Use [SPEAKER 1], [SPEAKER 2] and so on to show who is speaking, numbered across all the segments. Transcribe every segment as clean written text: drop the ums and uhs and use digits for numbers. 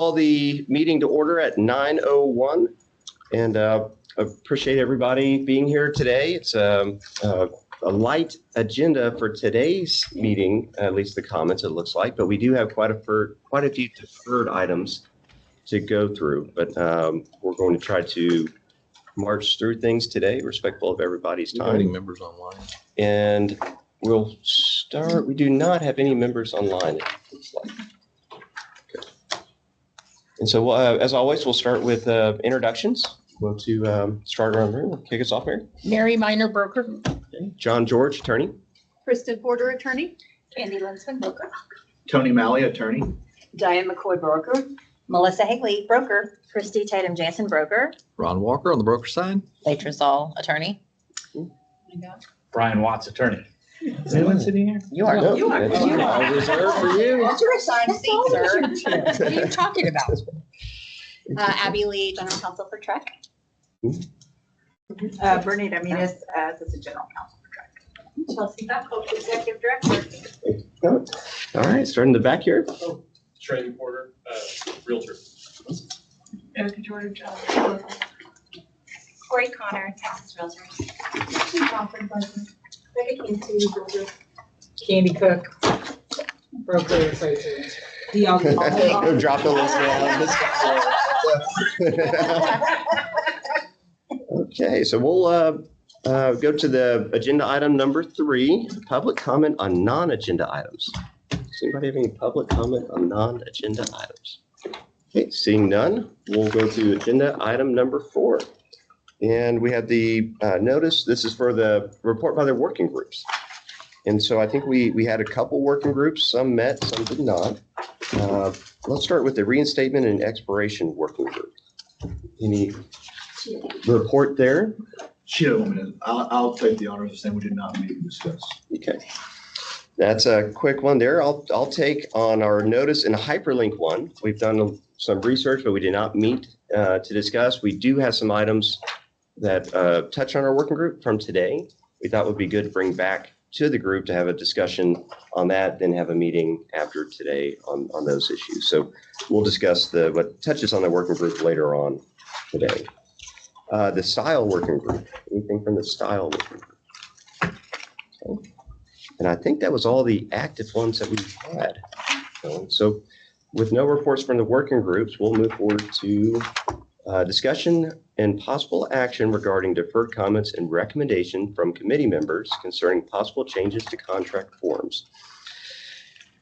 [SPEAKER 1] Call the meeting to order at 9:01, and appreciate everybody being here today. It's a light agenda for today's meeting, at least the comments it looks like, but we do have quite a few deferred items to go through. But we're going to try to march through things today, respectful of everybody's time.
[SPEAKER 2] Any members online?
[SPEAKER 1] And we'll start. We do not have any members online, it looks like. And so, as always, we'll start with introductions. We'll to start around the room. Kick us off, Mary.
[SPEAKER 3] Mary Minor, broker.
[SPEAKER 1] Okay. John George, attorney.
[SPEAKER 4] Kristen Porter, attorney.
[SPEAKER 5] Candy Linsman, broker.
[SPEAKER 6] Tony Malley, attorney.
[SPEAKER 4] Diane McCoy, broker.
[SPEAKER 5] Melissa Haley, broker. Christy Tatum Jansen, broker.
[SPEAKER 2] Ron Walker on the broker side.
[SPEAKER 3] Beatrice All, attorney.
[SPEAKER 6] Brian Watts, attorney. Is anyone sitting here?
[SPEAKER 3] You are.
[SPEAKER 1] No,
[SPEAKER 4] You are.
[SPEAKER 1] that's
[SPEAKER 4] You
[SPEAKER 1] all
[SPEAKER 4] are.
[SPEAKER 1] reserved for you.
[SPEAKER 5] That's your assigned seat, sir.
[SPEAKER 3] What are you talking about?
[SPEAKER 5] Abby Lee, general counsel for Trek.
[SPEAKER 4] Bernie Dominguez, as the general counsel for Trek.
[SPEAKER 5] Chelsea Buckholz, executive director.
[SPEAKER 1] All right, starting in the back here.
[SPEAKER 7] Trey Porter, realtor.
[SPEAKER 4] Erica George,
[SPEAKER 5] Corey Connor, Texas Realtors.
[SPEAKER 4] Candy Cook, broker associate.
[SPEAKER 1] Go drop the list down. Okay, so we'll go to the agenda item number 3, public comment on non-agenda items. Does anybody have any public comment on non-agenda items? Okay, seeing none, we'll go to agenda item number 4. And we had the notice, this is for the report by the working groups. And so I think we had a couple working groups, some met, some did not. Let's start with the reinstatement and expiration working group. Any report there?
[SPEAKER 6] I'll take the honors of saying we did not meet and discuss.
[SPEAKER 1] Okay. That's a quick one there. I'll take on our notice and hyperlink one. We've done some research, but we did not meet to discuss. We do have some items that touch on our working group from today. We thought would be good to bring back to the group to have a discussion on that, then have a meeting after today on those issues. So we'll discuss what touches on the working group later on today. The style working group, anything from the style working group? Okay. And I think that was all the active ones that we had. So with no reports from the working groups, we'll move forward to discussion and possible action regarding deferred comments and recommendation from committee members concerning possible changes to contract forms.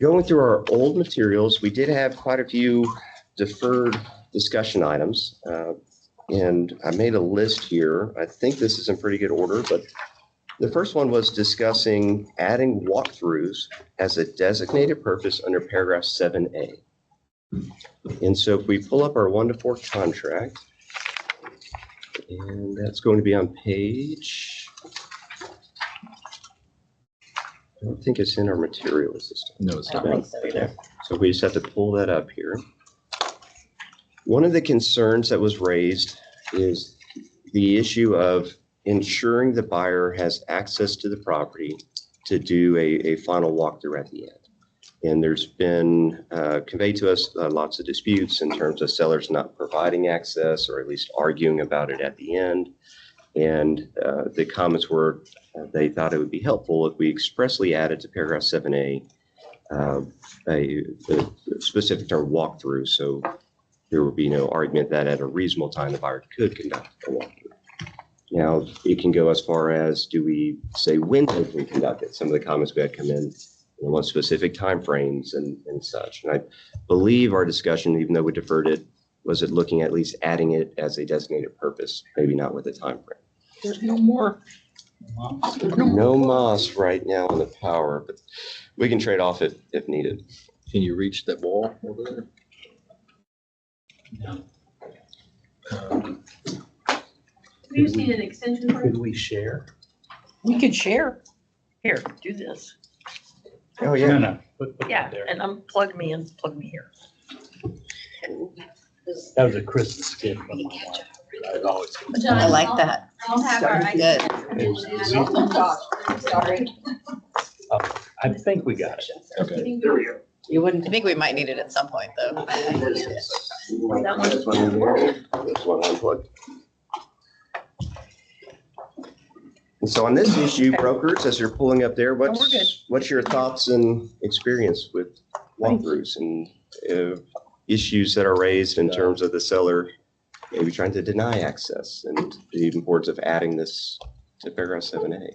[SPEAKER 1] Going through our old materials, we did have quite a few deferred discussion items. And I made a list here. I think this is in pretty good order, but the first one was discussing adding walkthroughs as a designated purpose under paragraph 7A. And so if we pull up our 1-to-4 contract, and that's going to be on page, I don't think it's in our materials this time.
[SPEAKER 2] No, it's not.
[SPEAKER 1] Okay. So we just have to pull that up here. One of the concerns that was raised is the issue of ensuring the buyer has access to the property to do a final walkthrough at the end. And there's been conveyed to us lots of disputes in terms of sellers not providing access or at least arguing about it at the end. And the comments were they thought it would be helpful if we expressly added to paragraph 7A a specific term walkthrough. So there would be no argument that at a reasonable time the buyer could conduct a walkthrough. Now, it can go as far as, do we say when they can conduct it? Some of the comments we had come in, what specific timeframes and such. And I believe our discussion, even though we deferred it, was it looking at least adding it as a designated purpose, maybe not with a time frame.
[SPEAKER 3] There's no more.
[SPEAKER 1] No moss right now on the power, but we can trade off it if needed.
[SPEAKER 2] Can you reach that wall over there?
[SPEAKER 4] We just need an extension cord.
[SPEAKER 6] Could we share?
[SPEAKER 3] We could share. Here, do this.
[SPEAKER 1] Oh, yeah.
[SPEAKER 6] No. Put
[SPEAKER 3] Yeah,
[SPEAKER 6] that there.
[SPEAKER 3] and unplug me and plug me here.
[SPEAKER 6] That was a Christmas gift from my wife. I've always.
[SPEAKER 3] I like that.
[SPEAKER 5] I'll have our.
[SPEAKER 3] Good.
[SPEAKER 5] Oh, gosh, I'm sorry.
[SPEAKER 6] I think we got it.
[SPEAKER 2] Okay.
[SPEAKER 6] There we go.
[SPEAKER 3] You wouldn't. I think we might need it at some point, though.
[SPEAKER 5] That one?
[SPEAKER 1] This one in here, this one unplugged. And so on this issue, brokers, as you're pulling up there,
[SPEAKER 3] we're good.
[SPEAKER 1] what's your thoughts and experience with walkthroughs and issues that are raised in terms of the seller maybe trying to deny access and the importance of adding this to paragraph 7A?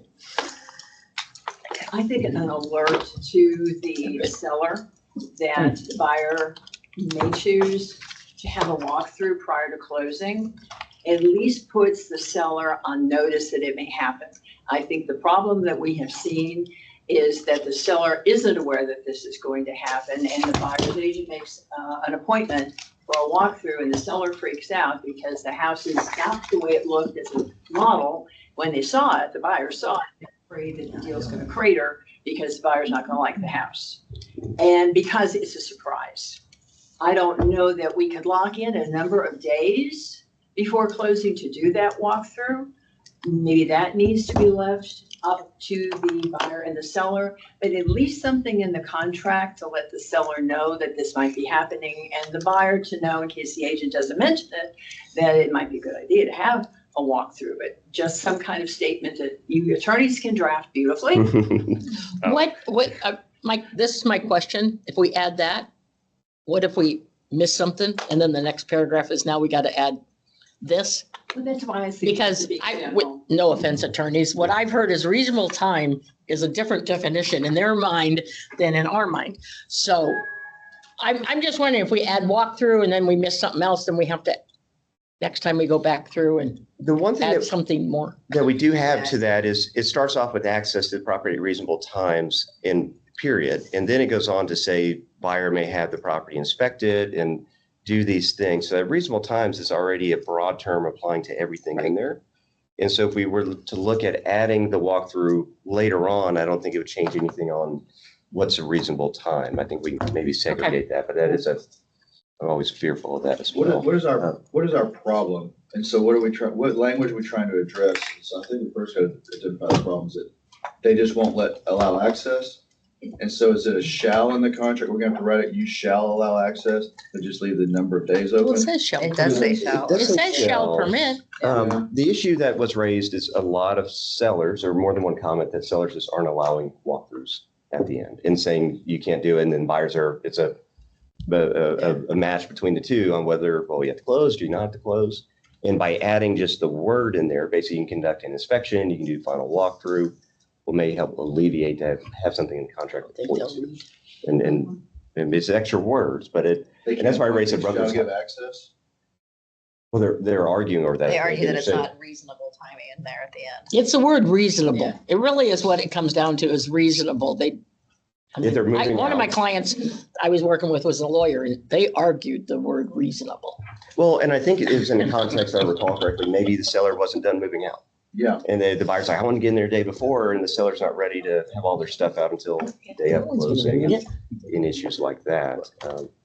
[SPEAKER 8] I think an alert to the seller that the buyer may choose to have a walkthrough prior to closing at least puts the seller on notice that it may happen. I think the problem that we have seen is that the seller isn't aware that this is going to happen, and the buyer's agent makes an appointment for a walkthrough, and the seller freaks out because the house is not the way it looked as a model. When they saw it, the buyer saw it, they're afraid that the deal's gonna crater because the buyer's not gonna like the house. And because it's a surprise. I don't know that we could lock in a number of days before closing to do that walkthrough. Maybe that needs to be left up to the buyer and the seller, but at least something in the contract to let the seller know that this might be happening and the buyer to know, in case the agent doesn't mention it, that it might be a good idea to have a walkthrough, but just some kind of statement that you attorneys can draft beautifully.
[SPEAKER 3] Mike, this is my question. If we add that, what if we miss something? And then the next paragraph is now we got to add this?
[SPEAKER 8] Well, that's why I think.
[SPEAKER 3] Because no offense, attorneys, what I've heard is reasonable time is a different definition in their mind than in our mind. So I'm just wondering if we add walkthrough and then we miss something else, then we have to, next time we go back through and
[SPEAKER 1] The one thing
[SPEAKER 3] add something more.
[SPEAKER 1] that we do have to that is it starts off with access to the property at reasonable times in period. And then it goes on to say buyer may have the property inspected and do these things. So reasonable times is already a broad term applying to everything in there. And so if we were to look at adding the walkthrough later on, I don't think it would change anything on what's a reasonable time. I think we can maybe segregate that, but that is I'm always fearful of that as well.
[SPEAKER 9] What is our problem? And so what what language are we trying to address? So I think we first got to identify the problems that they just won't allow access. And so is it a shall in the contract? We're gonna have to write it, you shall allow access, but just leave the number of days
[SPEAKER 3] Well,
[SPEAKER 9] open?
[SPEAKER 3] it says shall.
[SPEAKER 4] It does say
[SPEAKER 1] It
[SPEAKER 4] shall.
[SPEAKER 1] does
[SPEAKER 3] It
[SPEAKER 1] say
[SPEAKER 3] says shall permit.
[SPEAKER 1] The issue that was raised is a lot of sellers, or more than one comment, that sellers just aren't allowing walkthroughs at the end and saying you can't do it. And then buyers it's a match between the two on whether, well, you have to close, do you not have to close? And by adding just the word in there, basically you can conduct an inspection, you can do final walkthrough, will may help alleviate that, have something in the contract to point to. And it's extra words, but and that's why I raised it,
[SPEAKER 9] Shall
[SPEAKER 1] brothers.
[SPEAKER 9] give access?
[SPEAKER 1] Well, they're arguing over that.
[SPEAKER 4] They argue that it's
[SPEAKER 1] So-
[SPEAKER 4] not reasonable timing in there at the end.
[SPEAKER 3] It's the word reasonable.
[SPEAKER 4] Yeah.
[SPEAKER 3] It really is what it comes down to, is reasonable.
[SPEAKER 1] If they're moving
[SPEAKER 3] One of my
[SPEAKER 1] out.
[SPEAKER 3] clients I was working with was a lawyer, and they argued the word reasonable.
[SPEAKER 1] Well, and I think it was in the context, I recall correctly, maybe the seller wasn't done moving out.
[SPEAKER 9] Yeah.
[SPEAKER 1] And the buyer's like, I want to get in there a day before, and the seller's not ready to have all their stuff out until day of closing and issues like that.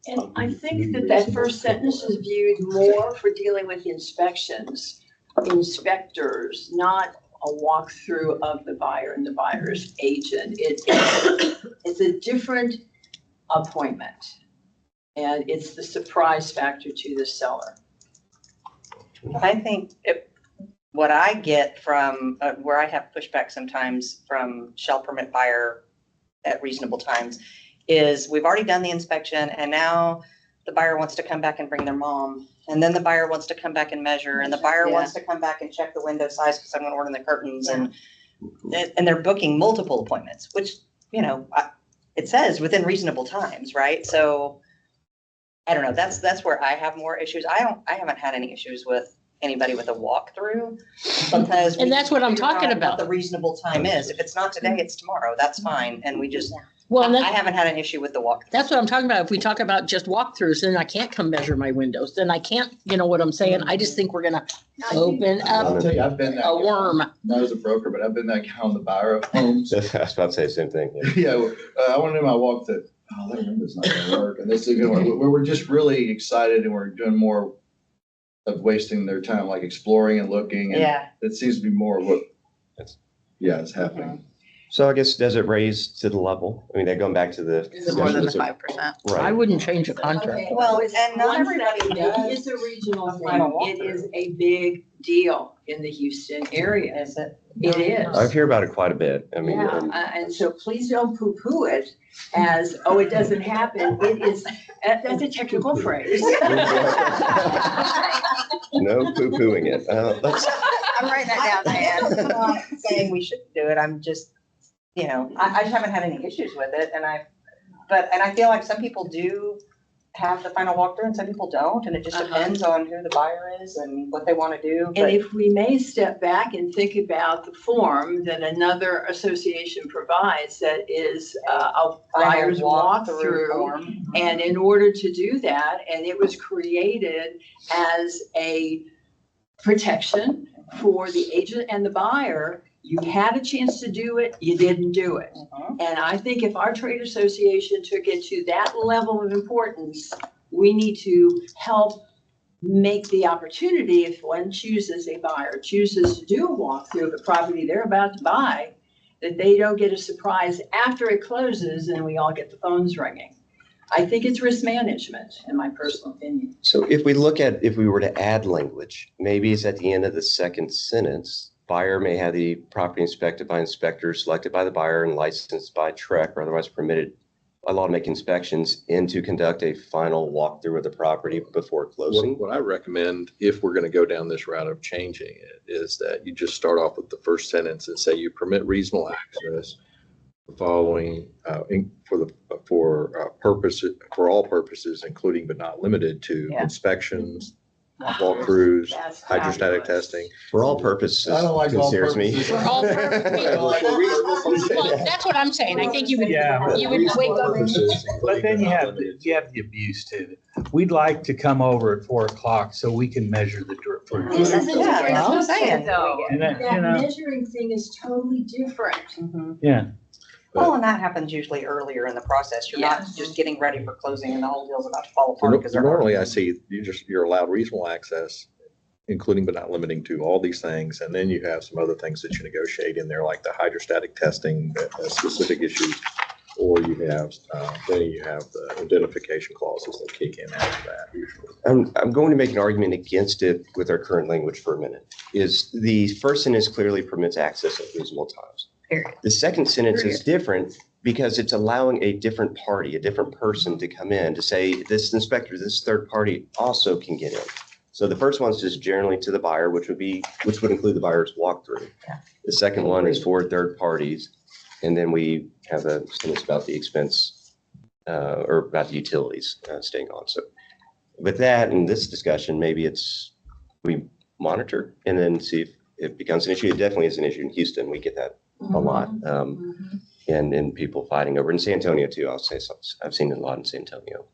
[SPEAKER 8] And I think that first sentence is viewed more for dealing with inspections, inspectors, not a walkthrough of the buyer and the buyer's agent. It's a different appointment. And it's the surprise factor to the seller.
[SPEAKER 4] I think what I get from where I have pushback sometimes from shall permit buyer at reasonable times is we've already done the inspection and now the buyer wants to come back and bring their mom. And then the buyer wants to come back and measure and the buyer wants to come back and check the window size because I'm going to order the curtains and they're booking multiple appointments, which, it says within reasonable times, right? So I don't know. That's where I have more issues. I haven't had any issues with anybody with a walkthrough because.
[SPEAKER 3] And that's what I'm
[SPEAKER 4] figure out
[SPEAKER 3] talking
[SPEAKER 4] what
[SPEAKER 3] about.
[SPEAKER 4] the reasonable time is. If it's not today, it's tomorrow. That's fine. And we just,
[SPEAKER 3] Well, and
[SPEAKER 4] I
[SPEAKER 3] that's,
[SPEAKER 4] haven't had an issue with the walkthrough.
[SPEAKER 3] that's what I'm talking about. If we talk about just walkthroughs, then I can't come measure my windows. Then I can't, you know what I'm saying? I just think we're gonna open
[SPEAKER 9] I'll
[SPEAKER 3] up
[SPEAKER 9] tell you, I've been that.
[SPEAKER 3] a worm.
[SPEAKER 9] Not as a broker, but I've been that guy on the buyer of homes.
[SPEAKER 1] I was about to say the same thing. Yeah.
[SPEAKER 9] Yeah, I want to know my walk that, oh, that window's not gonna work. And this is gonna work. We're just really excited and we're doing more of wasting their time, like exploring and looking. And
[SPEAKER 4] Yeah.
[SPEAKER 9] it seems to be more of what, is happening.
[SPEAKER 1] So I guess, does it raise to the level? I mean, they're going back to the.
[SPEAKER 4] Is it more than the
[SPEAKER 1] discussion,
[SPEAKER 4] 5%?
[SPEAKER 1] is it-
[SPEAKER 3] I
[SPEAKER 1] Right.
[SPEAKER 3] wouldn't change a contract.
[SPEAKER 8] Okay,
[SPEAKER 4] Well,
[SPEAKER 8] it's
[SPEAKER 4] and not
[SPEAKER 8] one
[SPEAKER 4] everybody
[SPEAKER 8] thing,
[SPEAKER 4] does
[SPEAKER 8] maybe it's a regional
[SPEAKER 4] a final
[SPEAKER 8] thing. It
[SPEAKER 4] walkthrough.
[SPEAKER 8] is a big deal in the Houston area.
[SPEAKER 4] Is it?
[SPEAKER 8] It
[SPEAKER 1] I
[SPEAKER 8] is.
[SPEAKER 1] hear about it quite a bit. I mean,
[SPEAKER 8] Yeah, and so please don't poo-poo it as, oh, it doesn't happen. It is, that's a technical phrase.
[SPEAKER 1] no poo-pooing it.
[SPEAKER 4] I'm writing that down, Dan. I'm not saying we shouldn't do it. I'm just, I just haven't had any issues with it. And I feel like some people do have the final walkthrough and some people don't. And it just depends on who the buyer is and what they want to do.
[SPEAKER 8] And
[SPEAKER 4] But
[SPEAKER 8] if we may step back and think about the form that another association provides, that is a buyer's walkthrough.
[SPEAKER 4] form.
[SPEAKER 8] And in order to do that, and it was created as a protection for the agent and the buyer, you had a chance to do it, you didn't do it.
[SPEAKER 4] Mhm.
[SPEAKER 8] And I think if our trade association took it to that level of importance, we need to help make the opportunity, if one chooses, a buyer chooses to do a walkthrough of the property they're about to buy, that they don't get a surprise after it closes and we all get the phones ringing. I think it's risk management, in my personal opinion.
[SPEAKER 1] So if we were to add language, maybe it's at the end of the second sentence, buyer may have the property inspected by inspectors selected by the buyer and licensed by TREC or otherwise permitted by law to make inspections and to conduct a final walkthrough of the property before closing.
[SPEAKER 2] What I recommend, if we're going to go down this route of changing it, is that you just start off with the first sentence and say you permit reasonable access following for all purposes, including but not limited to
[SPEAKER 4] Yeah.
[SPEAKER 2] inspections, walkthroughs,
[SPEAKER 8] That's
[SPEAKER 2] hydrostatic
[SPEAKER 8] fabulous.
[SPEAKER 2] testing.
[SPEAKER 1] For all purposes,
[SPEAKER 9] I don't like all
[SPEAKER 1] scares me.
[SPEAKER 9] purposes.
[SPEAKER 3] For all purposes. Well, that's what I'm saying. I think you would wake up and.
[SPEAKER 6] But then you have the abuse too. We'd like to come over at 4:00 so we can measure the dirt.
[SPEAKER 5] This is
[SPEAKER 4] Yeah,
[SPEAKER 5] different.
[SPEAKER 4] that's what I'm saying.
[SPEAKER 8] Though,
[SPEAKER 6] And that,
[SPEAKER 8] that
[SPEAKER 6] you know,
[SPEAKER 8] measuring thing is totally different.
[SPEAKER 4] Mhm.
[SPEAKER 6] yeah.
[SPEAKER 4] Well, and that happens usually earlier in the process. You're not
[SPEAKER 8] Yes.
[SPEAKER 4] just getting ready for closing and the whole deal's about to fall apart because they're.
[SPEAKER 2] Normally I see you're allowed reasonable access, including but not limiting to all these things. And then you have some other things that you negotiate in there, like the hydrostatic testing, specific issues. Or you have, the identification clauses that kick in after that usually.
[SPEAKER 1] I'm going to make an argument against it with our current language for a minute. Is the first sentence clearly permits access at reasonable times.
[SPEAKER 4] Period.
[SPEAKER 1] The second sentence is different because it's allowing a different party, a different person to come in to say, this inspector, this third party also can get in. So the first one's just generally to the buyer, which would include the buyer's walkthrough.
[SPEAKER 4] Yeah.
[SPEAKER 1] The second one is for third parties. And then we have a sentence about the expense or about the utilities staying on. So with that and this discussion, maybe we monitor and then see if it becomes an issue. It definitely is an issue in Houston. We get that a lot. And people fighting over in San Antonio too. I'll say something. I've seen it a lot in San Antonio.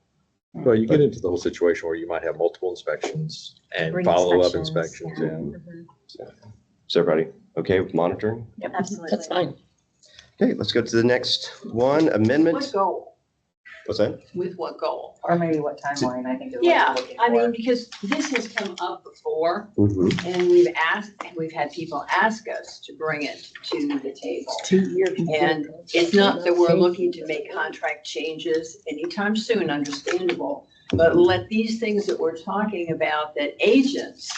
[SPEAKER 2] Well, you get into the whole situation where you might have multiple inspections and follow-up inspections. Yeah.
[SPEAKER 1] Is everybody okay with monitoring?
[SPEAKER 5] Absolutely.
[SPEAKER 3] That's fine.
[SPEAKER 1] Okay, let's go to the next one.
[SPEAKER 8] What
[SPEAKER 1] Amendment.
[SPEAKER 8] goal?
[SPEAKER 1] What's that?
[SPEAKER 8] With what goal?
[SPEAKER 4] Or maybe what timeline I think is what
[SPEAKER 8] Yeah,
[SPEAKER 4] you're looking
[SPEAKER 8] I mean,
[SPEAKER 4] for.
[SPEAKER 8] because this has come up before
[SPEAKER 1] Mhm.
[SPEAKER 8] and we've had people ask us to bring it to the table.
[SPEAKER 3] 2 years.
[SPEAKER 8] And it's not that we're looking to make contract changes anytime soon, understandable, but let these things that we're talking about, that agents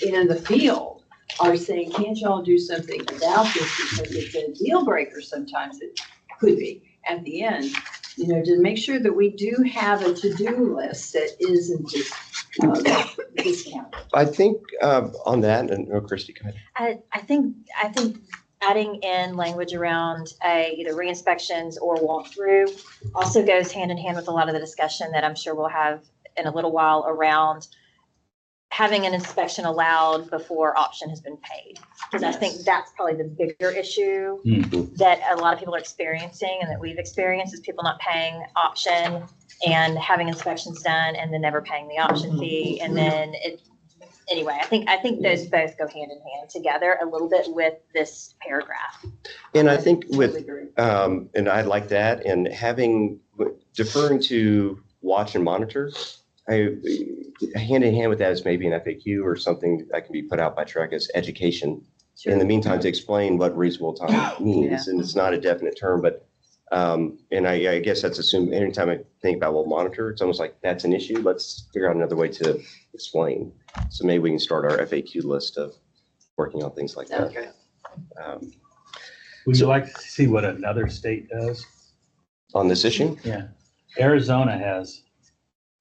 [SPEAKER 8] in the field are saying, can't y'all do something about this because it's a deal breaker sometimes, it could be at the end, to make sure that we do have a to-do list that isn't just discounted.
[SPEAKER 1] I think on that, and Christy, go ahead.
[SPEAKER 5] I think adding in language around either re-inspections or walkthrough also goes hand in hand with a lot of the discussion that I'm sure we'll have in a little while around having an inspection allowed before option has been paid. Because I think that's probably the bigger issue that a lot of people are experiencing and that we've experienced is people not paying option and having inspections done and then never paying the option fee. And then anyway, I think those both go hand in hand together a little bit with this paragraph.
[SPEAKER 1] And I think
[SPEAKER 8] Totally
[SPEAKER 1] with,
[SPEAKER 8] agree.
[SPEAKER 1] and I like that, and deferring to watch and monitor, hand in hand with that is maybe an FAQ or something that can be put out by TREC as education in the meantime, to explain what reasonable time means, and it's not a definite term, but, and I guess that's assumed, anytime I think about, well, monitor, it's almost like that's an issue, let's figure out another way to explain. So maybe we can start our FAQ list of working on things like that.
[SPEAKER 4] Okay.
[SPEAKER 6] Would you like to see what another state does?
[SPEAKER 1] On this issue?
[SPEAKER 6] Yeah. Arizona has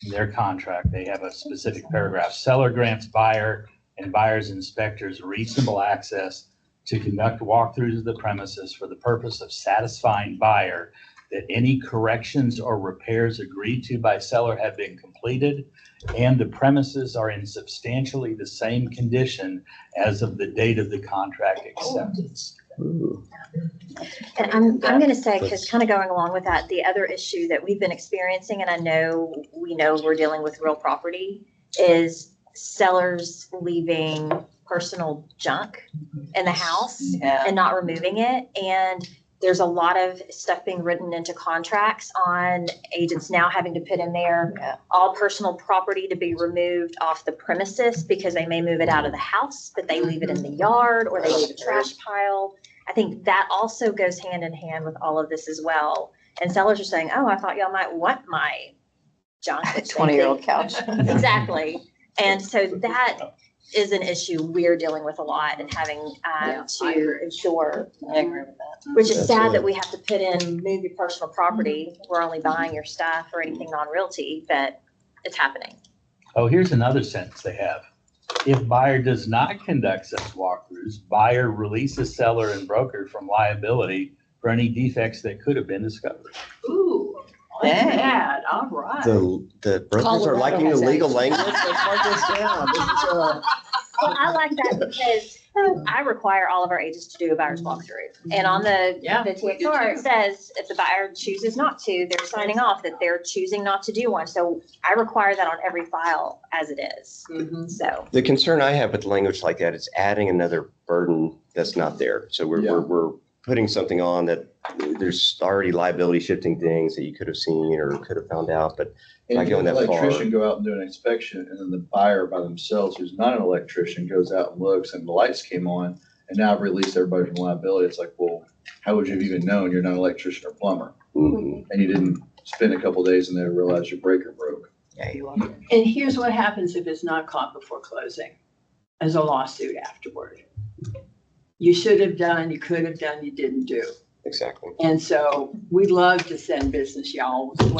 [SPEAKER 6] in their contract, they have a specific paragraph. Seller grants buyer and buyer's inspectors reasonable access to conduct walkthroughs of the premises for the purpose of satisfying buyer that any corrections or repairs agreed to by seller have been completed and the premises are in substantially the same condition as of the date of the contract acceptance.
[SPEAKER 1] Ooh.
[SPEAKER 5] And I'm going to say, because kind of going along with that, the other issue that we've been experiencing, and I know we know we're dealing with real property, is sellers leaving personal junk in the house
[SPEAKER 4] Yeah.
[SPEAKER 5] and not removing it. And there's a lot of stuff being written into contracts on agents now having to put in there all personal property to be removed off the premises because they may move it out of the house, but they leave it in the yard or they leave a trash pile. I think that also goes hand in hand with all of this as well. And sellers are saying, oh, I thought y'all might want my junk. which they
[SPEAKER 4] 20-year-old
[SPEAKER 5] think-
[SPEAKER 4] couch.
[SPEAKER 5] Exactly. And so that is an issue we're dealing with a lot and having
[SPEAKER 8] I
[SPEAKER 5] to
[SPEAKER 8] agree.
[SPEAKER 5] ensure,
[SPEAKER 4] I agree with that.
[SPEAKER 5] which is
[SPEAKER 1] That's
[SPEAKER 5] sad
[SPEAKER 1] it.
[SPEAKER 5] that we have to put in, move your personal property. We're only buying your stuff or anything non-realty, but it's happening.
[SPEAKER 6] Oh, here's another sentence they have. If buyer does not conduct such walkthroughs, buyer releases seller and broker from liability for any defects that could have been discovered.
[SPEAKER 8] Ooh, like
[SPEAKER 4] Dang.
[SPEAKER 8] that, all right.
[SPEAKER 1] The brokers are
[SPEAKER 3] Colorado
[SPEAKER 1] liking the
[SPEAKER 3] has that.
[SPEAKER 1] legal language. Let's mark this down. This is,
[SPEAKER 5] Well, I like that because I require all of our agents to do a buyer's walkthrough. And on the
[SPEAKER 8] Yeah, we do
[SPEAKER 5] TXR,
[SPEAKER 8] too.
[SPEAKER 5] it says if the buyer chooses not to, they're signing off that they're choosing not to do one. So I require that on every file as it is.
[SPEAKER 8] Mhm.
[SPEAKER 5] So,
[SPEAKER 1] The concern I have with language like that is adding another burden that's not there. So we're putting something on that there's already liability shifting things that you could have seen or could have found out, but
[SPEAKER 9] And
[SPEAKER 1] Not
[SPEAKER 9] if
[SPEAKER 1] going
[SPEAKER 9] an
[SPEAKER 1] that far.
[SPEAKER 9] electrician go out and do an inspection, and then the buyer by themselves, who's not an electrician, goes out and looks, and the lights came on, and now I've released everybody from liability. It's like, well, how would you have even known you're not an electrician or plumber?
[SPEAKER 1] mhm.
[SPEAKER 9] And you didn't spend a couple days in there to realize your breaker broke.
[SPEAKER 4] Yeah, you are.
[SPEAKER 8] And here's what happens if it's not caught before closing, as a lawsuit afterward. You should have done, you could have done, you didn't do.
[SPEAKER 1] Exactly.
[SPEAKER 8] And so we love to send business, y'all. Avoid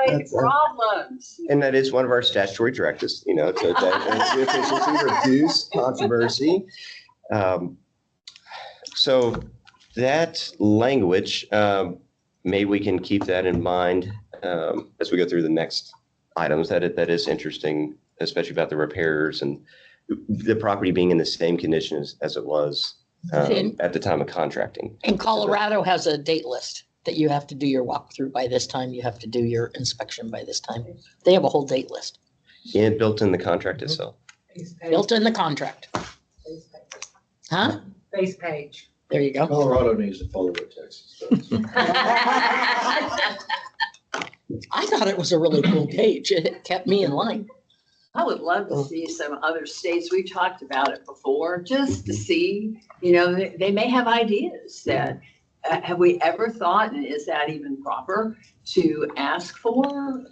[SPEAKER 1] That's it.
[SPEAKER 8] problems.
[SPEAKER 1] And that is one of our statutory directives, to efficiency, reduce controversy. So that language, maybe we can keep that in mind as we go through the next items. That is interesting, especially about the repairs and the property being in the same condition as it was at the time of contracting.
[SPEAKER 3] And Colorado has a date list that you have to do your walkthrough by this time. You have to do your inspection by this time. They have a whole date list
[SPEAKER 1] And built in the contract itself.
[SPEAKER 3] built in the contract. Huh?
[SPEAKER 10] Base page.
[SPEAKER 3] There you go.
[SPEAKER 9] Colorado needs to follow what Texas does.
[SPEAKER 3] I thought it was a really cool page. It kept me in line.
[SPEAKER 8] I would love to see some other states. We talked about it before, just to see, they may have ideas that, have we ever thought, and is that even proper to ask for,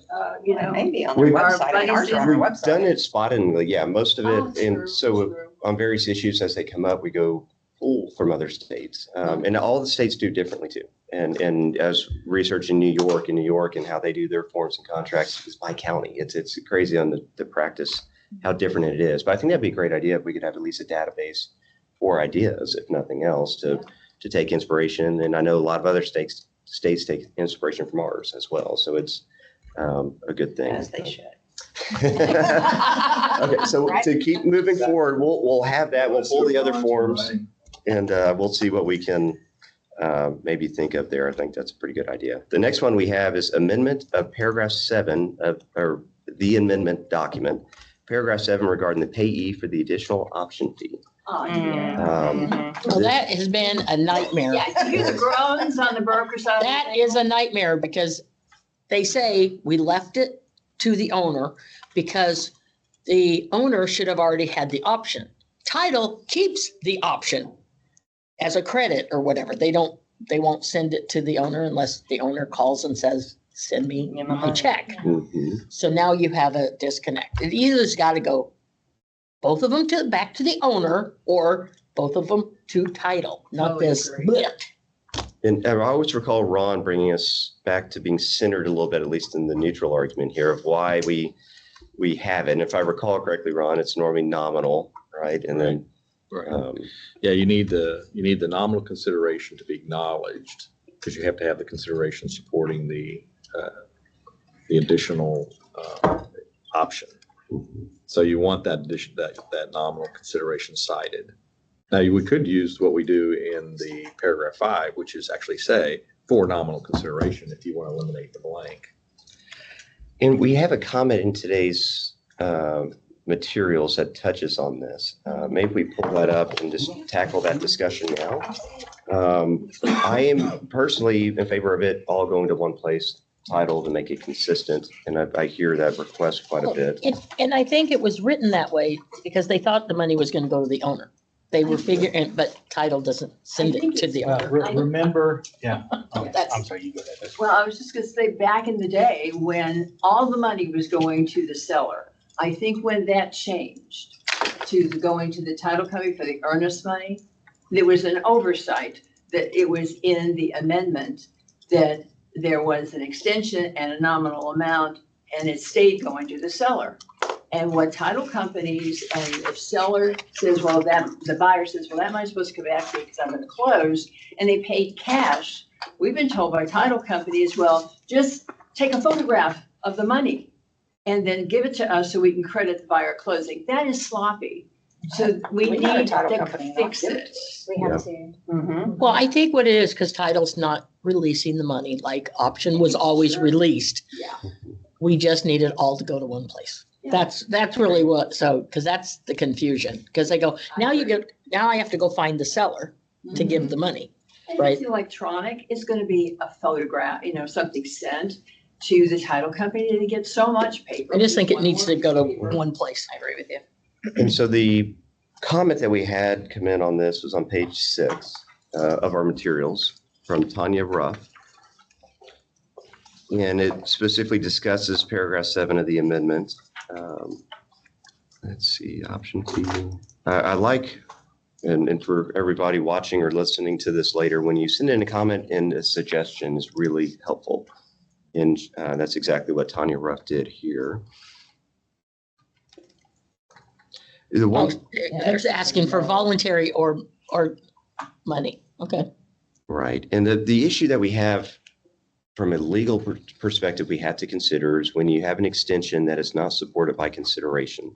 [SPEAKER 4] Maybe on their
[SPEAKER 1] We've-
[SPEAKER 4] website, I mean, ours are on their
[SPEAKER 1] We've done
[SPEAKER 4] website.
[SPEAKER 1] it sporadically, yeah, most of
[SPEAKER 8] Oh,
[SPEAKER 1] it. And
[SPEAKER 8] true,
[SPEAKER 1] so
[SPEAKER 8] true.
[SPEAKER 1] on various issues as they come up, we go pull from other states. And all the states do differently too. And as research in New York and how they do their forms and contracts is by county. It's crazy on the practice, how different it is. But I think that'd be a great idea if we could have at least a database for ideas, if nothing else, to take inspiration. And I know a lot of other states take inspiration from ours as well. So it's a good thing.
[SPEAKER 4] As they should.
[SPEAKER 1] Okay, so to keep moving forward, we'll have that. We'll pull the other forms and we'll see what we can maybe think of there. I think that's a pretty good idea. The next one we have is amendment of paragraph 7 or the amendment document. Paragraph 7 regarding the payee for the additional option fee.
[SPEAKER 8] Oh, yeah.
[SPEAKER 3] Well, that has been a nightmare.
[SPEAKER 8] Yeah, you hear the groans on the broker side.
[SPEAKER 3] That is a nightmare because they say we left it to the owner because the owner should have already had the option. Title keeps the option as a credit or whatever. They won't send it to the owner unless the owner calls and says, send me my check.
[SPEAKER 1] Mhm.
[SPEAKER 3] So now you have a disconnect. It either's got to go both of them back to the owner or both of them to title, not
[SPEAKER 8] Totally
[SPEAKER 3] this.
[SPEAKER 8] agree.
[SPEAKER 3] bleh.
[SPEAKER 1] And I always recall Ron bringing us back to being centered a little bit, at least in the neutral argument here of why we have it. And if I recall correctly, Ron, it's normally nominal, right? And then,
[SPEAKER 2] Right. Yeah, you need the nominal consideration to be acknowledged because you have to have the consideration supporting the additional option. So you want that addition, that nominal consideration cited. Now, we could use what we do in the paragraph 5, which is actually say for nominal consideration if you want to eliminate the blank.
[SPEAKER 1] and we have a comment in today's materials that touches on this. Maybe we pull that up and just tackle that discussion now. I am personally in favor of it all going to one place, title, to make it consistent. And I hear that request quite a bit.
[SPEAKER 3] And I think it was written that way because they thought the money was going to go to the owner. They were figuring, but title doesn't send it to the owner.
[SPEAKER 6] Remember, yeah, okay,
[SPEAKER 8] That's-
[SPEAKER 6] I'm sorry, you go ahead.
[SPEAKER 8] Well, I was just gonna say, back in the day, when all the money was going to the seller, I think when that changed to going to the title company for the earnest money, there was an oversight that it was in the amendment that there was an extension and a nominal amount, and it stayed going to the seller. And what title companies, and if seller says, well, the buyer says, well, that money's supposed to come back to me because I'm gonna close, and they paid cash, we've been told by title companies, well, just take a photograph of the money and then give it to us so we can credit the buyer at closing. That is sloppy. So we
[SPEAKER 4] We had a
[SPEAKER 8] need
[SPEAKER 4] title
[SPEAKER 8] to
[SPEAKER 4] company not
[SPEAKER 8] fix
[SPEAKER 4] give it
[SPEAKER 8] it.
[SPEAKER 5] We have to.
[SPEAKER 4] Mhm.
[SPEAKER 3] Well, I think what it is, because title's not releasing the money like option was always released.
[SPEAKER 8] Yeah.
[SPEAKER 3] We just need it all to go to one place.
[SPEAKER 8] Yeah.
[SPEAKER 3] That's really what, so, because that's the confusion. Because they go, now I have to go find the seller to give the money.
[SPEAKER 8] And
[SPEAKER 3] Right.
[SPEAKER 8] if it's electronic, it's gonna be a photograph, something sent to the title company and it gets so much paper.
[SPEAKER 3] I just think it
[SPEAKER 8] one
[SPEAKER 3] needs to
[SPEAKER 8] more
[SPEAKER 3] go to
[SPEAKER 8] paper.
[SPEAKER 3] one place.
[SPEAKER 4] I agree with you.
[SPEAKER 1] And so the comment that we had come in on this was on page 6 of our materials from Tanya Ruff. And it specifically discusses paragraph 7 of the amendment. Let's see, option fee. I like, and for everybody watching or listening to this later, when you send in a comment and a suggestion is really helpful. And that's exactly what Tanya Ruff did here. The one,
[SPEAKER 3] They're asking for voluntary or money. Okay.
[SPEAKER 1] right. And the issue that we have from a legal perspective, we have to consider is when you have an extension that is not supported by consideration,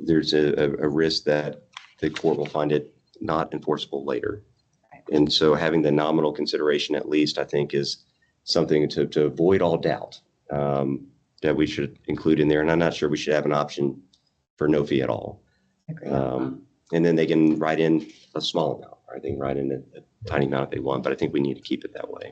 [SPEAKER 1] there's a risk that the court will find it not enforceable later. And so having the nominal consideration at least, I think, is something to avoid all doubt that we should include in there. And I'm not sure we should have an option for no fee at all. And then they can write in a small amount, or they can write in a tiny amount if they want, but I think we need to keep it that way.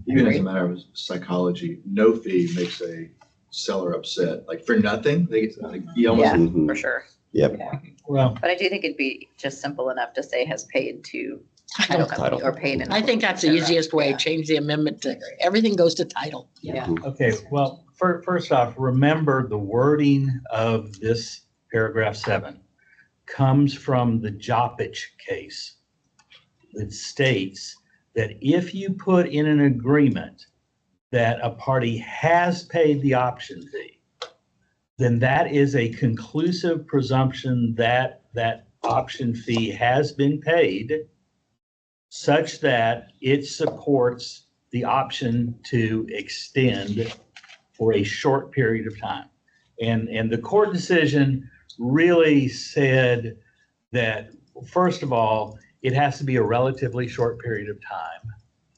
[SPEAKER 9] Even as a matter of psychology, no fee makes a seller upset. Like for nothing, they get like, you almost,
[SPEAKER 4] Yeah,
[SPEAKER 1] Mhm.
[SPEAKER 4] for sure.
[SPEAKER 1] Yep.
[SPEAKER 6] Well,
[SPEAKER 4] But I do think it'd be just simple enough to say has paid to title company
[SPEAKER 1] Title.
[SPEAKER 4] or paid in.
[SPEAKER 3] I think that's the easiest way.
[SPEAKER 4] Yeah.
[SPEAKER 3] Change the amendment to everything goes to title.
[SPEAKER 4] Yeah.
[SPEAKER 6] okay, well, first off, remember the wording of this paragraph 7 comes from the Joppich case. It states that if you put in an agreement that a party has paid the option fee, then that is a conclusive presumption that that option fee has been paid such that it supports the option to extend for a short period of time. And the court decision really said that, first of all, it has to be a relatively short period of time,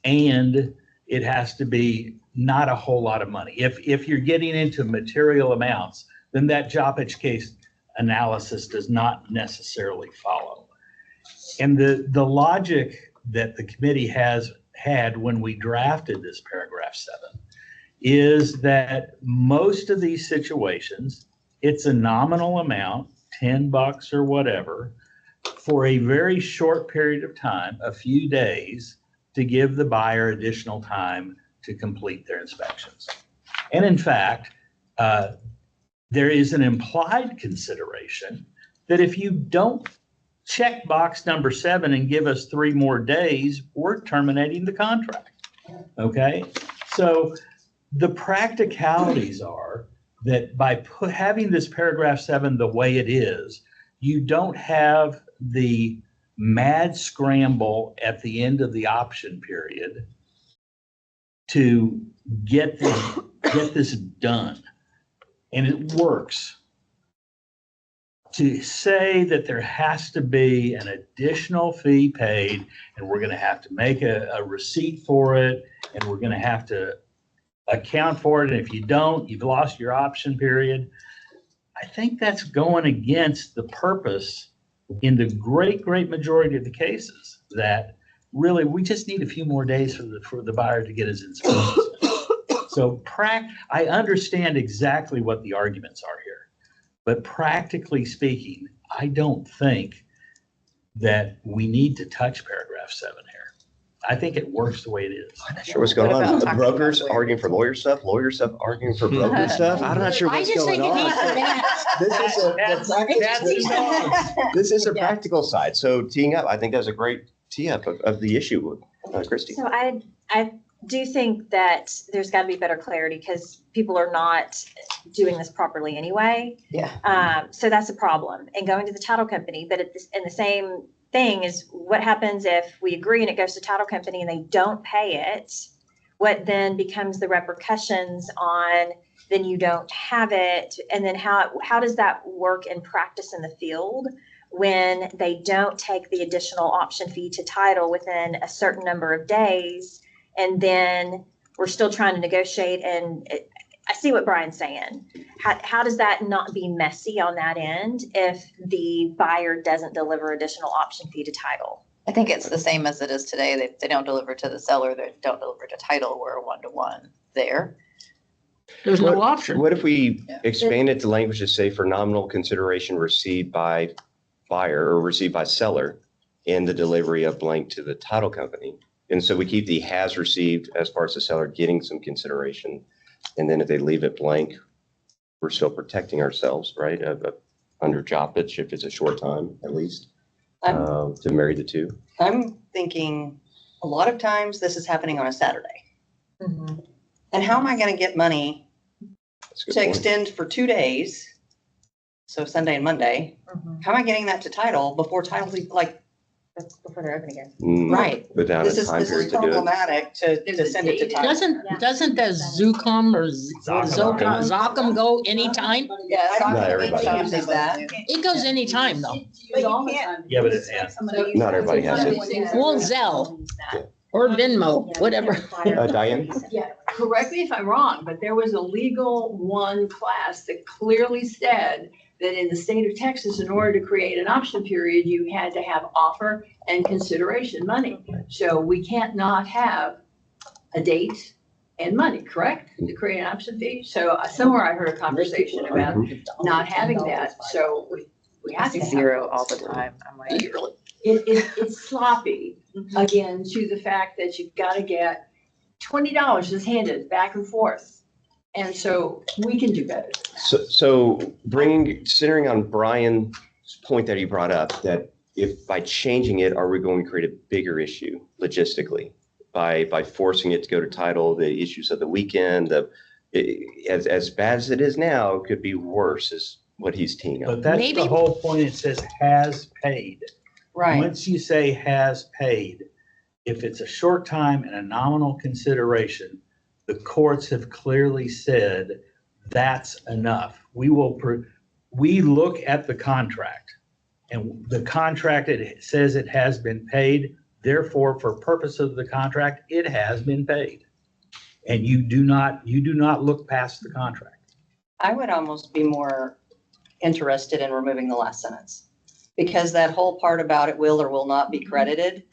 [SPEAKER 6] and it has to be not a whole lot of money. If you're getting into material amounts, then that Joppich case analysis does not necessarily follow. And the logic that the committee has had when we drafted this paragraph 7 is that most of these situations it's a nominal amount, $10 or whatever, for a very short period of time, a few days, to give the buyer additional time to complete their inspections. And in fact, there is an implied consideration that if you don't check box number 7 and give us 3 more days, we're terminating the contract. Okay? So the practicalities are that by having this paragraph 7 the way it is, you don't have the mad scramble at the end of the option period to get this done. And it works. To say that there has to be an additional fee paid, and we're going to have to make a receipt for it, and we're going to have to account for it, and if you don't, you've lost your option period. I think that's going against the purpose in the great majority of the cases, that really we just need a few more days for the buyer to get his inspections. So I understand exactly what the arguments are here. But practically speaking, I don't think that we need to touch paragraph 7 here. I think it works the way it is.
[SPEAKER 1] I'm not sure what's going on. The brokers arguing for lawyer stuff arguing for broker stuff. I'm not sure
[SPEAKER 3] I
[SPEAKER 1] what's
[SPEAKER 3] just
[SPEAKER 1] going
[SPEAKER 3] think it needs
[SPEAKER 1] on.
[SPEAKER 3] to be.
[SPEAKER 1] This is a practical side. So teeing up, I think that's a great tee up of the issue, Christy.
[SPEAKER 5] So I do think that there's got to be better clarity because people are not doing this properly anyway.
[SPEAKER 4] Yeah.
[SPEAKER 5] So that's a problem. And going to the title company, but and the same thing is what happens if we agree and it goes to title company and they don't pay it? What then becomes the repercussions on then you don't have it? And then how does that work in practice in the field when they don't take the additional option fee to title within a certain number of days? And then we're still trying to negotiate. And I see what Brian's saying. How does that not be messy on that end if the buyer doesn't deliver additional option fee to title?
[SPEAKER 10] I think it's the same as it is today. They don't deliver to the seller, they don't deliver to title. We're a 1-to-1 there.
[SPEAKER 3] There's no option.
[SPEAKER 1] What if we expanded the language to say for nominal consideration received by buyer or received by seller in the delivery of blank to the title company? And so we keep the has received as far as the seller getting some consideration. And then if they leave it blank, we're still protecting ourselves, right? Under jobbage, if it's a short time, at least, to marry the two.
[SPEAKER 4] I'm thinking a lot of times this is happening on a Saturday.
[SPEAKER 5] Mm-hmm.
[SPEAKER 4] And how am I going to get money
[SPEAKER 1] That's a good
[SPEAKER 4] to
[SPEAKER 1] point.
[SPEAKER 4] extend for 2 days? So Sunday and Monday.
[SPEAKER 5] Mm-hmm.
[SPEAKER 4] How am I getting that to title before title, like,
[SPEAKER 5] Before they're open again.
[SPEAKER 4] right?
[SPEAKER 1] Without
[SPEAKER 4] This
[SPEAKER 1] a
[SPEAKER 4] is
[SPEAKER 1] time period to do it.
[SPEAKER 4] problematic to send it to title.
[SPEAKER 3] Doesn't the Zucom or Zocom go anytime?
[SPEAKER 4] Yeah, I don't
[SPEAKER 1] Not
[SPEAKER 4] think
[SPEAKER 1] everybody.
[SPEAKER 4] it uses that.
[SPEAKER 3] It goes anytime though.
[SPEAKER 6] Yeah, but
[SPEAKER 1] Not everybody has it.
[SPEAKER 3] Well, Zelle or Venmo, whatever.
[SPEAKER 1] Diane?
[SPEAKER 8] Yeah, correct me if I'm wrong, but there was a legal one class that clearly said that in the state of Texas, in order to create an option period, you had to have offer and consideration money. So we can't not have a date and money, correct? To create an option fee. So somewhere I heard a conversation about not having that. So we have to have
[SPEAKER 10] Zero all the time. I'm like,
[SPEAKER 8] it's sloppy, again, to the fact that you've got to get $20 is handed back and forth. And so we can do better.
[SPEAKER 1] So centering on Brian's point that he brought up, that if by changing it, are we going to create a bigger issue logistically by forcing it to go to title, the issues of the weekend, as bad as it is now, it could be worse is what he's teeing up.
[SPEAKER 6] But that's
[SPEAKER 3] Maybe-
[SPEAKER 6] the whole point. It says has paid.
[SPEAKER 4] Right.
[SPEAKER 6] Once you say has paid, if it's a short time and a nominal consideration, the courts have clearly said that's enough. We look at the contract, and the contract, it says it has been paid. Therefore, for purpose of the contract, it has been paid. And you do not look past the contract.
[SPEAKER 4] I would almost be more interested in removing the last sentence because that whole part about it will or will not be credited.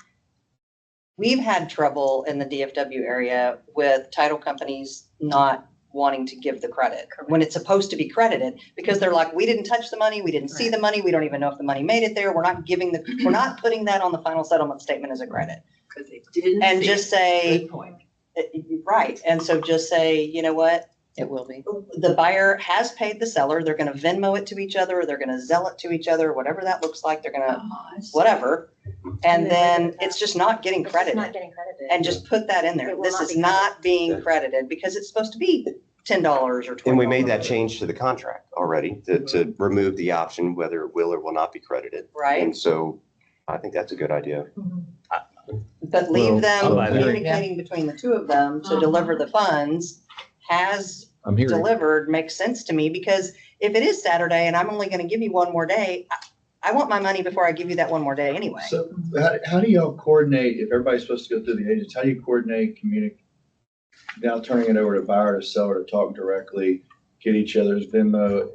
[SPEAKER 4] We've had trouble in the DFW area with title companies not wanting to give the credit when it's supposed to be credited, because they're like, we didn't touch the money, we didn't see the money, we don't even know if the money made it there. We're not putting that on the final settlement statement as a credit.
[SPEAKER 8] Because they didn't.
[SPEAKER 4] And
[SPEAKER 8] see
[SPEAKER 4] just
[SPEAKER 8] it.
[SPEAKER 4] say,
[SPEAKER 8] Good point.
[SPEAKER 4] right, and so just say, you know what?
[SPEAKER 10] It will be.
[SPEAKER 4] The buyer has paid the seller, they're gonna Venmo it to each other, or they're gonna Zelle it to each other, whatever that looks like, they're gonna, whatever. And then it's just not getting
[SPEAKER 5] It's just not
[SPEAKER 4] credited.
[SPEAKER 5] getting credited.
[SPEAKER 4] And just put that in there.
[SPEAKER 5] It will
[SPEAKER 4] This
[SPEAKER 5] not
[SPEAKER 4] is
[SPEAKER 5] be
[SPEAKER 4] not being credited because it's supposed to be $10 or $20.
[SPEAKER 1] And we made that change to the contract already to remove the option whether it will or will not be credited.
[SPEAKER 4] Right,
[SPEAKER 1] And so I think that's a good idea.
[SPEAKER 4] but leave them
[SPEAKER 6] Well, I'm
[SPEAKER 4] communicating between the two of them to deliver the funds has
[SPEAKER 2] I'm hearing,
[SPEAKER 4] delivered makes sense to me, because if it is Saturday and I'm only gonna give you one more day, I want my money before I give you that one more day anyway.
[SPEAKER 9] So how do y'all coordinate, if everybody's supposed to go through the agents, how do you coordinate, communicate? Now turning it over to buyer to seller to talk directly, get each other's Venmo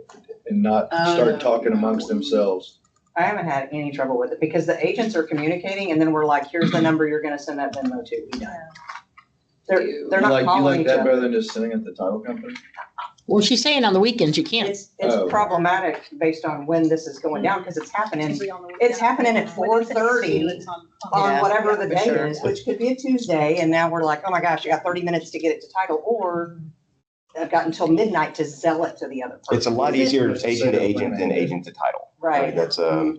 [SPEAKER 9] and not start talking amongst themselves?
[SPEAKER 4] I haven't had any trouble with it because the agents are communicating and then we're like, here's the number you're gonna send that Venmo to. We done. They're
[SPEAKER 9] You
[SPEAKER 4] not
[SPEAKER 9] like
[SPEAKER 4] calling each
[SPEAKER 9] that
[SPEAKER 4] other.
[SPEAKER 9] better than just sending it to the title company?
[SPEAKER 3] Well, she's saying on the weekends you can't.
[SPEAKER 4] It's
[SPEAKER 9] Oh.
[SPEAKER 4] problematic based on when this is going down because it's happening at 4:30 on
[SPEAKER 10] Yeah.
[SPEAKER 4] whatever the
[SPEAKER 10] for
[SPEAKER 4] day
[SPEAKER 10] sure.
[SPEAKER 4] is, which could be a Tuesday. And now we're like, oh my gosh, you got 30 minutes to get it to title, or I've got until midnight to sell it to the other person.
[SPEAKER 1] It's a lot easier agent to agent than agent to title.
[SPEAKER 4] Right.
[SPEAKER 1] That's
[SPEAKER 4] Mhm.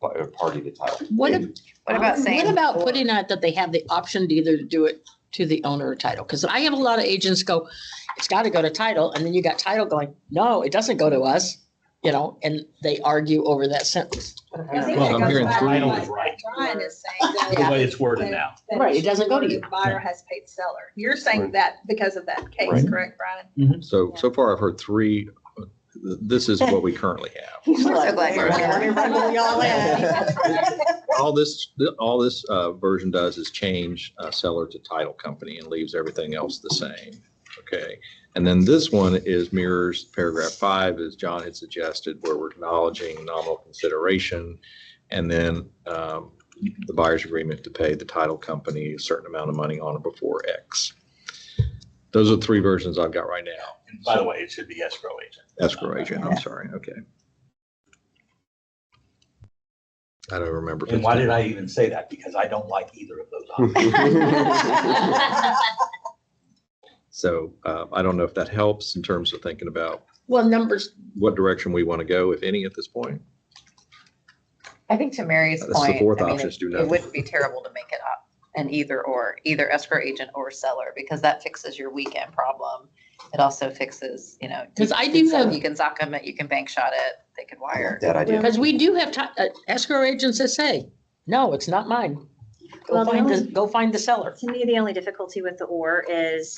[SPEAKER 1] or party to title.
[SPEAKER 3] What,
[SPEAKER 10] What about saying?
[SPEAKER 3] what about putting out that they have the option to either do it to the owner or title? Because I have a lot of agents go, it's got to go to title. And then you got title going, no, it doesn't go to us, and they argue over that sentence.
[SPEAKER 8] I think
[SPEAKER 2] Well,
[SPEAKER 8] it
[SPEAKER 2] I'm
[SPEAKER 8] goes
[SPEAKER 2] hearing
[SPEAKER 8] back to
[SPEAKER 2] three.
[SPEAKER 6] Title
[SPEAKER 8] what
[SPEAKER 6] is right.
[SPEAKER 8] Brian is saying that.
[SPEAKER 6] The way it's worded now.
[SPEAKER 8] that
[SPEAKER 3] Right, it doesn't go to you.
[SPEAKER 8] the Buyer has paid seller. You're saying
[SPEAKER 1] Right.
[SPEAKER 8] that because of that case,
[SPEAKER 1] Right.
[SPEAKER 8] correct, Brian?
[SPEAKER 2] so far I've heard three, this is what we currently have.
[SPEAKER 4] He's
[SPEAKER 10] We're so
[SPEAKER 4] like,
[SPEAKER 10] glad you're
[SPEAKER 4] "Let
[SPEAKER 10] here."
[SPEAKER 4] me wrangle y'all in."
[SPEAKER 2] All this version does is change seller to title company and leaves everything else the same. Okay. And then this one is mirrors paragraph 5, as John had suggested, where we're acknowledging nominal consideration. And then the buyer's agreement to pay the title company a certain amount of money on or before X. Those are the three versions I've got right now.
[SPEAKER 6] And by the way, it should be escrow agent.
[SPEAKER 2] Escrow agent, I'm sorry. Okay. I don't remember.
[SPEAKER 6] And why did I even say that? Because I don't like either of those options.
[SPEAKER 2] So I don't know if that helps in terms of thinking about
[SPEAKER 3] Well, numbers,
[SPEAKER 2] what direction we want to go, if any, at this point.
[SPEAKER 10] I think to Mary's
[SPEAKER 2] That's the
[SPEAKER 10] point,
[SPEAKER 2] fourth
[SPEAKER 10] I mean,
[SPEAKER 2] option is do
[SPEAKER 10] it
[SPEAKER 2] nothing.
[SPEAKER 10] wouldn't be terrible to make it up an either or, either escrow agent or seller, because that fixes your weekend problem. It also fixes,
[SPEAKER 3] 'Cause I
[SPEAKER 10] you
[SPEAKER 3] do
[SPEAKER 10] can sell-
[SPEAKER 3] have-
[SPEAKER 10] You can zock them, you can bank shot it, they can wire.
[SPEAKER 1] That idea.
[SPEAKER 3] because we do have escrow agents that say, no, it's not mine.
[SPEAKER 5] Well,
[SPEAKER 3] Go find the seller.
[SPEAKER 5] To me, the only difficulty with the or is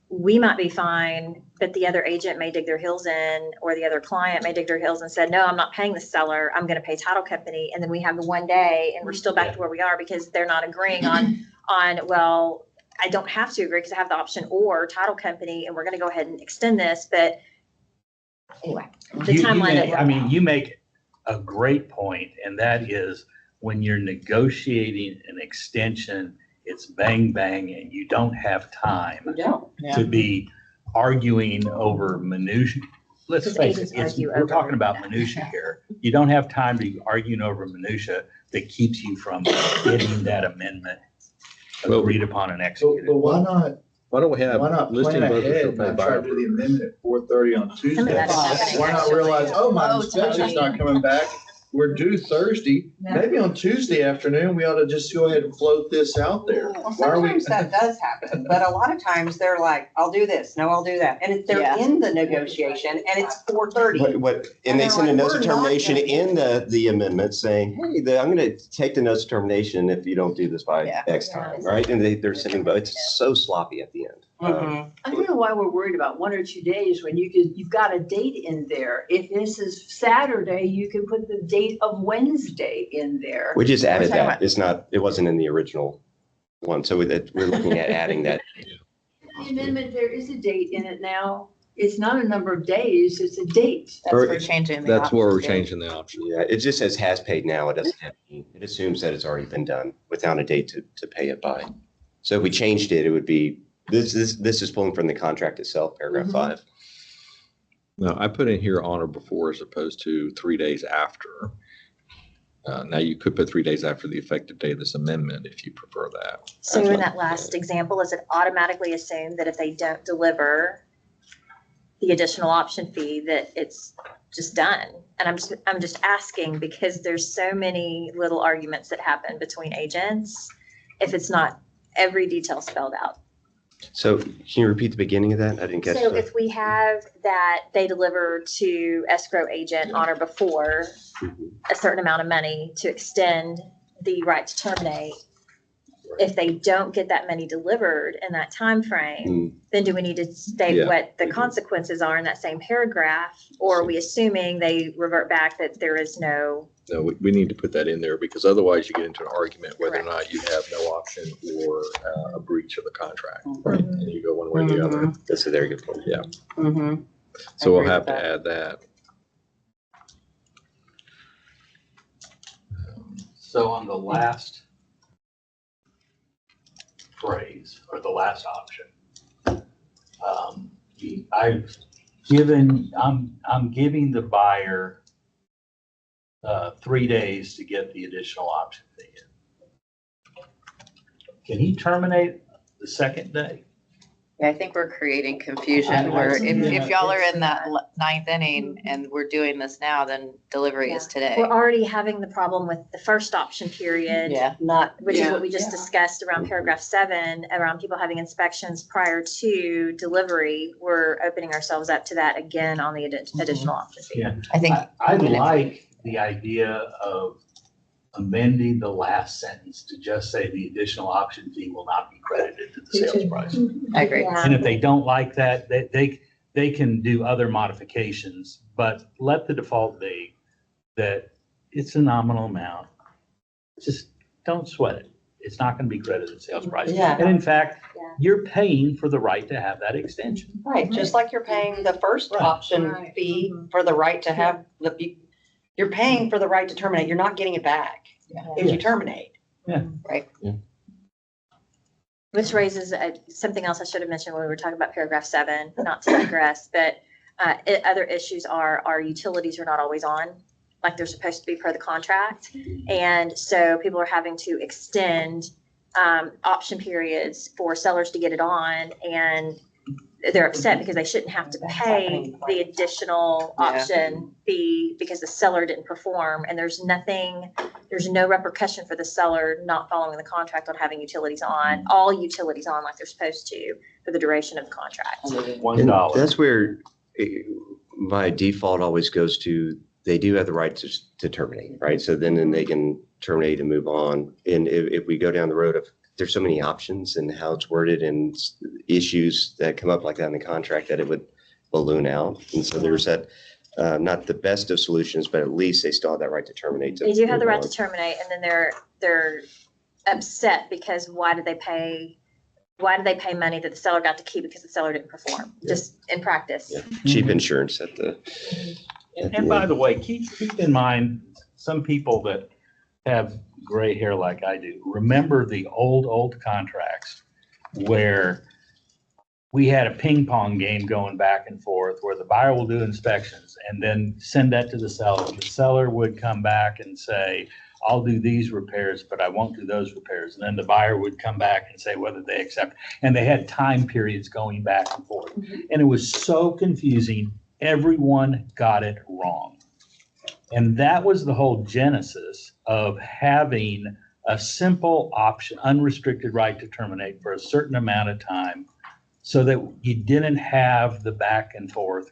[SPEAKER 5] we might be fine, but the other agent may dig their heels in, or the other client may dig their heels and said, no, I'm not paying the seller. I'm going to pay title company. And then we have the one day and we're still back to where we are because they're not agreeing on, well, I don't have to agree because I have the option or title company and we're going to go ahead and extend this. But anyway, the timeline.
[SPEAKER 6] You make a great point, and that is when you're negotiating an extension, it's bang, bang, and you don't have time
[SPEAKER 4] We don't.
[SPEAKER 6] to be arguing over minutia. Let's
[SPEAKER 5] Because
[SPEAKER 6] face
[SPEAKER 5] agents
[SPEAKER 6] it,
[SPEAKER 5] argue
[SPEAKER 6] we're
[SPEAKER 5] over-
[SPEAKER 6] talking about minutia here. You don't have time to be arguing over minutia that keeps you from getting that amendment
[SPEAKER 2] Well,
[SPEAKER 6] agreed upon and
[SPEAKER 9] But
[SPEAKER 6] executed.
[SPEAKER 9] why not,
[SPEAKER 2] Why don't we have
[SPEAKER 9] why not
[SPEAKER 2] listing
[SPEAKER 9] plan
[SPEAKER 2] brothers
[SPEAKER 9] ahead
[SPEAKER 2] shall
[SPEAKER 9] and
[SPEAKER 2] pay
[SPEAKER 9] not try
[SPEAKER 2] buyer?
[SPEAKER 9] to do the amendment at 4:30 on Tuesday?
[SPEAKER 5] that is happening,
[SPEAKER 9] Why not
[SPEAKER 5] actually.
[SPEAKER 9] realize, oh, my
[SPEAKER 10] Oh,
[SPEAKER 9] inspection's
[SPEAKER 10] totally.
[SPEAKER 9] not coming back. We're due Thursday. Maybe on Tuesday afternoon, we ought to just go ahead and float this out there.
[SPEAKER 4] Well,
[SPEAKER 9] Why are we?
[SPEAKER 4] sometimes that does happen, but a lot of times they're like, I'll do this, no, I'll do that. And they're
[SPEAKER 10] Yeah.
[SPEAKER 4] in the negotiation and it's 4:30.
[SPEAKER 1] And they
[SPEAKER 4] they're
[SPEAKER 1] send a
[SPEAKER 4] like,
[SPEAKER 1] notice
[SPEAKER 4] "We're
[SPEAKER 1] of
[SPEAKER 4] not
[SPEAKER 1] termination
[SPEAKER 4] gonna do
[SPEAKER 1] in the amendment saying, hey, I'm going to take the notice of termination if you don't do this by
[SPEAKER 10] Yeah.
[SPEAKER 1] X time, right? And they're sending, but it's so sloppy at the end.
[SPEAKER 4] Mhm.
[SPEAKER 8] I don't know why we're worried about 1 or 2 days when you've got a date in there. If this is Saturday, you can put the date of Wednesday in there.
[SPEAKER 1] We just added
[SPEAKER 10] talking
[SPEAKER 1] that.
[SPEAKER 10] about-
[SPEAKER 1] It's not, it wasn't in the original one. So we're looking at adding that.
[SPEAKER 8] The amendment, there is a date in it now. It's not a number of days, it's a date.
[SPEAKER 10] That's
[SPEAKER 1] Or-
[SPEAKER 10] for changing the
[SPEAKER 2] That's where we're
[SPEAKER 10] option.
[SPEAKER 2] changing the option.
[SPEAKER 1] Yeah, it just says has paid now. It doesn't have, it assumes that it's already been done without a date to pay it by. So if we changed it, it would be This is pulling from the contract itself, paragraph 5.
[SPEAKER 2] No, I put in here on or before as opposed to 3 days after. Now you could put 3 days after the effective date of this amendment if you prefer that.
[SPEAKER 5] So in that last example, is it automatically assumed that if they don't deliver the additional option fee, that it's just done? And I'm just asking because there's so many little arguments that happen between agents if it's not every detail spelled out.
[SPEAKER 1] So can you repeat the beginning of that? I didn't catch
[SPEAKER 5] So
[SPEAKER 1] that.
[SPEAKER 5] if we have that they deliver to escrow agent on or before a certain amount of money to extend the right to terminate, if they don't get that money delivered in that time frame, then do we need to state
[SPEAKER 2] Yeah,
[SPEAKER 5] what the
[SPEAKER 2] we do.
[SPEAKER 5] consequences are in that same paragraph? Or are we assuming they revert back that there is no?
[SPEAKER 2] No, we need to put that in there because otherwise you get into an argument whether or not you have no option or a breach of the contract. Right. And you go one way or the other.
[SPEAKER 1] That's a very good point.
[SPEAKER 2] Yeah.
[SPEAKER 4] Mm-hmm.
[SPEAKER 2] So we'll
[SPEAKER 4] agree
[SPEAKER 2] have
[SPEAKER 4] with
[SPEAKER 2] to
[SPEAKER 4] that.
[SPEAKER 2] add that.
[SPEAKER 6] So on the last phrase or the last option, I'm giving the buyer 3 days to get the additional option fee in. Can he terminate the second day?
[SPEAKER 10] Yeah, I think we're creating confusion where if y'all are in that ninth inning and we're doing this now, then delivery is today.
[SPEAKER 5] We're already having the problem with the first option period.
[SPEAKER 10] Yeah.
[SPEAKER 5] Which is
[SPEAKER 8] Yeah.
[SPEAKER 5] what we just discussed around paragraph 7, around people having inspections prior to delivery. We're opening ourselves up to that again on the additional option fee.
[SPEAKER 6] Yeah.
[SPEAKER 10] I think.
[SPEAKER 6] I like the idea of amending the last sentence to just say the additional option fee will not be credited to the sales price.
[SPEAKER 10] I agree.
[SPEAKER 5] Yeah.
[SPEAKER 6] And if they don't like that, they can do other modifications, but let the default be that it's a nominal amount. Just don't sweat it. It's not going to be credited sales price.
[SPEAKER 4] Yeah.
[SPEAKER 6] And in fact,
[SPEAKER 5] Yeah.
[SPEAKER 6] you're paying for the right to have that extension.
[SPEAKER 4] Right, just like you're paying the first
[SPEAKER 6] Right.
[SPEAKER 4] option
[SPEAKER 8] Right.
[SPEAKER 4] fee for the right to have you're paying for the right to terminate. You're not getting it back if you
[SPEAKER 6] Yes.
[SPEAKER 4] terminate.
[SPEAKER 5] Which raises something else I should have mentioned when we were talking about paragraph 7, not to digress, but other issues are our utilities are not always on, like they're supposed to be per the contract. And so people are having to extend option periods for sellers to get it on, and they're upset because they shouldn't have to pay the additional option fee because the seller didn't perform. And there's no repercussion for the seller not following the contract on having utilities on, all utilities on like they're supposed to for the duration of the contract.
[SPEAKER 1] And
[SPEAKER 6] $1.
[SPEAKER 1] that's where my default always goes to, they do have the right to terminate, right? So then they can terminate and move on. And if we go down the road of, there's so many options and how it's worded and issues that come up like that in the contract that it would balloon out. And so there's that, not the best of solutions, but at least they still have that right to terminate.
[SPEAKER 5] They do have the right to terminate, and then they're upset because why did they pay money that the seller got to keep because the seller didn't perform, just in practice.
[SPEAKER 1] Yeah. Cheap insurance at the.
[SPEAKER 6] And by the way, keep in mind, some people that have gray hair like I do, remember the old contracts where we had a ping pong game going back and forth where the buyer will do inspections and then send that to the seller. The seller would come back and say, I'll do these repairs, but I won't do those repairs. And then the buyer would come back and say whether they accept. And they had time periods going back and forth. And it was so confusing. Everyone got it wrong. And that was the whole genesis of having a simple option, unrestricted right to terminate for a certain amount of time so that you didn't have the back and forth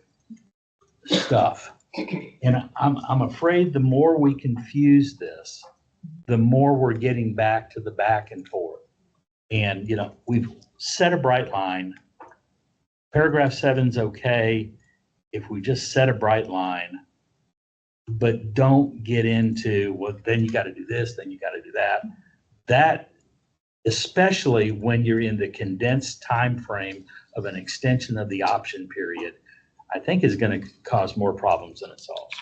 [SPEAKER 6] stuff. And I'm afraid the more we confuse this, the more we're getting back to the back and forth. And, we've set a bright line. Paragraph 7's okay if we just set a bright line, but don't get into, well, then you got to do this, then you got to do that. That, especially when you're in the condensed time frame of an extension of the option period, I think is going to cause more problems than it solves.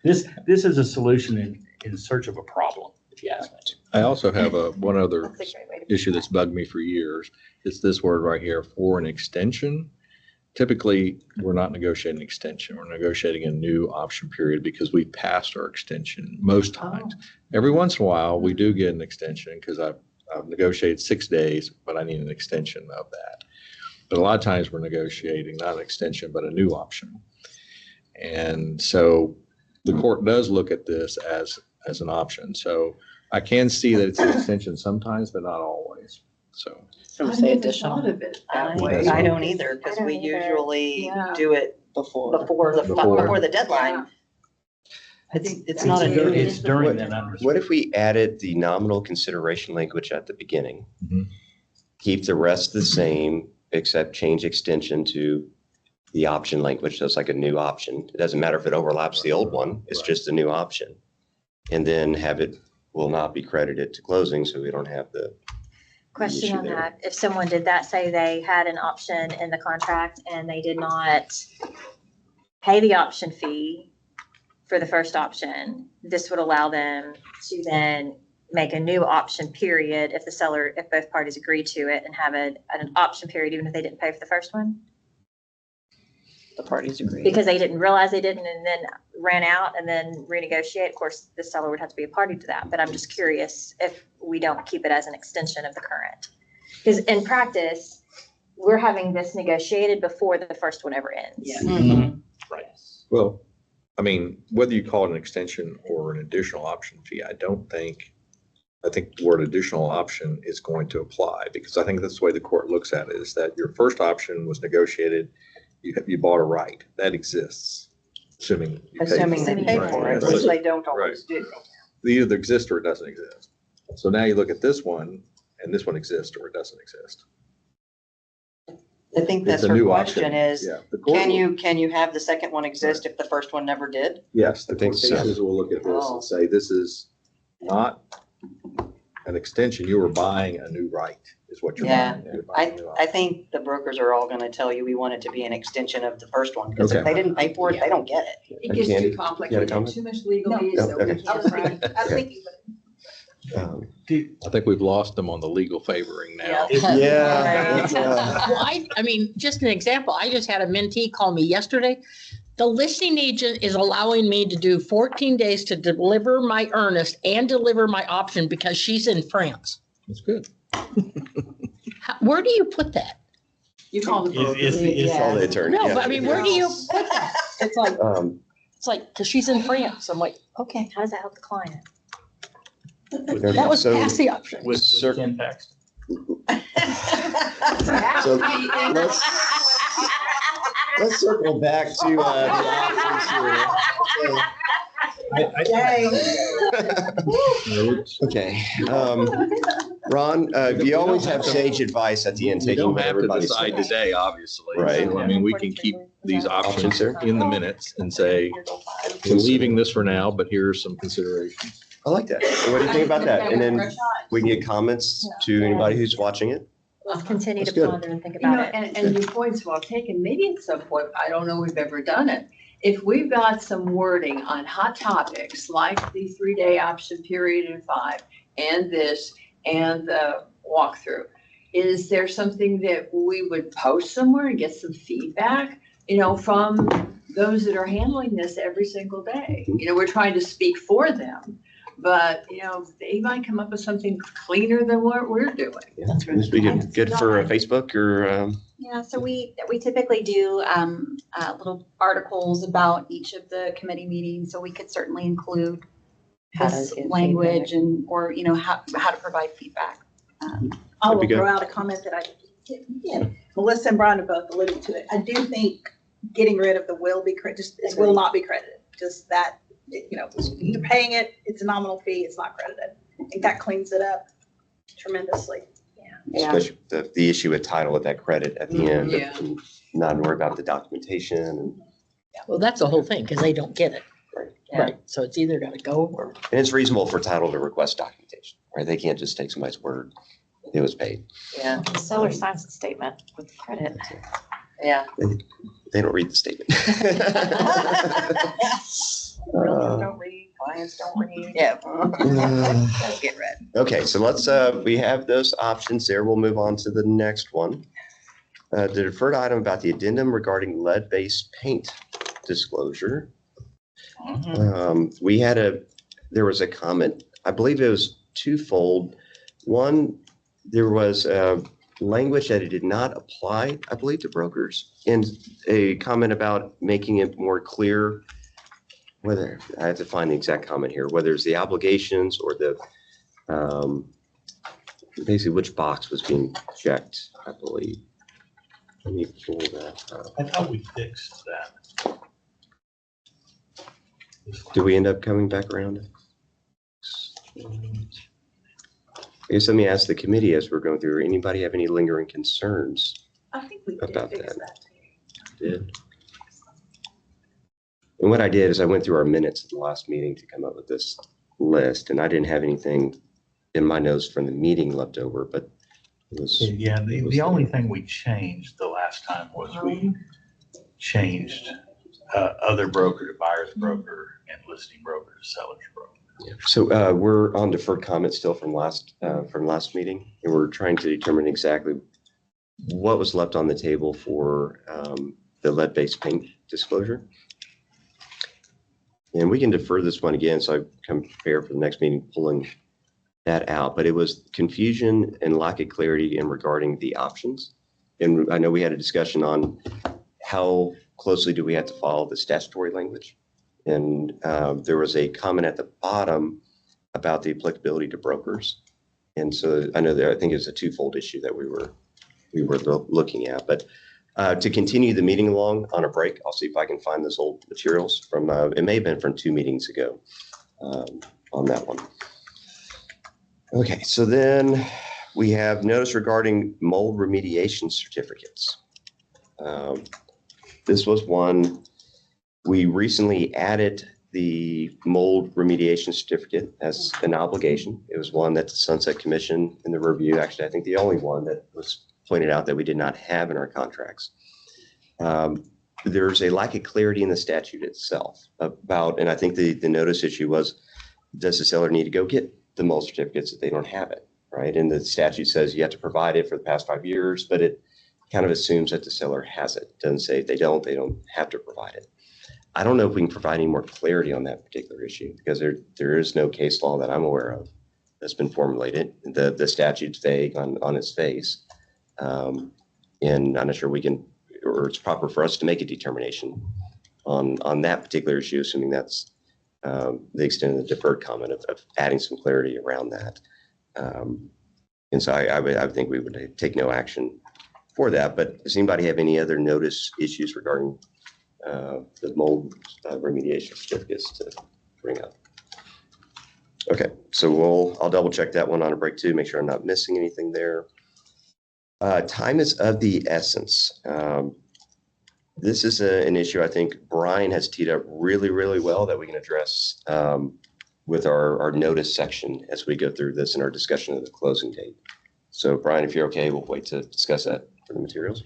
[SPEAKER 6] This is a solution in search of a problem, if you ask me.
[SPEAKER 2] I also have one other
[SPEAKER 5] That's a great way to.
[SPEAKER 2] issue that's bugged me for years. It's this word right here, for an extension. Typically, we're not negotiating an extension. We're negotiating a new option period because we passed our extension most times. Every once in a while, we do get an extension because I've negotiated 6 days, but I need an extension of that. But a lot of times we're negotiating not an extension, but a new option. And so the court does look at this as an option. So I can see that it's an extension sometimes, but not always. So.
[SPEAKER 8] I never thought of it that way.
[SPEAKER 4] I don't either, because
[SPEAKER 5] I don't
[SPEAKER 4] we
[SPEAKER 5] either.
[SPEAKER 4] usually
[SPEAKER 8] Yeah.
[SPEAKER 4] do it
[SPEAKER 3] Before.
[SPEAKER 4] before the deadline.
[SPEAKER 8] I think
[SPEAKER 4] It's not a
[SPEAKER 8] that's-
[SPEAKER 4] new-
[SPEAKER 6] It's during that unrestricted.
[SPEAKER 1] What if we added the nominal consideration language at the beginning?
[SPEAKER 2] Mhm.
[SPEAKER 1] Keep the rest the same, except change extension to the option language, so it's like a new option. It doesn't matter if it overlaps the old one, it's
[SPEAKER 2] Right.
[SPEAKER 1] just a new option. And then have it will not be credited to closing, so we don't have the
[SPEAKER 5] Question
[SPEAKER 1] issue
[SPEAKER 5] on
[SPEAKER 1] there.
[SPEAKER 5] that, if someone did that, say they had an option in the contract and they did not pay the option fee for the first option, this would allow them to then make a new option period if if both parties agree to it, and have an option period even if they didn't pay for the first one?
[SPEAKER 4] The parties agree.
[SPEAKER 5] Because they didn't realize they didn't and then ran out and then renegotiate. Of course, the seller would have to be a party to that, but I'm just curious if we don't keep it as an extension of the current. Because in practice, we're having this negotiated before the first one ever ends.
[SPEAKER 8] Yeah.
[SPEAKER 4] Mhm.
[SPEAKER 2] Well, I mean, whether you call it an extension or an additional option fee, I think the word additional option is going to apply, because I think that's the way the court looks at it, is that your first option was negotiated, you bought a right, that exists, assuming you paid for it.
[SPEAKER 4] Assuming they pay for it,
[SPEAKER 2] Right.
[SPEAKER 4] which they don't always do.
[SPEAKER 2] It either exists or it doesn't exist. So now you look at this one, and this one exists or it doesn't exist.
[SPEAKER 4] I think
[SPEAKER 2] It's
[SPEAKER 4] that's
[SPEAKER 2] a
[SPEAKER 4] her
[SPEAKER 2] new
[SPEAKER 4] question
[SPEAKER 2] option.
[SPEAKER 4] is,
[SPEAKER 2] Yeah. The court
[SPEAKER 4] can you have the second one exist if the first one never did?
[SPEAKER 2] Yes, the
[SPEAKER 1] I think
[SPEAKER 2] court
[SPEAKER 1] so.
[SPEAKER 2] cases will look at this
[SPEAKER 4] Oh.
[SPEAKER 2] and say, this is not an extension, you were buying a new right, is what you're
[SPEAKER 4] Yeah.
[SPEAKER 2] buying. You're buying a new
[SPEAKER 4] I
[SPEAKER 2] option.
[SPEAKER 4] think the brokers are all gonna tell you we want it to be an extension of the first one, because if
[SPEAKER 2] Okay.
[SPEAKER 4] they didn't pay for it, they don't get it.
[SPEAKER 8] It gets
[SPEAKER 1] Candy,
[SPEAKER 8] too
[SPEAKER 1] you had a
[SPEAKER 8] complicated,
[SPEAKER 1] comment?
[SPEAKER 8] too much legalese.
[SPEAKER 1] No,
[SPEAKER 8] that we
[SPEAKER 1] okay.
[SPEAKER 8] can't run.
[SPEAKER 11] I was thinking,
[SPEAKER 2] I think we've lost them on the legal favoring now.
[SPEAKER 1] Yeah.
[SPEAKER 3] Well, I mean, just an example, I just had a mentee call me yesterday. The listing agent is allowing me to do 14 days to deliver my earnest and deliver my option because she's in France.
[SPEAKER 2] That's good.
[SPEAKER 3] Where do you put that?
[SPEAKER 8] You call the broker.
[SPEAKER 6] It's
[SPEAKER 1] Call the attorney.
[SPEAKER 3] No,
[SPEAKER 1] yeah.
[SPEAKER 3] but I mean, where do you put that? It's like, because she's in France. I'm like, okay,
[SPEAKER 5] How does that help the client?
[SPEAKER 3] that was
[SPEAKER 1] So-
[SPEAKER 3] past the option.
[SPEAKER 6] With
[SPEAKER 1] Sir-
[SPEAKER 6] text.
[SPEAKER 1] So let's circle back to the options here. Okay. Ron, you always have sage advice at the end,
[SPEAKER 2] We
[SPEAKER 1] taking
[SPEAKER 2] don't
[SPEAKER 1] what
[SPEAKER 2] have to
[SPEAKER 1] everybody's
[SPEAKER 2] decide
[SPEAKER 1] saying.
[SPEAKER 2] today, obviously.
[SPEAKER 1] Right.
[SPEAKER 2] So, I mean, we can keep these options
[SPEAKER 1] Options there.
[SPEAKER 2] in the minutes and say, we're leaving this for now, but here's some considerations.
[SPEAKER 1] I like that. What do you think about that? And then we can get comments to anybody who's watching it.
[SPEAKER 5] Let's continue
[SPEAKER 1] That's
[SPEAKER 5] to
[SPEAKER 1] good.
[SPEAKER 5] ponder and think
[SPEAKER 8] You know,
[SPEAKER 5] about it.
[SPEAKER 8] and your point's well taken. Maybe at some point, I don't know if we've ever done it. If we've got some wording on hot topics like the 3-day option period in 5 and this and the walkthrough, is there something that we would post somewhere and get some feedback, from those that are handling this every single day? We're trying to speak for them, but, they might come up with something cleaner than what we're doing.
[SPEAKER 1] That's really good for Facebook or,
[SPEAKER 11] yeah, so we typically do little articles about each of the committee meetings, so we could certainly include
[SPEAKER 4] How to
[SPEAKER 11] this
[SPEAKER 4] give
[SPEAKER 11] language or how to provide feedback.
[SPEAKER 12] I
[SPEAKER 1] That'd be
[SPEAKER 12] will
[SPEAKER 1] good.
[SPEAKER 12] throw out a comment that Melissa and Brian have both alluded to it. I do think getting rid of the will be it will not be credited. Just that, you're paying it, it's a nominal fee, it's not credited. I think that cleans it up tremendously.
[SPEAKER 1] especially the issue with title with that credit at the end.
[SPEAKER 8] Yeah.
[SPEAKER 1] And not worry about the documentation and
[SPEAKER 3] Well, that's the whole thing, because they don't get it.
[SPEAKER 4] Yeah.
[SPEAKER 3] Right, so it's either gotta go or.
[SPEAKER 1] And it's reasonable for title to request documentation, right? They can't just take somebody's word. It was paid.
[SPEAKER 4] Yeah,
[SPEAKER 5] The seller signs the statement with credit.
[SPEAKER 4] yeah.
[SPEAKER 1] They don't read the statement.
[SPEAKER 4] Realtors don't read, clients don't read.
[SPEAKER 1] Uh,
[SPEAKER 4] Does get read.
[SPEAKER 1] Okay, so let's, we have those options there. We'll move on to the next one. The deferred item about the addendum regarding lead-based paint disclosure. There was a comment, I believe it was twofold. One, there was language that it did not apply, I believe, to brokers, and a comment about making it more clear whether, I have to find the exact comment here, whether it's the obligations or the, basically which box was being checked, I believe. Let me pull that up.
[SPEAKER 6] I thought we fixed that.
[SPEAKER 1] Did we end up coming back around? I guess let me ask the committee as we're going through, anybody have any lingering concerns
[SPEAKER 12] I think we did
[SPEAKER 1] about
[SPEAKER 12] fix
[SPEAKER 1] that?
[SPEAKER 12] that.
[SPEAKER 1] Did. And what I did is I went through our minutes at the last meeting to come up with this list, and I didn't have anything in my notes from the meeting left over, but it was.
[SPEAKER 6] Yeah,
[SPEAKER 1] it was
[SPEAKER 6] the only
[SPEAKER 1] there.
[SPEAKER 6] thing we changed the last time was we changed other broker to buyer's broker and listing broker to seller's broker.
[SPEAKER 1] Yeah. So we're on deferred comments still from last meeting, and we're trying to determine exactly what was left on the table for the lead-based paint disclosure. And we can defer this one again, so I come prepared for the next meeting pulling that out. But it was confusion and lack of clarity in regarding the options. And I know we had a discussion on how closely do we have to follow the statutory language. And there was a comment at the bottom about the applicability to brokers. And so I know that I think it's a twofold issue that we were looking at. But to continue the meeting along on a break, I'll see if I can find those old materials from, it may have been from 2 meetings ago on that one. Okay, so then we have notice regarding mold remediation certificates. This was one, we recently added the mold remediation certificate as an obligation. It was one that the Sunset Commission in the review, actually, I think the only one that was pointed out that we did not have in our contracts. There's a lack of clarity in the statute itself about, and I think the notice issue was, does the seller need to go get the mold certificates if they don't have it, right? And the statute says you have to provide it for the past 5 years, but it kind of assumes that the seller has it. It doesn't say if they don't have to provide it. I don't know if we can provide any more clarity on that particular issue because there is no case law that I'm aware of that's been formulated. The statute's vague on its face. And I'm not sure we can, or it's proper for us to make a determination on that particular issue, assuming that's the extent of the deferred comment of adding some clarity around that. And so I would think we would take no action for that. But does anybody have any other notice issues regarding the mold remediation certificates to bring up? Okay, so I'll double check that one on a break too, make sure I'm not missing anything there. Time is of the essence. This is an issue I think Brian has teed up really, really well that we can address with our notice section as we go through this in our discussion of the closing date. So Brian, if you're okay, we'll wait to discuss that for the materials.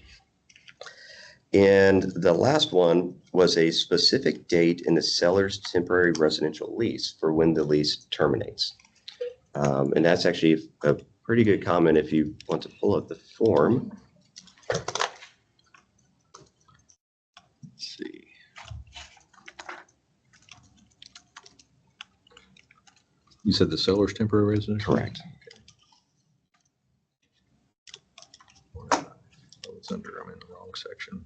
[SPEAKER 1] And the last one was a specific date in the seller's temporary residential lease for when the lease terminates. And that's actually a pretty good comment if you want to pull up the form. Let's see.
[SPEAKER 2] You said the seller's temporary residence?
[SPEAKER 1] Correct.
[SPEAKER 2] Oh, it's under, I'm in the wrong section.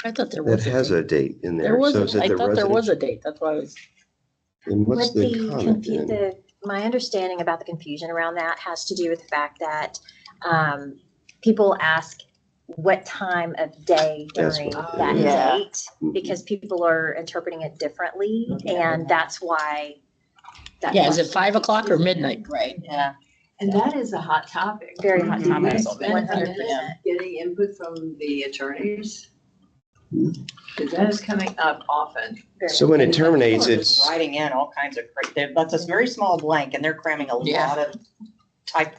[SPEAKER 3] I thought there
[SPEAKER 1] That
[SPEAKER 3] was
[SPEAKER 1] has a date in there.
[SPEAKER 3] There was,
[SPEAKER 1] So is it
[SPEAKER 3] I
[SPEAKER 1] the
[SPEAKER 3] thought there was a
[SPEAKER 1] residential?
[SPEAKER 3] date. That's why I was.
[SPEAKER 1] And what's
[SPEAKER 5] With
[SPEAKER 1] the comment then?
[SPEAKER 5] my understanding about the confusion around that has to do with the fact that people ask what time of day
[SPEAKER 1] That's
[SPEAKER 5] during
[SPEAKER 1] what it
[SPEAKER 5] that
[SPEAKER 1] is.
[SPEAKER 10] Yeah.
[SPEAKER 5] date,
[SPEAKER 1] Mhm.
[SPEAKER 5] because people are interpreting it differently, and that's why. that
[SPEAKER 3] Yeah, is it
[SPEAKER 5] question
[SPEAKER 3] 5 o'clock or midnight?
[SPEAKER 5] Right.
[SPEAKER 10] Yeah.
[SPEAKER 8] And that is a hot topic.
[SPEAKER 5] Very hot
[SPEAKER 8] Do
[SPEAKER 5] topic,
[SPEAKER 8] we spend
[SPEAKER 5] 100%.
[SPEAKER 8] minutes getting input from the attorneys? Because that is coming up often.
[SPEAKER 1] So when it
[SPEAKER 4] And
[SPEAKER 1] terminates,
[SPEAKER 4] people are just
[SPEAKER 1] it's,
[SPEAKER 4] writing in all kinds of, that's a very small blank and they're cramming a
[SPEAKER 3] Yeah.
[SPEAKER 4] lot of type,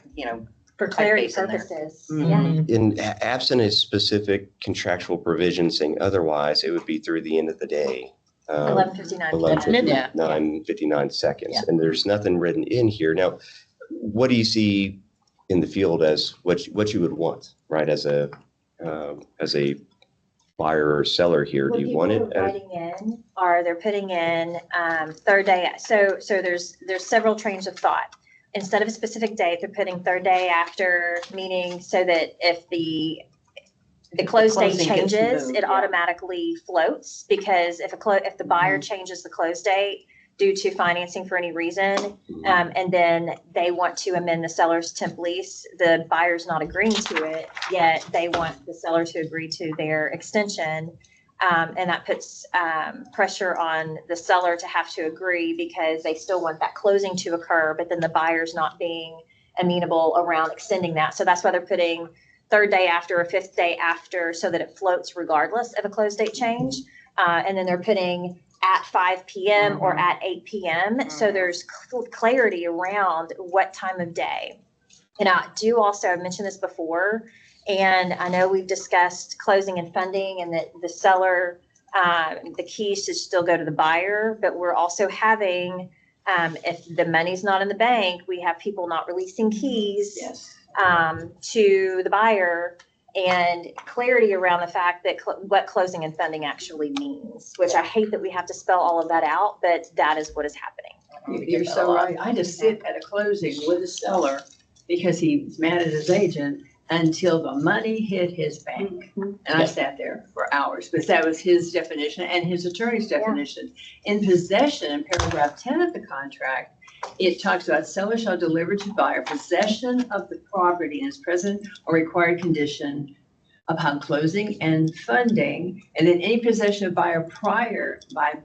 [SPEAKER 5] For clarity
[SPEAKER 10] base in there.
[SPEAKER 5] purposes,
[SPEAKER 3] Mhm.
[SPEAKER 5] yeah.
[SPEAKER 1] In absent a specific contractual provision saying otherwise, it would be through the end of the day.
[SPEAKER 5] 11:59
[SPEAKER 3] Yeah.
[SPEAKER 1] 11:59 seconds.
[SPEAKER 3] Yeah.
[SPEAKER 1] And there's nothing written in here. Now, what do you see in the field as what you would want, right? As a buyer or seller here, do you want it?
[SPEAKER 5] What people are writing in are they're putting in third day. So there's several trains of thought. Instead of a specific date, they're putting third day after, meaning so that if the close date
[SPEAKER 8] closing gets
[SPEAKER 5] changes,
[SPEAKER 8] moved,
[SPEAKER 5] it
[SPEAKER 8] yeah.
[SPEAKER 5] automatically floats, because if the buyer changes the close date due to financing for any reason, and then they want to amend the seller's temp lease, the buyer's not agreeing to it, yet they want the seller to agree to their extension. And that puts pressure on the seller to have to agree, because they still want that closing to occur, but then the buyer's not being amenable around extending that. So that's why they're putting third day after or fifth day after, so that it floats regardless of a close date change. And then they're putting at 5 p.m. or at 8 p.m. So there's clarity around what time of day. And I do also, I've mentioned this before, and I know we've discussed closing and funding, and that the seller, the keys should still go to the buyer, but we're also having, if the money's not in the bank, we have people not releasing keys
[SPEAKER 8] Yes.
[SPEAKER 5] to the buyer, and clarity around the fact that what closing and funding actually means, which I hate that we have to spell all of that out, but that is what is happening.
[SPEAKER 8] You're so right. I just sit at a closing with a seller because he's mad at his agent until the money hit his bank. And I sat there for hours, but that was his definition and his attorney's definition. In possession, in paragraph 10 of the contract, it talks about seller shall deliver to buyer possession of the property in its present or required condition upon closing and funding, and then any possession of buyer prior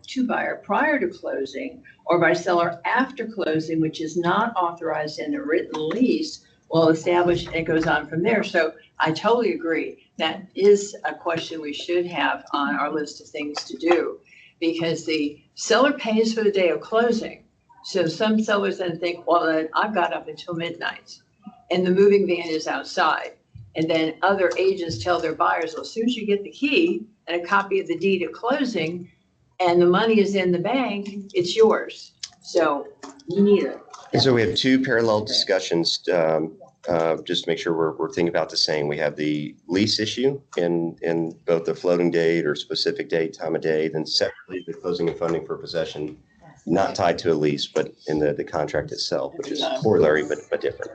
[SPEAKER 8] to closing, or by seller after closing, which is not authorized in the written lease, will establish, and it goes on from there. So I totally agree. That is a question we should have on our list of things to do, because the seller pays for the day of closing. So some sellers then think, well, then I've got up until midnight and the moving van is outside. And then other agents tell their buyers, well, as soon as you get the key and a copy of the deed at closing and the money is in the bank, it's yours. So we need it.
[SPEAKER 1] And so we have two parallel discussions, just to make sure we're thinking about the same. We have the lease issue in both the floating date or specific date, time of day, then separately the closing and funding for possession, not tied to a lease, but in the contract itself, which is corollary, but different.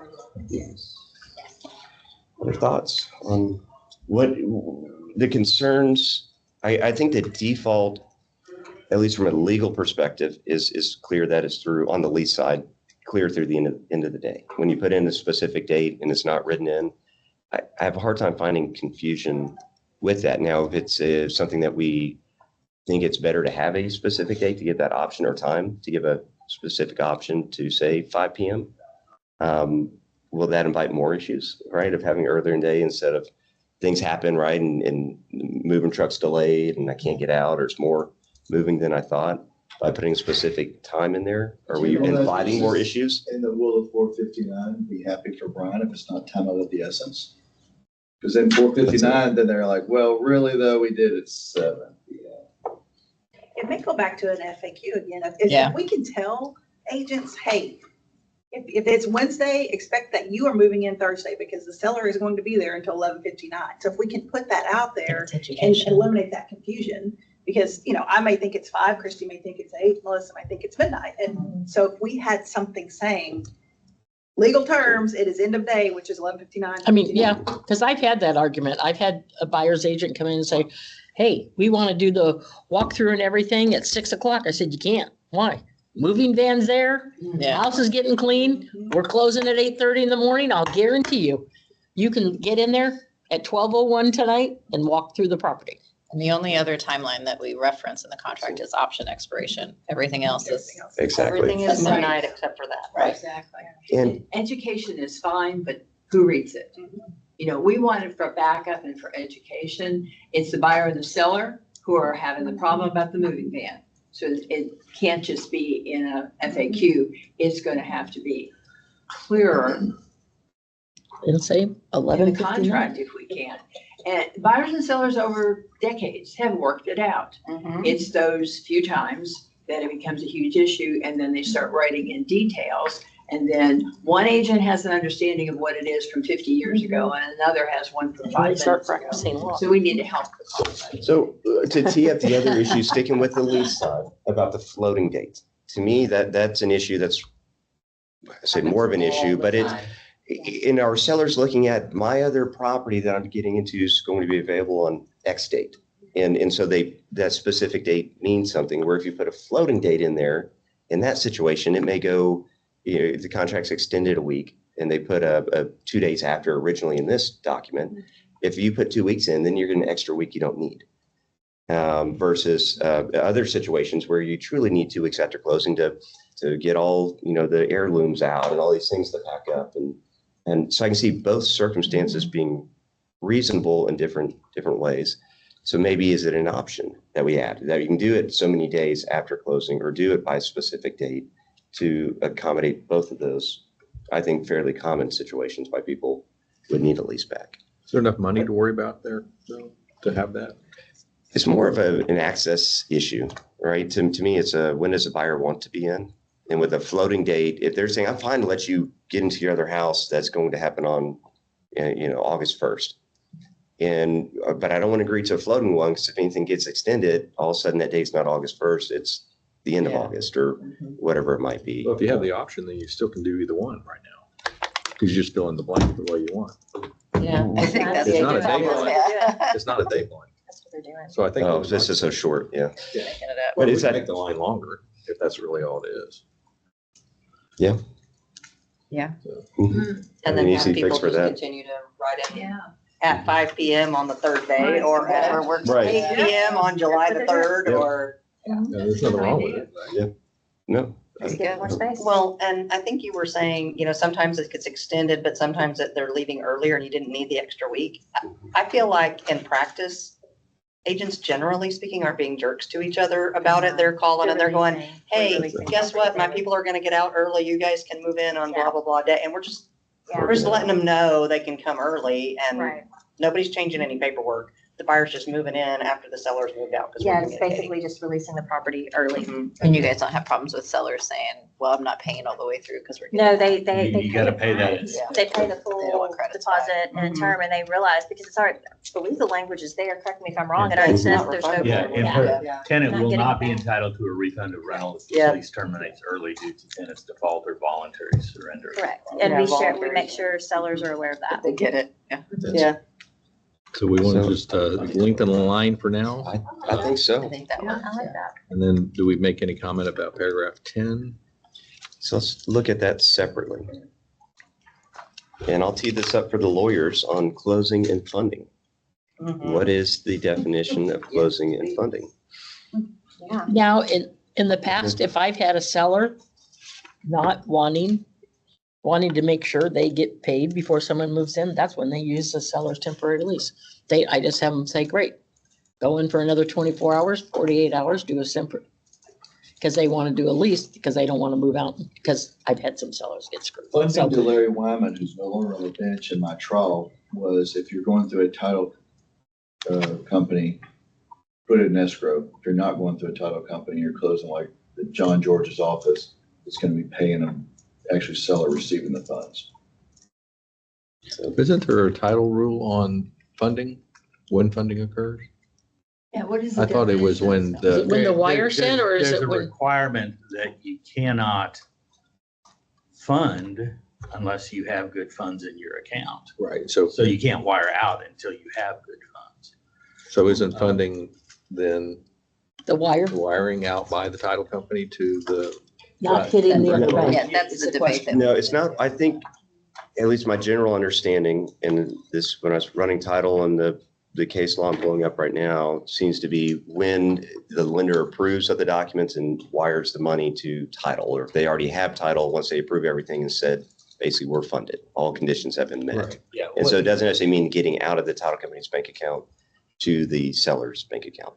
[SPEAKER 1] Other thoughts on what the concerns? I think the default, at least from a legal perspective, is clear that it's through on the lease side, clear through the end of the day. When you put in a specific date and it's not written in, I have a hard time finding confusion with that. Now, if it's something that we think it's better to have a specific date to give that option or time to give a specific option to say 5 p.m. Will that invite more issues, right? Of having earlier in the day instead of things happen, right? And moving trucks delayed and I can't get out, or it's more moving than I thought. By putting a specific time in there, are we inviting more issues?
[SPEAKER 9] In the rule of 459, be happy for Brian if it's not time of the essence. Because in 459, then they're like, well, really though, we did it 7 p.m.
[SPEAKER 12] It may go back to an FAQ again.
[SPEAKER 3] Yeah.
[SPEAKER 12] If we can tell agents, hey, if it's Wednesday, expect that you are moving in Thursday because the seller is going to be there until 11:59. So if we can put that out there and eliminate that confusion, because, you know, I may think it's 5, Christy may think it's 8, Melissa might think it's midnight. And so if we had something saying legal terms, it is end of day, which is 11:59.
[SPEAKER 3] I mean, yeah, because I've had that argument. I've had a buyer's agent come in and say, hey, we want to do the walkthrough and everything at 6 o'clock. I said, you can't. Why? Moving van's there. The house is getting clean. We're closing at 8:30 in the morning. I'll guarantee you can get in there at 12:01 tonight and walk through the property.
[SPEAKER 10] And the only other timeline that we reference in the contract is option expiration. Everything else is.
[SPEAKER 1] Exactly.
[SPEAKER 10] Everything is
[SPEAKER 8] Right.
[SPEAKER 10] midnight except for that.
[SPEAKER 8] Right. Exactly.
[SPEAKER 1] And
[SPEAKER 8] Education is fine, but who reads it? You know, we want it for backup and for education. It's the buyer and the seller who are having the problem about the moving van. So it can't just be in a FAQ. It's going to have to be clearer
[SPEAKER 3] And say
[SPEAKER 8] in
[SPEAKER 3] 11:59.
[SPEAKER 8] the contract if we can. And buyers and sellers over decades have worked it out.
[SPEAKER 4] Mhm.
[SPEAKER 8] It's those few times that it becomes a huge issue and then they start writing in details. And then one agent has an understanding of what it is from 50 years ago and another has one from
[SPEAKER 3] And
[SPEAKER 8] 5
[SPEAKER 3] they
[SPEAKER 8] minutes
[SPEAKER 3] start
[SPEAKER 8] ago.
[SPEAKER 3] practicing law.
[SPEAKER 8] So we need to help with all that.
[SPEAKER 1] So to tee up the other issue, sticking with the lease side about the floating date, to me, that's an issue that's, I say more of an issue, but it's, in our sellers looking at my other property that I'm getting into is going to be available on X date. And so that specific date means something, where if you put a floating date in there, in that situation, it may go, the contract's extended a week and they put a 2 days after originally in this document. If you put 2 weeks in, then you're getting an extra week you don't need. Versus other situations where you truly need 2 weeks after closing to get all, the heirlooms out and all these things to pack up. And so I can see both circumstances being reasonable in different ways. So maybe is it an option that we add, that you can do it so many days after closing or do it by a specific date to accommodate both of those, I think, fairly common situations why people would need a lease back.
[SPEAKER 2] Is there enough money to worry about there, though, to have that?
[SPEAKER 1] It's more of an access issue, right? To me, it's when does a buyer want to be in? And with a floating date, if they're saying, I'm fine to let you get into your other house, that's going to happen on, August 1st. But I don't want to agree to a floating one, because if anything gets extended, all of a sudden that date's not August 1st, it's the end of August or whatever it might be.
[SPEAKER 2] Well, if you have the option, then you still can do either one right now. Because you just fill in the blank the way you want.
[SPEAKER 10] Yeah, I think that's.
[SPEAKER 2] It's not a
[SPEAKER 10] the problem.
[SPEAKER 2] date
[SPEAKER 10] Yeah.
[SPEAKER 2] It's not a date line.
[SPEAKER 5] That's what they're doing.
[SPEAKER 2] So I think.
[SPEAKER 1] Oh, this is so short, yeah.
[SPEAKER 10] Making it up.
[SPEAKER 2] Well,
[SPEAKER 1] What
[SPEAKER 2] we
[SPEAKER 1] is
[SPEAKER 2] can
[SPEAKER 1] that?
[SPEAKER 2] make the line longer if that's really all it is.
[SPEAKER 10] Yeah.
[SPEAKER 1] Mhm.
[SPEAKER 4] And then
[SPEAKER 1] An
[SPEAKER 4] have
[SPEAKER 1] easy
[SPEAKER 4] people
[SPEAKER 1] fix for
[SPEAKER 4] just
[SPEAKER 1] that.
[SPEAKER 4] continue to write in
[SPEAKER 8] Yeah.
[SPEAKER 4] at 5 PM on the third day or at
[SPEAKER 10] Whatever works.
[SPEAKER 1] Right.
[SPEAKER 4] 8 PM on July the 3rd
[SPEAKER 1] Yep.
[SPEAKER 4] or,
[SPEAKER 2] Yeah, there's nothing wrong with it.
[SPEAKER 1] No,
[SPEAKER 5] Just give more space.
[SPEAKER 4] well, and I think you were saying, sometimes it gets extended, but sometimes they're leaving earlier and you didn't need the extra week. I feel like in practice, agents generally speaking aren't being jerks to each other about it. They're calling and they're going, hey, guess what? My people are gonna get out early. You guys can move in on blah, blah, blah day. And we're just letting them know they can come early and
[SPEAKER 5] Right.
[SPEAKER 4] nobody's changing any paperwork. The buyer's just moving in after the seller's moved out. 'Cause we're
[SPEAKER 5] Yeah, it's
[SPEAKER 4] communicating.
[SPEAKER 5] basically just releasing the property early.
[SPEAKER 4] Mhm.
[SPEAKER 10] And you guys don't have problems with sellers saying, well, I'm not paying all the way through because we're.
[SPEAKER 5] No, they
[SPEAKER 6] You gotta pay that.
[SPEAKER 10] Yeah.
[SPEAKER 5] They pay the
[SPEAKER 10] They don't
[SPEAKER 5] full
[SPEAKER 10] want credits back.
[SPEAKER 5] deposit and in
[SPEAKER 4] Mhm.
[SPEAKER 5] term, and they realize, because it's already, I believe the language is there, correct me if I'm wrong, it already says there's no.
[SPEAKER 6] Yeah, and
[SPEAKER 5] Yeah.
[SPEAKER 6] tenant
[SPEAKER 5] Not
[SPEAKER 6] will
[SPEAKER 5] getting
[SPEAKER 6] not be
[SPEAKER 5] it back.
[SPEAKER 6] entitled to a refund of rental if the
[SPEAKER 4] Yeah.
[SPEAKER 6] lease terminates early due to tenant's default or voluntary surrender.
[SPEAKER 5] Correct, and
[SPEAKER 4] Yeah,
[SPEAKER 5] we
[SPEAKER 4] voluntary.
[SPEAKER 5] make sure sellers are aware of that.
[SPEAKER 10] They get it. Yeah.
[SPEAKER 4] Yeah.
[SPEAKER 2] So we want
[SPEAKER 1] So-
[SPEAKER 2] to just lengthen the line for now?
[SPEAKER 1] I think
[SPEAKER 10] I
[SPEAKER 1] so.
[SPEAKER 10] think that
[SPEAKER 8] Yeah.
[SPEAKER 10] works.
[SPEAKER 5] I like that.
[SPEAKER 2] And then do we make any comment about paragraph 10?
[SPEAKER 1] So let's look at that separately. And I'll tee this up for the lawyers on closing and funding.
[SPEAKER 4] Mhm.
[SPEAKER 1] What is the definition of closing and funding?
[SPEAKER 5] Yeah.
[SPEAKER 3] Now, in the past, if I've had a seller not wanting to make sure they get paid before someone moves in, that's when they use the seller's temporary lease. I just have them say, great, go in for another 24 hours, 48 hours, do a separate. Because they want to do a lease because they don't want to move out, because I've had some sellers get screwed.
[SPEAKER 9] One
[SPEAKER 3] So-
[SPEAKER 9] thing to Larry Wyman, who's no longer on the bench in my trial, was if you're going through a title company, put it in escrow. If you're not going through a title company, you're closing like the John George's office, it's gonna be paying them, actually seller receiving the funds.
[SPEAKER 2] Isn't there a title rule on funding, when funding occurs?
[SPEAKER 8] Yeah, what is
[SPEAKER 2] I thought it was when
[SPEAKER 3] Is it when the wire
[SPEAKER 6] There's-
[SPEAKER 3] sent, or is
[SPEAKER 6] There's
[SPEAKER 3] it
[SPEAKER 6] a
[SPEAKER 3] when?
[SPEAKER 6] requirement that you cannot fund unless you have good funds in your account.
[SPEAKER 2] Right, so
[SPEAKER 6] So you can't wire out until you have good funds.
[SPEAKER 2] isn't funding then
[SPEAKER 3] The wire,
[SPEAKER 2] wiring out by the title company to the,
[SPEAKER 3] not hitting the other bank.
[SPEAKER 10] Yeah, that's the debate. that-
[SPEAKER 1] No, it's not. I think, at least my general understanding, and this, when I was running title and the case law I'm pulling up right now, seems to be when the lender approves of the documents and wires the money to title, or if they already have title, once they approve everything and said, basically, we're funded, all conditions have been met.
[SPEAKER 2] right,
[SPEAKER 6] Yeah.
[SPEAKER 1] And so it doesn't necessarily mean getting out of the title company's bank account to the seller's bank account.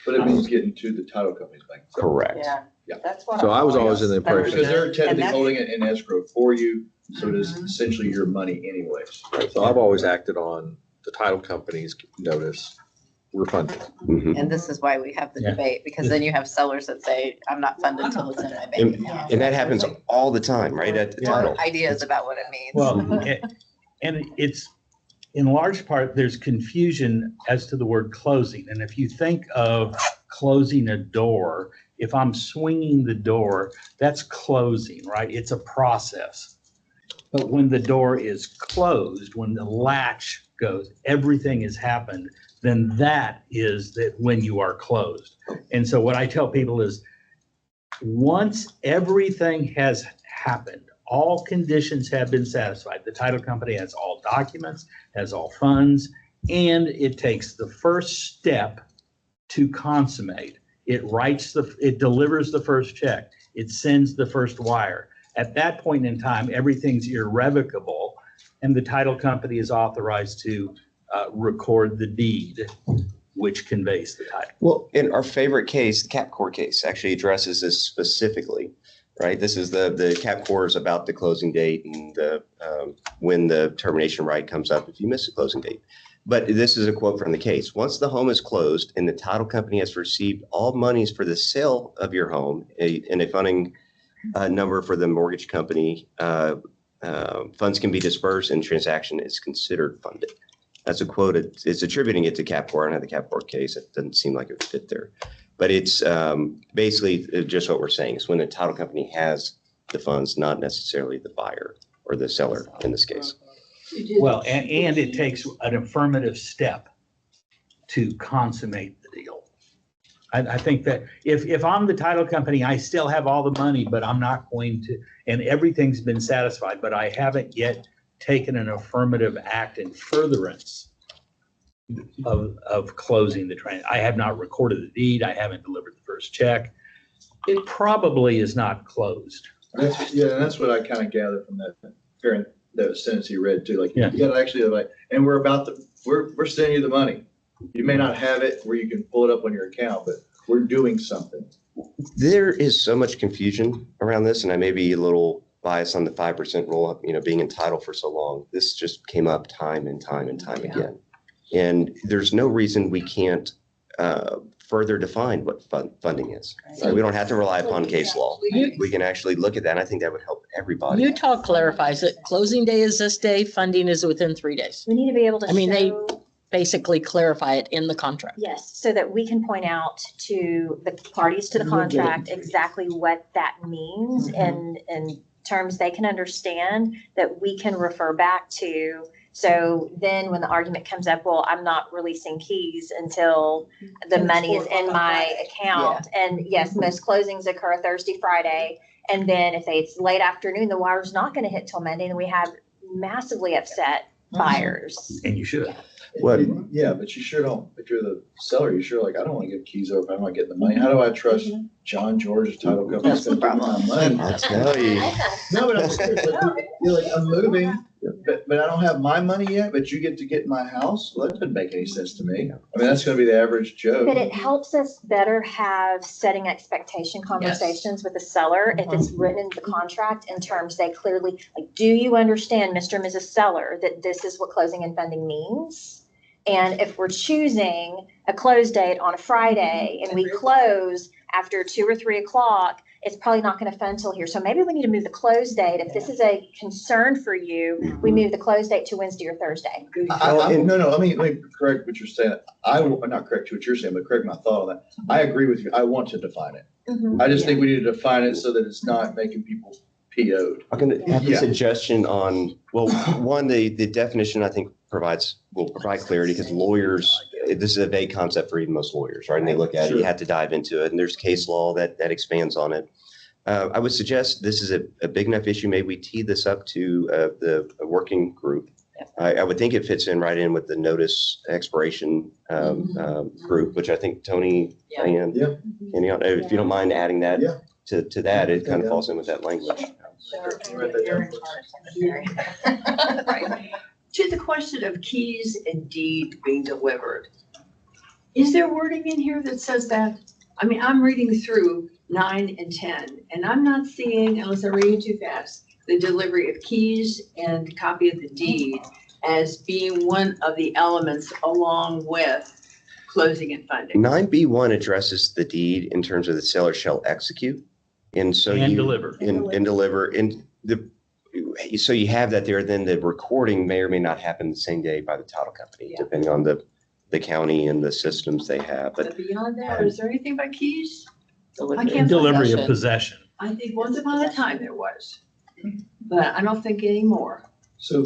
[SPEAKER 9] But it means getting to the title company's bank.
[SPEAKER 1] Correct.
[SPEAKER 4] Yeah.
[SPEAKER 2] Yeah.
[SPEAKER 4] That's what.
[SPEAKER 2] So I was always in the
[SPEAKER 4] That's-
[SPEAKER 2] impression-
[SPEAKER 9] Because they're
[SPEAKER 4] And
[SPEAKER 9] technically
[SPEAKER 4] that's-
[SPEAKER 9] holding it in escrow for you, So it is essentially your money anyways.
[SPEAKER 2] So I've always acted on the title company's notice, we're funded.
[SPEAKER 1] Mhm.
[SPEAKER 10] And this is why we have the
[SPEAKER 6] Yeah.
[SPEAKER 10] debate, because then you have sellers that say, I'm not funded until it's in my bank
[SPEAKER 1] And,
[SPEAKER 10] account.
[SPEAKER 1] and that happens all the time, right, at the
[SPEAKER 6] Yeah.
[SPEAKER 1] title.
[SPEAKER 10] Ideas about what it means.
[SPEAKER 6] Well, and it's, in large part, there's confusion as to the word closing. And if you think of closing a door, if I'm swinging the door, that's closing, right? It's a process. But when the door is closed, when the latch goes, everything has happened, then that is that when you are closed. And so what I tell people is, once everything has happened, all conditions have been satisfied, the title company has all documents, has all funds, and it takes the first step to consummate. It delivers the first check. It sends the first wire. At that point in time, everything's irrevocable, and the title company is authorized to record the deed, which conveys the title.
[SPEAKER 1] Well, in our favorite case, the Capcore case actually addresses this specifically, right? This is the Capcore is about the closing date and the when the termination right comes up if you miss the closing date. But this is a quote from the case. Once the home is closed and the title company has received all monies for the sale of your home and a funding number for the mortgage company, funds can be dispersed and transaction is considered funded. That's a quote. It's attributing it to Capcore. I know the Capcore case. It doesn't seem like it would fit there. But it's basically just what we're saying. It's when the title company has the funds, not necessarily the buyer or the seller in this case.
[SPEAKER 6] Well, and it takes an affirmative step to consummate the deal. I think that if I'm the title company, I still have all the money, but I'm not going to, and everything's been satisfied, but I haven't yet taken an affirmative act in furtherance of closing the transaction. I have not recorded the deed. I haven't delivered the first check. It probably is not closed.
[SPEAKER 9] That's what I kind of gathered from that sentence you read too. Like,
[SPEAKER 6] Yeah.
[SPEAKER 9] you gotta actually like, and we're sending you the money. You may not have it where you can pull it up on your account, but we're doing something.
[SPEAKER 1] There is so much confusion around this, and I may be a little biased on the 5% rule, being in title for so long. This just came up time and time and time again. And there's no reason we can't further define what funding is. Right? We don't have to rely upon case law. We can actually look at that. And I think that would help everybody.
[SPEAKER 3] Utah clarifies that closing day is this day, funding is within 3 days.
[SPEAKER 5] We need to be able to
[SPEAKER 3] I mean, they-
[SPEAKER 5] show,
[SPEAKER 3] Basically clarify it in the contract.
[SPEAKER 5] yes, so that we can point out to the parties to the contract exactly what that means in terms they can understand, that we can refer back to. So then when the argument comes up, well, I'm not releasing keys until the money is in my account. And yes, most closings occur Thursday, Friday. And then if it's late afternoon, the wire's not going to hit till Monday, and we have massively upset buyers.
[SPEAKER 6] And you should.
[SPEAKER 1] What?
[SPEAKER 9] Yeah, but you sure don't. If you're the seller, you sure like, I don't want to give keys over. I'm not getting the money. How do I trust John George's title company?
[SPEAKER 10] That's the problem.
[SPEAKER 1] I tell you.
[SPEAKER 9] No, but I'm serious. Like, you're like, I'm moving, but I don't have my money yet, but you get to get my house? Well, that doesn't make any sense to me. I mean, that's going to be the average Joe.
[SPEAKER 5] But it helps us better have setting expectation conversations with the seller if it's written in the contract in terms they clearly, like, do you understand, Mr. and Mrs. Seller, that this is what closing and funding means? And if we're choosing a close date on a Friday and we close after 2 or 3 o'clock, it's probably not going to fund till here. So maybe we need to move the close date. If this is a concern for you, we move the close date to Wednesday or Thursday.
[SPEAKER 9] No, let me correct what you're saying. Not correct what you're saying, but correct my thought on that. I agree with you. I want to define it. I just think we need to define it so that it's not making people PO'd.
[SPEAKER 1] I'm going to have a suggestion on, well, one, the definition I think will provide clarity because lawyers, this is a vague concept for even most lawyers, right? And they look at it, you have to dive into it, and there's case law that expands on it. I would suggest this is a big enough issue. Maybe we tee this up to the working group. I would think it fits in right in with the notice expiration group, which I think Tony, Diane, if you don't mind adding that to that, it kind of falls in with that language.
[SPEAKER 8] To the question of keys and deed being delivered, is there wording in here that says that? I mean, I'm reading through 9 and 10, and I'm not seeing, unless I'm reading too fast, the delivery of keys and copy of the deed as being one of the elements along with closing and funding.
[SPEAKER 1] 9B1 addresses the deed in terms of the seller shall execute. And so
[SPEAKER 6] And
[SPEAKER 1] you
[SPEAKER 6] deliver.
[SPEAKER 1] and deliver so you have that there, then the recording may or may not happen the same day by the title company, depending on the county and the systems they have.
[SPEAKER 8] But beyond that, is there anything about keys?
[SPEAKER 6] Delivery of possession.
[SPEAKER 8] I think once upon a time there was, but I don't think anymore.
[SPEAKER 9] So,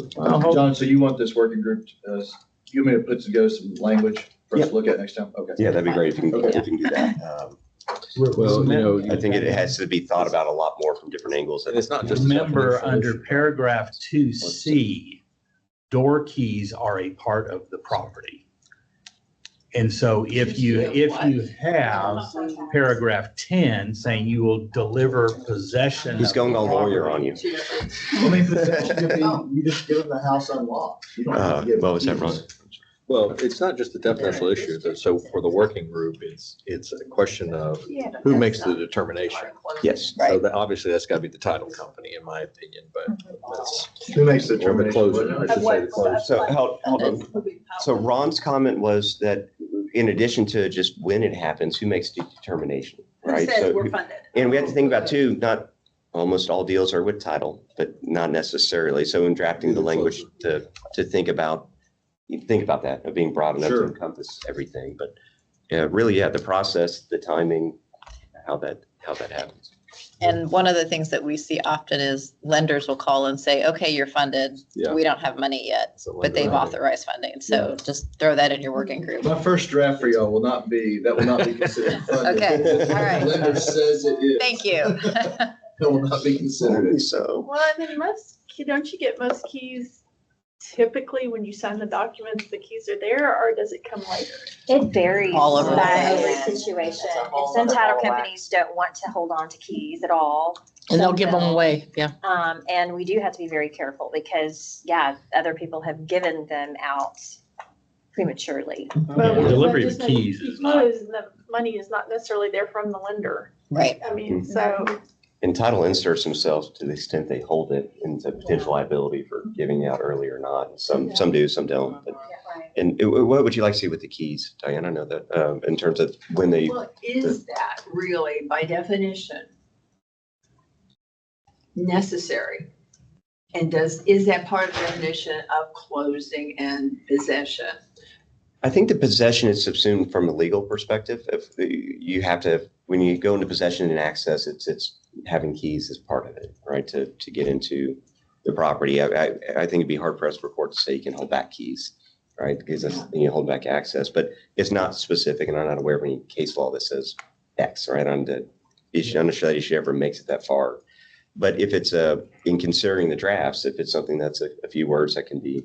[SPEAKER 9] John, so you want this working group, you want me to put together some language for us to look at next time? Okay.
[SPEAKER 1] Yeah, that'd be great if you can,
[SPEAKER 9] Okay.
[SPEAKER 1] if you can do that.
[SPEAKER 2] Well, you know,
[SPEAKER 1] I think it has to be thought about a lot more from different angles.
[SPEAKER 2] and it's not just. a
[SPEAKER 6] Remember,
[SPEAKER 2] definitional
[SPEAKER 6] under
[SPEAKER 2] issue.
[SPEAKER 6] paragraph 2C, door keys are a part of the property. And so if you have paragraph 10 saying you will deliver possession.
[SPEAKER 1] He's going all lawyer on you.
[SPEAKER 9] I mean, possession could be, you just give them the house unlocked. You don't have to give them
[SPEAKER 1] What was that,
[SPEAKER 9] keys.
[SPEAKER 1] Ron?
[SPEAKER 2] Well, it's not just the definitional issue. So for the working group, it's a question of who makes the determination.
[SPEAKER 1] Yes.
[SPEAKER 2] So that, obviously, that's got to be the title company, in my opinion, but that's.
[SPEAKER 9] Who makes the
[SPEAKER 2] Or the
[SPEAKER 9] determination?
[SPEAKER 2] closer, I should say the closer.
[SPEAKER 1] So hold on. So Ron's comment was that in addition to just when it happens, who makes the determination,
[SPEAKER 12] Who
[SPEAKER 1] right?
[SPEAKER 12] says
[SPEAKER 1] So,
[SPEAKER 12] we're funded?
[SPEAKER 1] and we have to think about too, not almost all deals are with title, but not necessarily. So in drafting the language to think about that of being broad enough to
[SPEAKER 9] Sure.
[SPEAKER 1] encompass everything. But really, the process, the timing, how that happens.
[SPEAKER 10] And one of the things that we see often is lenders will call and say, okay, you're funded.
[SPEAKER 2] Yeah.
[SPEAKER 10] We don't have money yet,
[SPEAKER 2] So
[SPEAKER 10] but they've
[SPEAKER 2] lender-
[SPEAKER 10] authorized funding. So just throw that in your working group.
[SPEAKER 9] My first draft for y'all will not be considered funded.
[SPEAKER 10] Okay, all right.
[SPEAKER 9] Lender says it is.
[SPEAKER 10] Thank you.
[SPEAKER 9] It will not be considered.
[SPEAKER 1] So
[SPEAKER 13] Well, and then don't you get most keys typically when you sign the documents, the keys are there, or does it come later?
[SPEAKER 5] It varies
[SPEAKER 10] All over the
[SPEAKER 5] by
[SPEAKER 10] place.
[SPEAKER 5] every situation. And some title companies don't want to hold on to keys at all.
[SPEAKER 3] And they'll
[SPEAKER 5] Some
[SPEAKER 3] give them
[SPEAKER 5] don't.
[SPEAKER 3] away, yeah.
[SPEAKER 5] And we do have to be very careful because, other people have given them out prematurely.
[SPEAKER 13] But
[SPEAKER 6] Delivery of
[SPEAKER 13] just
[SPEAKER 6] keys
[SPEAKER 13] like,
[SPEAKER 6] is not-
[SPEAKER 13] the money is not necessarily there from the lender.
[SPEAKER 10] Right.
[SPEAKER 13] I mean, so
[SPEAKER 1] and title inserts themselves to the extent they hold it into potential liability for giving out early or not. Some do, some don't. But, and what would you like to see with the keys, Diana? I know that in terms of when they.
[SPEAKER 8] Well, is that really by definition necessary? And is that part of the definition of closing and possession?
[SPEAKER 1] I think the possession is subsumed from a legal perspective. If you have to, when you go into possession and access, it's having keys as part of it, right? To get into the property. I think it'd be hard pressed for court to say you can hold back keys, right? Because that's, you hold back access, but it's not specific, and I'm not aware of any case law that says X, right? I'm not sure that issue ever makes it that far. But if it's in considering the drafts, if it's something that's a few words that can be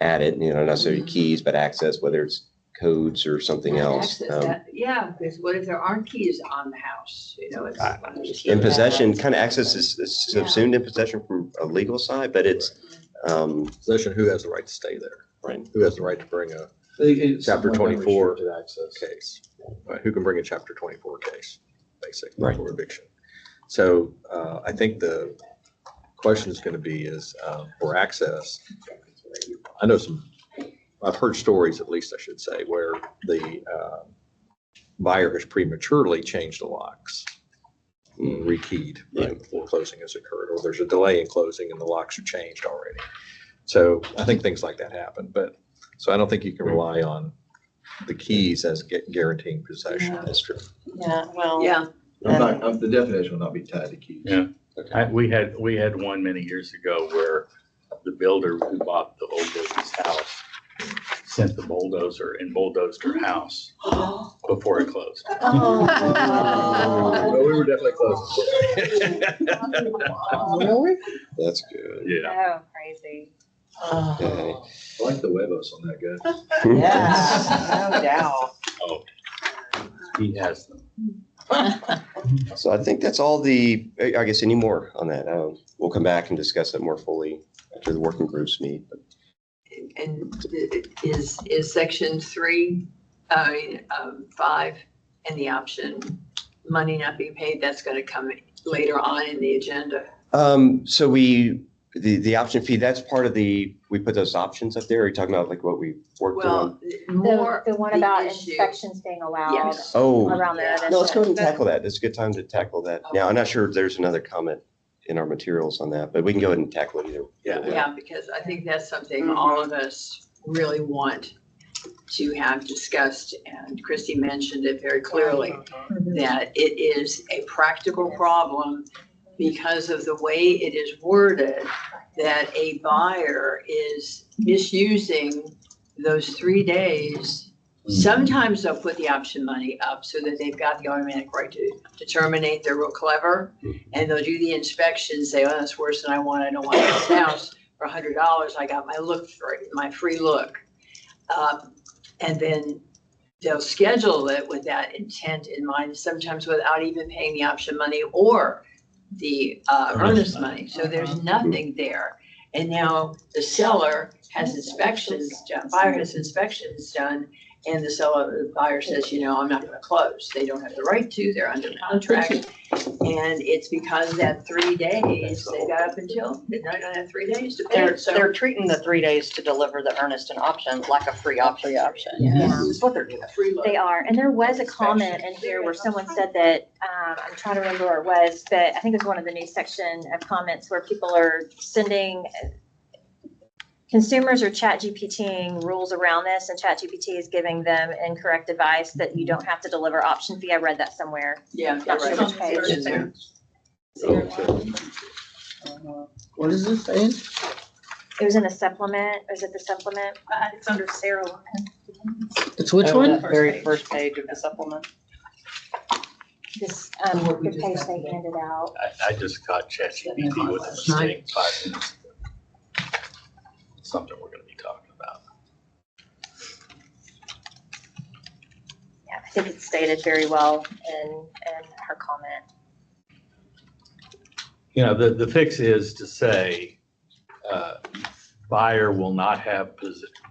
[SPEAKER 1] added, not necessarily keys, but access, whether it's codes or something else.
[SPEAKER 8] Access that, because what if there aren't keys on the house? It's.
[SPEAKER 1] In possession, kind of access is subsumed in possession from a legal side, but it's,
[SPEAKER 2] Possession, who has the right to stay there?
[SPEAKER 1] right.
[SPEAKER 2] Who has the right to bring a Chapter 24 case? Right, who can bring a chapter 24 case, basically,
[SPEAKER 1] Right.
[SPEAKER 2] for eviction? So I think the question is going to be for access. I know I've heard stories, at least I should say, where the buyer has prematurely changed the locks, rekeyed right before closing has occurred, or there's a delay in closing and the locks are changed already. So I think things like that happen, so I don't think you can rely on the keys as guaranteeing possession.
[SPEAKER 1] That's true.
[SPEAKER 10] Yeah, well.
[SPEAKER 8] Yeah.
[SPEAKER 9] The definition will not be tied to keys.
[SPEAKER 6] Yeah. We had one many years ago where the builder who bought the old lady's house sent the bulldozer and bulldozed her house before it closed.
[SPEAKER 2] Well, we were definitely close.
[SPEAKER 1] Really? That's good.
[SPEAKER 6] Yeah.
[SPEAKER 5] Oh, crazy.
[SPEAKER 1] Okay.
[SPEAKER 9] I like the huevos on that guy.
[SPEAKER 4] Yeah, no doubt.
[SPEAKER 6] Oh, he has them.
[SPEAKER 1] So I think that's all I guess any more on that. We'll come back and discuss it more fully after the working groups meet. But
[SPEAKER 8] And is section 3, 5, and the option money not being paid, that's going to come later on in the agenda?
[SPEAKER 1] So the option fee, that's part of we put those options up there. Are you talking about like what we worked on?
[SPEAKER 5] The,
[SPEAKER 8] More
[SPEAKER 5] the one about
[SPEAKER 8] issue-
[SPEAKER 5] inspections being allowed
[SPEAKER 8] Yes.
[SPEAKER 1] Oh,
[SPEAKER 5] around the.
[SPEAKER 1] no, let's go ahead and tackle that. It's a good time to tackle that. Now, I'm not sure if there's another comment in our materials on that, but we can go ahead and tackle it either. way.
[SPEAKER 8] Yeah, because I think that's something all of us really want to have discussed, and Christy mentioned it very clearly, that it is a practical problem because of the way it is worded, that a buyer is misusing those 3 days. Sometimes they'll put the option money up so that they've got the automatic right to terminate. They're real clever. And they'll do the inspection, say, oh, that's worse than I want. I don't want this house for $100. I got my look free, my free look. And then they'll schedule it with that intent in mind, sometimes without even paying the option money or the earnest money. So there's nothing there. And now the seller has inspections done, buyer has inspections done, and the buyer says, you know, I'm not gonna close. They don't have the right to, they're under contract. And it's because that 3 days, they got up until midnight on that 3 days to pay.
[SPEAKER 4] They're treating the 3 days to deliver the earnest and option like a free option.
[SPEAKER 5] Yeah.
[SPEAKER 4] That's what they're doing.
[SPEAKER 8] Free look.
[SPEAKER 5] They are, and there was a comment in here where someone said that, I'm trying to remember where it was, but I think it was one of the news section of comments where people are sending, consumers are ChatGPTing rules around this, and ChatGPT is giving them incorrect advice that you don't have to deliver option fee. I read that somewhere.
[SPEAKER 8] Yeah,
[SPEAKER 5] Not
[SPEAKER 8] you're
[SPEAKER 5] sure
[SPEAKER 8] right.
[SPEAKER 5] which page.
[SPEAKER 8] It's in there.
[SPEAKER 3] What is this saying?
[SPEAKER 5] It was in the supplement. Was it the supplement?
[SPEAKER 12] It's under Sarah.
[SPEAKER 3] It's which
[SPEAKER 4] Oh,
[SPEAKER 3] one?
[SPEAKER 4] that very first page of the supplement.
[SPEAKER 5] This, the page they handed out.
[SPEAKER 6] I just caught ChatGPT with a mistake 5 minutes ago. Something we're gonna be talking about.
[SPEAKER 5] Yeah, I think it's stated very well in her comment.
[SPEAKER 6] You know, the fix is to say, buyer will not have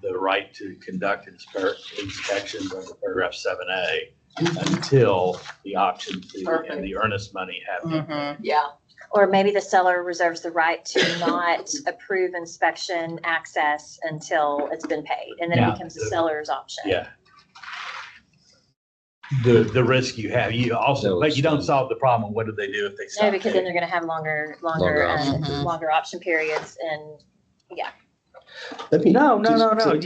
[SPEAKER 6] the right to conduct inspections under paragraph 7A until the option fee and the earnest money have been paid.
[SPEAKER 8] Yeah,
[SPEAKER 5] Or maybe the seller reserves the right to not approve inspection access until it's been paid, and then
[SPEAKER 6] Yeah.
[SPEAKER 5] it becomes the seller's option.
[SPEAKER 6] Yeah. The risk you have, you also, but you don't solve the problem. What do they do if they
[SPEAKER 5] No,
[SPEAKER 6] stop
[SPEAKER 5] because then
[SPEAKER 6] paying?
[SPEAKER 5] they're gonna have longer
[SPEAKER 3] option
[SPEAKER 5] longer option periods, and
[SPEAKER 1] Let me.
[SPEAKER 6] No.
[SPEAKER 1] so-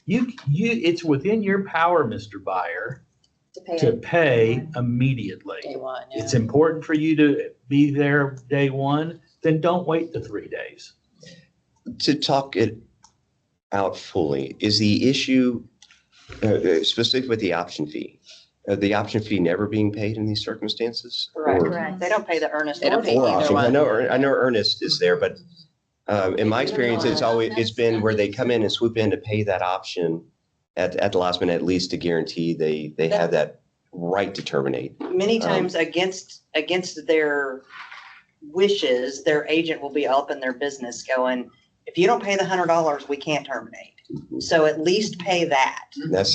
[SPEAKER 6] It's within your power, Mr. Buyer,
[SPEAKER 5] to pay
[SPEAKER 6] to
[SPEAKER 5] it.
[SPEAKER 6] pay immediately. It's important for you to be there day one, then don't wait the 3 days.
[SPEAKER 1] To talk it out fully, is the issue specific with the option fee? The option fee never being paid in these circumstances?
[SPEAKER 4] Correct.
[SPEAKER 1] Or-
[SPEAKER 5] Correct.
[SPEAKER 4] They don't pay the earnest.
[SPEAKER 10] They don't
[SPEAKER 4] or
[SPEAKER 10] pay
[SPEAKER 1] Or
[SPEAKER 10] either
[SPEAKER 1] option.
[SPEAKER 10] one.
[SPEAKER 1] I know earnest is there, but in my experience, it's been where they come in and swoop in to pay that option at the last minute, at least to guarantee they have that right to terminate.
[SPEAKER 4] Many times against their wishes, their agent will be up in their business going, if you don't pay the $100, we can't terminate. So at least pay that.
[SPEAKER 1] That's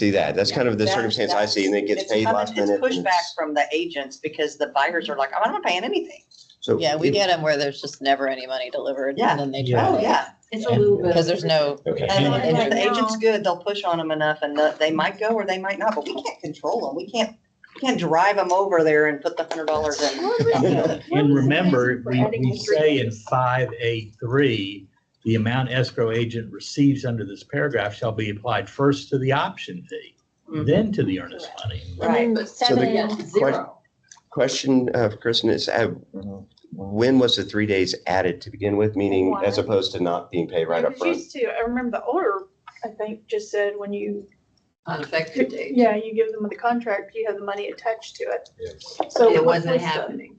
[SPEAKER 1] kind of the circumstance I see, and it gets
[SPEAKER 4] It's
[SPEAKER 1] paid
[SPEAKER 4] coming-
[SPEAKER 1] last minute.
[SPEAKER 4] It's
[SPEAKER 1] and
[SPEAKER 4] pushback from the agents because the buyers are like, I'm not paying anything.
[SPEAKER 1] So
[SPEAKER 10] Yeah, we get them where there's just never any money delivered
[SPEAKER 4] Yeah.
[SPEAKER 10] and then they
[SPEAKER 6] Yeah.
[SPEAKER 4] Oh,
[SPEAKER 10] try.
[SPEAKER 4] yeah.
[SPEAKER 8] it's a little bit.
[SPEAKER 10] Because there's no,
[SPEAKER 1] Okay.
[SPEAKER 4] And
[SPEAKER 10] Yeah.
[SPEAKER 4] if the agent's good, they'll push on them enough and they might go or they might not, but we can't control them. We can't drive them over there and put the $100 in.
[SPEAKER 6] And remember, we say in 5A3, the amount escrow agent receives under this paragraph shall be applied first to the option fee, then to the earnest money.
[SPEAKER 4] Right.
[SPEAKER 8] But
[SPEAKER 1] So the-
[SPEAKER 8] yeah, zero.
[SPEAKER 1] Question for Kristen is, when was the 3 days added to begin with? Meaning, as opposed to not being paid right up
[SPEAKER 13] It
[SPEAKER 1] front?
[SPEAKER 13] used to, I remember the order, I think, just said when you,
[SPEAKER 8] Unaffected date.
[SPEAKER 13] yeah, you give them the contract, you have the money attached to it. So
[SPEAKER 8] It
[SPEAKER 13] what
[SPEAKER 8] wasn't
[SPEAKER 13] was the-
[SPEAKER 8] happening.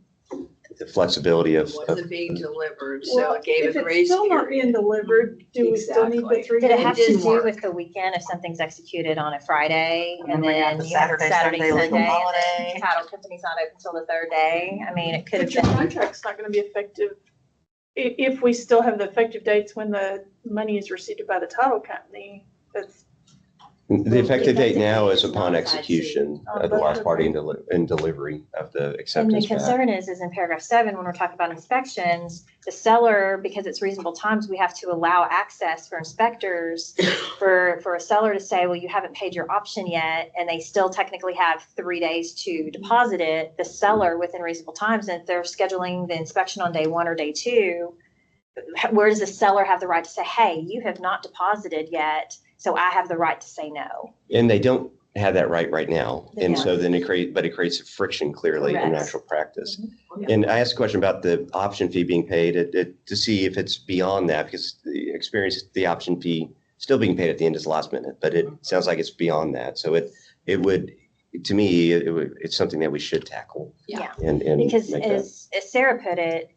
[SPEAKER 1] The flexibility
[SPEAKER 8] It
[SPEAKER 1] of
[SPEAKER 8] wasn't being delivered, so
[SPEAKER 13] Well,
[SPEAKER 8] it gave
[SPEAKER 13] if
[SPEAKER 8] a
[SPEAKER 13] it's
[SPEAKER 8] grace
[SPEAKER 13] still not
[SPEAKER 8] period.
[SPEAKER 13] being delivered, do we still need the
[SPEAKER 8] Exactly.
[SPEAKER 13] 3
[SPEAKER 5] Did it
[SPEAKER 13] days?
[SPEAKER 5] have to
[SPEAKER 8] didn't
[SPEAKER 5] do
[SPEAKER 8] work.
[SPEAKER 5] with the weekend if something's executed on a Friday and
[SPEAKER 4] we have
[SPEAKER 5] then
[SPEAKER 4] the
[SPEAKER 5] you have
[SPEAKER 4] Saturday,
[SPEAKER 5] Saturday,
[SPEAKER 4] Sunday
[SPEAKER 5] Sunday,
[SPEAKER 4] legal
[SPEAKER 5] and
[SPEAKER 4] holiday.
[SPEAKER 5] then title company's not open until the third day? I mean, it could have
[SPEAKER 13] But your
[SPEAKER 5] been.
[SPEAKER 13] contract's not gonna be effective if we still have the effective dates when the money is received by the title company. That's,
[SPEAKER 1] The effective date now is
[SPEAKER 5] It's
[SPEAKER 1] upon
[SPEAKER 5] not tied to-
[SPEAKER 1] execution of the lost party and delivery of the
[SPEAKER 5] And the
[SPEAKER 1] acceptance back.
[SPEAKER 5] concern is in paragraph 7, when we're talking about inspections, the seller, because it's reasonable times, we have to allow access for inspectors for a seller to say, well, you haven't paid your option yet, and they still technically have 3 days to deposit it. The seller within reasonable times, and if they're scheduling the inspection on day 1 or day 2, where does the seller have the right to say, hey, you have not deposited yet, so I have the right to say no?
[SPEAKER 1] And they don't have that right now.
[SPEAKER 5] They
[SPEAKER 1] And so
[SPEAKER 5] don't.
[SPEAKER 1] then it creates a friction clearly in
[SPEAKER 5] Correct.
[SPEAKER 1] actual practice.
[SPEAKER 8] Yeah.
[SPEAKER 1] And I asked a question about the option fee being paid to see if it's beyond that, because the experience, the option fee still being paid at the end is last minute, but it sounds like it's beyond that. So it would, to me, it's something that we should tackle.
[SPEAKER 5] Yeah.
[SPEAKER 1] And
[SPEAKER 5] Because
[SPEAKER 1] make that.
[SPEAKER 5] as Sarah put it,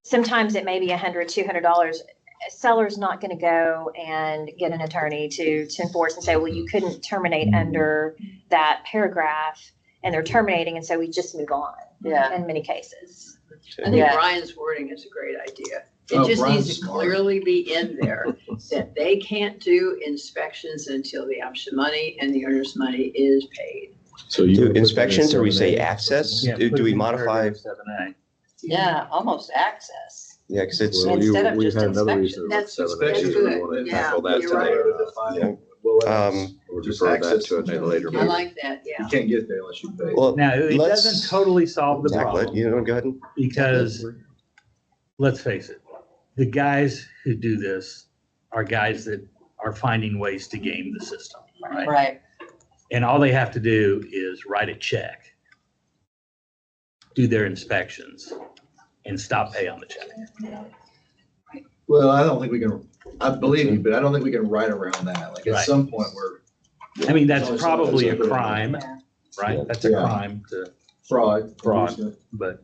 [SPEAKER 5] sometimes it may be $100, $200. A seller's not going to go and get an attorney to enforce and say, well, you couldn't terminate under that paragraph, and they're terminating, and so we just move on.
[SPEAKER 4] Yeah.
[SPEAKER 5] In many cases.
[SPEAKER 8] I think
[SPEAKER 4] Yeah.
[SPEAKER 8] Brian's wording is a great idea.
[SPEAKER 9] Oh,
[SPEAKER 8] It just
[SPEAKER 9] Brian's
[SPEAKER 8] needs to
[SPEAKER 9] smart.
[SPEAKER 8] clearly be in there that they can't do inspections until the option money and the earnest money is paid.
[SPEAKER 2] So you
[SPEAKER 1] Do
[SPEAKER 2] would put that in
[SPEAKER 1] inspections, or we say
[SPEAKER 2] 7A?
[SPEAKER 1] access?
[SPEAKER 6] Yeah,
[SPEAKER 1] Do
[SPEAKER 6] put it
[SPEAKER 1] we
[SPEAKER 6] in
[SPEAKER 1] modify?
[SPEAKER 6] paragraph 7A.
[SPEAKER 4] Yeah, almost access.
[SPEAKER 1] Yeah, because it's,
[SPEAKER 2] Well,
[SPEAKER 4] Instead of
[SPEAKER 2] we
[SPEAKER 4] just
[SPEAKER 2] had another
[SPEAKER 4] inspection.
[SPEAKER 2] reason about
[SPEAKER 8] That's
[SPEAKER 2] 7A.
[SPEAKER 8] good.
[SPEAKER 2] Do we want to
[SPEAKER 8] Yeah,
[SPEAKER 2] tackle that
[SPEAKER 8] you're
[SPEAKER 2] today?
[SPEAKER 8] right.
[SPEAKER 2] Or
[SPEAKER 9] Just
[SPEAKER 2] defer that
[SPEAKER 9] access
[SPEAKER 2] to a
[SPEAKER 9] to
[SPEAKER 2] later
[SPEAKER 8] I
[SPEAKER 2] meeting?
[SPEAKER 8] like that,
[SPEAKER 9] You
[SPEAKER 8] yeah.
[SPEAKER 9] can't get there unless you pay.
[SPEAKER 1] well,
[SPEAKER 6] Now, it
[SPEAKER 1] Let's
[SPEAKER 6] doesn't totally solve the
[SPEAKER 1] tackle it.
[SPEAKER 6] problem,
[SPEAKER 1] You want to go ahead and?
[SPEAKER 6] because let's face it, the guys who do this are guys that are finding ways to game the system, right?
[SPEAKER 4] Right.
[SPEAKER 6] And all they have to do is write a check, do their inspections, and stop pay on the check.
[SPEAKER 9] Well, I don't think we can, I believe you, but I don't think we can write around that. Like at
[SPEAKER 6] Right.
[SPEAKER 9] some point we're
[SPEAKER 6] I mean, that's
[SPEAKER 9] It's
[SPEAKER 6] probably a
[SPEAKER 9] always-
[SPEAKER 6] crime,
[SPEAKER 4] Yeah.
[SPEAKER 6] right? That's a
[SPEAKER 9] Yeah.
[SPEAKER 6] crime to,
[SPEAKER 9] fraud.
[SPEAKER 6] Fraud. but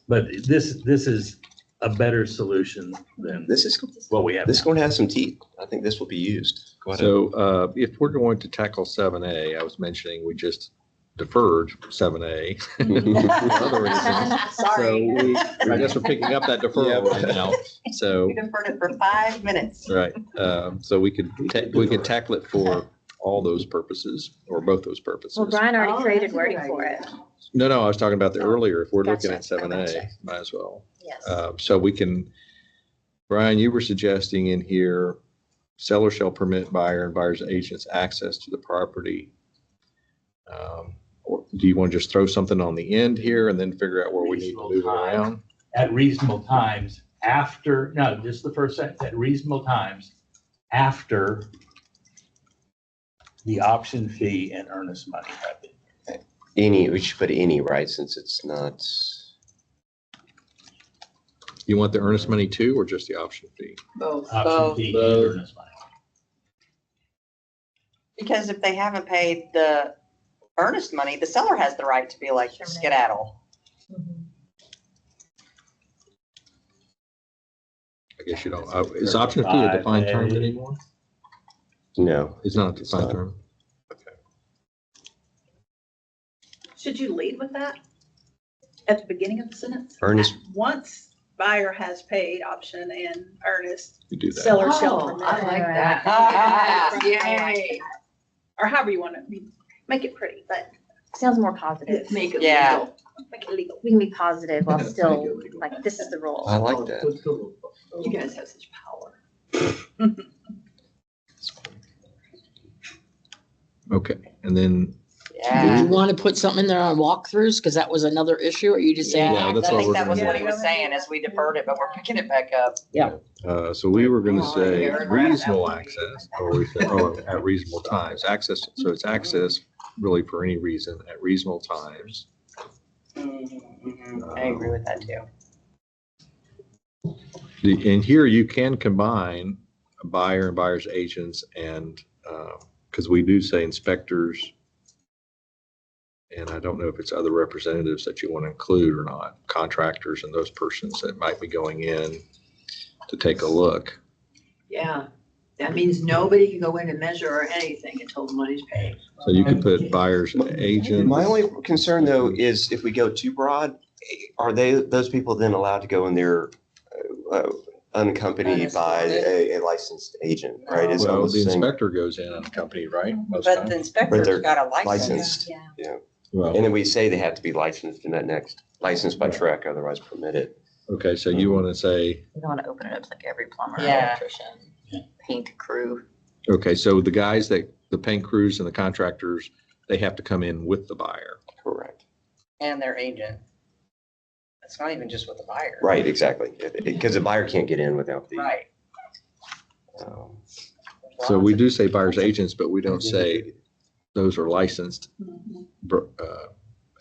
[SPEAKER 6] this is a better solution than
[SPEAKER 1] This is,
[SPEAKER 6] what we have
[SPEAKER 1] this is
[SPEAKER 6] now.
[SPEAKER 1] going to have some teeth. I think this will be used. Go ahead.
[SPEAKER 2] So if we're going to tackle 7A, I was mentioning we just deferred 7A. for other reasons. So
[SPEAKER 12] Sorry.
[SPEAKER 2] I guess we're picking up that deferral right now. So,
[SPEAKER 4] We deferred it for 5 minutes.
[SPEAKER 2] right, so we could tackle it for all those purposes, or both those purposes.
[SPEAKER 5] Well, Brian
[SPEAKER 8] Oh,
[SPEAKER 5] already created
[SPEAKER 8] that's a
[SPEAKER 5] wording
[SPEAKER 8] good
[SPEAKER 5] for
[SPEAKER 8] idea.
[SPEAKER 5] it.
[SPEAKER 2] No, I was talking about the earlier, if we're looking
[SPEAKER 5] Gotcha.
[SPEAKER 2] at 7A,
[SPEAKER 5] Gotcha.
[SPEAKER 2] might as well.
[SPEAKER 5] Yes.
[SPEAKER 2] So we can, Brian, you were suggesting in here, seller shall permit buyer and buyer's agents access to the property. Or do you want to just throw something on the end here and then figure out where we need to move it around?
[SPEAKER 6] At reasonable times after, no, just the first sentence, at reasonable times after the option fee and earnest money have been.
[SPEAKER 1] Any, we should put any, right, since it's not,
[SPEAKER 2] You want the earnest money too, or just the option fee?
[SPEAKER 8] Both.
[SPEAKER 6] Option fee and
[SPEAKER 9] Both.
[SPEAKER 6] earnest money.
[SPEAKER 4] Because if they haven't paid the earnest money, the seller has the right to be like, skedaddle.
[SPEAKER 2] I guess you don't, is option fee a defined term anymore?
[SPEAKER 1] no.
[SPEAKER 2] It's not a
[SPEAKER 1] It's
[SPEAKER 2] defined
[SPEAKER 1] not.
[SPEAKER 2] term.
[SPEAKER 12] Should you lead with that at the beginning of the sentence?
[SPEAKER 1] Earnest,
[SPEAKER 12] Once buyer has paid option and earnest,
[SPEAKER 2] You do that.
[SPEAKER 12] seller shall
[SPEAKER 8] Oh,
[SPEAKER 12] permit.
[SPEAKER 8] I like that. Yay.
[SPEAKER 12] Or however you want to, make it pretty, but
[SPEAKER 5] Sounds more positive.
[SPEAKER 8] Make it
[SPEAKER 4] Yeah.
[SPEAKER 8] legal.
[SPEAKER 12] make it legal.
[SPEAKER 5] We can be positive while
[SPEAKER 9] Make
[SPEAKER 5] still,
[SPEAKER 9] it legal.
[SPEAKER 5] like, this is the rule.
[SPEAKER 1] I like that.
[SPEAKER 8] You guys have such power.
[SPEAKER 2] Okay, and then,
[SPEAKER 3] Do
[SPEAKER 4] Yeah.
[SPEAKER 3] you want to put something in there on walkthroughs? Because that was another issue, or you just saying?
[SPEAKER 2] Yeah,
[SPEAKER 4] I
[SPEAKER 2] that's what
[SPEAKER 4] think
[SPEAKER 2] we're
[SPEAKER 4] that was
[SPEAKER 2] gonna
[SPEAKER 4] what
[SPEAKER 2] do.
[SPEAKER 4] he was saying, is we deferred it, but we're picking it back up.
[SPEAKER 2] so we were gonna
[SPEAKER 4] Oh,
[SPEAKER 2] say
[SPEAKER 4] here.
[SPEAKER 2] reasonable access, or we said, oh, at reasonable times, access, so it's access really for any reason at reasonable times.
[SPEAKER 4] I agree with that too.
[SPEAKER 2] And here you can combine a buyer and buyer's agents and, because we do say inspectors. And I don't know if it's other representatives that you want to include or not, contractors and those persons that might be going in to take a look.
[SPEAKER 8] Yeah, that means nobody can go in and measure or anything until the money's paid.
[SPEAKER 2] So you could put buyer's agent.
[SPEAKER 1] my only concern though is if we go too broad, are those people then allowed to go in there unaccompanied by a licensed agent, right? It's
[SPEAKER 2] Well,
[SPEAKER 1] almost
[SPEAKER 2] the
[SPEAKER 1] the same,
[SPEAKER 2] inspector goes in unaccompanied, right? Most
[SPEAKER 4] But the
[SPEAKER 2] times.
[SPEAKER 1] but
[SPEAKER 4] inspector's
[SPEAKER 1] they're
[SPEAKER 4] got a license.
[SPEAKER 1] licensed.
[SPEAKER 5] Yeah.
[SPEAKER 1] Yeah.
[SPEAKER 2] Well,
[SPEAKER 1] And then we say they have to be licensed in that next, licensed by Trek, otherwise permitted.
[SPEAKER 2] okay, so you want to say,
[SPEAKER 10] You don't want to open it up to like every plumber,
[SPEAKER 4] Yeah.
[SPEAKER 10] electrician, paint crew.
[SPEAKER 2] okay, so the guys that, the paint crews and the contractors, they have to come in with the buyer.
[SPEAKER 1] Correct.
[SPEAKER 4] And their agent. It's not even just with the buyer.
[SPEAKER 1] Right, exactly. Because the buyer can't get in without the.
[SPEAKER 4] Right.
[SPEAKER 1] um,
[SPEAKER 2] So we do say buyer's agents, but we don't say those are licensed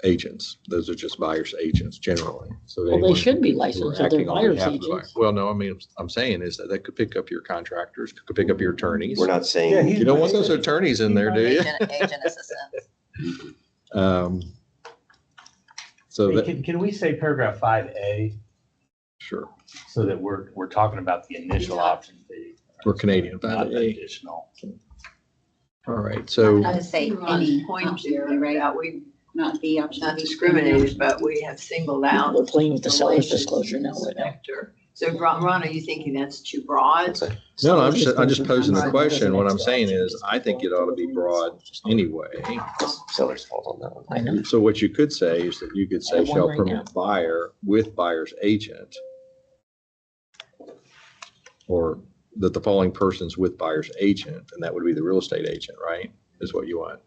[SPEAKER 2] agents. Those are just buyer's agents generally. So
[SPEAKER 3] Well, they
[SPEAKER 2] anyone
[SPEAKER 3] should be
[SPEAKER 2] who are
[SPEAKER 3] licensed if they're
[SPEAKER 2] acting on
[SPEAKER 3] buyer's
[SPEAKER 2] behalf of the buyer.
[SPEAKER 3] agents.
[SPEAKER 2] Well, no, I mean, I'm saying is that they could pick up your contractors, could pick up your attorneys.
[SPEAKER 1] We're not
[SPEAKER 6] Yeah,
[SPEAKER 1] saying,
[SPEAKER 6] he-
[SPEAKER 2] You don't want those attorneys in there, do you?
[SPEAKER 10] Agent assistant.
[SPEAKER 2] So
[SPEAKER 6] Hey,
[SPEAKER 2] that,
[SPEAKER 6] can we say paragraph 5A
[SPEAKER 2] sure,
[SPEAKER 6] so that we're talking about the initial option fee?
[SPEAKER 2] we're Canadian,
[SPEAKER 6] Not
[SPEAKER 2] 5A.
[SPEAKER 6] additional.
[SPEAKER 2] All right, so,
[SPEAKER 11] I would say
[SPEAKER 8] Ron's
[SPEAKER 11] any
[SPEAKER 8] point
[SPEAKER 11] option
[SPEAKER 8] there,
[SPEAKER 11] fee, right?
[SPEAKER 8] that we
[SPEAKER 11] Not the option.
[SPEAKER 8] not
[SPEAKER 11] fee.
[SPEAKER 8] discriminated, but we have singled out.
[SPEAKER 3] We're playing with the seller's
[SPEAKER 8] licensed
[SPEAKER 3] disclosure now, right now.
[SPEAKER 8] inspector. So Ron, are you thinking that's too broad?
[SPEAKER 2] no, I'm just posing the
[SPEAKER 8] Right.
[SPEAKER 2] question. What I'm saying is, I think it ought to be broad anyway.
[SPEAKER 1] seller's fault on that one.
[SPEAKER 3] I know.
[SPEAKER 2] So what you could say is that you could
[SPEAKER 3] I
[SPEAKER 2] say
[SPEAKER 3] have one
[SPEAKER 2] shall
[SPEAKER 3] right
[SPEAKER 2] permit buyer with buyer's agent. Or that the following persons with buyer's agent, and that would be the real estate agent, right? Is what you want.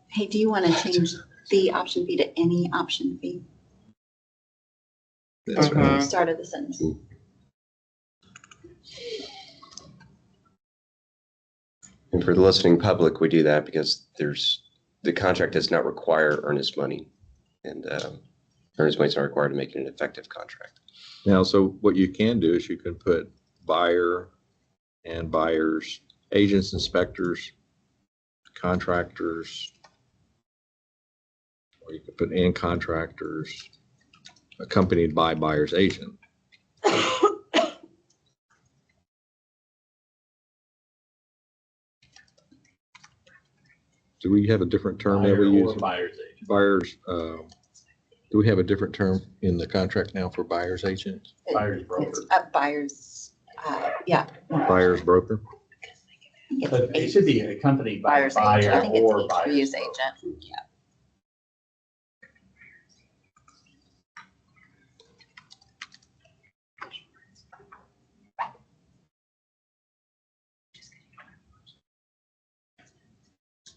[SPEAKER 11] Hey, do you want to change the option fee to any option fee?
[SPEAKER 2] That's
[SPEAKER 4] Mhm.
[SPEAKER 2] right.
[SPEAKER 11] Start of the sentence.
[SPEAKER 1] And for the listening public, we do that because the contract does not require earnest money. And earnest money is not required to make it an effective contract.
[SPEAKER 2] Now, so what you can do is you can put buyer and buyers, agents, inspectors, contractors, or you could put in contractors accompanied by buyer's agent. Do we have a different term that we
[SPEAKER 6] Buyer
[SPEAKER 2] use?
[SPEAKER 6] or buyer's agent.
[SPEAKER 2] Buyers, do we have a different term in the contract now for buyer's agent?
[SPEAKER 6] Buyer's broker.
[SPEAKER 11] It's buyers, yeah.
[SPEAKER 2] Buyer's broker?
[SPEAKER 11] It's
[SPEAKER 6] But it should be accompanied by
[SPEAKER 10] Buyer's agent. I
[SPEAKER 6] buyer
[SPEAKER 10] think
[SPEAKER 6] or
[SPEAKER 10] it's
[SPEAKER 6] buyer's
[SPEAKER 10] use
[SPEAKER 6] broker.
[SPEAKER 10] agent.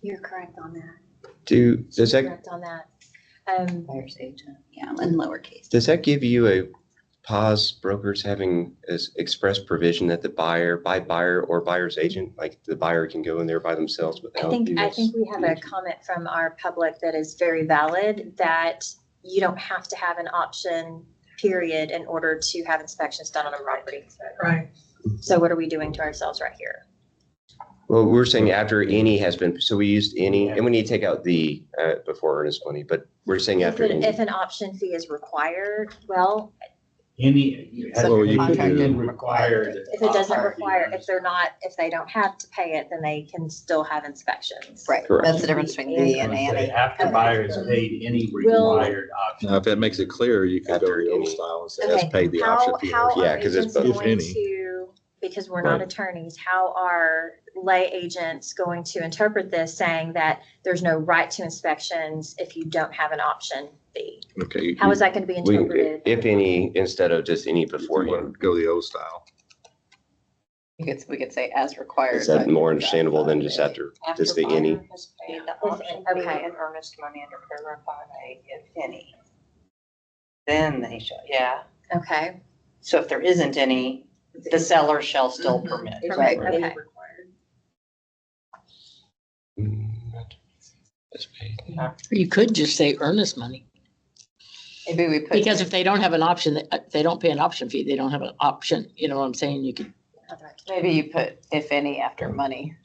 [SPEAKER 11] You're correct on that.
[SPEAKER 1] Does that,
[SPEAKER 5] Correct on that.
[SPEAKER 10] Buyer's agent.
[SPEAKER 11] Yeah, in lowercase.
[SPEAKER 1] does that give you a pause, brokers having as express provision that the buyer, by buyer or buyer's agent, like the buyer can go in there by themselves without?
[SPEAKER 5] I think
[SPEAKER 1] the-
[SPEAKER 5] we have a comment from our public that is very valid, that you don't have to have an option period in order to have inspections done on a property.
[SPEAKER 8] Right.
[SPEAKER 5] So what are we doing to ourselves right here?
[SPEAKER 1] Well, we're saying after any has been, so we used any, and we need to take out the before earnest money, but we're saying after any.
[SPEAKER 5] If an option fee is required, well,
[SPEAKER 6] Any, has
[SPEAKER 2] Well, you could
[SPEAKER 6] anything
[SPEAKER 2] do-
[SPEAKER 6] been required?
[SPEAKER 5] if it doesn't
[SPEAKER 6] prior to
[SPEAKER 5] require,
[SPEAKER 6] your-
[SPEAKER 5] if they don't have to pay it, then they can still have inspections.
[SPEAKER 10] Right,
[SPEAKER 1] Correct.
[SPEAKER 10] that's the difference between the and
[SPEAKER 6] Say
[SPEAKER 10] any.
[SPEAKER 6] After buyer has paid any
[SPEAKER 5] Will-
[SPEAKER 6] required option.
[SPEAKER 2] Now, if that makes it clear, you could go
[SPEAKER 1] After
[SPEAKER 2] the old
[SPEAKER 1] any.
[SPEAKER 2] style and say has
[SPEAKER 5] Okay,
[SPEAKER 2] paid the
[SPEAKER 5] how,
[SPEAKER 2] option fee.
[SPEAKER 5] how
[SPEAKER 1] Yeah,
[SPEAKER 5] are
[SPEAKER 1] 'cause it's
[SPEAKER 5] agents
[SPEAKER 1] both.
[SPEAKER 2] If
[SPEAKER 5] going
[SPEAKER 2] any.
[SPEAKER 5] to, because we're not
[SPEAKER 2] Right.
[SPEAKER 5] attorneys, how are lay agents going to interpret this, saying that there's no right to inspections if you don't have an option fee?
[SPEAKER 2] Okay.
[SPEAKER 5] How is that going to be
[SPEAKER 1] We,
[SPEAKER 5] interpreted?
[SPEAKER 1] if any, instead of just any
[SPEAKER 2] You want
[SPEAKER 1] beforehand.
[SPEAKER 2] to go the old style.
[SPEAKER 10] We could say as required.
[SPEAKER 1] Is that
[SPEAKER 10] by-
[SPEAKER 1] more understandable than just after, just the any?
[SPEAKER 4] buyer has paid the
[SPEAKER 5] If-
[SPEAKER 4] option fee
[SPEAKER 5] okay.
[SPEAKER 4] and earnest money under paragraph 5A, if any. Then they shall, yeah.
[SPEAKER 5] Okay,
[SPEAKER 4] So if there isn't any, the seller shall still permit.
[SPEAKER 10] Right.
[SPEAKER 5] okay.
[SPEAKER 1] Just paid.
[SPEAKER 3] You could just say earnest money,
[SPEAKER 10] Maybe we put.
[SPEAKER 3] because if they don't have an option, if they don't pay an option fee, they don't have an option, you know what I'm saying? You could,
[SPEAKER 10] Maybe you put if any after money.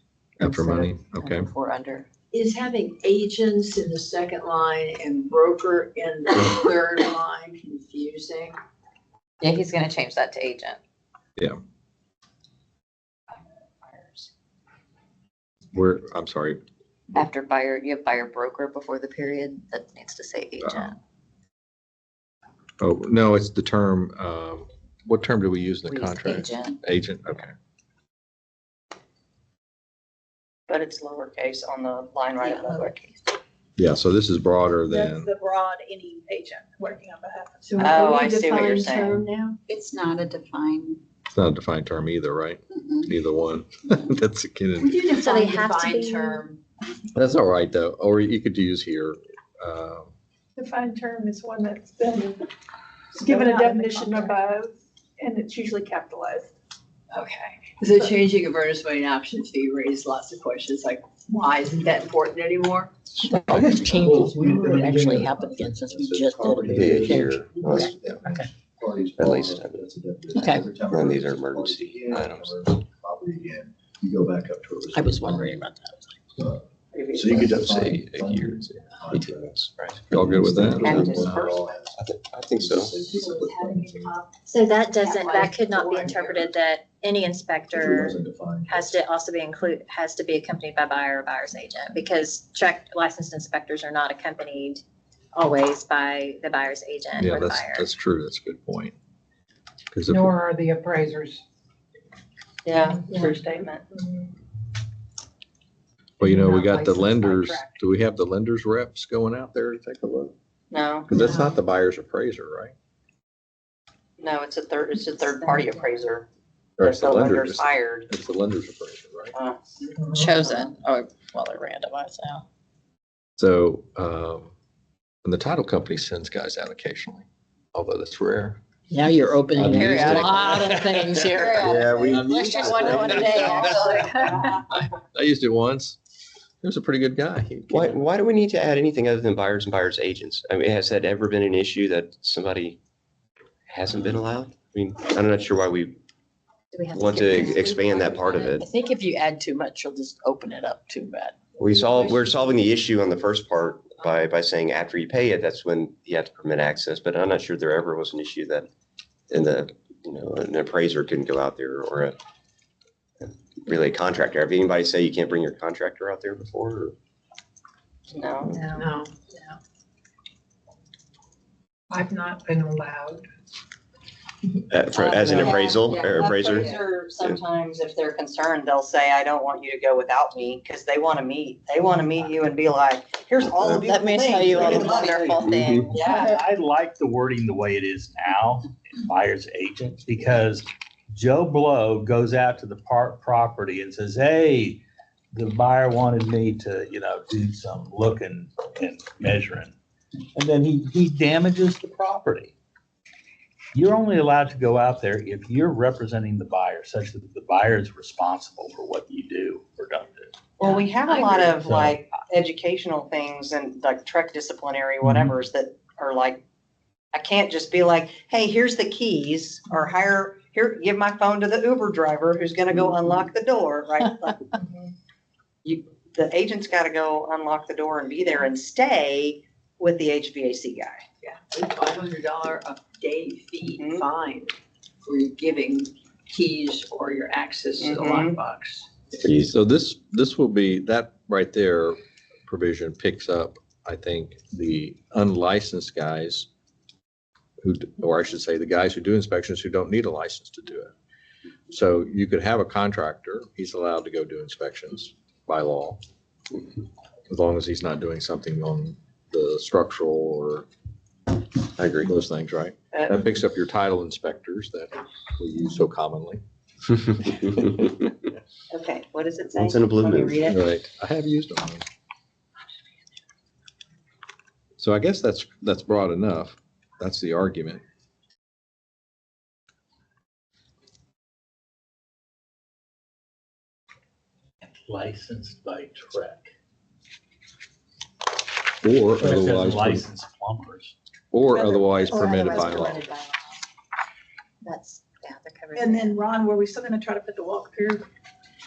[SPEAKER 2] After
[SPEAKER 10] instead of
[SPEAKER 2] money, okay.
[SPEAKER 10] Before under.
[SPEAKER 8] Is having agents in the second line and broker in the third line confusing?
[SPEAKER 10] Yeah, he's gonna change that to agent.
[SPEAKER 2] Where, I'm sorry,
[SPEAKER 10] After buyer, you have buyer broker before the period, that needs to say agent.
[SPEAKER 2] Oh, no, it's the term, what term do we use in the
[SPEAKER 5] We use
[SPEAKER 2] contract?
[SPEAKER 5] agent.
[SPEAKER 2] Agent, okay.
[SPEAKER 4] But it's lowercase on the line right above it.
[SPEAKER 2] Yeah, so this is broader
[SPEAKER 12] That's
[SPEAKER 2] than,
[SPEAKER 12] the broad any agent working on behalf of.
[SPEAKER 13] So
[SPEAKER 4] Oh,
[SPEAKER 13] are we
[SPEAKER 4] I see what you're
[SPEAKER 13] defined
[SPEAKER 4] saying.
[SPEAKER 13] term now?
[SPEAKER 11] It's not a defined.
[SPEAKER 2] it's not a defined term either, right?
[SPEAKER 11] Mm-mm.
[SPEAKER 2] Neither one. That's a
[SPEAKER 8] We
[SPEAKER 2] kid.
[SPEAKER 8] do
[SPEAKER 5] So they
[SPEAKER 8] define
[SPEAKER 5] have to
[SPEAKER 8] defined
[SPEAKER 5] be-
[SPEAKER 8] term.
[SPEAKER 2] That's all right though. Or you could use here,
[SPEAKER 13] Defined term is one that's been given a definition above, and it's usually capitalized.
[SPEAKER 8] Okay. So changing a bonus rate and option fee raised lots of questions, like, why isn't that important anymore?
[SPEAKER 3] Changes would actually happen again since we just did
[SPEAKER 1] It'd be a
[SPEAKER 3] a
[SPEAKER 1] year.
[SPEAKER 3] Okay.
[SPEAKER 1] At least.
[SPEAKER 3] Okay.
[SPEAKER 1] And these are emergency items.
[SPEAKER 9] You go back up to.
[SPEAKER 3] I was wondering about that.
[SPEAKER 9] So you could just
[SPEAKER 1] Say a year, 18 months, right?
[SPEAKER 2] y'all good with that?
[SPEAKER 4] And disperse.
[SPEAKER 1] I think so.
[SPEAKER 5] So that doesn't, that could not be interpreted that any inspector has to also be has to be accompanied by buyer or buyer's agent, because licensed inspectors are not accompanied always by the buyer's agent
[SPEAKER 2] Yeah,
[SPEAKER 5] or the
[SPEAKER 2] that's,
[SPEAKER 5] buyer.
[SPEAKER 2] that's true. That's a good point. Because
[SPEAKER 14] Nor are the appraisers.
[SPEAKER 4] Yeah, true statement.
[SPEAKER 2] well, you know, we
[SPEAKER 14] Not
[SPEAKER 2] got the
[SPEAKER 14] licensed by
[SPEAKER 2] lenders,
[SPEAKER 14] track.
[SPEAKER 2] do we have the lenders reps going out there to take a look?
[SPEAKER 4] No,
[SPEAKER 2] Because that's not the buyer's appraiser, right?
[SPEAKER 4] no, it's a third party appraiser.
[SPEAKER 2] Or
[SPEAKER 4] That
[SPEAKER 2] it's
[SPEAKER 4] the
[SPEAKER 2] the
[SPEAKER 4] lender's
[SPEAKER 2] lender's,
[SPEAKER 4] hired.
[SPEAKER 2] it's the lender's appraiser, right?
[SPEAKER 3] Chosen, oh, well, they're randomized now.
[SPEAKER 2] So, and the title company sends guys out occasionally, although that's rare.
[SPEAKER 3] Now you're opening a
[SPEAKER 5] Periodic.
[SPEAKER 3] lot of things here.
[SPEAKER 1] Yeah, we.
[SPEAKER 5] Let's just one a day, actually.
[SPEAKER 2] I used it once. He was a pretty good guy.
[SPEAKER 1] Why do we need to add anything other than buyers and buyer's agents? I mean, has that ever been an issue that somebody hasn't been allowed? I mean, I'm not sure why we
[SPEAKER 5] Do we have
[SPEAKER 1] want
[SPEAKER 5] skip
[SPEAKER 1] to
[SPEAKER 5] this?
[SPEAKER 1] expand that part of it.
[SPEAKER 3] I think if you add too much, you'll just open it up too bad.
[SPEAKER 1] We're solving the issue on the first part by saying after you pay it, that's when you have to permit access. But I'm not sure there ever was an issue that an appraiser couldn't go out there or a really a contractor. Have anybody say you can't bring your contractor out there before? Or?
[SPEAKER 4] No.
[SPEAKER 14] No. I've not been allowed.
[SPEAKER 1] As an
[SPEAKER 4] Yeah,
[SPEAKER 1] appraisal or appraiser?
[SPEAKER 4] Appraiser, sometimes if they're concerned, they'll say, I don't want you to go without me, because they want to meet. They want to meet you and be like, here's all the
[SPEAKER 5] Let
[SPEAKER 4] beautiful
[SPEAKER 5] me
[SPEAKER 4] things.
[SPEAKER 5] tell you
[SPEAKER 4] Look
[SPEAKER 5] all
[SPEAKER 4] at
[SPEAKER 5] the
[SPEAKER 4] money."
[SPEAKER 5] wonderful things.
[SPEAKER 4] Yeah.
[SPEAKER 6] I like the wording the way it is now, in buyer's agent, because Joe Blow goes out to the property and says, hey, the buyer wanted me to, do some looking and measuring. And then he damages the property. You're only allowed to go out there if you're representing the buyer, such that the buyer is responsible for what you do or don't do.
[SPEAKER 4] Well, we have a
[SPEAKER 8] I
[SPEAKER 4] lot
[SPEAKER 8] agree.
[SPEAKER 4] of like educational things and like truck disciplinary whatevers that are like, I can't just be like, hey, here's the keys, or here, give my phone to the Uber driver who's gonna go unlock the door, right? Like, the agent's gotta go unlock the door and be there and stay with the HVAC guy.
[SPEAKER 8] Yeah, $500 a day fee
[SPEAKER 4] Mhm.
[SPEAKER 8] fine for you giving keys or your access to the
[SPEAKER 4] Mhm.
[SPEAKER 8] lockbox.
[SPEAKER 2] So this will be, that right there provision picks up, I think, the unlicensed guys or I should say, the guys who do inspections who don't need a license to do it. So you could have a contractor, he's allowed to go do inspections by law, as long as he's not doing something on the structural or
[SPEAKER 1] I agree.
[SPEAKER 2] those things, right? That picks up your title inspectors that we use so commonly.
[SPEAKER 4] Okay, what does it say?
[SPEAKER 1] Once in a blue
[SPEAKER 4] Let me
[SPEAKER 1] moon.
[SPEAKER 4] read it.
[SPEAKER 2] Right, I have used them. So I guess that's broad enough. That's the argument.
[SPEAKER 6] Licensed by Trek.
[SPEAKER 2] Or
[SPEAKER 6] Trek doesn't
[SPEAKER 2] otherwise,
[SPEAKER 6] license plumbers.
[SPEAKER 2] or otherwise
[SPEAKER 5] Or
[SPEAKER 2] permitted
[SPEAKER 5] otherwise
[SPEAKER 2] by law.
[SPEAKER 5] permitted by law. That's, yeah, they're covered.
[SPEAKER 12] And
[SPEAKER 5] there.
[SPEAKER 12] then Ron, were we still gonna try to put the walkthrough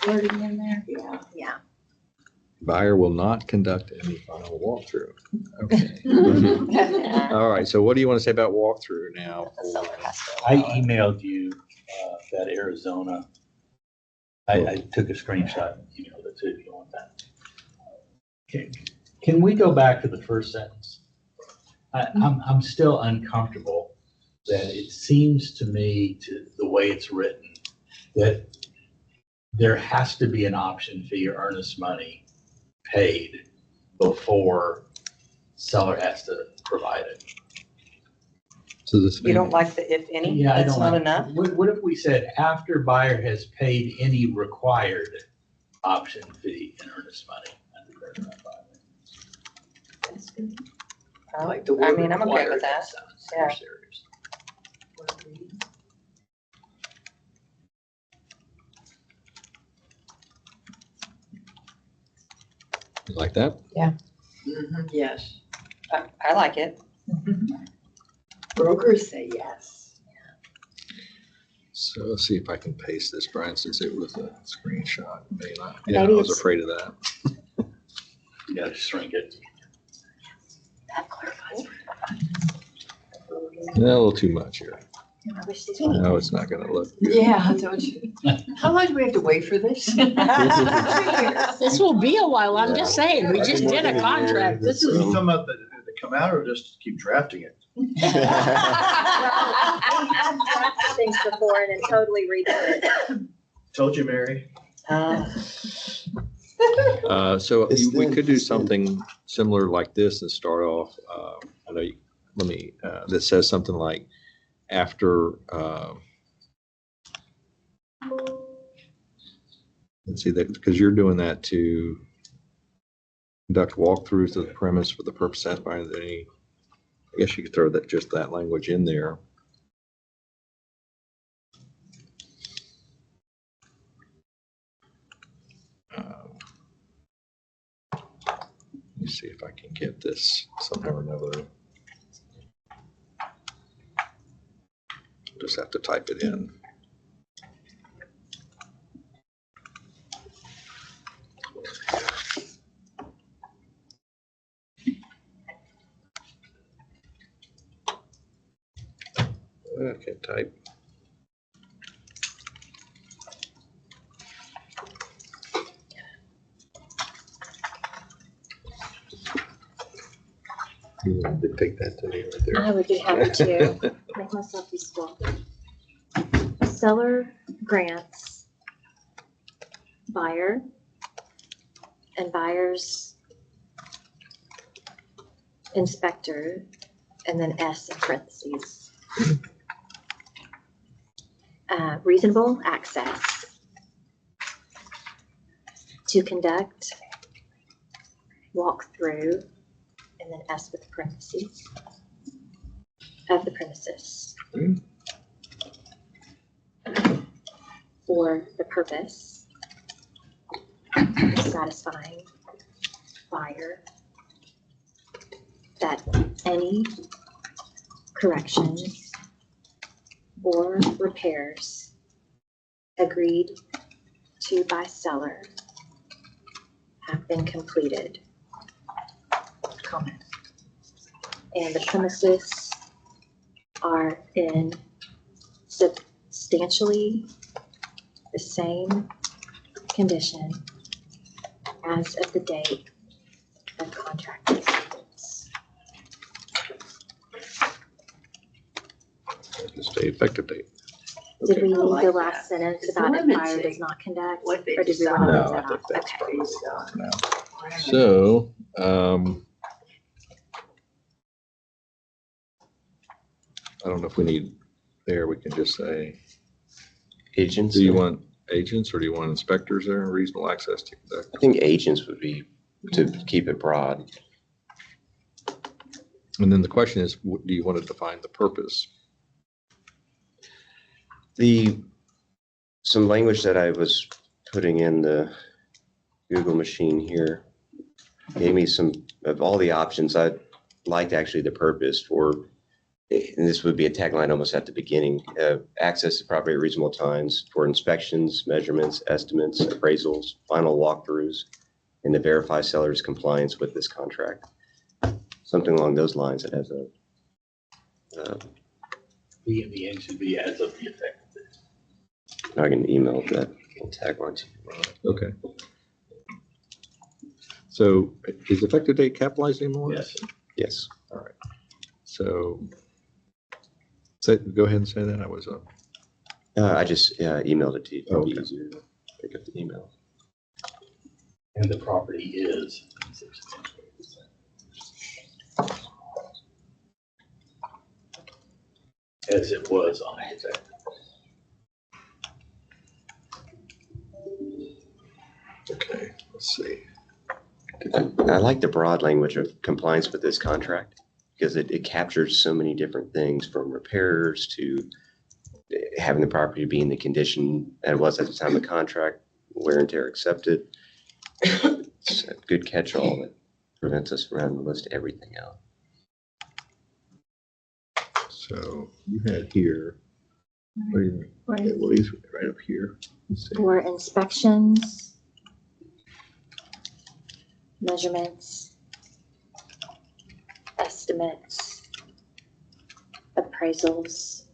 [SPEAKER 12] wording in there?
[SPEAKER 5] Yeah, yeah.
[SPEAKER 2] Buyer will not conduct any final walkthrough. Okay. All right, so what do you want to say about walkthrough now?
[SPEAKER 5] The seller has to
[SPEAKER 6] I
[SPEAKER 5] allow it.
[SPEAKER 6] emailed you that Arizona. I took a screenshot and emailed it too if you want that. Okay. Can we go back to the first sentence? I'm still uncomfortable that it seems to me, to the way it's written, that there has to be an option fee or earnest money paid before seller has to provide it.
[SPEAKER 2] So this.
[SPEAKER 4] You don't like the if any?
[SPEAKER 6] Yeah, I
[SPEAKER 4] That's
[SPEAKER 6] don't
[SPEAKER 4] not
[SPEAKER 6] like-
[SPEAKER 4] enough?
[SPEAKER 6] What if we said after buyer has paid any required option fee and earnest money? Under paragraph 5.
[SPEAKER 4] I
[SPEAKER 6] like the
[SPEAKER 4] I
[SPEAKER 6] word
[SPEAKER 4] mean, I'm okay
[SPEAKER 6] required.
[SPEAKER 4] with that.
[SPEAKER 6] Sounds
[SPEAKER 4] Yeah.
[SPEAKER 6] more serious.
[SPEAKER 2] You like that?
[SPEAKER 8] Yes.
[SPEAKER 4] I like it.
[SPEAKER 8] Brokers say yes.
[SPEAKER 2] So let's see if I can paste this, Brian, since it was a screenshot. Maybe not.
[SPEAKER 5] Maybe
[SPEAKER 2] Yeah, I was
[SPEAKER 5] it's-
[SPEAKER 2] afraid of that.
[SPEAKER 6] You gotta shrink it.
[SPEAKER 5] That clarifies.
[SPEAKER 2] A little too much here.
[SPEAKER 5] I wish these were.
[SPEAKER 2] No, it's not gonna look good.
[SPEAKER 8] Yeah, don't you? How long do we have to wait for this?
[SPEAKER 3] This will be a while, I'm just saying, we just did a contract.
[SPEAKER 9] This is come up that come out or just keep drafting it?
[SPEAKER 5] Things before and then totally redo it.
[SPEAKER 9] Told you, Mary.
[SPEAKER 2] So
[SPEAKER 1] It's
[SPEAKER 2] we
[SPEAKER 1] thin,
[SPEAKER 2] could do
[SPEAKER 1] it's thin.
[SPEAKER 2] something similar like this and start off, I know, that says something like after, let's see that, because you're doing that to conduct walkthroughs of the premise for the purpose of satisfying any, I guess you could throw that, just that language in there. Let me see if I can get this somehow or another. Just have to type it in. I can't type. You want to dictate that to me right there?
[SPEAKER 5] I would be happy to make myself useful. Seller grants buyer and buyer's inspector, and then S in parentheses. Reasonable access to conduct walkthrough, and then S with parentheses, of the premises. For the purpose of satisfying buyer that any corrections or repairs agreed to by seller have been completed. Comment. And the premises are in substantially the same condition as of the date of contract acceptance.
[SPEAKER 2] Just the effective date.
[SPEAKER 5] Did we
[SPEAKER 8] I
[SPEAKER 5] need
[SPEAKER 8] like
[SPEAKER 5] the
[SPEAKER 8] that.
[SPEAKER 5] last sentence
[SPEAKER 8] It's
[SPEAKER 5] about if buyer
[SPEAKER 8] limiting
[SPEAKER 5] does not conduct,
[SPEAKER 8] what they
[SPEAKER 5] or did we want to
[SPEAKER 2] No,
[SPEAKER 5] leave
[SPEAKER 2] I
[SPEAKER 5] that
[SPEAKER 2] think
[SPEAKER 5] off?
[SPEAKER 2] that's
[SPEAKER 5] Okay.
[SPEAKER 2] probably enough for now. So, I don't know if we need there, we can just say,
[SPEAKER 1] Agents.
[SPEAKER 2] do you want agents or do you want inspectors there, reasonable access to conduct?
[SPEAKER 1] I think agents would be, to keep it broad.
[SPEAKER 2] And then the question is, do you want to define the purpose?
[SPEAKER 1] Some language that I was putting in the Google machine here gave me some, of all the options, I liked actually the purpose for, and this would be a tagline almost at the beginning, access to property at reasonable times for inspections, measurements, estimates, appraisals, final walkthroughs, and to verify seller's compliance with this contract. Something along those lines that has a,
[SPEAKER 6] B in the end should be as of the effective date.
[SPEAKER 1] I can email that tagline to you.
[SPEAKER 2] Okay. So is effective date capitalized anymore?
[SPEAKER 6] Yes.
[SPEAKER 1] Yes.
[SPEAKER 2] So Go ahead and say that. I was
[SPEAKER 1] I just emailed it to you. It'll be
[SPEAKER 2] Okay.
[SPEAKER 1] easier to pick up the email.
[SPEAKER 6] And the property is. As it was on it.
[SPEAKER 2] okay. Let's see.
[SPEAKER 1] I like the broad language of compliance with this contract because it captures so many different things from repairs to having the property be in the condition that it was at the time of contract, wear and tear accepted. It's a good catch-all that prevents us from having to list everything out.
[SPEAKER 2] So you had here. What do you mean? Okay, well, he's right up here. Let's see.
[SPEAKER 5] For inspections, measurements, estimates, appraisals,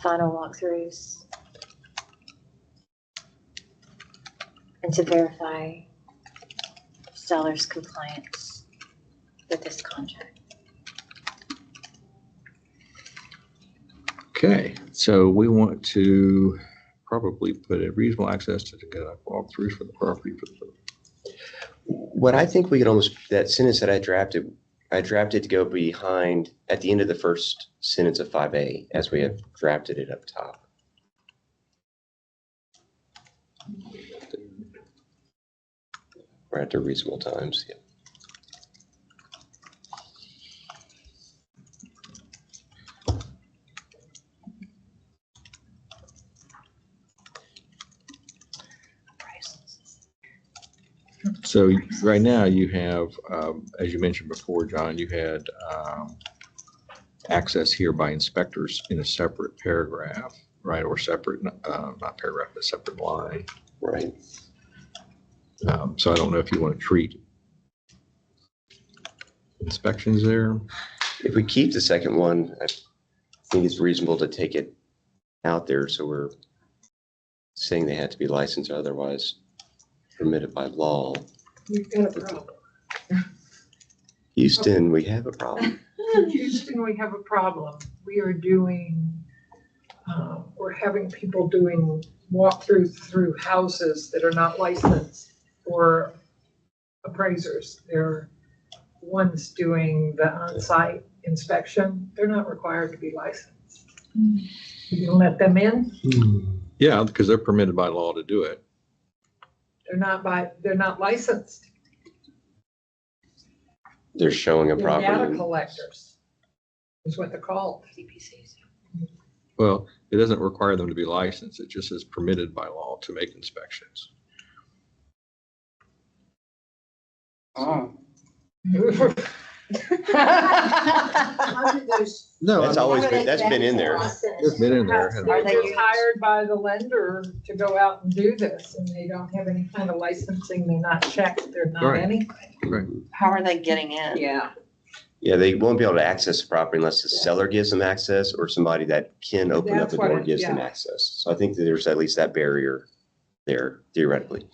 [SPEAKER 5] final walkthroughs, and to verify seller's compliance with this contract.
[SPEAKER 2] Okay, so we want to probably put a reasonable access to conduct walkthroughs for the property for the.
[SPEAKER 1] What I think we could almost, that sentence that I drafted to go behind at the end of the first sentence of 5A as we have drafted it up top. Right at the reasonable times, yeah.
[SPEAKER 2] So right now you have, as you mentioned before, John, you had access here by inspectors in a separate paragraph, right? Or separate, not paragraph, but separate line.
[SPEAKER 1] Right.
[SPEAKER 2] So I don't know if you want to treat inspections there.
[SPEAKER 1] If we keep the second one, I think it's reasonable to take it out there. So we're saying they have to be licensed, otherwise permitted by law.
[SPEAKER 14] We've got a problem.
[SPEAKER 1] Houston, we have a problem.
[SPEAKER 14] Houston, we have a problem. We are doing, we're having people doing walkthroughs through houses that are not licensed for appraisers. They're ones doing the on-site inspection. They're not required to be licensed. You can let them in.
[SPEAKER 2] Yeah, because they're permitted by law to do it.
[SPEAKER 14] They're not licensed.
[SPEAKER 1] They're showing a
[SPEAKER 14] They're data
[SPEAKER 1] property.
[SPEAKER 14] collectors is what they're called. CPCs.
[SPEAKER 2] Well, it doesn't require them to be licensed. It just is permitted by law to make inspections.
[SPEAKER 4] Oh.
[SPEAKER 12] How do those,
[SPEAKER 2] No,
[SPEAKER 1] That's always been, that's been in there.
[SPEAKER 2] it's been in there.
[SPEAKER 14] Are they hired by the lender to go out and do this and they don't have any kind of licensing, they're not checked, they're not
[SPEAKER 2] Right.
[SPEAKER 14] anything?
[SPEAKER 2] Right.
[SPEAKER 4] How are they getting in?
[SPEAKER 14] Yeah.
[SPEAKER 1] Yeah, they won't be able to access the property unless the seller gives them access or somebody that can open up
[SPEAKER 14] That's
[SPEAKER 1] the
[SPEAKER 14] what
[SPEAKER 1] door
[SPEAKER 14] it-
[SPEAKER 1] gives them
[SPEAKER 14] yeah.
[SPEAKER 1] access. So I think that there's at least that barrier there theoretically.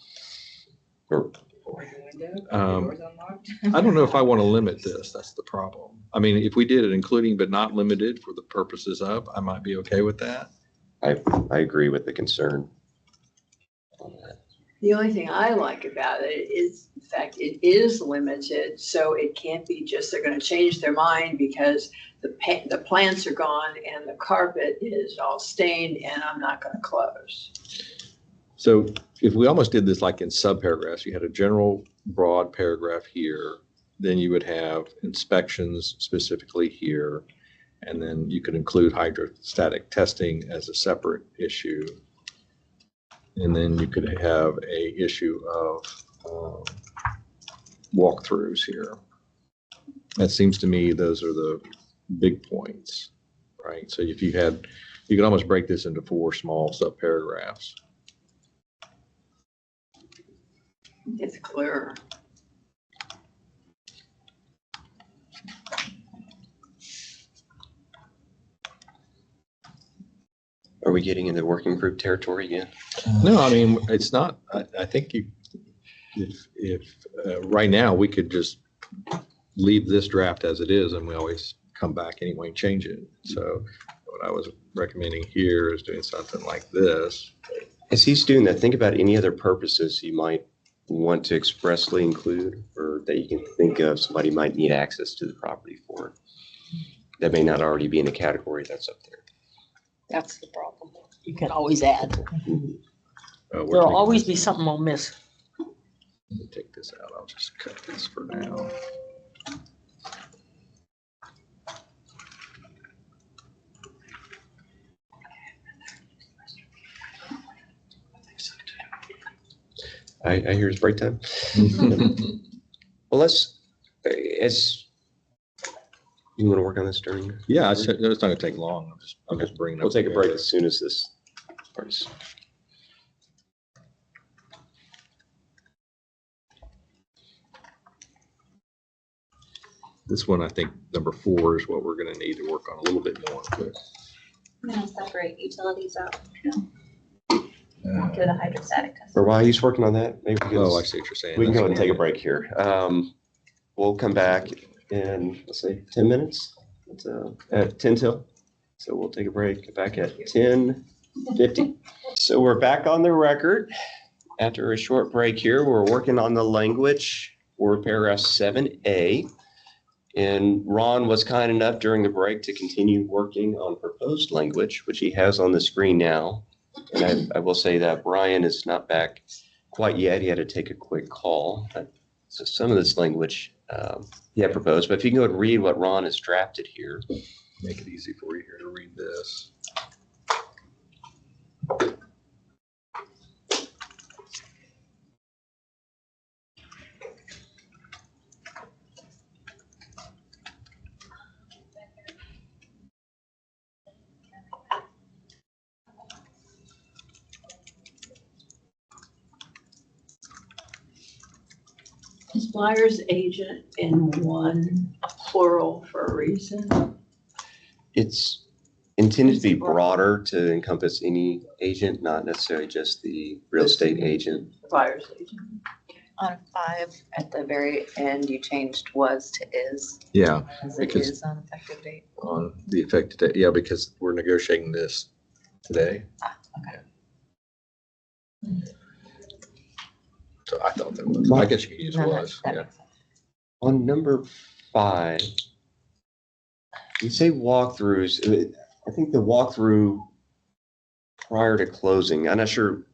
[SPEAKER 1] Or
[SPEAKER 2] I don't know if I want to limit this. That's the problem. I mean, if we did it including but not limited for the purposes of, I might be okay with that.
[SPEAKER 1] I agree with the concern on that.
[SPEAKER 8] The only thing I like about it is the fact it is limited, so it can't be just they're gonna change their mind because the plants are gone and the carpet is all stained and I'm not gonna close.
[SPEAKER 2] So if we almost did this like in subparagraphs, you had a general broad paragraph here, then you would have inspections specifically here, and then you could include hydrostatic testing as a separate issue. And then you could have a issue of walkthroughs here. That seems to me those are the big points, right? So if you had, you could almost break this into 4 small subparagraphs.
[SPEAKER 8] It's clearer.
[SPEAKER 1] Are we getting into working group territory again?
[SPEAKER 2] No, I mean, it's not, I think you, if right now we could just leave this draft as it is and we always come back anyway and change it. So what I was recommending here is doing something like this.
[SPEAKER 1] As he's doing that, think about any other purposes you might want to expressly include, or that you can think of somebody might need access to the property for. That may not already be in a category that's up there.
[SPEAKER 3] That's the problem. You can always add.
[SPEAKER 2] We're
[SPEAKER 3] There'll
[SPEAKER 2] taking
[SPEAKER 3] always
[SPEAKER 2] this-
[SPEAKER 3] be something we'll miss.
[SPEAKER 2] Let me take this out. I'll just cut this for now.
[SPEAKER 1] I hear it's break time. Well, let's, as, you want to work on this during?
[SPEAKER 2] Yeah, it's not gonna take long. I'm just bringing up.
[SPEAKER 1] We'll take a break as soon as this starts.
[SPEAKER 2] This one, I think number 4 is what we're gonna need to work on a little bit more. But,
[SPEAKER 11] I'm gonna separate utilities out. After the hydrostatic test.
[SPEAKER 1] Or while he's working on that, maybe we can,
[SPEAKER 2] oh, I see what you're saying.
[SPEAKER 1] we can go ahead and
[SPEAKER 2] That's-
[SPEAKER 1] take a break here. We'll come back in, let's say, 10 minutes. It's at 10 till. So we'll take a break, get back at 10:50. So we're back on the record. After a short break here, we're working on the language for paragraph 7A. And Ron was kind enough during the break to continue working on proposed language, which he has on the screen now. And I will say that Brian is not back quite yet. He had to take a quick call. So some of this language he had proposed, but if you can go and read what Ron has drafted here.
[SPEAKER 2] Make it easy for you here to read this.
[SPEAKER 8] Is buyer's agent in one plural for a reason?
[SPEAKER 1] It's intended to be broader to encompass any agent, not necessarily just the real estate agent.
[SPEAKER 8] Buyer's agent.
[SPEAKER 10] On 5, at the very end, you changed was to is,
[SPEAKER 2] Yeah,
[SPEAKER 10] as it
[SPEAKER 2] Because-
[SPEAKER 10] is on effective date.
[SPEAKER 2] on the effective date. Yeah, because we're negotiating this today.
[SPEAKER 10] Okay.
[SPEAKER 2] So I thought that was, I guess you could use
[SPEAKER 10] No,
[SPEAKER 2] was,
[SPEAKER 10] that
[SPEAKER 2] yeah.
[SPEAKER 10] makes sense.
[SPEAKER 1] On number 5, you say walkthroughs. I think the walkthrough prior to closing, I'm not sure.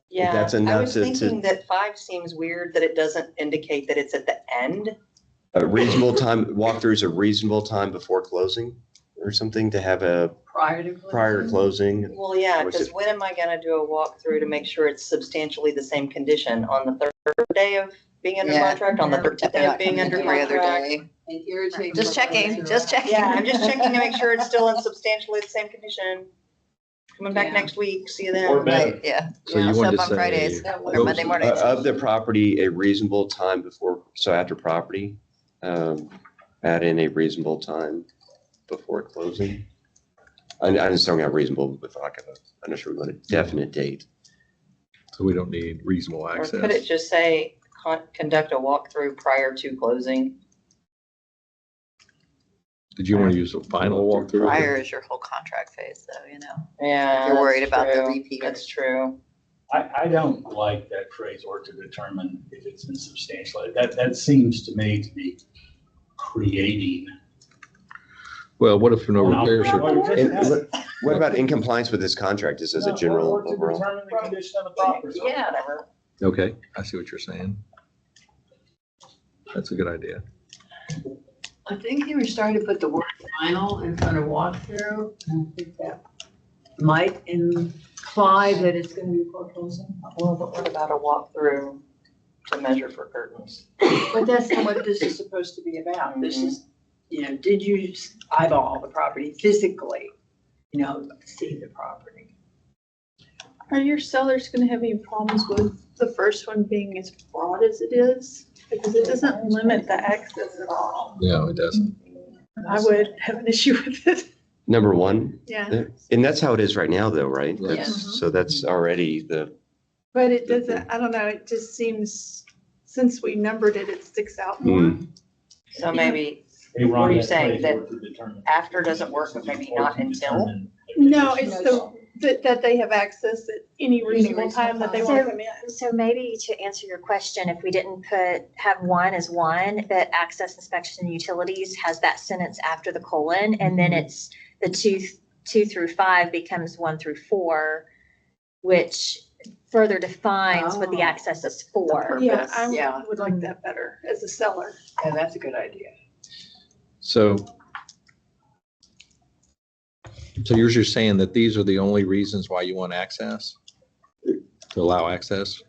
[SPEAKER 4] Yeah,
[SPEAKER 1] that's
[SPEAKER 4] I
[SPEAKER 1] enough
[SPEAKER 4] was
[SPEAKER 1] to-
[SPEAKER 4] thinking that 5 seems weird that it doesn't indicate that it's at the end.
[SPEAKER 1] A reasonable time, walkthroughs a reasonable time before closing or something to have a
[SPEAKER 8] Prior to
[SPEAKER 1] closing.
[SPEAKER 4] Well, yeah,
[SPEAKER 1] Or is
[SPEAKER 4] because
[SPEAKER 1] it-
[SPEAKER 4] when am I gonna do a walkthrough to make sure it's substantially the same condition? On the 3rd day of being under
[SPEAKER 10] Yeah.
[SPEAKER 4] contract, on the 13th day of being under
[SPEAKER 10] Every other
[SPEAKER 4] contract?
[SPEAKER 10] day.
[SPEAKER 8] And irritating.
[SPEAKER 10] Just checking, just checking.
[SPEAKER 4] Yeah, I'm just checking to make sure it's still in substantially the same condition. Coming back
[SPEAKER 8] Yeah.
[SPEAKER 4] next week, see you
[SPEAKER 7] Or
[SPEAKER 4] then.
[SPEAKER 7] better.
[SPEAKER 10] Right, yeah.
[SPEAKER 2] So you
[SPEAKER 10] Show
[SPEAKER 2] wanted
[SPEAKER 10] up
[SPEAKER 2] to
[SPEAKER 10] on Fridays
[SPEAKER 2] say-
[SPEAKER 10] or Monday mornings.
[SPEAKER 1] Of the property, a reasonable time before, so after property, add in a reasonable time before closing. I'm just throwing out reasonable with like I'm not sure we want a definite date.
[SPEAKER 2] So we don't need reasonable
[SPEAKER 4] Or
[SPEAKER 2] access.
[SPEAKER 4] could it just say, conduct a walkthrough prior to closing?
[SPEAKER 2] Did you want to use a final walkthrough?
[SPEAKER 10] Prior is your whole contract phase, though, you know.
[SPEAKER 4] Yeah.
[SPEAKER 10] You're worried
[SPEAKER 4] that's
[SPEAKER 10] about the
[SPEAKER 4] true.
[SPEAKER 10] repeaters.
[SPEAKER 4] That's true.
[SPEAKER 6] I don't like that phrase or to determine if it's insubstantial. That seems to me to be creating.
[SPEAKER 2] Well, what if no repairs are,
[SPEAKER 1] And what about in compliance with this contract, just as a general
[SPEAKER 6] Or to
[SPEAKER 1] overall?
[SPEAKER 6] determine the condition of the property.
[SPEAKER 4] Yeah, whatever.
[SPEAKER 2] okay, I see what you're saying. That's a good idea.
[SPEAKER 8] I think you were starting to put the word final in front of walkthrough, and I think that might imply that it's gonna be foreclosing.
[SPEAKER 4] Well, but what about a walkthrough to measure for curtains?
[SPEAKER 8] But that's not what this is supposed to be about. This is, did you eyeball the property physically? See the property.
[SPEAKER 13] Are your sellers gonna have any problems with the first one being as broad as it is? Because it doesn't limit the access at all.
[SPEAKER 2] No, it doesn't.
[SPEAKER 13] I would have an issue with it,
[SPEAKER 1] Number 1,
[SPEAKER 13] yeah.
[SPEAKER 1] and that's how it is right now though, right?
[SPEAKER 2] Yeah.
[SPEAKER 1] That's- So that's already the,
[SPEAKER 13] But it doesn't, I don't know, it just seems, since we numbered it, it sticks out more.
[SPEAKER 1] Mm.
[SPEAKER 4] So maybe
[SPEAKER 6] Hey, Ron,
[SPEAKER 4] What are you
[SPEAKER 6] that
[SPEAKER 4] saying,
[SPEAKER 6] phrase,
[SPEAKER 4] that
[SPEAKER 6] or to determine-
[SPEAKER 4] after doesn't work, but maybe not until?
[SPEAKER 13] No, it's that they have access at any reasonable time that they want to come in.
[SPEAKER 5] So maybe to answer your question, if we didn't have one as one, that access inspection and utilities has that sentence after the colon, and then it's the two through 5 becomes 1 through 4, which further defines what the access is for.
[SPEAKER 13] Yeah,
[SPEAKER 8] Yeah.
[SPEAKER 13] I would like that better as a seller.
[SPEAKER 8] Yeah, that's a good idea.
[SPEAKER 2] So you're just saying that these are the only reasons why you want access? To allow access,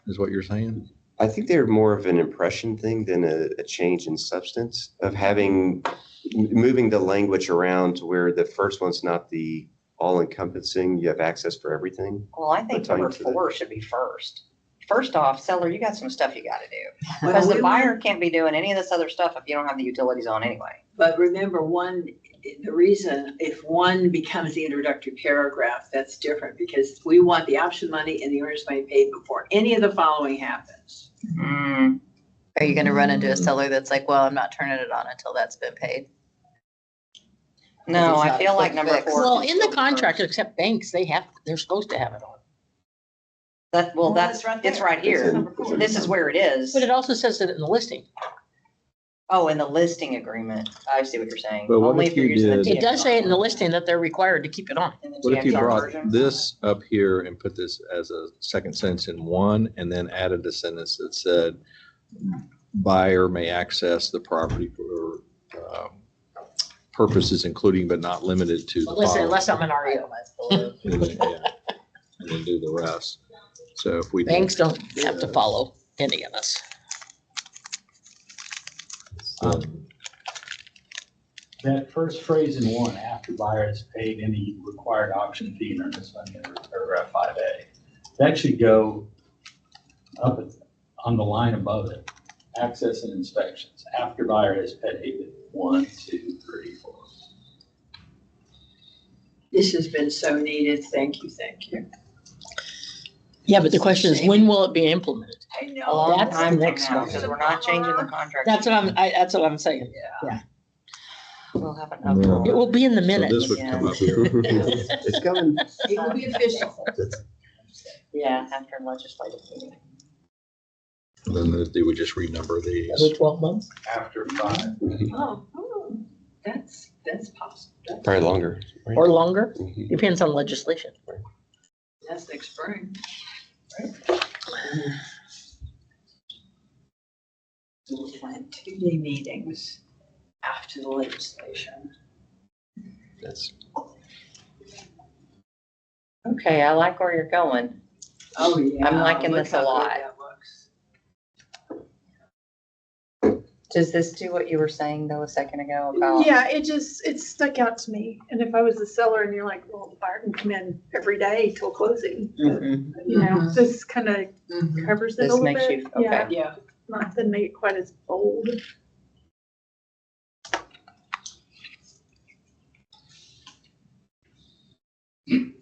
[SPEAKER 2] is what you're saying?
[SPEAKER 1] I think they're more of an impression thing than a change in substance of moving the language around to where the first one's not the all encompassing, you have access for everything.
[SPEAKER 4] Well, I think
[SPEAKER 1] But tying
[SPEAKER 4] number
[SPEAKER 1] to the-
[SPEAKER 4] 4 should be first. First off, seller, you got some stuff you gotta do.
[SPEAKER 8] Well,
[SPEAKER 4] Because the
[SPEAKER 8] we
[SPEAKER 4] buyer can't be doing any of this other stuff if you don't have the utilities on anyway.
[SPEAKER 8] But remember, the reason, if one becomes the introductory paragraph, that's different because we want the option money and the earnest money paid before any of the following happens.
[SPEAKER 10] Are you gonna run into a seller that's like, well, I'm not turning it on until that's been paid?
[SPEAKER 4] No,
[SPEAKER 10] It's
[SPEAKER 4] I
[SPEAKER 10] not a
[SPEAKER 4] feel like
[SPEAKER 10] quick
[SPEAKER 4] number
[SPEAKER 10] fix.
[SPEAKER 4] 4.
[SPEAKER 3] Well, in the contract, except banks, they're supposed to have it on.
[SPEAKER 4] That's
[SPEAKER 8] right
[SPEAKER 4] it's
[SPEAKER 8] there.
[SPEAKER 4] right here.
[SPEAKER 1] It's in-
[SPEAKER 4] This is where it is.
[SPEAKER 3] But it also says it in the listing.
[SPEAKER 4] Oh, in the listing agreement. I see what you're saying.
[SPEAKER 2] But what
[SPEAKER 4] Only
[SPEAKER 2] if
[SPEAKER 4] you're
[SPEAKER 2] you
[SPEAKER 4] using the
[SPEAKER 2] did-
[SPEAKER 3] It does say it in the listing that they're required to keep it on.
[SPEAKER 4] in the
[SPEAKER 2] What if you
[SPEAKER 4] TXR
[SPEAKER 2] brought
[SPEAKER 4] version.
[SPEAKER 2] this up here and put this as a second sentence in one, and then added a sentence that said, buyer may access the property for purposes including but not limited to the
[SPEAKER 3] Listen,
[SPEAKER 2] following.
[SPEAKER 3] unless I'm an REO.
[SPEAKER 2] And then, yeah, and then do the rest. So if we. did
[SPEAKER 3] Banks don't have to follow any of us.
[SPEAKER 6] That first phrase in 1, after buyer has paid any required option fee and earnest money under paragraph 5A, that should go up on the line above it. Access and inspections, after buyer has paid 1, 2, 3, 4.
[SPEAKER 8] This has been so needed. Thank you, thank you.
[SPEAKER 3] Yeah, but the question is, when will it be implemented?
[SPEAKER 8] I
[SPEAKER 4] A
[SPEAKER 8] know.
[SPEAKER 4] long
[SPEAKER 3] That's the
[SPEAKER 4] time from
[SPEAKER 3] next
[SPEAKER 4] now,
[SPEAKER 3] one.
[SPEAKER 4] because we're not changing the contract.
[SPEAKER 3] That's what I'm saying.
[SPEAKER 4] We'll have an
[SPEAKER 2] Yeah.
[SPEAKER 3] It
[SPEAKER 4] upload.
[SPEAKER 3] will be in the
[SPEAKER 2] So
[SPEAKER 3] minutes.
[SPEAKER 2] this would come up here.
[SPEAKER 1] It's coming.
[SPEAKER 8] It will be official.
[SPEAKER 4] Yeah, after legislative meeting.
[SPEAKER 2] Then they would just renumber these.
[SPEAKER 3] Every 12 months?
[SPEAKER 6] After 5.
[SPEAKER 8] Oh, that's possible.
[SPEAKER 1] Probably longer. right?
[SPEAKER 3] Or longer?
[SPEAKER 1] Mhm.
[SPEAKER 3] Depends on legislation.
[SPEAKER 8] That's next spring. We'll plan 2-day meetings after the legislation.
[SPEAKER 1] That's
[SPEAKER 4] Okay, I like where you're going.
[SPEAKER 8] Oh, yeah.
[SPEAKER 4] I'm liking
[SPEAKER 8] Look
[SPEAKER 4] this a
[SPEAKER 8] how good
[SPEAKER 4] lot.
[SPEAKER 8] that looks.
[SPEAKER 10] Does this do what you were saying though a second ago about?
[SPEAKER 13] Yeah, it stuck out to me. And if I was the seller and you're like, well, the buyer can come in every day till closing.
[SPEAKER 4] Mhm.
[SPEAKER 13] You know, this kind of
[SPEAKER 8] Mhm.
[SPEAKER 13] covers it a
[SPEAKER 4] This
[SPEAKER 13] little
[SPEAKER 4] makes
[SPEAKER 13] bit.
[SPEAKER 4] you, okay.
[SPEAKER 8] Yeah.
[SPEAKER 13] Not to make it quite as bold.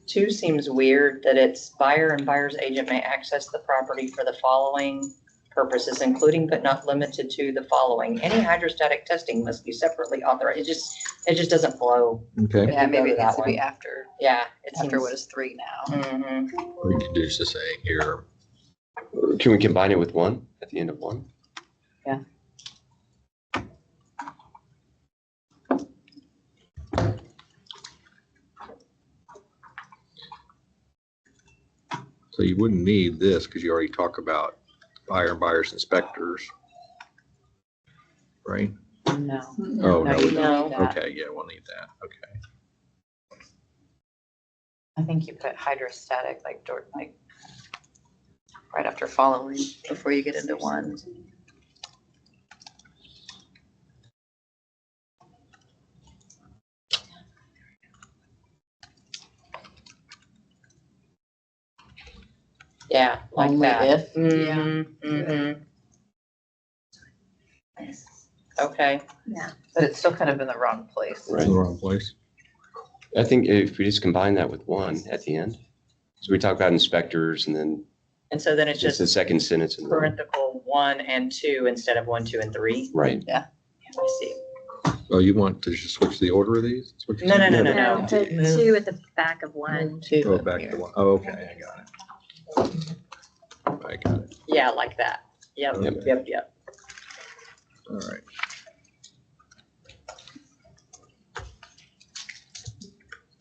[SPEAKER 4] 2 seems weird that it's buyer and buyer's agent may access the property for the following purposes, including but not limited to the following. Any hydrostatic testing must be separately authorized. It just doesn't flow.
[SPEAKER 2] Okay.
[SPEAKER 10] Yeah, maybe it
[SPEAKER 4] Go to
[SPEAKER 10] needs
[SPEAKER 4] that
[SPEAKER 10] to be
[SPEAKER 4] one.
[SPEAKER 10] after,
[SPEAKER 4] Yeah, it
[SPEAKER 10] after
[SPEAKER 4] seems.
[SPEAKER 10] what is 3 now.
[SPEAKER 4] Mhm.
[SPEAKER 2] We could do just say here.
[SPEAKER 1] Can we combine it with 1 at the end of 1?
[SPEAKER 2] So you wouldn't need this because you already talk about buyer and buyer's inspectors. Right?
[SPEAKER 10] No.
[SPEAKER 2] Oh,
[SPEAKER 10] No,
[SPEAKER 2] no,
[SPEAKER 10] you
[SPEAKER 2] we
[SPEAKER 10] don't
[SPEAKER 2] don't.
[SPEAKER 10] need that.
[SPEAKER 2] Okay, yeah, we'll need that. Okay.
[SPEAKER 10] I think you put hydrostatic, like right after following, before you get into 1.
[SPEAKER 4] Yeah, like
[SPEAKER 10] Only
[SPEAKER 4] that.
[SPEAKER 10] if.
[SPEAKER 4] Mhm, mhm. Okay.
[SPEAKER 10] But it's still kind of in the wrong place.
[SPEAKER 1] Right.
[SPEAKER 2] In the wrong place.
[SPEAKER 1] I think if we just combine that with 1 at the end. So we talk about inspectors and then
[SPEAKER 4] And so then it's
[SPEAKER 1] just the
[SPEAKER 4] just
[SPEAKER 1] second sentence in 1.
[SPEAKER 4] parenthetical 1 and 2 instead of 1, 2, and 3.
[SPEAKER 1] Right.
[SPEAKER 4] I see.
[SPEAKER 2] Oh, you want to just switch the order of these? That's what you're
[SPEAKER 4] No,
[SPEAKER 2] saying?
[SPEAKER 4] no.
[SPEAKER 5] Put two at the back of one.
[SPEAKER 2] Go back to one. Oh, okay, I got it. I got it.
[SPEAKER 3] Yeah, like that. Yep,
[SPEAKER 2] Okay.
[SPEAKER 3] yep.
[SPEAKER 2] All right.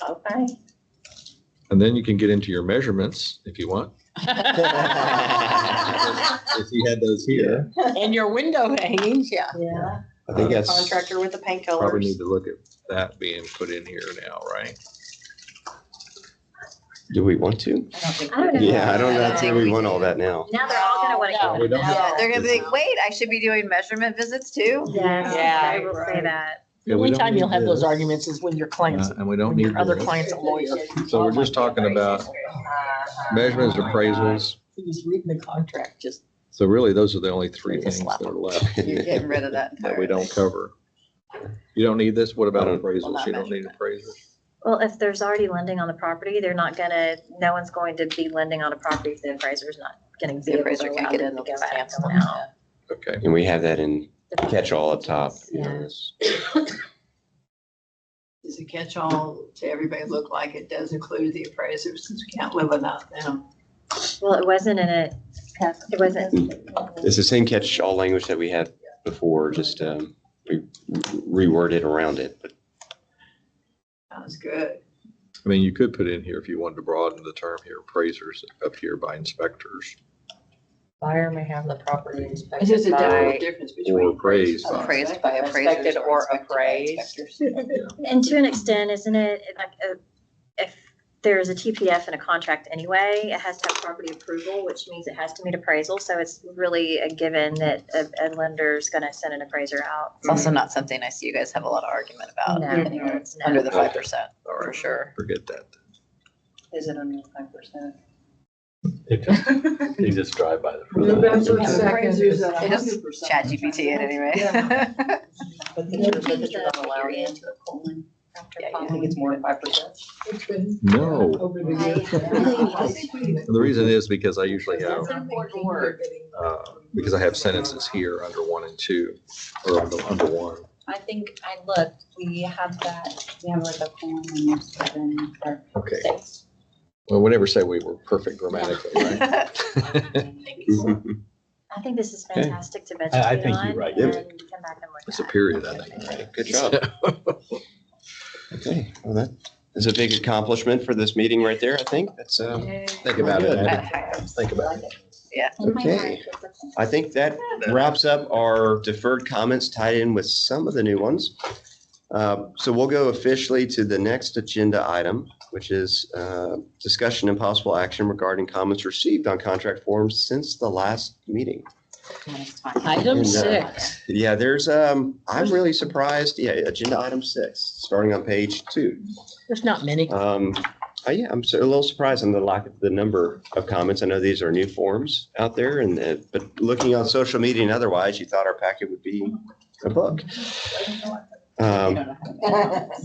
[SPEAKER 4] Okay.
[SPEAKER 2] And then you can get into your measurements if you want. If you had those here,
[SPEAKER 3] And your window hangings, yeah.
[SPEAKER 4] Yeah.
[SPEAKER 1] I think that's,
[SPEAKER 4] Contractor with the paint
[SPEAKER 2] probably
[SPEAKER 4] colors.
[SPEAKER 2] need to look at that being put in here now, right?
[SPEAKER 1] do we want to?
[SPEAKER 4] I don't think.
[SPEAKER 5] I don't know.
[SPEAKER 1] Yeah, I don't know.
[SPEAKER 10] I
[SPEAKER 1] think we want all that now.
[SPEAKER 5] Now they're all gonna wanna
[SPEAKER 3] No,
[SPEAKER 5] keep
[SPEAKER 2] we
[SPEAKER 5] it.
[SPEAKER 2] don't
[SPEAKER 10] Yeah,
[SPEAKER 2] have-
[SPEAKER 10] they're gonna be like, wait, I should be doing measurement visits too?
[SPEAKER 5] Yes,
[SPEAKER 3] Yeah,
[SPEAKER 5] they will say
[SPEAKER 3] right.
[SPEAKER 5] that.
[SPEAKER 3] The
[SPEAKER 2] Yeah, we
[SPEAKER 3] only
[SPEAKER 2] don't
[SPEAKER 3] time
[SPEAKER 2] need
[SPEAKER 3] you'll have those
[SPEAKER 2] this.
[SPEAKER 3] arguments is when your client's,
[SPEAKER 2] And we don't
[SPEAKER 3] when
[SPEAKER 2] need
[SPEAKER 3] your other
[SPEAKER 2] this.
[SPEAKER 3] client's a lawyer.
[SPEAKER 2] So we're just talking about measurements, appraisals.
[SPEAKER 3] He's reading the contract, just.
[SPEAKER 2] So really, those are the only three
[SPEAKER 3] Just
[SPEAKER 2] things
[SPEAKER 3] slap
[SPEAKER 2] that are left
[SPEAKER 10] You're getting rid of that
[SPEAKER 2] that we don't
[SPEAKER 10] entirely.
[SPEAKER 2] cover. You don't need this? What about
[SPEAKER 1] I don't-
[SPEAKER 10] Well,
[SPEAKER 2] appraisals?
[SPEAKER 10] not
[SPEAKER 2] You don't need
[SPEAKER 10] measurement.
[SPEAKER 2] appraisals?
[SPEAKER 5] Well, if there's already lending on the property, they're not gonna, no one's going to be lending on a property if the appraiser's not getting
[SPEAKER 10] The appraiser
[SPEAKER 5] vehicles
[SPEAKER 10] can't
[SPEAKER 5] allowed
[SPEAKER 10] get in,
[SPEAKER 5] to
[SPEAKER 10] they'll
[SPEAKER 5] go
[SPEAKER 10] just
[SPEAKER 5] out and
[SPEAKER 10] cancel
[SPEAKER 5] go
[SPEAKER 10] them.
[SPEAKER 5] out.
[SPEAKER 2] Okay.
[SPEAKER 1] And we have that in catch-all up top. You know,
[SPEAKER 5] Yeah.
[SPEAKER 1] this-
[SPEAKER 8] Does the catch-all to everybody look like it does include the appraiser since we can't live without them?
[SPEAKER 5] Well, it wasn't in it, it wasn't,
[SPEAKER 1] It's the same catch-all language that we had before, just we reworded around it. But
[SPEAKER 8] Sounds good.
[SPEAKER 2] I mean, you could put in here if you wanted to broaden the term here, appraisers up here by inspectors
[SPEAKER 3] Buyer may have the property
[SPEAKER 8] It's just a definite difference
[SPEAKER 2] or
[SPEAKER 8] between.
[SPEAKER 2] appraised by.
[SPEAKER 10] Appraised by appraisers
[SPEAKER 3] Inspected or
[SPEAKER 10] inspected by
[SPEAKER 3] appraised.
[SPEAKER 10] inspectors.
[SPEAKER 5] and to an extent, isn't it, like, if there's a TPF in a contract anyway, it has to have property approval, which means it has to meet appraisal, so it's really a given that a lender's gonna send an appraiser out.
[SPEAKER 10] It's also not something I see you guys have a lot of argument about.
[SPEAKER 5] No.
[SPEAKER 10] Anywhere it's
[SPEAKER 5] No.
[SPEAKER 10] under the
[SPEAKER 2] Okay.
[SPEAKER 10] 5%,
[SPEAKER 2] All
[SPEAKER 10] for
[SPEAKER 2] right,
[SPEAKER 10] sure.
[SPEAKER 2] forget that.
[SPEAKER 4] Is it under 5%?
[SPEAKER 6] They just drive by the front.
[SPEAKER 14] November
[SPEAKER 8] Appraisers
[SPEAKER 14] 2nd.
[SPEAKER 8] at
[SPEAKER 10] They just
[SPEAKER 8] 100%.
[SPEAKER 10] chat GPT it anyway.
[SPEAKER 4] But that you're not allowed into a colon.
[SPEAKER 10] Yeah,
[SPEAKER 4] I think it's more than 5%.
[SPEAKER 14] It's been
[SPEAKER 2] No.
[SPEAKER 14] over the years.
[SPEAKER 2] The reason is because I usually have,
[SPEAKER 8] That's an important word.
[SPEAKER 2] because I have sentences here under 1 and 2, or under 1.
[SPEAKER 11] I think I looked, we have that, we have like a form and 7 or
[SPEAKER 2] Okay.
[SPEAKER 11] 6.
[SPEAKER 2] Well, we never say we were perfect grammatically, right?
[SPEAKER 5] I think this is
[SPEAKER 1] Okay.
[SPEAKER 5] fantastic to
[SPEAKER 6] I
[SPEAKER 5] vegetate
[SPEAKER 6] think
[SPEAKER 5] on
[SPEAKER 6] you're right.
[SPEAKER 5] and
[SPEAKER 1] Yep.
[SPEAKER 5] come back and look
[SPEAKER 2] It's a
[SPEAKER 5] at.
[SPEAKER 2] period, I think.
[SPEAKER 1] Good job. Okay, well, that is a big accomplishment for this meeting right there, I think. That's,
[SPEAKER 2] Think about it. Ed. Think about it.
[SPEAKER 1] okay. I think that wraps up our deferred comments tied in with some of the new ones. So we'll go officially to the next agenda item, which is discussion and possible action regarding comments received on contract forms since the last meeting.
[SPEAKER 3] Item
[SPEAKER 1] And,
[SPEAKER 3] 6.
[SPEAKER 1] Yeah, there's, I'm really surprised. Yeah, agenda item 6, starting on page 2.
[SPEAKER 3] There's not many.
[SPEAKER 1] Yeah, I'm a little surprised on the number of comments. I know these are new forms out there, but looking on social media and otherwise, you thought our packet would be a book. Yeah,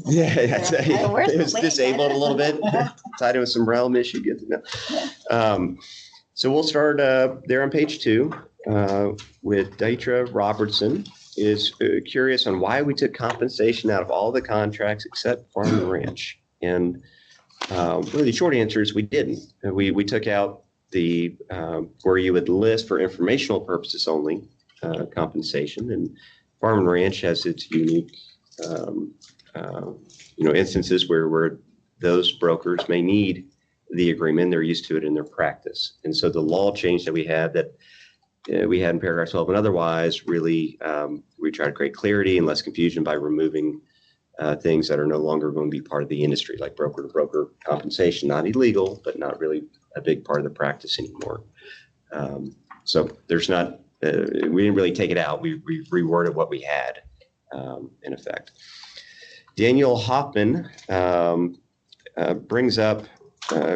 [SPEAKER 1] it was disabled a little bit, tied in with some realm issue. Good to know. So we'll start there on page 2 with Deitra Robertson is curious on why we took compensation out of all the contracts except farm and ranch. And really, the short answer is we didn't. We took out the where you would list for informational purposes only compensation, and farm and ranch has its unique instances where those brokers may need the agreement. They're used to it in their practice, and so the law change that we had in paragraph 12 and otherwise really we try to create clarity and less confusion by removing things that are no longer going to be part of the industry, like broker to broker compensation, not illegal, but not really a big part of the practice anymore. So there's not, we didn't really take it out. We reworded what we had in effect. Daniel Hoffman brings up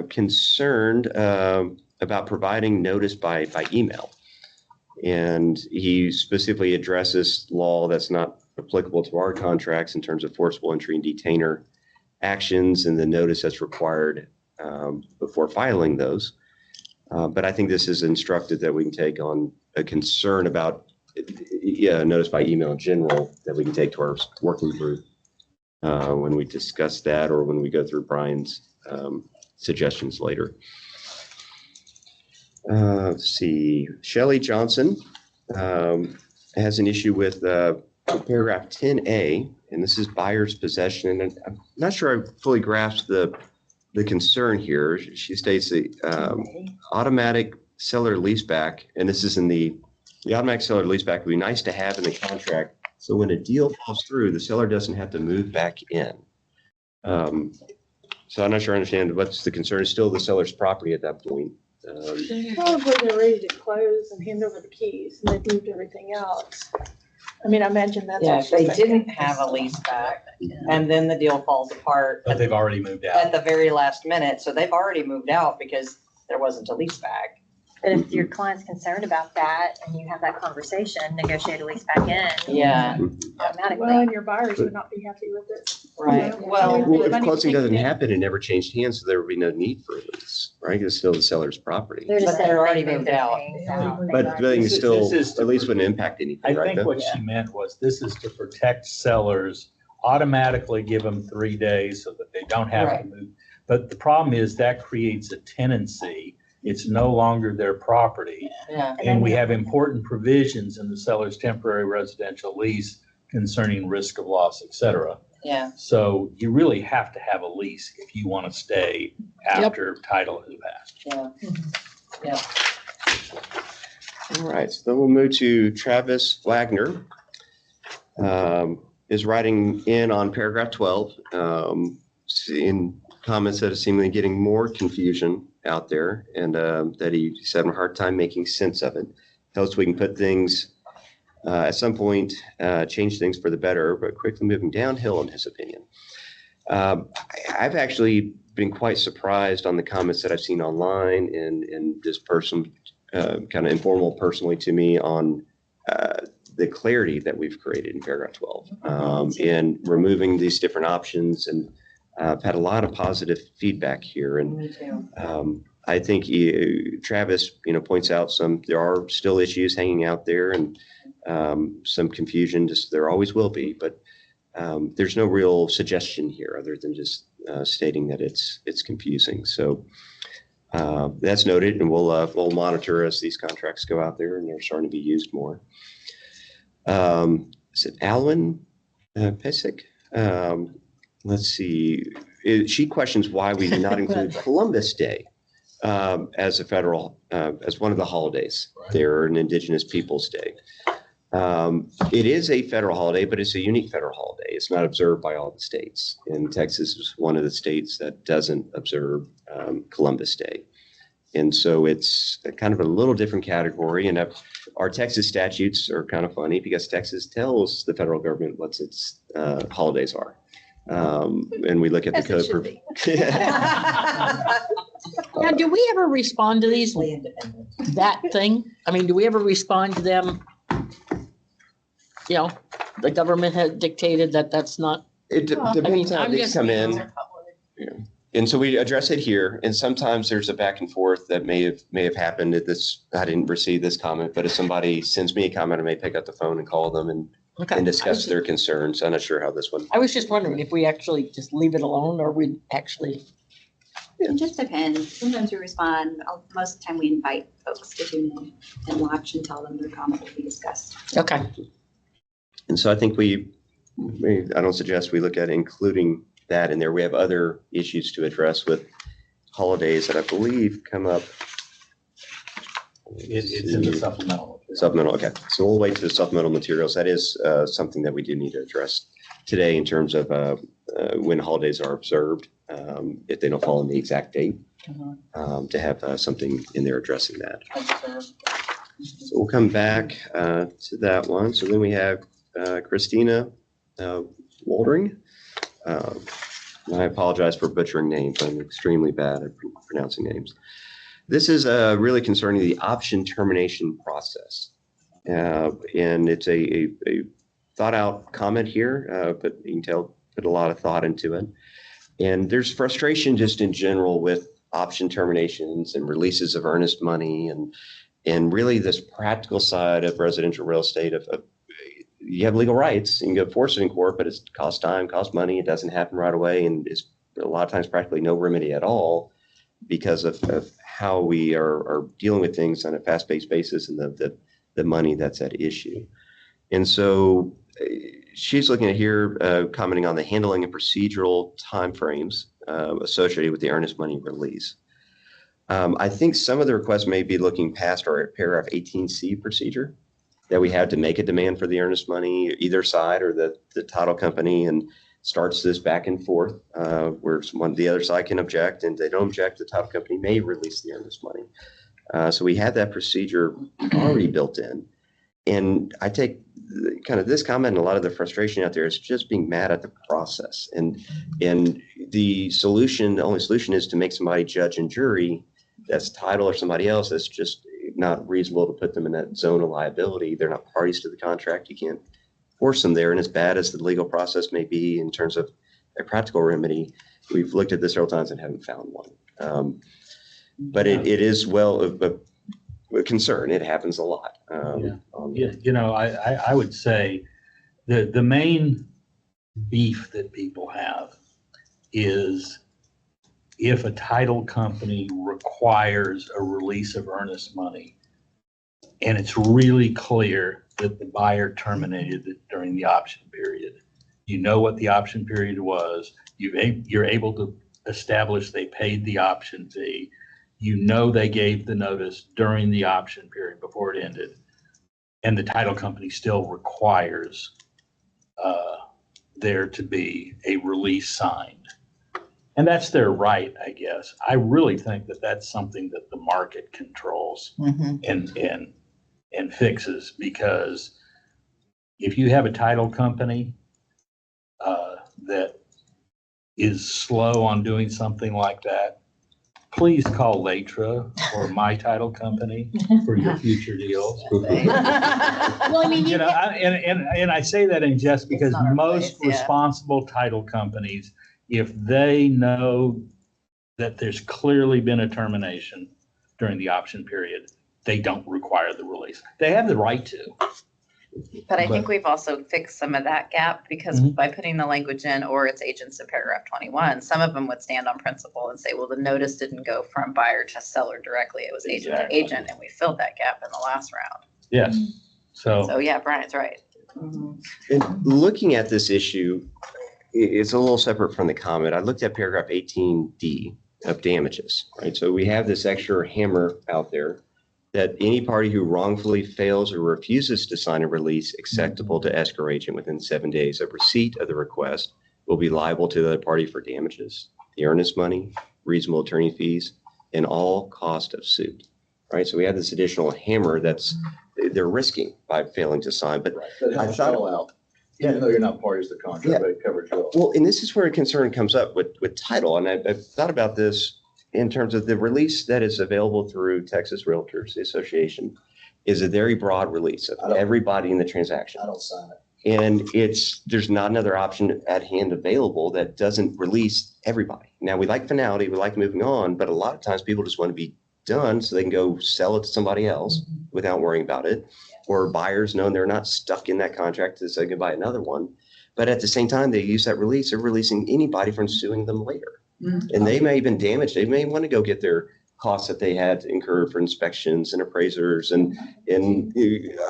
[SPEAKER 1] concerned about providing notice by email. And he specifically addresses law that's not applicable to our contracts in terms of forcible entry and detainer actions and the notice that's required before filing those. But I think this is instructive that we can take on a concern about yeah, notice by email in general that we can take to our working group when we discuss that or when we go through Brian's suggestions later. Let's see, Shelley Johnson has an issue with paragraph 10A, and this is buyer's possession. And I'm not sure I fully grasp the concern here. She states the automatic seller leaseback, and this is in the automatic seller leaseback would be nice to have in the contract. So when a deal falls through, the seller doesn't have to move back in. So I'm not sure I understand what's the concern. It's still the seller's property at that point.
[SPEAKER 13] Probably they're ready to close and hand over the keys and they've moved everything out. I mean, I imagine that's.
[SPEAKER 4] Yeah,
[SPEAKER 13] what
[SPEAKER 4] if they
[SPEAKER 13] she's thinking.
[SPEAKER 4] didn't have a lease back and then the deal falls apart
[SPEAKER 6] But they've already moved
[SPEAKER 4] at
[SPEAKER 6] out.
[SPEAKER 4] the very last minute, so they've already moved out because there wasn't a lease back.
[SPEAKER 5] But if your client's concerned about that and you have that conversation, negotiate a lease back in.
[SPEAKER 4] Yeah.
[SPEAKER 5] Automatically.
[SPEAKER 13] Well, and your buyers would not be happy with it.
[SPEAKER 4] Right.
[SPEAKER 13] Well,
[SPEAKER 1] Well, if
[SPEAKER 13] money
[SPEAKER 1] closing
[SPEAKER 13] to take
[SPEAKER 1] doesn't
[SPEAKER 13] it in.
[SPEAKER 1] happen, it never changed hands, so there would be no need for a lease, right? It's still the seller's property.
[SPEAKER 5] They're just
[SPEAKER 4] But
[SPEAKER 5] saying
[SPEAKER 4] they're
[SPEAKER 5] they
[SPEAKER 4] already
[SPEAKER 5] moved
[SPEAKER 4] moved
[SPEAKER 5] their
[SPEAKER 4] out.
[SPEAKER 5] things out. They've
[SPEAKER 1] But
[SPEAKER 5] already-
[SPEAKER 1] things still,
[SPEAKER 6] This is to
[SPEAKER 1] at least wouldn't impact
[SPEAKER 6] I
[SPEAKER 1] anything, right?
[SPEAKER 6] think
[SPEAKER 1] though?
[SPEAKER 6] what she meant was this is to protect sellers, automatically give them 3 days so that they don't have to
[SPEAKER 4] Right.
[SPEAKER 6] move. But the problem is that creates a tenancy. It's no longer their property.
[SPEAKER 4] Yeah.
[SPEAKER 6] And we have important provisions in the seller's temporary residential lease concerning risk of loss, et cetera.
[SPEAKER 4] Yeah.
[SPEAKER 6] So you really have to have a lease if you want to stay after title has passed.
[SPEAKER 4] Yeah.
[SPEAKER 1] All right, so then we'll move to Travis Wagner. Is writing in on paragraph 12, in comments that are seemingly getting more confusion out there and that he's having a hard time making sense of it. Hopes we can put things, at some point, change things for the better, but quickly moving downhill in his opinion. I've actually been quite surprised on the comments that I've seen online and this person, kind of informal personally to me on the clarity that we've created in paragraph 12 in removing these different options. And I've had a lot of positive feedback here. And
[SPEAKER 4] Me too.
[SPEAKER 1] I think Travis, points out there are still issues hanging out there and some confusion, just there always will be, but there's no real suggestion here other than just stating that it's confusing. So that's noted, and we'll monitor as these contracts go out there and they're starting to be used more. Is it Alwyn Pesek? Let's see. She questions why we did not include Columbus Day as a federal, as one of the holidays. They're an Indigenous Peoples Day. It is a federal holiday, but it's a unique federal holiday. It's not observed by all the states. And Texas is one of the states that doesn't observe Columbus Day. And so it's kind of a little different category. And our Texas statutes are kind of funny because Texas tells the federal government what its holidays are. And we look at the
[SPEAKER 13] As it
[SPEAKER 1] code.
[SPEAKER 13] should be.
[SPEAKER 3] Now, do we ever respond to these,
[SPEAKER 4] Independent.
[SPEAKER 3] that thing? I mean, do we ever respond to them? The government had dictated that that's not,
[SPEAKER 1] It depends on how
[SPEAKER 3] I'm
[SPEAKER 1] these
[SPEAKER 3] just-
[SPEAKER 1] come in. Yeah. And so we address it here, and sometimes there's a back and forth that may have happened at this. I didn't receive this comment, but if somebody sends me a comment, I may pick up the phone and call them and
[SPEAKER 3] okay.
[SPEAKER 1] discuss their concerns. I'm not sure how this one.
[SPEAKER 3] I was just wondering if we actually just leave it alone or we actually,
[SPEAKER 11] It just depends. Sometimes we respond. Most of the time we invite folks to tune in and watch and tell them their comment will be discussed.
[SPEAKER 3] okay.
[SPEAKER 1] And so I think I don't suggest we look at including that in there. We have other issues to address with holidays that I believe come up.
[SPEAKER 6] It's in the supplemental.
[SPEAKER 1] Supplemental, okay. So we'll wait to the supplemental materials. That is something that we do need to address today in terms of when holidays are observed, if they don't fall on the exact date, to have something in there addressing that. So we'll come back to that one. So then we have Christina Waldring. I apologize for butchering names. I'm extremely bad at pronouncing names. This is really concerning the option termination process. And it's a thought out comment here, but you can tell, put a lot of thought into it. And there's frustration just in general with option terminations and releases of earnest money And really this practical side of residential real estate of you have legal rights, you can go force it in court, but it costs time, costs money. It doesn't happen right away. And it's a lot of times practically no remedy at all because of how we are dealing with things on a fast-paced basis and the money that's at issue. And so she's looking at here, commenting on the handling and procedural timeframes associated with the earnest money release. I think some of the requests may be looking past our paragraph 18C procedure that we had to make a demand for the earnest money, either side or the title company, and starts this back and forth where the other side can object, and if they don't object, the title company may release the earnest money. So we had that procedure already built in. And I take kind of this comment and a lot of the frustration out there is just being mad at the process. And the only solution is to make somebody judge and jury that's title or somebody else that's just not reasonable to put them in that zone of liability. They're not parties to the contract. You can't force them there. And as bad as the legal process may be in terms of a practical remedy, we've looked at this several times and haven't found one. But it is a concern. It happens a lot.
[SPEAKER 6] I would say the main beef that people have is if a title company requires a release of earnest money and it's really clear that the buyer terminated it during the option period. You know what the option period was. You're able to establish they paid the option fee. You know they gave the notice during the option period before it ended, and the title company still requires there to be a release signed. And that's their right, I guess. I really think that that's something that the market controls and fixes, because if you have a title company that is slow on doing something like that, please call Latra or my title company for your future deals.
[SPEAKER 3] Well, I mean,
[SPEAKER 6] and I say that in jest because most responsible title companies, if they know that there's clearly been a termination during the option period, they don't require the release. They have the right to.
[SPEAKER 10] But I think we've also fixed some of that gap because by putting the language in, or its agents in paragraph 21, some of them would stand on principle and say, well, the notice didn't go from buyer to seller directly. It was agent to agent, and we filled that gap in the last round.
[SPEAKER 6] Yes.
[SPEAKER 10] So yeah, Brian's right.
[SPEAKER 1] And looking at this issue, it's a little separate from the comment. I looked at paragraph 18D of damages, right? So we have this extra hammer out there that any party who wrongfully fails or refuses to sign a release acceptable to escrow agent within 7 days of receipt of the request will be liable to the other party for damages, the earnest money, reasonable attorney fees, and all cost of suit, right? So we have this additional hammer they're risking by failing to sign. But
[SPEAKER 9] I thought out, even though you're not parties to the contract, but it covers you all.
[SPEAKER 1] Well, and this is where a concern comes up with title. And I've thought about this in terms of the release that is available through Texas Realtors Association is a very broad release of everybody in the transaction.
[SPEAKER 9] I don't sign it.
[SPEAKER 1] And there's not another option at hand available that doesn't release everybody. Now, we like finality, we like moving on, but a lot of times people just want to be done so they can go sell it to somebody else without worrying about it. Or buyers knowing they're not stuck in that contract to say goodbye another one. But at the same time, they use that release, they're releasing anybody from suing them later. And they may have been damaged. They may want to go get their costs that they had incurred for inspections and appraisers and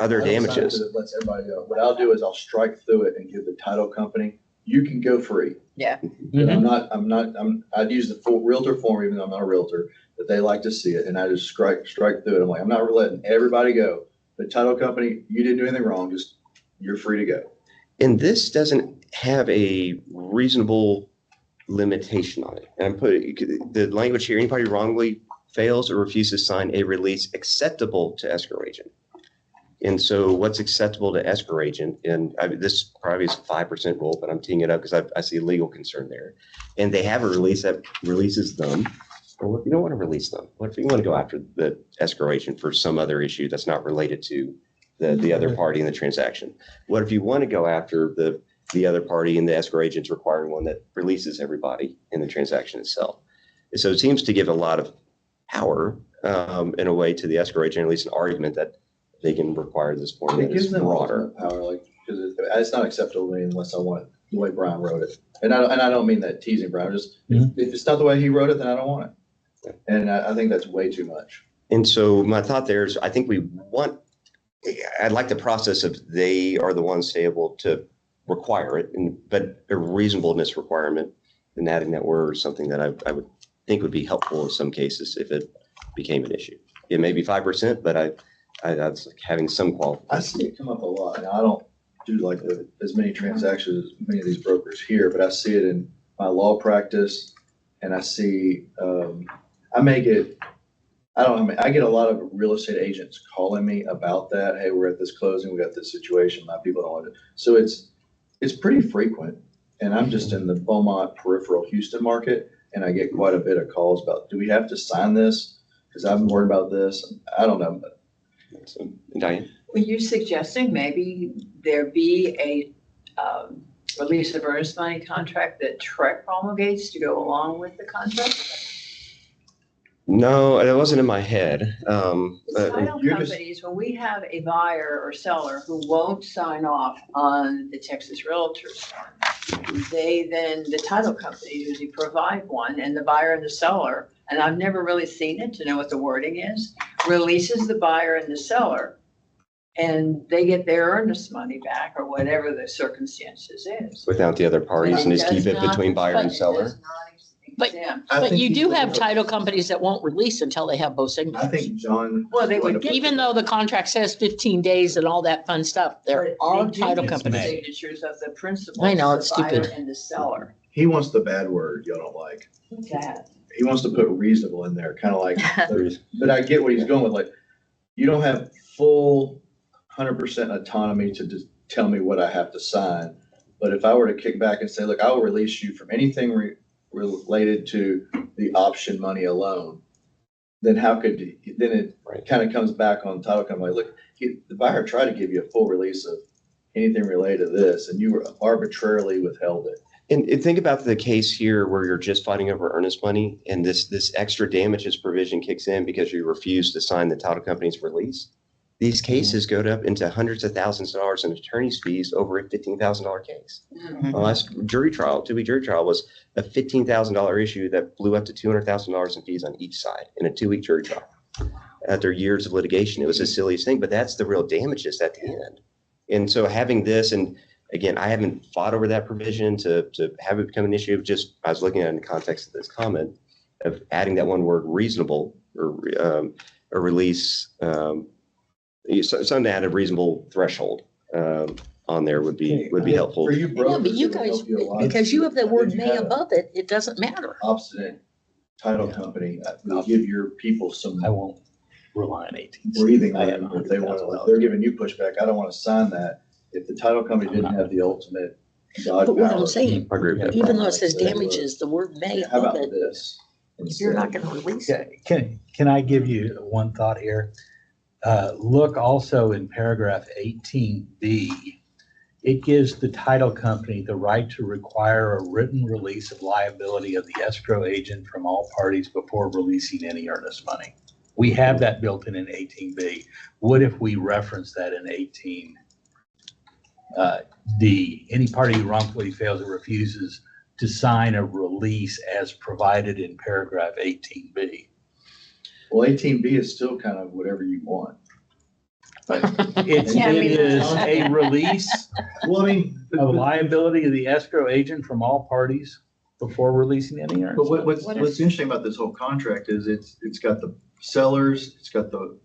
[SPEAKER 1] other damages.
[SPEAKER 9] It lets everybody go. What I'll do is I'll strike through it and give the title company, you can go free.
[SPEAKER 10] Yeah.
[SPEAKER 9] I'd use the full realtor form, even though I'm not a realtor, but they like to see it. And I just strike through it. I'm like, I'm not letting everybody go. The title company, you didn't do anything wrong. Just, you're free to go.
[SPEAKER 1] And this doesn't have a reasonable limitation on it. And I'm putting the language here, anybody wrongly fails or refuses to sign a release acceptable to escrow agent. And so what's acceptable to escrow agent? And this probably is a 5% rule, but I'm teeing it up because I see a legal concern there. And they have a release that releases them. Or what if you don't want to release them? What if you want to go after the escrow agent for some other issue that's not related to the other party in the transaction? What if you want to go after the other party and the escrow agent's requiring one that releases everybody in the transaction itself? And so it seems to give a lot of power in a way to the escrow agent, at least an argument that they can require this form
[SPEAKER 9] It
[SPEAKER 1] that is
[SPEAKER 9] gives them
[SPEAKER 1] broader.
[SPEAKER 9] ultimate power, like, because it's not acceptable to me unless I want it the way Brian wrote it. And I don't mean that teasing Brian, just, if it's not the way he wrote it, then I don't want it. And I think that's way too much.
[SPEAKER 1] And so my thought there is, I think I'd like the process of they are the ones to able to require it, but a reasonableness requirement, and adding that word is something that I would think would be helpful in some cases if it became an issue. It may be 5%, but I was having some qualification.
[SPEAKER 9] I see it come up a lot. Now, I don't do like as many transactions as many of these brokers here, but I see it in my law practice, and I see, I get a lot of real estate agents calling me about that. Hey, we're at this closing, we got this situation, my people don't want it. So it's pretty frequent. And I'm just in the Beaumont peripheral Houston market, and I get quite a bit of calls about, do we have to sign this? Because I'm worried about this. I don't know.
[SPEAKER 1] So, Diane?
[SPEAKER 8] Were you suggesting maybe there be a release of earnest money contract that Trek promulgates to go along with the contract?
[SPEAKER 1] No, that wasn't in my head.
[SPEAKER 8] Title companies, when we have a buyer or seller who won't sign off on the Texas Realtors form, the title company usually provide one, and the buyer and the seller, and I've never really seen it to know what the wording is, releases the buyer and the seller, and they get their earnest money back or whatever the circumstances is.
[SPEAKER 1] Without the other parties, and just keep it
[SPEAKER 8] Does not-
[SPEAKER 1] between buyer and seller.
[SPEAKER 3] But-
[SPEAKER 8] exempt.
[SPEAKER 9] I
[SPEAKER 3] But
[SPEAKER 9] think
[SPEAKER 3] you
[SPEAKER 9] he's
[SPEAKER 3] do
[SPEAKER 9] looking
[SPEAKER 3] have
[SPEAKER 9] for-
[SPEAKER 3] title companies that won't release until they have both
[SPEAKER 9] I
[SPEAKER 3] signatures.
[SPEAKER 9] think John.
[SPEAKER 8] Well, they would get-
[SPEAKER 3] Even though the contract says 15 days and all that fun stuff, there
[SPEAKER 8] But
[SPEAKER 3] are
[SPEAKER 8] they do
[SPEAKER 3] title
[SPEAKER 8] get
[SPEAKER 3] companies.
[SPEAKER 8] signatures of the principal.
[SPEAKER 3] I know, it's
[SPEAKER 8] the buyer
[SPEAKER 3] stupid.
[SPEAKER 8] And the seller.
[SPEAKER 9] He wants the bad word y'all don't like.
[SPEAKER 8] What's that?
[SPEAKER 9] He wants to put reasonable in there, kind of like, but I get what he's going with, like, you don't have full 100% autonomy to just tell me what I have to sign. But if I were to kick back and say, look, I will release you from anything related to the option money alone, then then it kind of comes back on title company, like, look, the buyer tried to give you a full release of anything related to this, and you were arbitrarily withheld it.
[SPEAKER 1] And think about the case here where you're just fighting over earnest money, and this extra damages provision kicks in because you refuse to sign the title company's release. These cases go up into hundreds of thousands of dollars in attorney's fees over a $15,000 case. The last jury trial, two-week jury trial, was a $15,000 issue that blew up to $200,000 in fees on each side in a 2-week jury trial. After years of litigation, it was the silliest thing, but that's the real damages at the end. And so having this, and again, I haven't fought over that provision to have it become an issue. Just I was looking at it in the context of this comment of adding that one word reasonable or a release. Something to add a reasonable threshold on there would be helpful.
[SPEAKER 9] For you
[SPEAKER 3] Yeah,
[SPEAKER 9] brokers,
[SPEAKER 3] but you
[SPEAKER 9] it would
[SPEAKER 3] guys,
[SPEAKER 9] help you a lot.
[SPEAKER 3] because you have the
[SPEAKER 9] I
[SPEAKER 3] word
[SPEAKER 9] think you
[SPEAKER 3] may
[SPEAKER 9] have
[SPEAKER 3] above it, it doesn't matter.
[SPEAKER 9] Obstinate title company, will give your people some
[SPEAKER 6] I won't rely on 18.
[SPEAKER 9] breathing
[SPEAKER 6] I have
[SPEAKER 9] room if they want to,
[SPEAKER 6] $100,000.
[SPEAKER 9] if they're giving you pushback, I don't want to sign that. If the title company didn't have the ultimate God
[SPEAKER 3] But what I'm
[SPEAKER 9] power.
[SPEAKER 3] saying,
[SPEAKER 1] I agree with that.
[SPEAKER 3] even though it says damages, the word may
[SPEAKER 9] How
[SPEAKER 3] above
[SPEAKER 9] about
[SPEAKER 3] it,
[SPEAKER 9] this?
[SPEAKER 3] you're not gonna release it.
[SPEAKER 6] Can I give you one thought here? Look also in paragraph 18B. It gives the title company the right to require a written release of liability of the escrow agent from all parties before releasing any earnest money. We have that built in 18B. What if we reference that in 18D? Any party who wrongfully fails or refuses to sign a release as provided in paragraph 18B.
[SPEAKER 9] Well, 18B is still kind of whatever you want.
[SPEAKER 6] It
[SPEAKER 8] Yeah, I mean,
[SPEAKER 6] is a release
[SPEAKER 9] Well, I mean,
[SPEAKER 6] of liability of the escrow agent from all parties before releasing any earnest.
[SPEAKER 9] but what's interesting about this whole contract is it's got the sellers, it's got the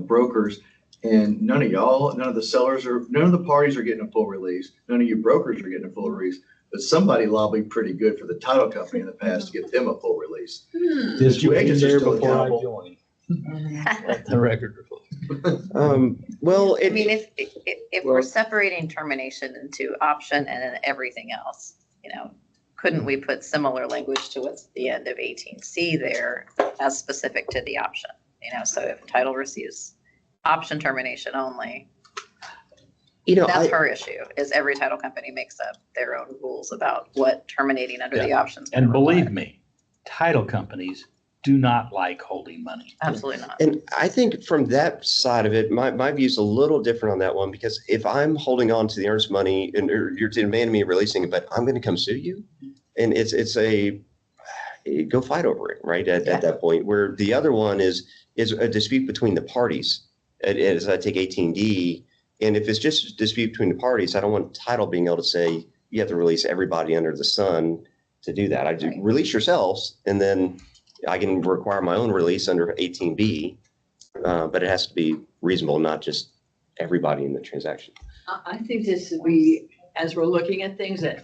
[SPEAKER 9] brokers, and none of the parties are getting a full release. None of you brokers are getting a full release. But somebody lobbied pretty good for the title company in the past to get them a full release.
[SPEAKER 6] This
[SPEAKER 9] You
[SPEAKER 6] was
[SPEAKER 9] agents are
[SPEAKER 6] there
[SPEAKER 9] still
[SPEAKER 6] before I
[SPEAKER 9] accountable.
[SPEAKER 6] joined. Let the record reflect.
[SPEAKER 1] Well,
[SPEAKER 10] I mean, if we're separating termination into option and then everything else, couldn't we put similar language to what's at the end of 18C there as specific to the option? So if title receives option termination only, that's her issue, is every title company makes up their own rules about what terminating under the options.
[SPEAKER 6] And believe me, title companies do not like holding money.
[SPEAKER 10] Absolutely not.
[SPEAKER 1] And I think from that side of it, my view is a little different on that one, because if I'm holding on to the earnest money and or you're demanding me releasing it, but I'm going to come sue you, and it's a go fight over it, right? At that point, where the other one is a dispute between the parties. As I take 18D, and if it's just a dispute between the parties, I don't want title being able to say you have to release everybody under the sun to do that. I do release yourselves, and then I can require my own release under 18B, but it has to be reasonable, not just everybody in the transaction.
[SPEAKER 8] I think this would be, as we're looking at things, an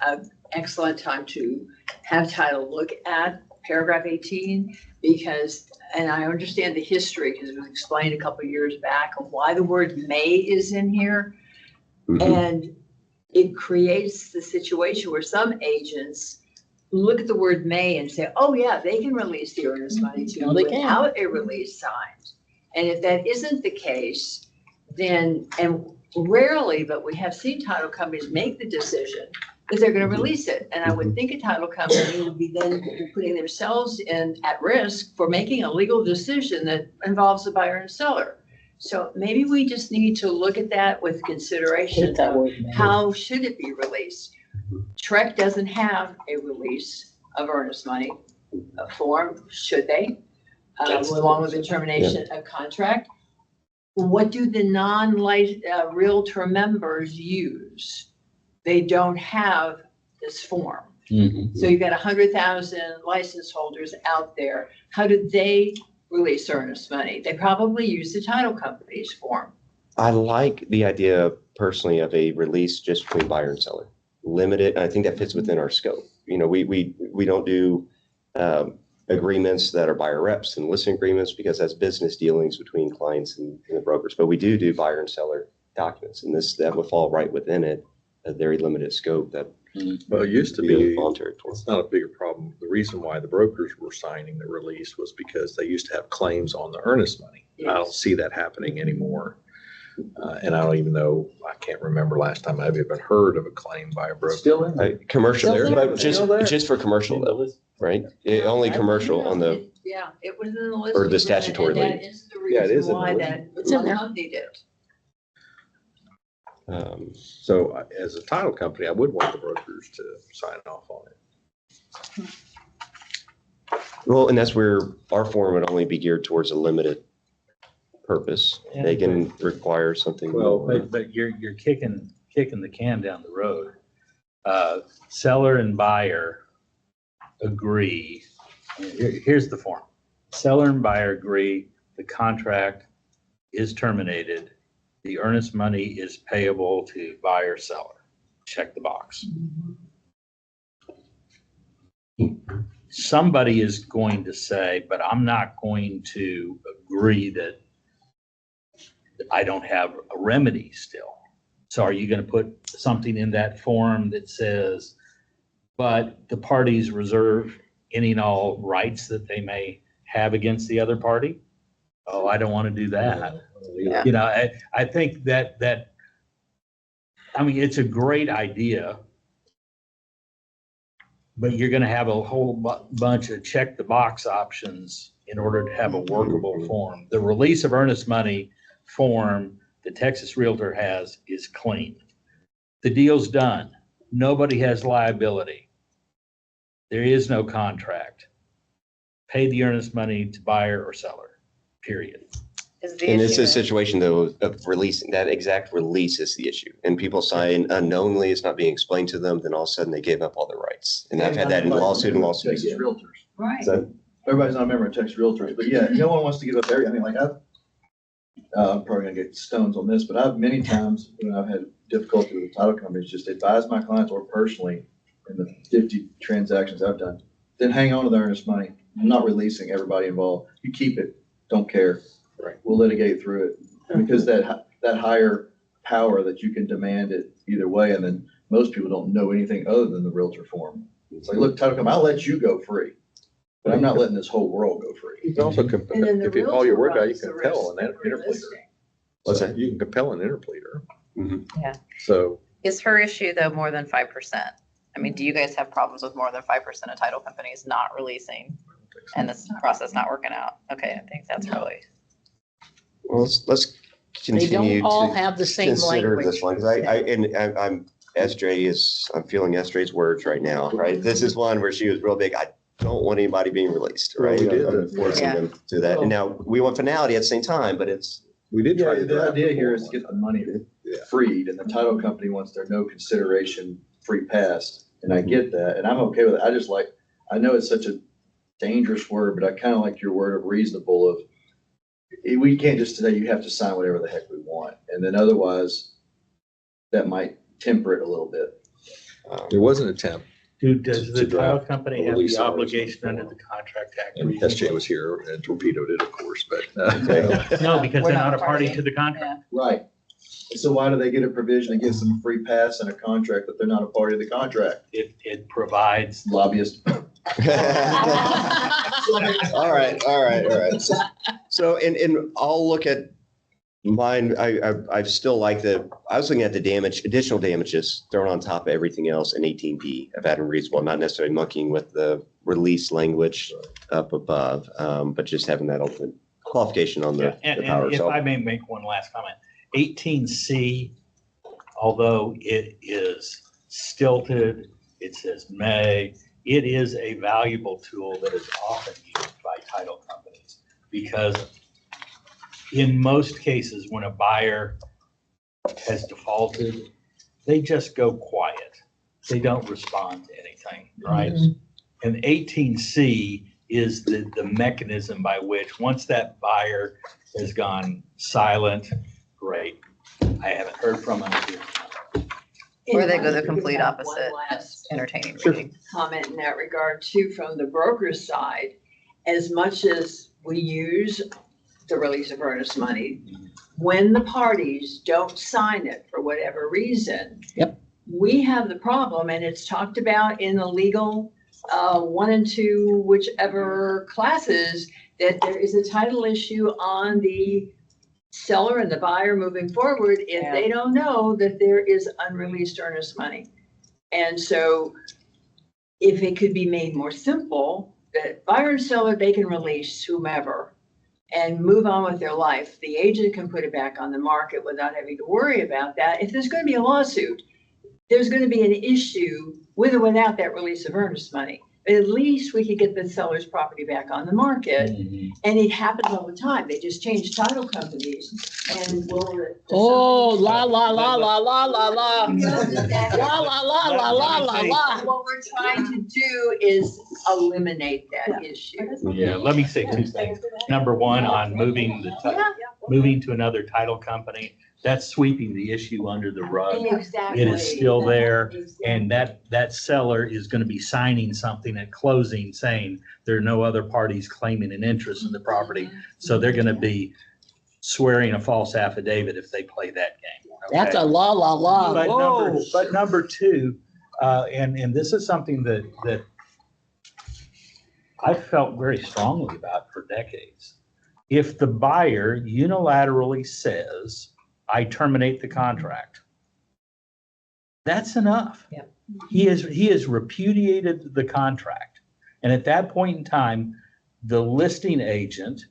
[SPEAKER 8] excellent time to have title look at paragraph 18, because, and I understand the history, because it was explained a couple of years back of why the word may is in here. And it creates the situation where some agents look at the word may and say, oh yeah, they can release the earnest money too without a release signed. And if that isn't the case, then, and rarely, but we have seen title companies make the decision that they're going to release it. And I would think a title company would be then putting themselves at risk for making a legal decision that involves the buyer and seller. So maybe we just need to look at that with consideration of how should it be released. TREC doesn't have a release of earnest money form, should they? Along with the termination of contract. What do the non-realtor members use? They don't have this form. So you've got 100,000 license holders out there. How do they release earnest money? They probably use the title company's form.
[SPEAKER 1] I like the idea personally of a release just between buyer and seller. Limited, I think that fits within our scope. You know, we don't do agreements that are buyer reps and listing agreements, because that's business dealings between clients and the brokers. But we do buyer and seller documents, and that would fall right within it, a very limited scope that.
[SPEAKER 2] Well, it used to be,
[SPEAKER 1] voluntary.
[SPEAKER 2] it's not a bigger problem. The reason why the brokers were signing the release was because they used to have claims on the earnest money. I don't see that happening anymore. And I don't even know, I can't remember last time I've even heard of a claim by a broker.
[SPEAKER 6] Still in.
[SPEAKER 1] Commercial,
[SPEAKER 6] Still there.
[SPEAKER 1] but
[SPEAKER 6] Still there.
[SPEAKER 1] just for commercial though, right? Only commercial on the,
[SPEAKER 8] Yeah, it was in the list.
[SPEAKER 1] or the statutory
[SPEAKER 8] and
[SPEAKER 1] link.
[SPEAKER 8] that is the
[SPEAKER 2] Yeah, it is
[SPEAKER 8] reason
[SPEAKER 2] in the
[SPEAKER 8] why
[SPEAKER 2] list.
[SPEAKER 8] that
[SPEAKER 3] It's in there.
[SPEAKER 8] company did.
[SPEAKER 2] So as a title company, I would want the brokers to sign off on it.
[SPEAKER 1] Well, and that's where our form would only be geared towards a limited purpose. They can require something
[SPEAKER 6] Well,
[SPEAKER 1] more.
[SPEAKER 6] but you're kicking the can down the road. Seller and buyer agree. Here's the form. Seller and buyer agree the contract is terminated. The earnest money is payable to buyer seller. Check the box. Somebody is going to say, but I'm not going to agree that I don't have a remedy still. So are you going to put something in that form that says, but the parties reserve any and all rights that they may have against the other party? Oh, I don't want to do that.
[SPEAKER 10] Yeah.
[SPEAKER 6] You know, I think that, I mean, it's a great idea, but you're going to have a whole bunch of check the box options in order to have a workable form. The release of earnest money form the Texas Realtor has is clean. The deal's done. Nobody has liability. There is no contract. Pay the earnest money to buyer or seller, period.
[SPEAKER 10] Is the
[SPEAKER 1] And it's
[SPEAKER 10] issue
[SPEAKER 1] a
[SPEAKER 10] that-
[SPEAKER 1] situation though of releasing, that exact release is the issue. And people sign unknowingly, it's not being explained to them, then all of a sudden they gave up all their rights. And I've had that in lawsuit and lawsuit.
[SPEAKER 9] Texas Realtors.
[SPEAKER 8] Right.
[SPEAKER 9] So everybody's not a member of Texas Realtors, but yeah, no one wants to give up everything. I mean, like I'm probably gonna get stones on this, but I've many times when I've had difficulty with the title companies, just advise my clients or personally in the 50 transactions I've done, then hang on to the earnest money. I'm not releasing everybody involved. You keep it, don't care.
[SPEAKER 2] Right.
[SPEAKER 9] We'll litigate through it because that higher power that you can demand it either way. And then most people don't know anything other than the realtor form. It's like, look, title company, I'll let you go free, but I'm not letting this whole world go free.
[SPEAKER 2] You can also,
[SPEAKER 8] And then the
[SPEAKER 2] if you call your word out, you
[SPEAKER 8] realtor
[SPEAKER 2] can
[SPEAKER 8] runs the
[SPEAKER 2] compel an
[SPEAKER 8] risk of
[SPEAKER 2] interpleader.
[SPEAKER 8] relisting.
[SPEAKER 1] What's
[SPEAKER 2] So
[SPEAKER 1] that?
[SPEAKER 2] you can compel an interpleader.
[SPEAKER 10] Yeah.
[SPEAKER 2] So
[SPEAKER 10] Is her issue though more than 5%? I mean, do you guys have problems with more than 5% of title companies not releasing? and this process not working out. Okay, I think that's really.
[SPEAKER 1] Well, let's
[SPEAKER 3] They
[SPEAKER 1] continue
[SPEAKER 3] don't all
[SPEAKER 1] to
[SPEAKER 3] have the same
[SPEAKER 1] consider
[SPEAKER 3] language.
[SPEAKER 1] this one, because I'm I'm feeling SJ's words right now, right? This is one where she was real big. I don't want anybody being released,
[SPEAKER 2] Well,
[SPEAKER 1] right?
[SPEAKER 2] we did
[SPEAKER 1] I'm forcing
[SPEAKER 10] Yeah.
[SPEAKER 1] them to that. And now we want finality at the same time, but
[SPEAKER 2] We did try
[SPEAKER 9] Yeah,
[SPEAKER 2] to.
[SPEAKER 9] the idea here is to get the money
[SPEAKER 2] Yeah.
[SPEAKER 9] freed, and the title company wants their no consideration free pass, and I get that, and I'm okay with it. I just like, I know it's such a dangerous word, but I kind of like your word of reasonable of, we can't just say you have to sign whatever the heck we want, and then otherwise, that might temper it a little bit.
[SPEAKER 2] There was an attempt.
[SPEAKER 6] Does the
[SPEAKER 2] To
[SPEAKER 6] title
[SPEAKER 2] draft
[SPEAKER 6] company
[SPEAKER 2] a
[SPEAKER 6] have
[SPEAKER 2] release
[SPEAKER 6] the
[SPEAKER 2] of
[SPEAKER 6] obligation under the Contract Act?
[SPEAKER 2] And SJ was here and torpedoed it, of course, but.
[SPEAKER 6] No, because
[SPEAKER 10] We're
[SPEAKER 6] they're
[SPEAKER 10] not
[SPEAKER 6] not a party
[SPEAKER 10] party.
[SPEAKER 6] to the contract.
[SPEAKER 9] Right. So why do they get a provision that gives them a free pass and a contract, but they're not a party to the contract?
[SPEAKER 6] It provides.
[SPEAKER 9] Lobbyist.
[SPEAKER 1] all right. So, and I'll look at mine. I still like I was looking at the additional damages thrown on top of everything else in 18B of adding reasonable, not necessarily monkeying with the release language up above, but just having that ultimate qualification on the power.
[SPEAKER 6] And if
[SPEAKER 1] So
[SPEAKER 6] I may make one last comment, 18C, although it is stilted, it says may, it is a valuable tool that is often used by title companies, because in most cases, when a buyer has defaulted, they just go quiet. They don't respond to anything, right? And 18C is the mechanism by which, once that buyer has gone silent, great, I haven't heard from them.
[SPEAKER 10] Or they go the complete
[SPEAKER 8] One
[SPEAKER 10] opposite,
[SPEAKER 8] last
[SPEAKER 10] entertaining reading.
[SPEAKER 8] comment in that regard too, from the broker's side. As much as we use the release of earnest money, when the parties don't sign it for whatever reason.
[SPEAKER 3] Yep.
[SPEAKER 8] We have the problem, and it's talked about in the legal 1 and 2, whichever classes, that there is a title issue on the seller and the buyer moving forward if they don't know that there is unreleased earnest money. And so if it could be made more simple, that buyer and seller, they can release whomever and move on with their life. The agent can put it back on the market without having to worry about that. If there's going to be a lawsuit, there's going to be an issue with or without that release of earnest money. But at least we could get the seller's property back on the market. And it happens all the time. They just change title companies and
[SPEAKER 3] Oh, la, la, la, la, la, la, la. La, la, la, la, la, la, la.
[SPEAKER 8] What we're trying to do is eliminate that issue.
[SPEAKER 6] Yeah, let me say two things. Number one, on moving to another title company, that's sweeping the issue under the rug.
[SPEAKER 8] Exactly.
[SPEAKER 6] It is still there, and that seller is going to be signing something at closing saying there are no other parties claiming an interest in the property. So they're going to be swearing a false affidavit if they play that game. Okay?
[SPEAKER 3] That's a la, la, la.
[SPEAKER 6] But number two, and this is something that I felt very strongly about for decades. If the buyer unilaterally says, I terminate the contract, that's enough.
[SPEAKER 8] Yep.
[SPEAKER 6] He has repudiated the contract. And at that point in time, the listing agent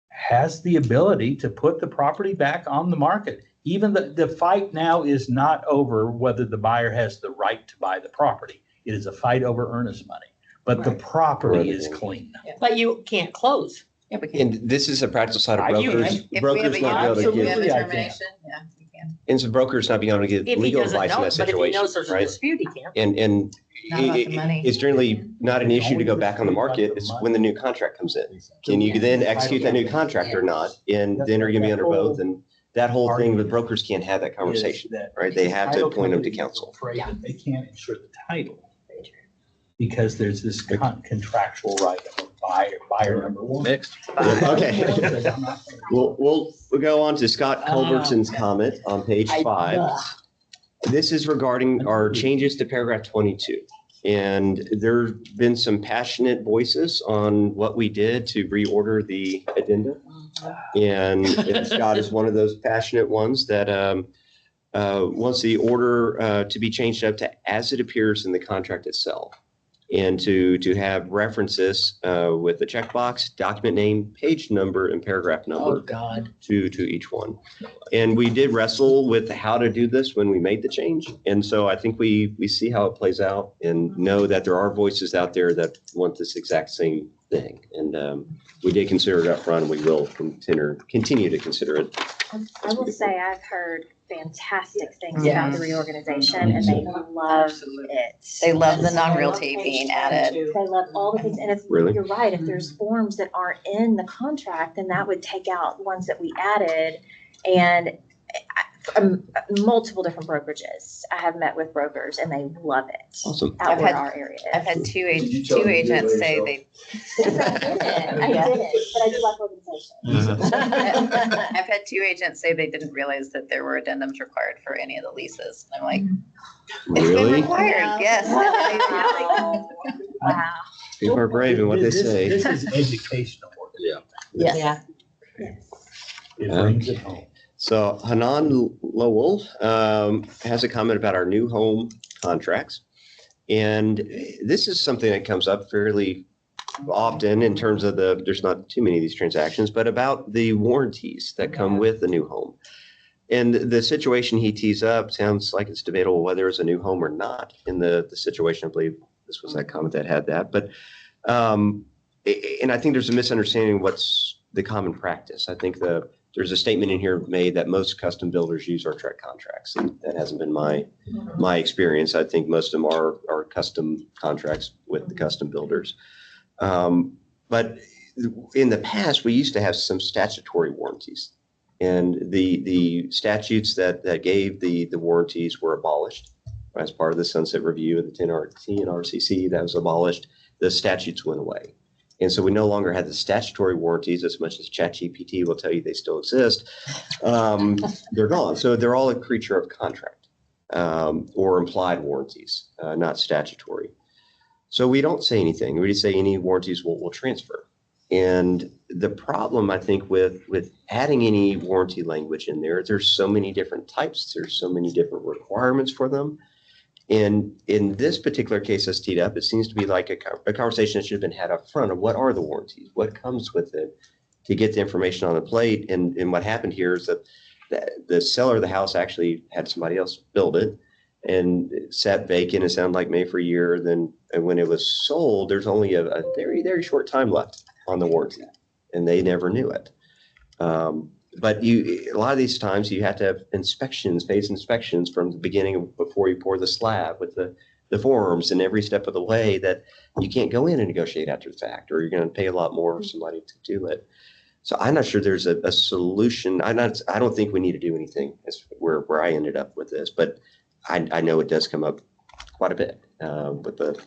[SPEAKER 6] has the ability to put the property back on the market. Even the fight now is not over whether the buyer has the right to buy the property. It is a fight over earnest money, but the property is clean.
[SPEAKER 3] But you can't close.
[SPEAKER 10] Yeah, we can.
[SPEAKER 1] And this is a practical side of
[SPEAKER 3] Are you,
[SPEAKER 1] brokers.
[SPEAKER 3] right?
[SPEAKER 10] If we have
[SPEAKER 1] Brokers not be able to
[SPEAKER 6] absolutely,
[SPEAKER 10] We have
[SPEAKER 1] get,
[SPEAKER 10] a
[SPEAKER 6] I can.
[SPEAKER 10] termination, yeah, we can.
[SPEAKER 1] and so brokers not being able to get
[SPEAKER 3] If he
[SPEAKER 1] legal
[SPEAKER 3] doesn't
[SPEAKER 1] advice in
[SPEAKER 3] know,
[SPEAKER 1] that
[SPEAKER 3] but if he
[SPEAKER 1] situation,
[SPEAKER 3] knows there's a
[SPEAKER 1] right?
[SPEAKER 3] dispute, he can't.
[SPEAKER 1] And
[SPEAKER 10] Not about the money.
[SPEAKER 1] it's generally not an issue to go back on the market. It's when the new contract comes in. Can you then execute that new contract or not? And then are you gonna be under both? And that whole thing with brokers can't have that conversation, right? They have to point them to counsel.
[SPEAKER 6] Afraid that they can't insure the title because there's this contractual right of a buyer number one.
[SPEAKER 2] Next.
[SPEAKER 1] Okay. We'll go on to Scott Culbertson's comment on page 5. This is regarding our changes to paragraph 22. And there's been some passionate voices on what we did to reorder the addenda. And Scott is one of those passionate ones that wants the order to be changed up to as it appears in the contract itself. and to have references with the checkbox, document name, page number, and paragraph
[SPEAKER 3] Oh,
[SPEAKER 1] number
[SPEAKER 3] God.
[SPEAKER 1] to each one. And we did wrestle with how to do this when we made the change. And so I think we see how it plays out and know that there are voices out there that want this exact same thing. And we did consider it up front, and we will continue to consider it.
[SPEAKER 5] I will say I've heard fantastic things
[SPEAKER 3] Yeah.
[SPEAKER 5] about the reorganization and they love it.
[SPEAKER 10] They love the non-realty being added.
[SPEAKER 5] They love all the things, and if,
[SPEAKER 1] Really?
[SPEAKER 5] you're right, if there's forms that aren't in the contract, then that would take out ones that we added. And multiple different brokerages, I have met with brokers and they love it.
[SPEAKER 1] Awesome.
[SPEAKER 5] Out
[SPEAKER 10] I've
[SPEAKER 5] where
[SPEAKER 10] had-
[SPEAKER 5] our area is.
[SPEAKER 10] I've had two
[SPEAKER 9] Did you tell them to do it
[SPEAKER 10] agents say
[SPEAKER 9] yourself?
[SPEAKER 10] they,
[SPEAKER 5] I didn't, but I do like organization.
[SPEAKER 10] I've had two agents say they didn't realize that there were addendums required for any of the leases. And I'm like, it's been
[SPEAKER 1] Really?
[SPEAKER 10] required, yes.
[SPEAKER 5] Wow.
[SPEAKER 1] People are brave in what they
[SPEAKER 6] This-
[SPEAKER 1] say.
[SPEAKER 6] This is educational work.
[SPEAKER 3] Yes.
[SPEAKER 6] It brings it home.
[SPEAKER 1] So Hanan Lowell has a comment about our new home contracts. And this is something that comes up fairly often in terms of there's not too many of these transactions, but about the warranties that come with the new home. And the situation he tees up sounds like it's debatable whether it's a new home or not in the situation. I believe this was that comment that had that. But, and I think there's a misunderstanding of what's the common practice. I think there's a statement in here made that most custom builders use our direct contracts. And that hasn't been my experience. I think most of them are custom contracts with the custom builders. But in the past, we used to have some statutory warranties. And the statutes that gave the warranties were abolished as part of the sunset review of the 10RT and RCC. That was abolished. The statutes went away. And so we no longer have the statutory warranties, as much as ChatGPT will tell you they still exist. They're gone. So they're all a creature of contract or implied warranties, not statutory. So we don't say anything. We just say any warranties will transfer. And the problem, I think, with adding any warranty language in there, there's so many different types. There's so many different requirements for them. And in this particular case that's teed up, it seems to be like a conversation that should have been had up front of what are the warranties, what comes with it, to get the information on the plate. And what happened here is that the seller of the house actually had somebody else build it, and it sat vacant. It sounded like maybe for a year. Then when it was sold, there's only a very, very short time left on the warranty, and they never knew it. But a lot of these times you have to have inspections, phase inspections from the beginning before you pour the slab with the forms and every step of the way, that you can't go in and negotiate after the fact, or you're going to pay a lot more for somebody to do it. So I'm not sure there's a solution. I don't think we need to do anything. That's where I ended up with this, but I know it does come up quite a bit with the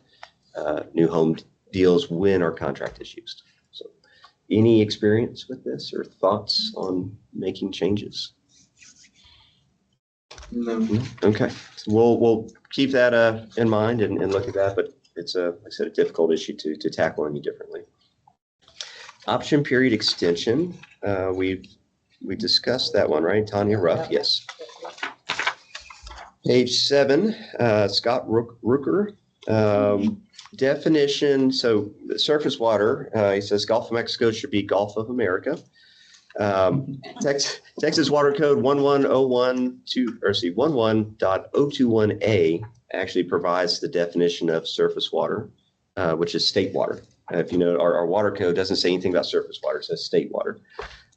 [SPEAKER 1] new home deals when our contract is used. So any experience with this or thoughts on making changes?
[SPEAKER 9] No.
[SPEAKER 1] Okay, so we'll keep that in mind and look at that, but it's like I said, a difficult issue to tackle any differently. Option period extension, we discussed that one, right? Tanya Ruff, yes. Page 7, Scott Rooker. Definition, so surface water, he says Gulf of Mexico should be Gulf of America. Texas Water Code 11.021A actually provides the definition of surface water, which is state water. If you know, our water code doesn't say anything about surface water, it says state water.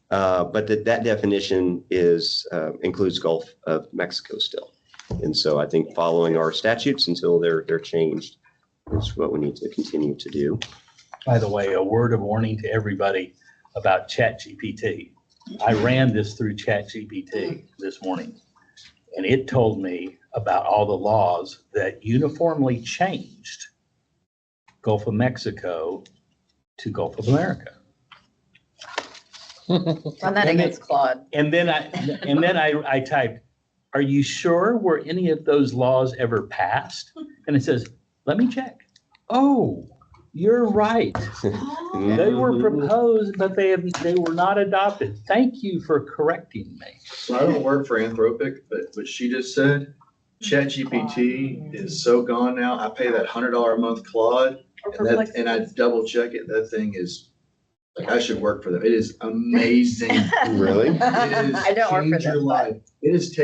[SPEAKER 1] But that definition includes Gulf of Mexico still. And so I think following our statutes until they're changed is what we need to continue to do.
[SPEAKER 6] By the way, a word of warning to everybody about ChatGPT. I ran this through ChatGPT this morning, and it told me about all the laws that uniformly changed Gulf of Mexico to Gulf of America.
[SPEAKER 10] Run that against Claude.
[SPEAKER 6] And then I typed, "Are you sure were any of those laws ever passed?" And it says, "Let me check." Oh, you're right. They were proposed, but they were not adopted. Thank you for correcting me.
[SPEAKER 9] So I don't work for Anthropic, but what she just said ChatGPT is so gone now. I pay that $100 a month Claude, and I double check it. That thing is like, I should work for them. It is amazing.
[SPEAKER 1] Really?
[SPEAKER 9] It is
[SPEAKER 10] I don't work for
[SPEAKER 9] change your
[SPEAKER 10] them, but-
[SPEAKER 9] life. It is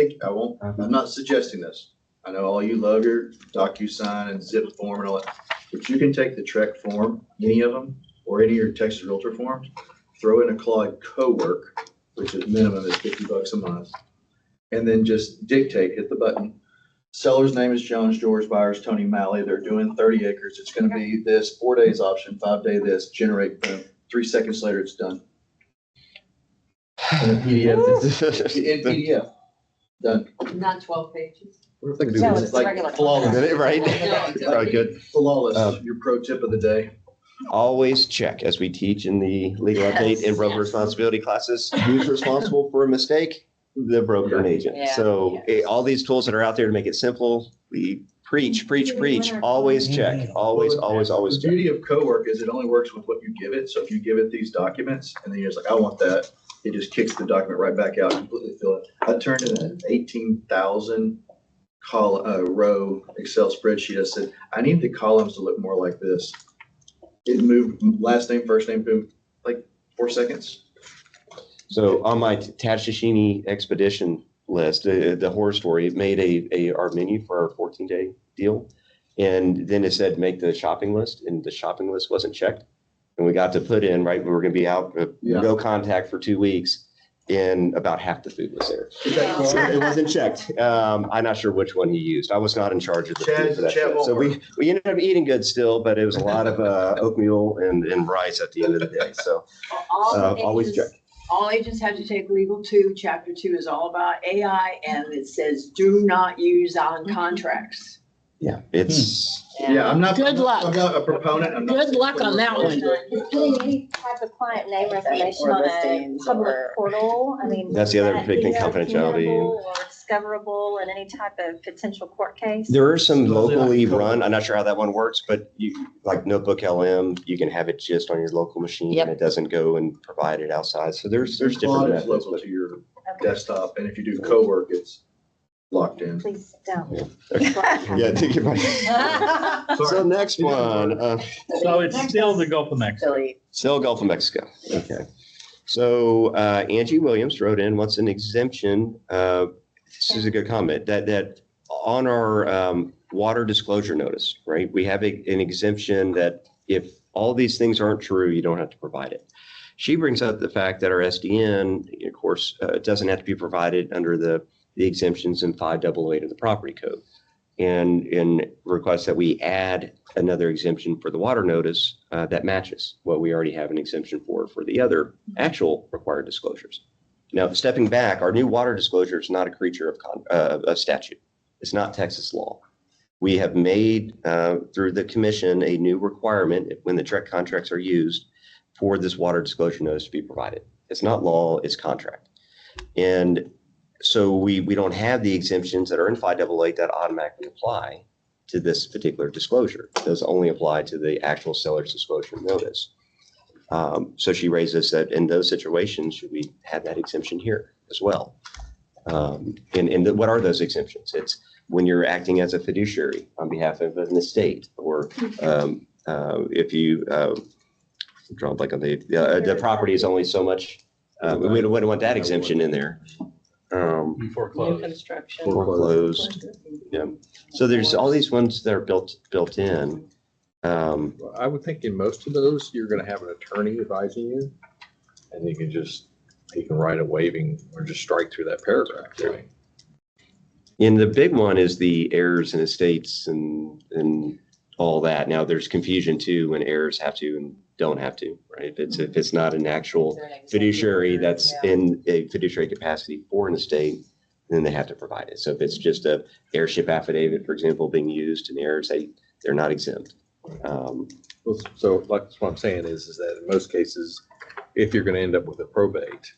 [SPEAKER 9] I'm not suggesting this. I know all you love your DocuSign and zip form and all that, but you can take the Trek form, any of them, or any of your Texas Realtor forms, throw in a Claude co-work, which is minimum is $50 a month, and then just dictate, hit the button. Seller's name is Jones, George, buyer's Tony Malley. They're doing 30 acres. It's gonna be this, 4 days option, 5-day this, generate, boom. 3 seconds later, it's done. In a PDF, in PDF, done.
[SPEAKER 8] Not 12 pages.
[SPEAKER 4] No, it's
[SPEAKER 9] Like
[SPEAKER 4] regular.
[SPEAKER 9] flawless.
[SPEAKER 1] Right?
[SPEAKER 8] No,
[SPEAKER 1] Right, good.
[SPEAKER 9] Flawless, your pro tip of the day.
[SPEAKER 1] Always check, as we teach in the legal update and broker responsibility classes, who's responsible for a mistake? The broker and agent.
[SPEAKER 4] Yeah.
[SPEAKER 1] So all these tools that are out there to make it simple, we preach, always check, always
[SPEAKER 9] The
[SPEAKER 1] check.
[SPEAKER 9] beauty of co-work is it only works with what you give it. So if you give it these documents and then you're just like, I want that, it just kicks the document right back out, completely fill it. I turned in an 18,000 row Excel spreadsheet. I said, I need the columns to look more like this. It moved last name, first name, boom, like 4 seconds.
[SPEAKER 1] So on my Tashishini expedition list, the horror story, it made our menu for our 14-day deal. And then it said, make the shopping list, and the shopping list wasn't checked. And we got to put in, right, we were gonna be out, no contact for 2 weeks, and about half the food was there. So it wasn't checked. I'm not sure which one he used. I was not in charge of the food for that trip. So we ended up eating good still, but it was a lot of oatmeal and rice at the end of the day. So always check.
[SPEAKER 8] All agents have to take Legal 2. Chapter 2 is all about AI, and it says, do not use on contracts.
[SPEAKER 1] Yeah, it's.
[SPEAKER 9] Yeah, I'm not.
[SPEAKER 3] Good luck.
[SPEAKER 9] I'm not a proponent. I'm not.
[SPEAKER 3] Good luck on that one.
[SPEAKER 5] Putting any type of client name or information
[SPEAKER 10] Or
[SPEAKER 5] on a
[SPEAKER 10] listings
[SPEAKER 5] public
[SPEAKER 10] or-
[SPEAKER 5] portal, I mean.
[SPEAKER 1] That's the
[SPEAKER 5] would
[SPEAKER 1] other
[SPEAKER 5] that
[SPEAKER 1] big thing,
[SPEAKER 5] be
[SPEAKER 1] confidentiality.
[SPEAKER 5] obtainable Or discoverable in any type of potential court case?
[SPEAKER 1] There are some locally run, I'm not sure how that one works, but you, like Notebook LM, you can have it just on your local machine.
[SPEAKER 4] Yep.
[SPEAKER 1] And it doesn't go and provide it outside. So there's different
[SPEAKER 9] Claude is
[SPEAKER 1] methods.
[SPEAKER 9] local
[SPEAKER 1] but-
[SPEAKER 9] to your
[SPEAKER 5] Okay.
[SPEAKER 9] desktop, and if you do co-work, it's locked in.
[SPEAKER 5] Please don't.
[SPEAKER 1] Yeah, take your money. So next one,
[SPEAKER 6] So it's still the Gulf of Mexico.
[SPEAKER 10] Really,
[SPEAKER 1] still Gulf of Mexico. Okay. So Angie Williams wrote in, what's an exemption? This is a good comment, that on our water disclosure notice, right? We have an exemption that if all these things aren't true, you don't have to provide it. She brings up the fact that our SDN, of course, doesn't have to be provided under the exemptions in 588 of the property code. And requests that we add another exemption for the water notice that matches what we already have an exemption for the other actual required disclosures. Now, stepping back, our new water disclosure is not a creature of statute. It's not Texas law. We have made, through the commission, a new requirement when the Trek contracts are used for this water disclosure notice to be provided. It's not law, it's contract. And so we don't have the exemptions that are in 588 that automatically apply to this particular disclosure. Those only apply to the actual seller's disclosure notice. So she raises that in those situations, should we have that exemption here as well? What are those exemptions? It's when you're acting as a fiduciary on behalf of an estate, or if you draw a blank on the property is only so much. We wouldn't want that exemption in there.
[SPEAKER 6] Foreclosed.
[SPEAKER 4] construction.
[SPEAKER 1] Foreclosed. Yeah. So there's all these ones that are built in.
[SPEAKER 2] I would think in most of those, you're gonna have an attorney advising you, and you can write a waiving or just strike through that paragraph, right?
[SPEAKER 1] And the big one is the heirs and estates and all that. Now there's confusion too when heirs have to and don't have to, right? If it's not an actual fiduciary that's in a fiduciary capacity for an estate, then they have to provide it. So if it's just a heirship affidavit, for example, being used, and heirs, they're not exempt.
[SPEAKER 2] So like, that's what I'm saying is that in most cases, if you're gonna end up with a probate,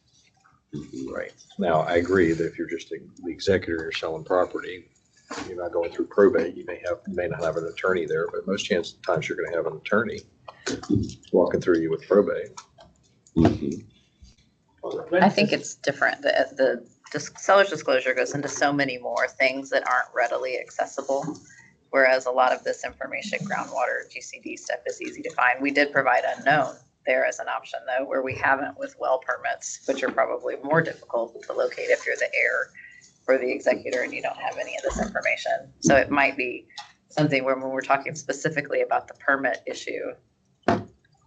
[SPEAKER 2] right? Now, I agree that if you're just the executor, you're selling property, you're not going through probate, you may not have an attorney there, but most times you're gonna have an attorney walking through you with probate.
[SPEAKER 1] Mhm.
[SPEAKER 10] I think it's different. The seller's disclosure goes into so many more things that aren't readily accessible. Whereas a lot of this information, groundwater, GCD stuff is easy to find. We did provide unknown there as an option though, where we haven't with well permits, which are probably more difficult to locate if you're the heir or the executor and you don't have any of this information. So it might be something where when we're talking specifically about the permit issue,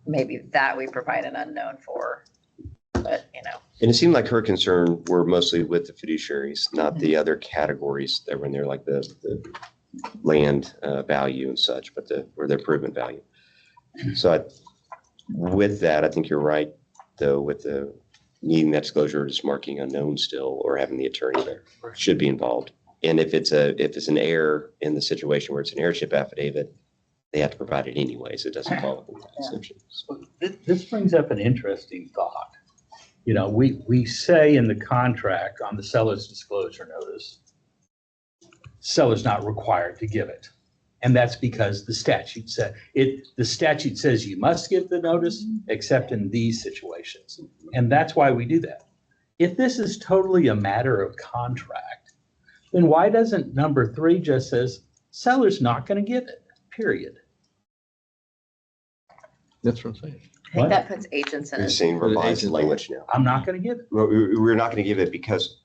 [SPEAKER 10] maybe that we provide an unknown for, but
[SPEAKER 1] And it seemed like her concern were mostly with the fiduciaries, not the other categories that were in there, like the land value and such, but or the improvement value. So with that, I think you're right, though, with the needing that disclosure, just marking unknown still, or having the attorney there should be involved. And if it's an error in the situation where it's an heirship affidavit, they have to provide it anyways. It doesn't fall within that exemption.
[SPEAKER 6] So this brings up an interesting thought. We say in the contract on the seller's disclosure notice, seller's not required to give it. And that's because the statute says you must give the notice except in these situations. And that's why we do that. If this is totally a matter of contract, then why doesn't number 3 just says seller's not going to give it, period?
[SPEAKER 2] That's what I'm saying.
[SPEAKER 10] I think that puts agents in
[SPEAKER 1] You're
[SPEAKER 10] a
[SPEAKER 1] saying revised language now.
[SPEAKER 6] I'm not going to give it.
[SPEAKER 1] Well, we're not going to give it because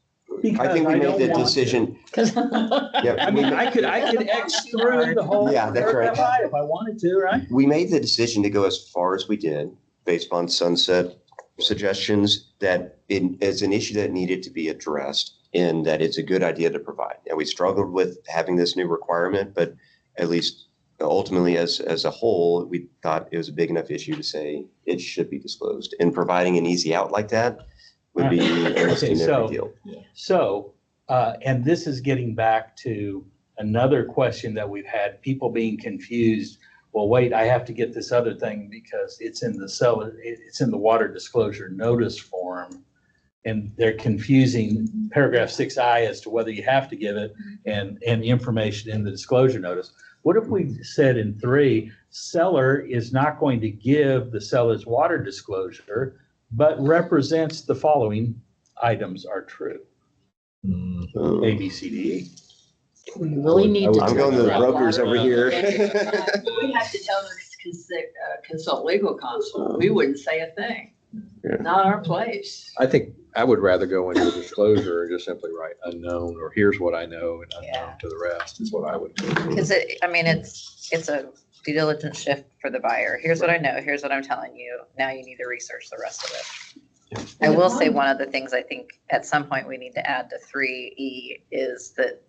[SPEAKER 1] I think we made the decision. Yeah,
[SPEAKER 6] I mean, I could X through the whole
[SPEAKER 1] Yeah, that's right.
[SPEAKER 6] paragraph if I wanted to, right?
[SPEAKER 1] We made the decision to go as far as we did based on sunset suggestions that it is an issue that needed to be addressed and that it's a good idea to provide. And we struggled with having this new requirement, but at least ultimately as a whole, we thought it was a big enough issue to say it should be disclosed. And providing an easy out like that would be a significant deal.
[SPEAKER 6] So, and this is getting back to another question that we've had, people being confused. Well, wait, I have to get this other thing because it's in the water disclosure notice form. And they're confusing paragraph 6I as to whether you have to give it and the information in the disclosure notice. What if we said in 3, seller is not going to give the seller's water disclosure, but represents the following items are true? A, B, C, D, E.
[SPEAKER 3] We really need to.
[SPEAKER 1] I'm going to the brokers over here.
[SPEAKER 8] We have to tell them to consult legal counsel. We wouldn't say a thing.
[SPEAKER 1] Yeah.
[SPEAKER 8] Not our place.
[SPEAKER 2] I think I would rather go into the disclosure and just simply write unknown, or here's what I know, and unknown to the rest is what I would do.
[SPEAKER 10] Because it's a due diligence shift for the buyer. Here's what I know. Here's what I'm telling you. Now you need to research the rest of it. I will say one of the things I think at some point we need to add to 3E is that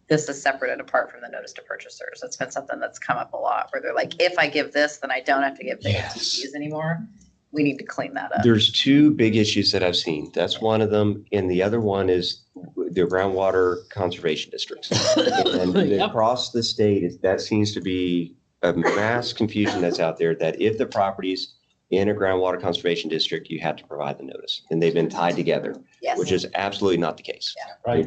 [SPEAKER 10] this is separate and apart from the notice to purchasers. It's been something that's come up a lot where they're like, if I give this, then I don't have to give the ATCs anymore. We need to clean that up.
[SPEAKER 1] There's 2 big issues that I've seen. That's one of them. And the other one is the groundwater conservation districts. And across the state, that seems to be a mass confusion that's out there that if the property's in a groundwater conservation district, you have to provide the notice. And they've been tied together, which is absolutely not the case.
[SPEAKER 10] Yeah.
[SPEAKER 6] Right.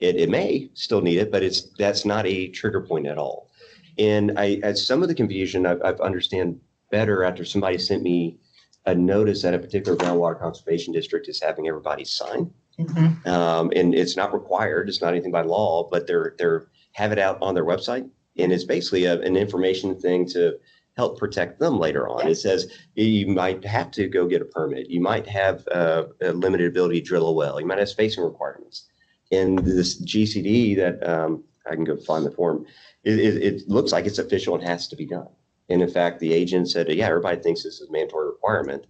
[SPEAKER 1] It may still need it, but that's not a trigger point at all. And some of the confusion I've understand better after somebody sent me a notice that a particular groundwater conservation district is having everybody sign. And it's not required. It's not anything by law, but they're have it out on their website. And it's basically an information thing to help protect them later on. It says you might have to go get a permit. You might have a limited ability to drill a well. You might have spacing requirements. And this GCD that I can go find the form, it looks like it's official and has to be done. And in fact, the agent said, yeah, everybody thinks this is a mandatory requirement.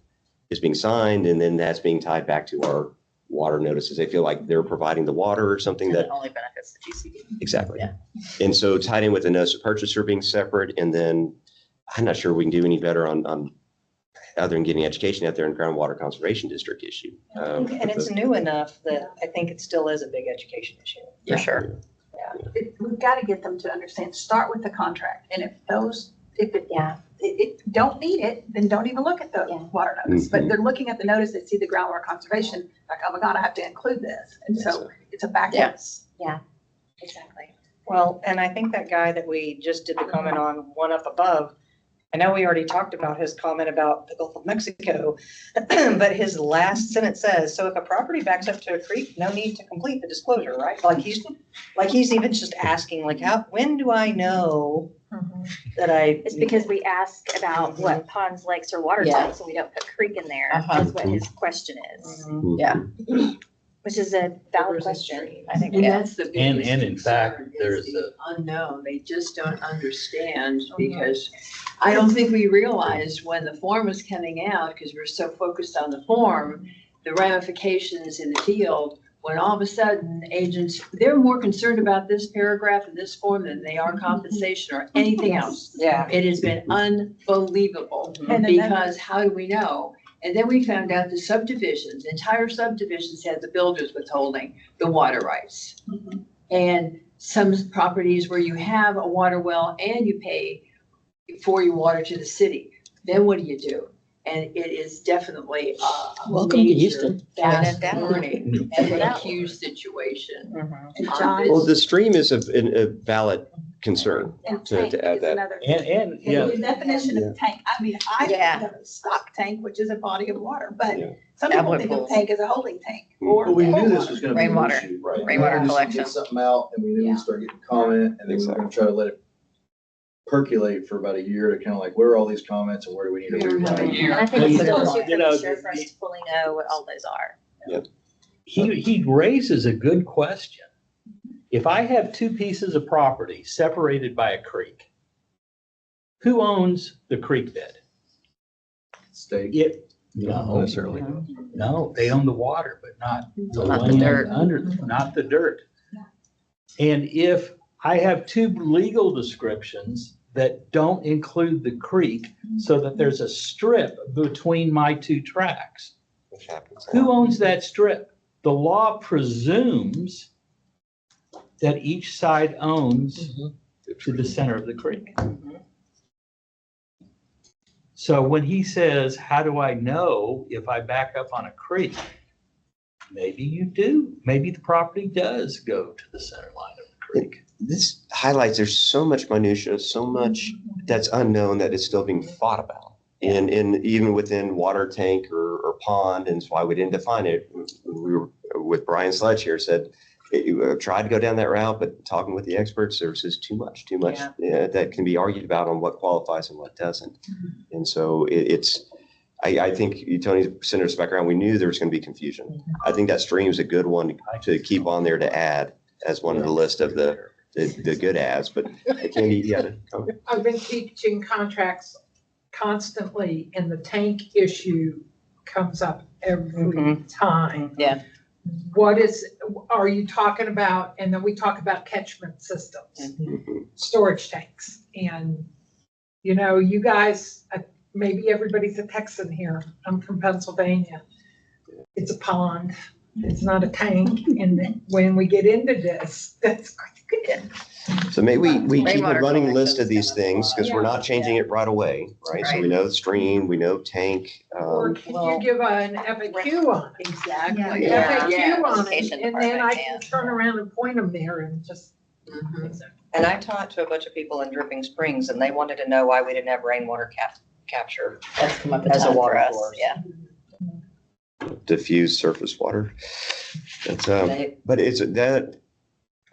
[SPEAKER 1] It's being signed, and then that's being tied back to our water notices. They feel like they're providing the water or something
[SPEAKER 10] And
[SPEAKER 1] that
[SPEAKER 10] it only benefits the GCD.
[SPEAKER 1] exactly.
[SPEAKER 10] Yeah.
[SPEAKER 1] And so tied in with the notice of purchaser being separate, and then I'm not sure we can do any better on other than getting education out there in groundwater conservation district issue.
[SPEAKER 4] And it's new enough that I think it still is a big education issue.
[SPEAKER 10] For sure.
[SPEAKER 12] We've got to get them to understand, start with the contract. And if it don't need it, then don't even look at the water notice. But they're looking at the notice, they see the groundwater conservation, like, oh my God, I have to include this. And so it's a back.
[SPEAKER 10] Yes.
[SPEAKER 5] Yeah, exactly.
[SPEAKER 4] Well, and I think that guy that we just did the comment on, one up above, I know we already talked about his comment about the Gulf of Mexico, but his last sentence says, so if a property backs up to a creek, no need to complete the disclosure, right? Like he's even just asking, like, when do I know that
[SPEAKER 5] It's because we ask about what ponds, lakes, or water
[SPEAKER 4] Yeah.
[SPEAKER 5] types, so we don't put creek in there,
[SPEAKER 4] Uh-huh.
[SPEAKER 5] is what his question is,
[SPEAKER 10] Yeah.
[SPEAKER 5] which is a valid
[SPEAKER 8] Rivers and
[SPEAKER 5] question.
[SPEAKER 8] streams.
[SPEAKER 10] I think,
[SPEAKER 8] And
[SPEAKER 10] yeah.
[SPEAKER 8] that's the
[SPEAKER 6] And
[SPEAKER 8] biggest
[SPEAKER 6] in fact,
[SPEAKER 8] concern,
[SPEAKER 6] there's
[SPEAKER 8] is the unknown. They just don't understand because I don't think we realized when the form was coming out, because we're so focused on the form, the ramifications in the field, when all of a sudden agents, they're more concerned about this paragraph in this form than they are compensation or anything else.
[SPEAKER 4] Yeah.
[SPEAKER 8] It has been unbelievable
[SPEAKER 12] And then
[SPEAKER 8] because how do we know? And then we found out the subdivisions, entire subdivisions had the builders withholding the water rights. And some properties where you have a water well and you pay for your water to the city, then what do you do? And it is definitely a
[SPEAKER 3] Welcome to
[SPEAKER 8] major
[SPEAKER 3] Houston.
[SPEAKER 8] fast
[SPEAKER 10] Yeah.
[SPEAKER 8] learning FAQ situation.
[SPEAKER 12] And
[SPEAKER 8] on
[SPEAKER 12] John,
[SPEAKER 8] this.
[SPEAKER 1] Well, the stream is a valid concern
[SPEAKER 12] and
[SPEAKER 1] to
[SPEAKER 12] tank
[SPEAKER 1] add
[SPEAKER 12] is
[SPEAKER 1] that.
[SPEAKER 12] another.
[SPEAKER 6] And, yeah,
[SPEAKER 12] The definition of tank, I mean, I
[SPEAKER 10] Yeah.
[SPEAKER 12] think of a stock tank, which is a body of water, but
[SPEAKER 1] Yeah.
[SPEAKER 12] some people think
[SPEAKER 10] Applicable.
[SPEAKER 12] of tank as a holding tank or.
[SPEAKER 9] But we knew
[SPEAKER 12] or
[SPEAKER 9] this
[SPEAKER 12] water.
[SPEAKER 9] was gonna be an
[SPEAKER 10] Rainwater.
[SPEAKER 9] issue, right?
[SPEAKER 10] Rainwater
[SPEAKER 9] We knew this would
[SPEAKER 10] collection.
[SPEAKER 9] Get something out, and we knew
[SPEAKER 12] Yeah.
[SPEAKER 9] we'd start getting comment, and then we were gonna try to let it percolate for about a year to kind of like, where are all these comments and where do we need to
[SPEAKER 8] We were having
[SPEAKER 9] rewrite?
[SPEAKER 5] And I think
[SPEAKER 6] Well,
[SPEAKER 5] it's
[SPEAKER 6] you
[SPEAKER 5] still
[SPEAKER 6] know,
[SPEAKER 5] too
[SPEAKER 6] you know,
[SPEAKER 5] premature for us to fully know what all those are.
[SPEAKER 6] he raises a good question. If I have two pieces of property separated by a creek, who owns the creek bed?
[SPEAKER 9] State.
[SPEAKER 2] Not
[SPEAKER 6] No,
[SPEAKER 2] necessarily.
[SPEAKER 6] no, they own the water, but not the
[SPEAKER 10] Not the
[SPEAKER 6] land
[SPEAKER 10] dirt.
[SPEAKER 6] under, not the dirt. And if I have two legal descriptions that don't include the creek, so that there's a strip between my two tracks,
[SPEAKER 1] Which happens.
[SPEAKER 6] who owns that strip? The law presumes that each side owns to the center of the creek. So when he says, how do I know if I back up on a creek? Maybe you do. Maybe the property does go to the center line of the creek.
[SPEAKER 1] This highlights, there's so much minutia, so much that's unknown that is still being thought about. And even within water tank or pond, and that's why we didn't define it. We were with Brian Sledge here said, tried to go down that route, but talking with the experts, there was just too much that can be argued about on what qualifies and what doesn't. And so I think Tony sent us back around. We knew there was going to be confusion. I think that stream is a good one to keep on there to add as one of the list of the good ads, but Candy, yeah.
[SPEAKER 14] I've been teaching contracts constantly, and the tank issue comes up every time.
[SPEAKER 4] Yeah.
[SPEAKER 14] Are you talking about, and then we talk about catchment systems, storage tanks. And, you guys, maybe everybody's a Texan here. I'm from Pennsylvania. It's a pond. It's not a tank. And when we get into this, that's good.
[SPEAKER 1] So maybe we keep a
[SPEAKER 10] Rainwater
[SPEAKER 1] running list of
[SPEAKER 10] collection's
[SPEAKER 1] these
[SPEAKER 10] gonna
[SPEAKER 1] things because we're not changing it right away, right? So we
[SPEAKER 10] Right.
[SPEAKER 1] know stream, we know tank.
[SPEAKER 14] Or can you give an FAQ on it?
[SPEAKER 8] Exactly.
[SPEAKER 10] Yeah.
[SPEAKER 14] FAQ on it,
[SPEAKER 10] Education
[SPEAKER 14] and then I
[SPEAKER 10] department,
[SPEAKER 14] can
[SPEAKER 10] yeah.
[SPEAKER 14] turn around and point them there and just.
[SPEAKER 4] And I talked to a bunch of people in Dripping Springs, and they wanted to know why we didn't have rainwater capture
[SPEAKER 10] That's come up a
[SPEAKER 4] as a
[SPEAKER 10] ton for
[SPEAKER 4] water
[SPEAKER 10] us,
[SPEAKER 4] source.
[SPEAKER 10] yeah.
[SPEAKER 1] Diffuse surface water. That's
[SPEAKER 4] They-
[SPEAKER 1] but it's that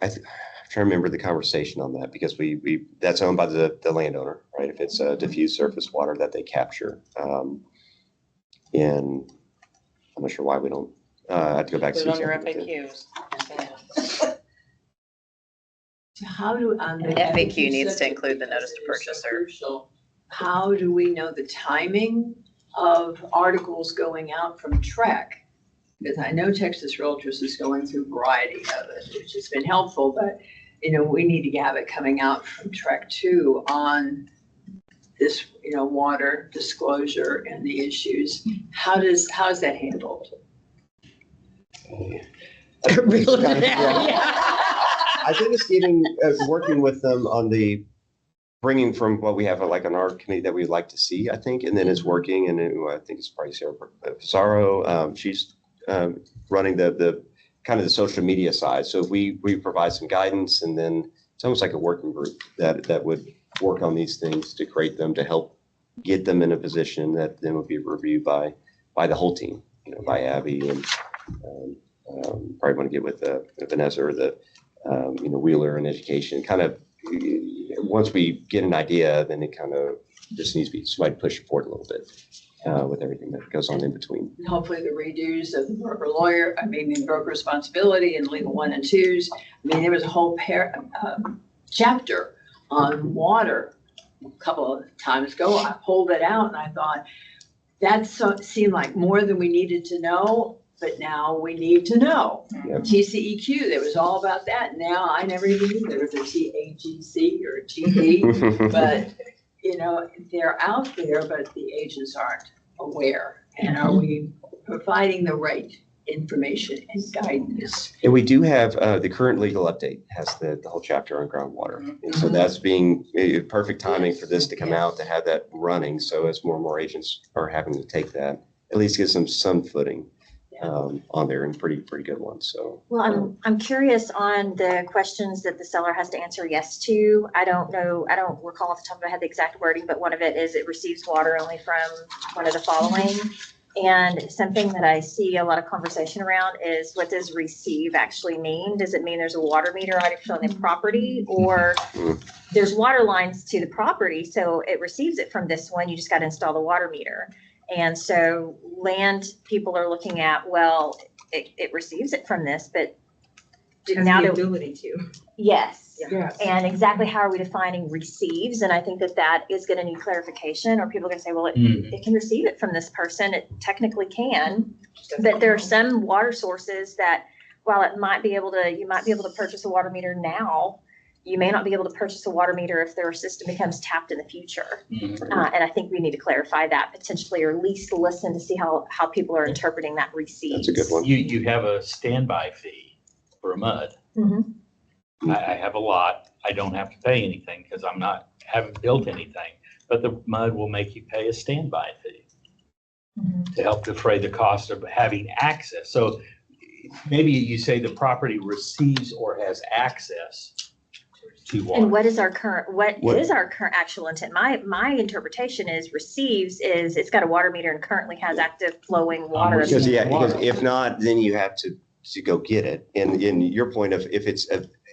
[SPEAKER 1] I'm trying to remember the conversation on that because we that's owned by the landowner, right? If it's a diffuse surface water that they capture. And I'm not sure why we don't I have to go back
[SPEAKER 4] Put
[SPEAKER 1] to
[SPEAKER 4] it on your
[SPEAKER 1] something.
[SPEAKER 4] FAQs.
[SPEAKER 8] So how do, on the
[SPEAKER 10] FAQ needs to
[SPEAKER 8] subject,
[SPEAKER 10] include the notice to
[SPEAKER 8] because they're so
[SPEAKER 10] purchaser.
[SPEAKER 8] crucial, how do we know the timing of articles going out from Trek? Because I know Texas Realtors is going through a variety of it, which has been helpful, but, we need to have it coming out from Trek too on this, water disclosure and the issues. How is that handled?
[SPEAKER 1] I think it's getting working with them on the bringing from what we have like on our committee that we'd like to see, I think, and then it's working. And I think it's probably Sarah Pizarro. She's running the kind of the social media side. So if we provide some guidance, and then it's almost like a working group that would work on these things to create them to help get them in a position that then will be reviewed by the whole team, by Abby and probably want to get with Vanessa or the Wheeler and education. Kind of once we get an idea, then it kind of just needs to be somebody push it forward a little bit with everything that goes on in between.
[SPEAKER 8] And hopefully the redos of the the broker responsibility and legal 1 and 2s. I mean, there was a whole chapter on water a couple of times ago. I pulled it out and I thought, that seemed like more than we needed to know, but now we need to know.
[SPEAKER 1] Yep.
[SPEAKER 8] TCEQ, there was all about that. Now I never even knew there was a TAGC or a GD, but they're out there, but the agents aren't aware. And are we providing the right information and guidance?
[SPEAKER 1] And we do have the current legal update has the whole chapter on groundwater. And so that's being perfect timing for this to come out, to have that running. So as more and more agents are having to take that, at least get some footing on there, and pretty good ones. So
[SPEAKER 5] I'm curious on the questions that the seller has to answer yes to. I don't recall off the top of my head the exact wording, but one of it is it receives water only from one of the following. And something that I see a lot of conversation around is, what does receive actually mean? Does it mean there's a water meter right on the property, or there's water lines to the property, so it receives it from this one, you just got to install the water meter? And so land people are looking at, well, it receives it from this, but now
[SPEAKER 4] the
[SPEAKER 5] that,
[SPEAKER 4] ability to.
[SPEAKER 5] yes.
[SPEAKER 14] Yes.
[SPEAKER 5] And exactly how are we defining receives? And I think that is going to need clarification, or people are going to say, well, it can receive it from this person. It technically can, but there are some water sources that, while you might be able to purchase a water meter now, you may not be able to purchase a water meter if their system becomes tapped in the future. And I think we need to clarify that potentially, or at least listen to see how people are interpreting that receives.
[SPEAKER 1] that's a good one.
[SPEAKER 6] You have a standby fee for a mud. I have a lot. I don't have to pay anything because haven't built anything, but the mud will make you pay a standby fee to help defray the cost of having access. So maybe you say the property receives or has access to water.
[SPEAKER 5] And what is our current actual intent? My interpretation is receives is it's got a water meter and currently has active flowing water.
[SPEAKER 1] Because if not, then you have to go get it. And in your point of, if it's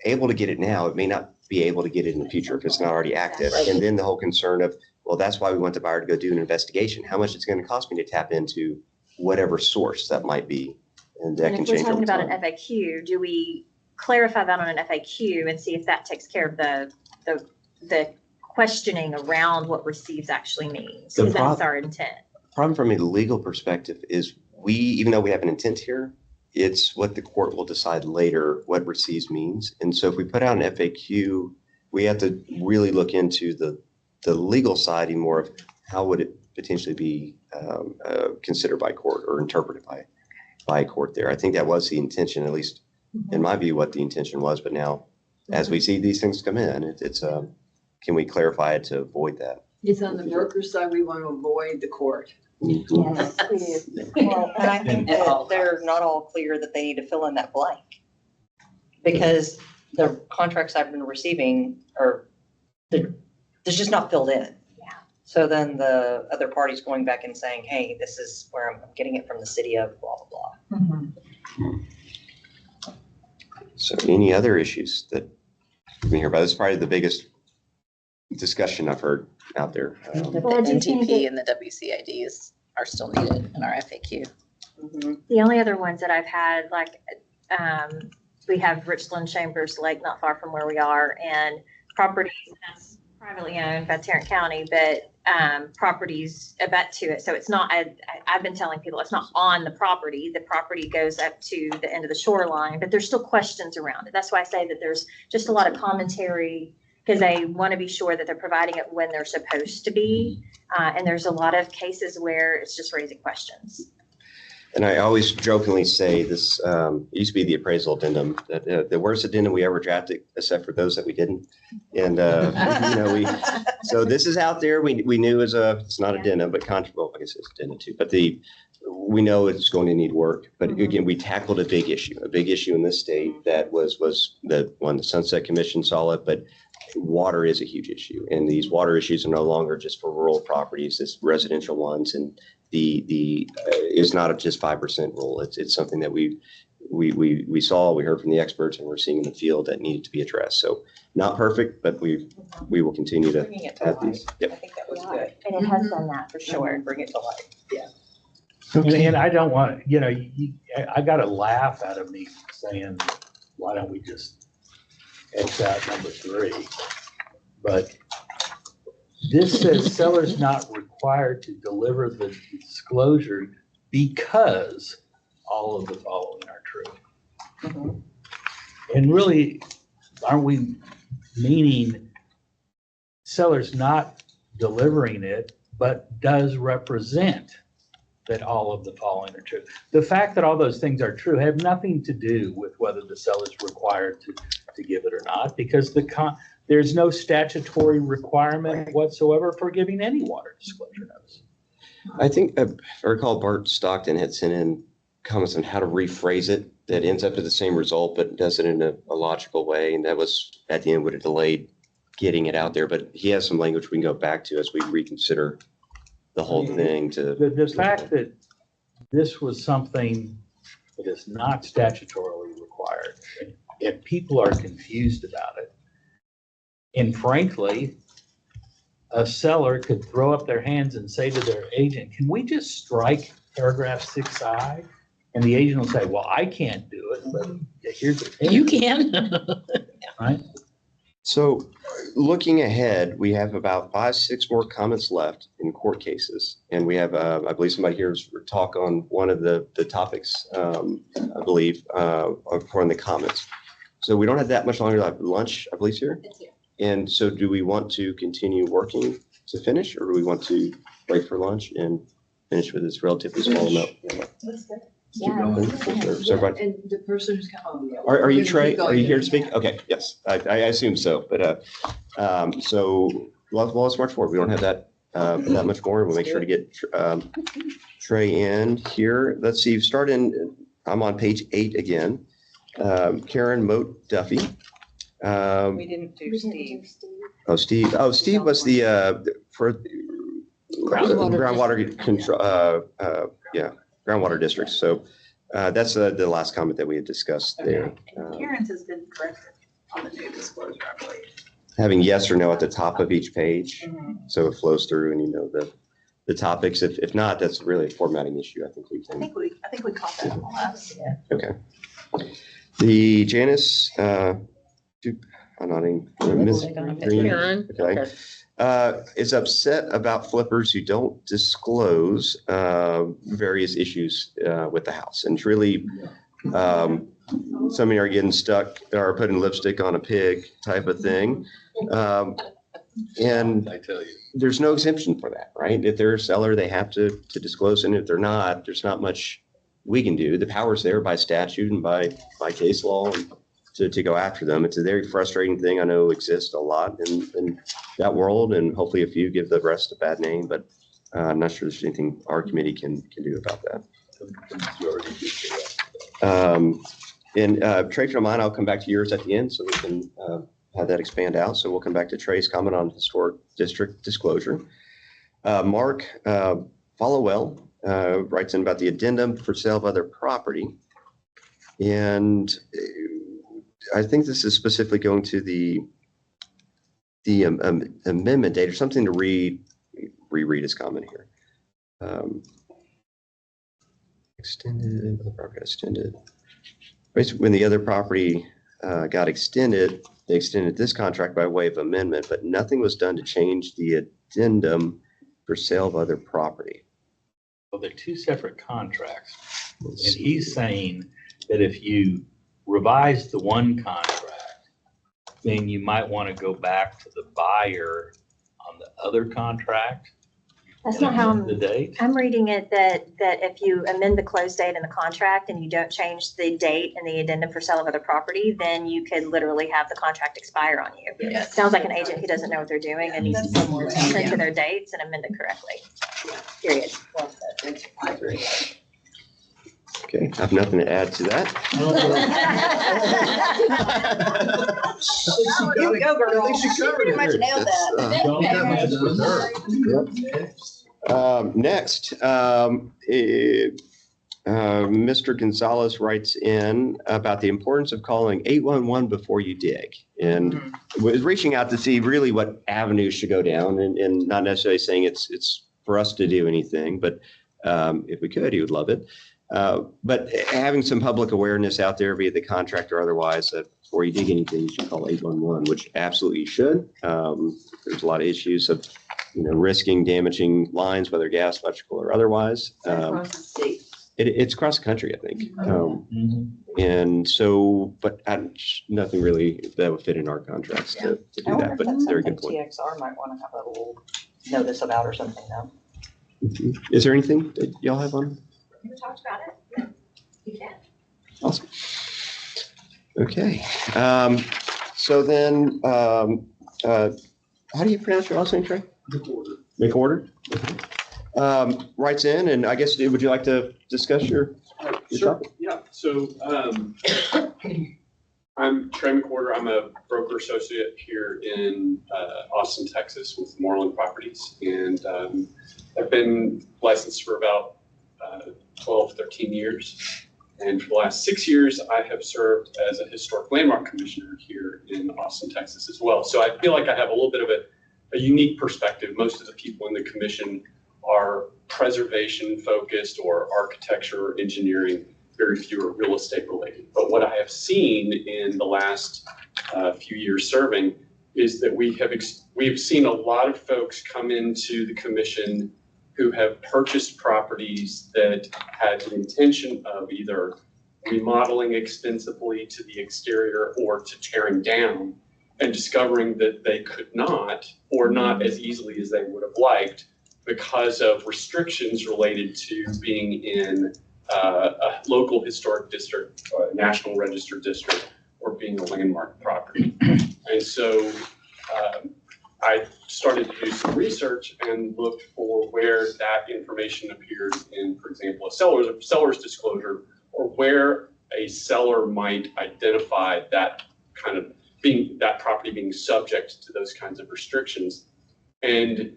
[SPEAKER 1] able to get it now, it may not be able to get it in the future if it's not already active.
[SPEAKER 5] Right.
[SPEAKER 1] And then the whole concern of, well, that's why we want the buyer to go do an investigation. How much it's going to cost me to tap into whatever source that might be. And that can change over time.
[SPEAKER 5] If we're talking about an FAQ, do we clarify that on an FAQ and see if that takes care of the questioning around what receives actually means? Because that's our intent.
[SPEAKER 1] The problem from a legal perspective is even though we have an intent here, it's what the court will decide later what receives means. And so if we put out an FAQ, we have to really look into the legal side more of how would it potentially be considered by court or interpreted by a court there. I think that was the intention, at least in my view, what the intention was. But now, as we see these things come in, it's can we clarify it to avoid that?
[SPEAKER 8] It's on the broker side, we want to avoid the court.
[SPEAKER 5] Yes, we do.
[SPEAKER 4] Well, and I think that they're not all clear that they need to fill in that blank. Because the contracts I've been receiving there's just not filled in.
[SPEAKER 5] Yeah.
[SPEAKER 4] So then the other party's going back and saying, hey, this is where I'm getting it from the city of blah, blah, blah.
[SPEAKER 1] So any other issues that we hear about? This is probably the biggest discussion I've heard out there.
[SPEAKER 10] The
[SPEAKER 5] Well, do you think
[SPEAKER 10] NTP and the WCIDs are still needed in our FAQ.
[SPEAKER 5] The only other ones that I've had, we have Richland Chambers Lake, not far from where we are, and properties that's privately owned by Tarrant County, but properties abut to it. So it's not, I've been telling people it's not on the property. The property goes up to the end of the shoreline, but there's still questions around it. That's why I say that there's just a lot of commentary, because they want to be sure that they're providing it when they're supposed to be. And there's a lot of cases where it's just raising questions.
[SPEAKER 1] And I always jokingly say this, it used to be the appraisal addendum, that the worst addendum we ever drafted, except for those that we didn't. And, so this is out there. We knew it's not addendum, but well, I guess it's addendum too. But we know it's going to need work, but again, we tackled a big issue in this state that was the one, the Sunset Commission saw it, but water is a huge issue. And these water issues are no longer just for rural properties, it's residential ones. And it's not just 5% rule. It's something that we saw, we heard from the experts, and we're seeing in the field that needed to be addressed. So not perfect, but we will continue to
[SPEAKER 4] Bringing it to
[SPEAKER 1] have
[SPEAKER 4] life.
[SPEAKER 1] these.
[SPEAKER 4] I
[SPEAKER 1] Yep.
[SPEAKER 4] think that was good,
[SPEAKER 5] And it has done that.
[SPEAKER 4] for sure. Bring it to life.
[SPEAKER 6] And I don't want, I got a laugh out of me saying, why don't we just X out number 3? But this says seller's not required to deliver the disclosure because all of the following are true. And really, aren't we meaning seller's not delivering it, but does represent that all of the following are true? The fact that all those things are true have nothing to do with whether the seller's required to give it or not, because there's no statutory requirement whatsoever for giving any water disclosure notice.
[SPEAKER 1] I think, I recall Bart Stockton had sent in comments on how to rephrase it that ends up at the same result, but does it in a logical way. And that was, at the end, would have delayed getting it out there. But he has some language we can go back to as we reconsider the whole thing.
[SPEAKER 6] The fact that this was something that is not statutorily required, if people are confused about it, and frankly, a seller could throw up their hands and say to their agent, can we just strike paragraph 6I? And the agent will say, well, I can't do it, but here's the thing.
[SPEAKER 3] You can.
[SPEAKER 6] Right?
[SPEAKER 1] So looking ahead, we have about 5-6 more comments left in court cases. And we have, I believe somebody here is talk on one of the topics, I believe, for in the comments. So we don't have that much longer. Like lunch, I believe, here.
[SPEAKER 11] It's here.
[SPEAKER 1] And so do we want to continue working to finish, or do we want to wait for lunch and finish with this relatively small note?
[SPEAKER 11] Looks good.
[SPEAKER 1] Keep going. So everybody-
[SPEAKER 8] And the person who's, oh, yeah.
[SPEAKER 1] Are you
[SPEAKER 8] We're gonna
[SPEAKER 1] Trey?
[SPEAKER 8] keep going.
[SPEAKER 1] Are you here to speak? Okay, yes, I assume so. But so let's march forward. We don't have that much more. We'll make sure to get Trey in here. Let's see. I'm on page 8 again. Karen Moat Duffy.
[SPEAKER 4] We didn't do Steve.
[SPEAKER 1] Steve was the for groundwater control. Groundwater districts. So that's the last comment that we had discussed there.
[SPEAKER 12] And Karen's has been corrected on the new disclosure, I believe.
[SPEAKER 1] Having yes or no at the top of each page, so it flows through and you know the topics. If not, that's really a formatting issue. I think we
[SPEAKER 12] I
[SPEAKER 1] can.
[SPEAKER 12] think we caught that on the last.
[SPEAKER 1] Okay. The Janice, I'm not in. Ms. Green,
[SPEAKER 3] Karen,
[SPEAKER 1] okay. Is upset about flippers who don't disclose various issues with the house. And truly, some are getting stuck or putting lipstick on a pig type of thing. And
[SPEAKER 2] I tell you.
[SPEAKER 1] there's no exemption for that, right? If they're a seller, they have to disclose. And if they're not, there's not much we can do. The power's there by statute and by case law to go after them. It's a very frustrating thing. I know exists a lot in that world, and hopefully a few give the rest a bad name, but I'm not sure there's anything our committee can do about that. Trey, if you don't mind, I'll come back to yours at the end so we can have that expand out. So we'll come back to Trey's comment on historic district disclosure. Mark Followell writes in about the addendum for sale of other property. And I think this is specifically going to the amendment date or something to reread his comment here. Extended, the property got extended. Basically, when the other property got extended, they extended this contract by way of amendment, but nothing was done to change the addendum for sale of other property.
[SPEAKER 6] Well, they're two separate contracts. And he's saying that if you revise the one contract, then you might want to go back to the buyer on the other contract
[SPEAKER 5] That's not how
[SPEAKER 6] The date?
[SPEAKER 5] I'm reading it, that if you amend the close date in the contract and you don't change the date in the addendum for sale of other property, then you could literally have the contract expire on you.
[SPEAKER 4] Yes.
[SPEAKER 5] Sounds like an agent who doesn't know what they're doing and needs to pay more attention to their dates and amend it correctly. Period.
[SPEAKER 4] I agree.
[SPEAKER 1] Okay, I have nothing to add to that.
[SPEAKER 4] You go, girl. You pretty much nailed that.
[SPEAKER 1] Next, Mr. Gonzalez writes in about the importance of calling 811 before you dig, and was reaching out to see really what avenues should go down, and not necessarily saying it's for us to do anything, but if we could, he would love it. But having some public awareness out there via the contract or otherwise, that before you dig anything, you should call 811, which absolutely you should. There's a lot of issues of, risking damaging lines, whether gas, electrical, or otherwise.
[SPEAKER 8] Across the state.
[SPEAKER 1] It's across the country, I think. And so, but nothing really that would fit in our contracts to do that, but it's a very good point.
[SPEAKER 4] TXR might want to have a little notice about or something though.
[SPEAKER 1] Is there anything that y'all have on?
[SPEAKER 5] We talked about it. You can.
[SPEAKER 1] Awesome. Okay. So then, how do you pronounce your last name, Trey? McOrder. Writes in, and I guess, would you like to discuss your
[SPEAKER 7] Sure,
[SPEAKER 1] topic?
[SPEAKER 7] yeah. So I'm Trey McWhorter. I'm a broker associate here in Austin, Texas with Moreland Properties. And I've been licensed for about 12, 13 years. And for the last 6 years, I have served as a historic landmark commissioner here in Austin, Texas as well. So I feel like I have a little bit of a unique perspective. Most of the people in the commission are preservation focused or architecture or engineering. Very few are real estate related. But what I have seen in the last few years serving is that we have seen a lot of folks come into the commission who have purchased properties that had the intention of either remodeling extensively to the exterior or to tearing down, and discovering that they could not, or not as easily as they would have liked, because of restrictions related to being in a local historic district, national registered district, or being a landmark property. And so I started to do some research and looked for where that information appears in, for example, a seller's disclosure, or where a seller might identify that kind of that property being subject to those kinds of restrictions. And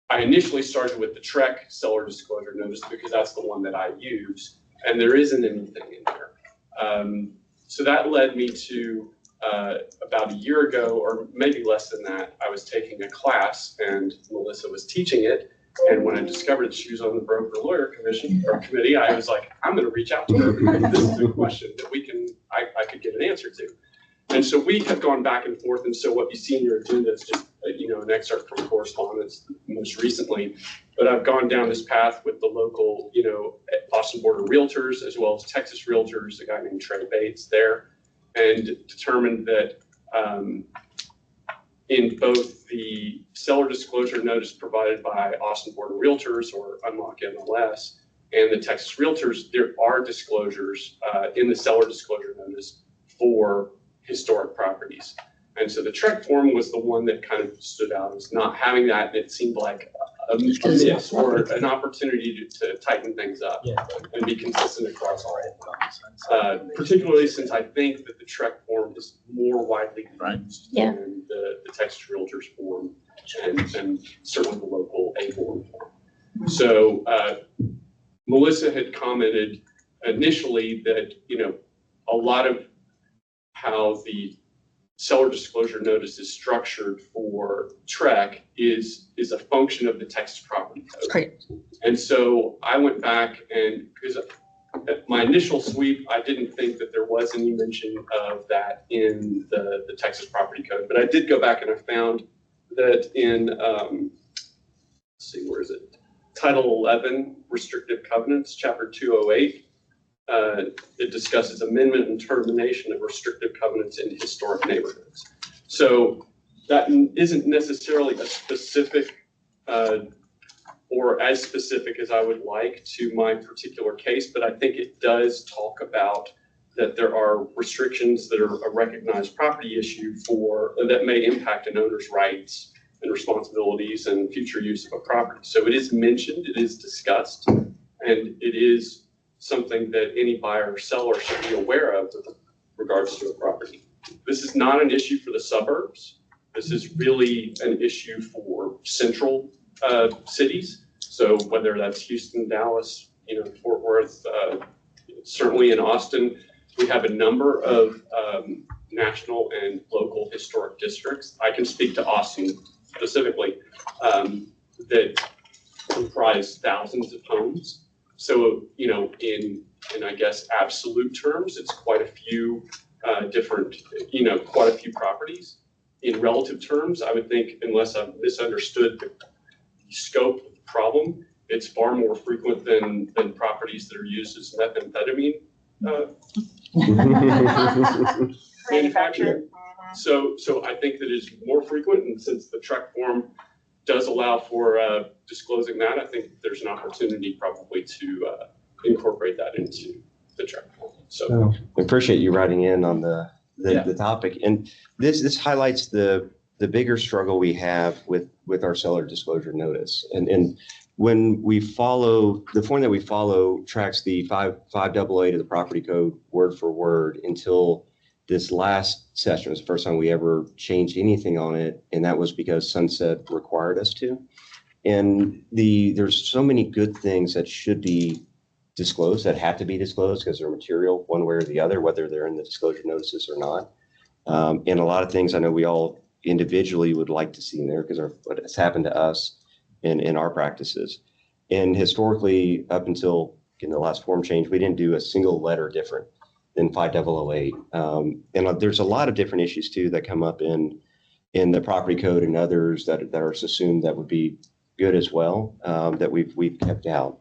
[SPEAKER 7] I initially started with the TREC seller disclosure notice because that's the one that I use, and there isn't anything in there. So that led me to about a year ago, or maybe less than that, I was taking a class and Melissa was teaching it. And when I discovered that she was on the broker lawyer committee, I was like, I'm going to reach out to her because this is a question that I could get an answer to. And so we have gone back and forth. And so what you see in your agenda is just, an excerpt from correspondence most recently. But I've gone down this path with the local, Austin Board of Realtors, as well as Texas Realtors, a guy named Trey Bates there, and determined that in both the seller disclosure notice provided by Austin Board of Realtors, or Unlock MLS, and the Texas Realtors, there are disclosures in the seller disclosure notice for historic properties. And so the TREC form was the one that kind of stood out as not having that. And it seemed like a miss or an opportunity to tighten things up and be consistent across all of them. Particularly since I think that the TREC form is more widely used than the Texas Realtors form and certainly the local A-form form. So Melissa had commented initially that, a lot of how the seller disclosure notice is structured for TREC is a function of the Texas Property Code.
[SPEAKER 3] Great.
[SPEAKER 7] And so I went back, and because at my initial sweep, I didn't think that there was any mention of that in the Texas Property Code, but I did go back and I found that in, let's see, where is it? Title 11, Restrictive Covenants, Chapter 208. It discusses amendment and termination of restrictive covenants in historic neighborhoods. So that isn't necessarily a specific or as specific as I would like to my particular case, but I think it does talk about that there are restrictions that are a recognized property issue that may impact an owner's rights and responsibilities and future use of a property. So it is mentioned, it is discussed, and it is something that any buyer or seller should be aware of with regards to a property. This is not an issue for the suburbs. This is really an issue for central cities. So whether that's Houston, Dallas, Fort Worth, certainly in Austin, we have a number of national and local historic districts. I can speak to Austin specifically, that comprise thousands of homes. So, in I guess absolute terms, it's quite a few different, quite a few properties. In relative terms, I would think, unless I've misunderstood the scope of the problem, it's far more frequent than properties that are used as methamphetamine manufacturing. So I think that is more frequent, and since the TREC form does allow for disclosing that, I think there's an opportunity probably to incorporate that into the TREC form. So
[SPEAKER 1] I appreciate you writing in on the topic, and this highlights the bigger struggle we have with our seller disclosure notice. And when we follow, the form that we follow tracks the 588 of the property code word for word until this last session. It was the first time we ever changed anything on it, and that was because Sunset required us to. And there's so many good things that should be disclosed, that have to be disclosed because they're material one way or the other, whether they're in the disclosure notices or not. And a lot of things I know we all individually would like to see in there because what has happened to us in our practices. And historically, up until the last form change, we didn't do a single letter different than 5008. And there's a lot of different issues too that come up in the property code and others that are assumed that would be good as well, that we've kept out.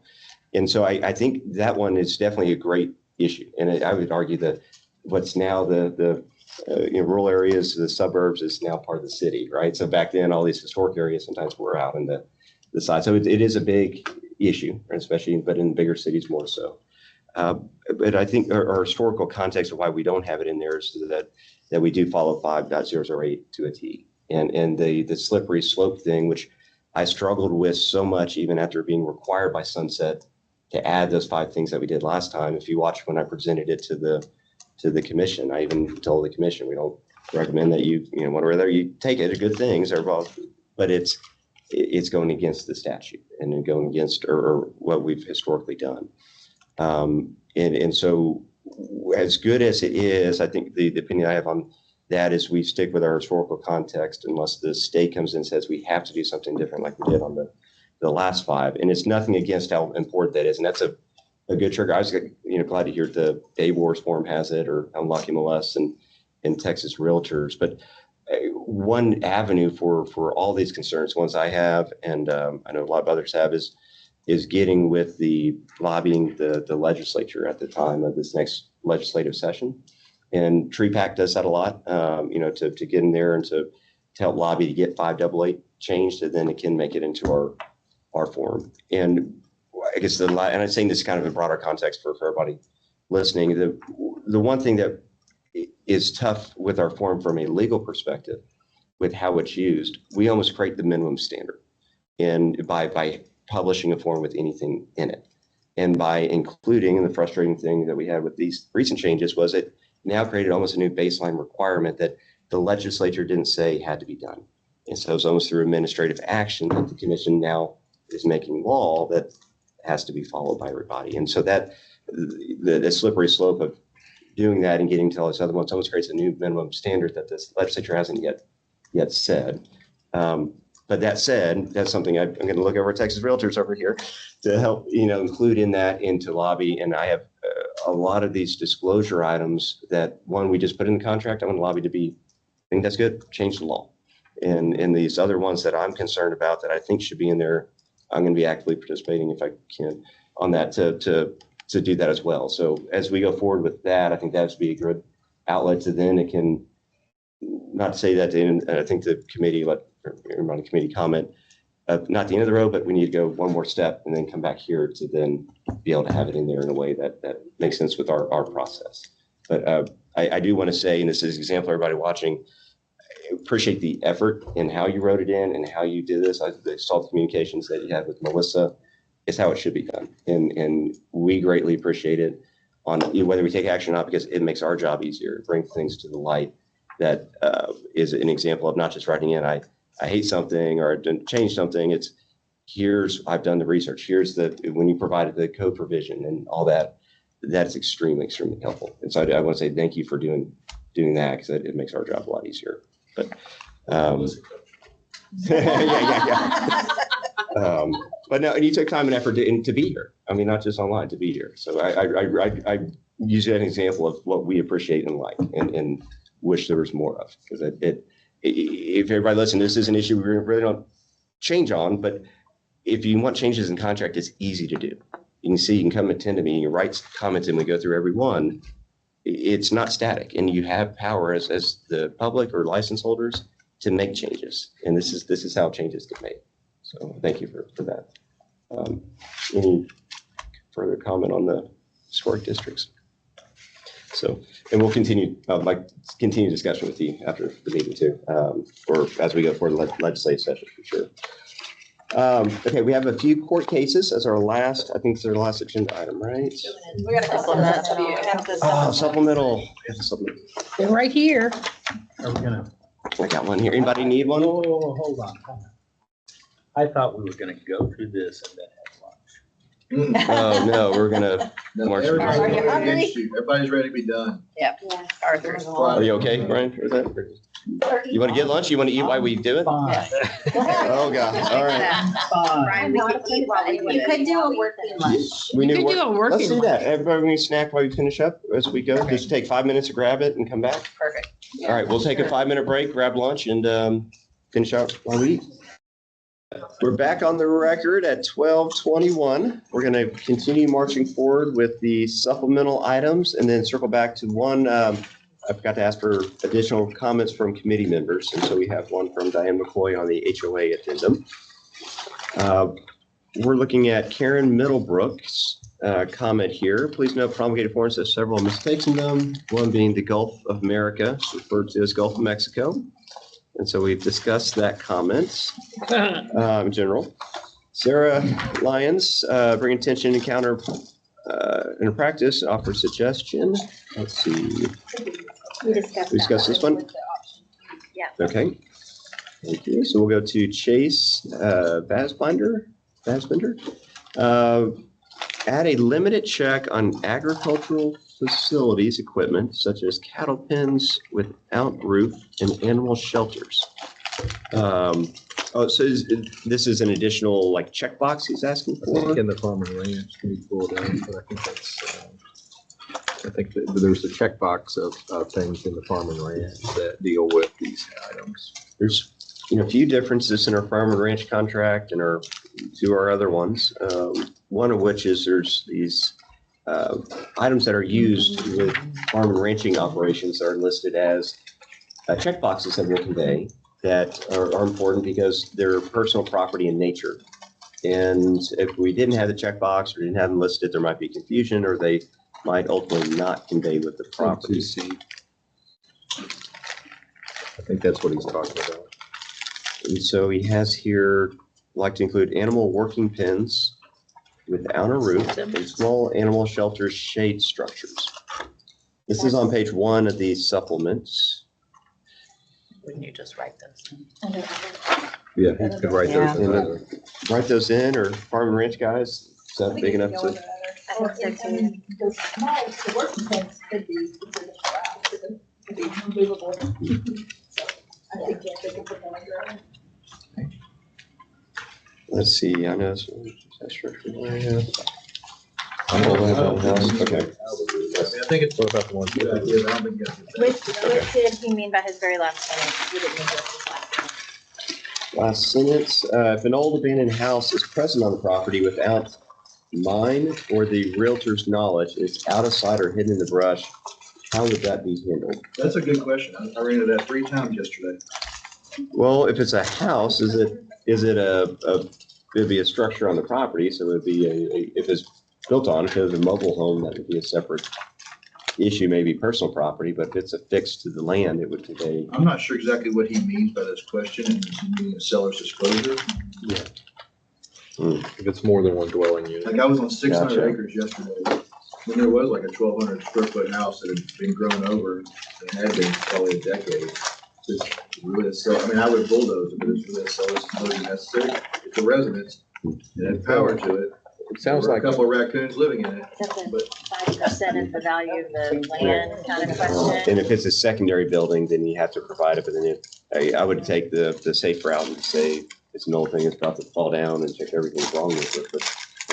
[SPEAKER 1] And so I think that one is definitely a great issue. And I would argue that what's now the rural areas, the suburbs is now part of the city, right? So back then, all these historic areas sometimes were out in the side. So it is a big issue, especially, but in bigger cities more so. But I think our historical context of why we don't have it in there is that we do follow 5.008 to a T. And the slippery slope thing, which I struggled with so much even after being required by Sunset to add those 5 things that we did last time. If you watch when I presented it to the commission, I even told the commission, we don't recommend that you whether you take it, good things are both, but it's going against the statute and going against or what we've historically done. And so as good as it is, I think the opinion I have on that is we stick with our historical context unless the state comes in and says we have to do something different like we did on the last 5. And it's nothing against how important that is. And that's a good trigger. I was glad to hear the AWARS form has it, or Unlucky MLS and Texas Realtors. But one avenue for all these concerns, ones I have, and I know a lot of others have, is getting with lobbying the legislature at the time of this next legislative session. And TREPAC does that a lot, to get in there and to help lobby to get 588 changed, and then it can make it into our form. And I guess and I'm saying this kind of in broader context for everybody listening, the one thing that is tough with our form from a legal perspective with how it's used, we almost create the minimum standard. And by publishing a form with anything in it. And by including, and the frustrating thing that we had with these recent changes was it now created almost a new baseline requirement that the legislature didn't say had to be done. And so it's almost through administrative action that the commission now is making law that has to be followed by everybody. And so that the slippery slope of doing that and getting to all these other ones almost creates a new minimum standard that this legislature hasn't yet said. But that said, that's something I'm going to look over at Texas Realtors over here to help, include in that into lobby. And I have a lot of these disclosure items that we just put in the contract. I want to lobby to I think that's good, change the law. And these other ones that I'm concerned about that I think should be in there, I'm going to be actively participating if I can on that to do that as well. So as we go forward with that, I think that would be a good outlet to then it can, not to say that, I think the committee, let everybody on the committee comment, not the end of the road, but we need to go one more step and then come back here to then be able to have it in there in a way that makes sense with our process. But I do want to say, and this is an example, everybody watching, I appreciate the effort in how you wrote it in and how you did this. I saw the communications that you had with Melissa. It's how it should be done. And we greatly appreciate it on whether we take action or not, because it makes our job easier, it brings things to the light. That is an example of not just writing in, I hate something or I didn't change something. It's I've done the research. Here's when you provided the code provision and all that, that's extremely, extremely helpful. And so I want to say thank you for doing that, because it makes our job a lot easier. But yeah. But no, and you took time and effort to be here. I mean, not just online, to be here. So I use it as an example of what we appreciate and like and wish there was more of. Because if everybody listen, this is an issue we really don't change on, but if you want changes in contract, it's easy to do. You can see, you can come attend a meeting, you write comments, and we go through every one. It's not static, and you have power as the public or license holders to make changes. And this is how changes get made. So thank you for that. Any further comment on the historic districts? So, and we'll continue discussion with you after the meeting too, or as we go for the legislative session for sure. Okay, we have a few court cases as our last, I think it's our last agenda item, right?
[SPEAKER 4] We got a
[SPEAKER 1] Supplemental.
[SPEAKER 3] They're right here.
[SPEAKER 6] Are we gonna?
[SPEAKER 1] I got one here. Anybody need one?
[SPEAKER 6] Oh, hold on. I thought we were gonna go through this and then have lunch.
[SPEAKER 1] Oh, no, we're gonna march.
[SPEAKER 9] Everybody's
[SPEAKER 4] Are you
[SPEAKER 9] ready
[SPEAKER 4] hungry?
[SPEAKER 9] to- everybody's ready to be done.
[SPEAKER 5] Yes.
[SPEAKER 4] Arthur's.
[SPEAKER 1] Are you okay, Brian? Is that? You want to get lunch? You want to eat while we do it?
[SPEAKER 6] Fine.
[SPEAKER 1] Oh, God. All right.
[SPEAKER 10] Brian, we could eat while we do
[SPEAKER 11] You could
[SPEAKER 10] it.
[SPEAKER 11] do a working lunch.
[SPEAKER 1] We
[SPEAKER 3] You
[SPEAKER 1] knew
[SPEAKER 3] could do a
[SPEAKER 1] Let's
[SPEAKER 3] working
[SPEAKER 1] do
[SPEAKER 3] lunch.
[SPEAKER 1] that. Everybody, we snack while we finish up as we go. Just take 5 minutes to grab it and come back.
[SPEAKER 10] Perfect.
[SPEAKER 1] All right, we'll take a 5-minute break, grab lunch, and finish out while we eat. We're back on the record at 12:21. We're going to continue marching forward with the supplemental items and then circle back to one. I forgot to ask for additional comments from committee members. And so we have one from Diane McCoy on the HOA addendum. We're looking at Karen Middlebrook's comment here. Please note promulgated forms have several mistakes in them, one being the Gulf of America, referred to as Gulf of Mexico. And so we've discussed that comment in general. Sarah Lyons, bring attention to counter in practice, offer suggestion. Let's see.
[SPEAKER 11] We discussed
[SPEAKER 1] We discussed this one?
[SPEAKER 11] Yeah.
[SPEAKER 1] Okay. Thank you. So we'll go to Chase Vasbinder. Add a limited check on agricultural facilities equipment such as cattle pens without roof and animal shelters. This is an additional like checkbox he's asking
[SPEAKER 2] I think
[SPEAKER 1] for.
[SPEAKER 2] in the farm and ranch, can you pull it out? But I think that's, I think that there's a checkbox of things in the farm and ranch that deal with these items.
[SPEAKER 1] There's a few differences in our farm and ranch contract and our other ones. One of which is there's these items that are used with farm and ranching operations that are listed as checkboxes that will convey that are important because they're personal property in nature. And if we didn't have the checkbox or didn't have them listed, there might be confusion or they might ultimately not convey with the property.
[SPEAKER 2] I think that's what he's talking about.
[SPEAKER 1] And so he has here, like to include animal working pens without a roof and small animal shelters, shade structures. This is on page 1 of these supplements.
[SPEAKER 3] Wouldn't you just write those?
[SPEAKER 2] Yeah, he could write those.
[SPEAKER 1] Yeah.
[SPEAKER 2] in.
[SPEAKER 1] Write those in, or farm and ranch guys, is that big enough to?
[SPEAKER 11] I think so too.
[SPEAKER 12] The working things could be considered could be movable. So I think they can put them under.
[SPEAKER 1] Let's see, I know. Okay.
[SPEAKER 2] I think it's about the ones.
[SPEAKER 9] Yeah, I don't think that's-
[SPEAKER 5] What did he mean by his very last sentence? We didn't mean just his last sentence.
[SPEAKER 1] Last sentence, if an old abandoned house is present on the property without mine or the realtor's knowledge, it's out of sight or hidden in the brush, how would that be handled?
[SPEAKER 9] That's a good question. I ran into that 3 times yesterday.
[SPEAKER 1] Well, if it's a house, is it is it it'd be a structure on the property, so it'd be if it's built on, if it was a mobile home, that would be a separate issue, maybe personal property, but if it's affixed to the land, it would convey.
[SPEAKER 9] I'm not sure exactly what he means by this question, and is he meaning a seller's disclosure?
[SPEAKER 2] Yeah. If it's more than one dwelling unit.
[SPEAKER 9] Like I was on 600
[SPEAKER 1] Gotcha.
[SPEAKER 9] acres yesterday, and there was like a 1,200 square foot house that had been grown over, and had been probably a decade. It's really I mean, I would bulldoze it, but it's really a seller's disclosure necessary. It's a residence, it had power to it.
[SPEAKER 2] It sounds
[SPEAKER 9] There were
[SPEAKER 2] like.
[SPEAKER 9] a couple of raccoons living in it,
[SPEAKER 5] That's a
[SPEAKER 9] but
[SPEAKER 5] 5% of the value of the land kind of question.
[SPEAKER 1] And if it's a secondary building, then you have to provide it, but then I would take the safe route and say it's an old thing, it's about to fall down and check everything's wrong with it, but,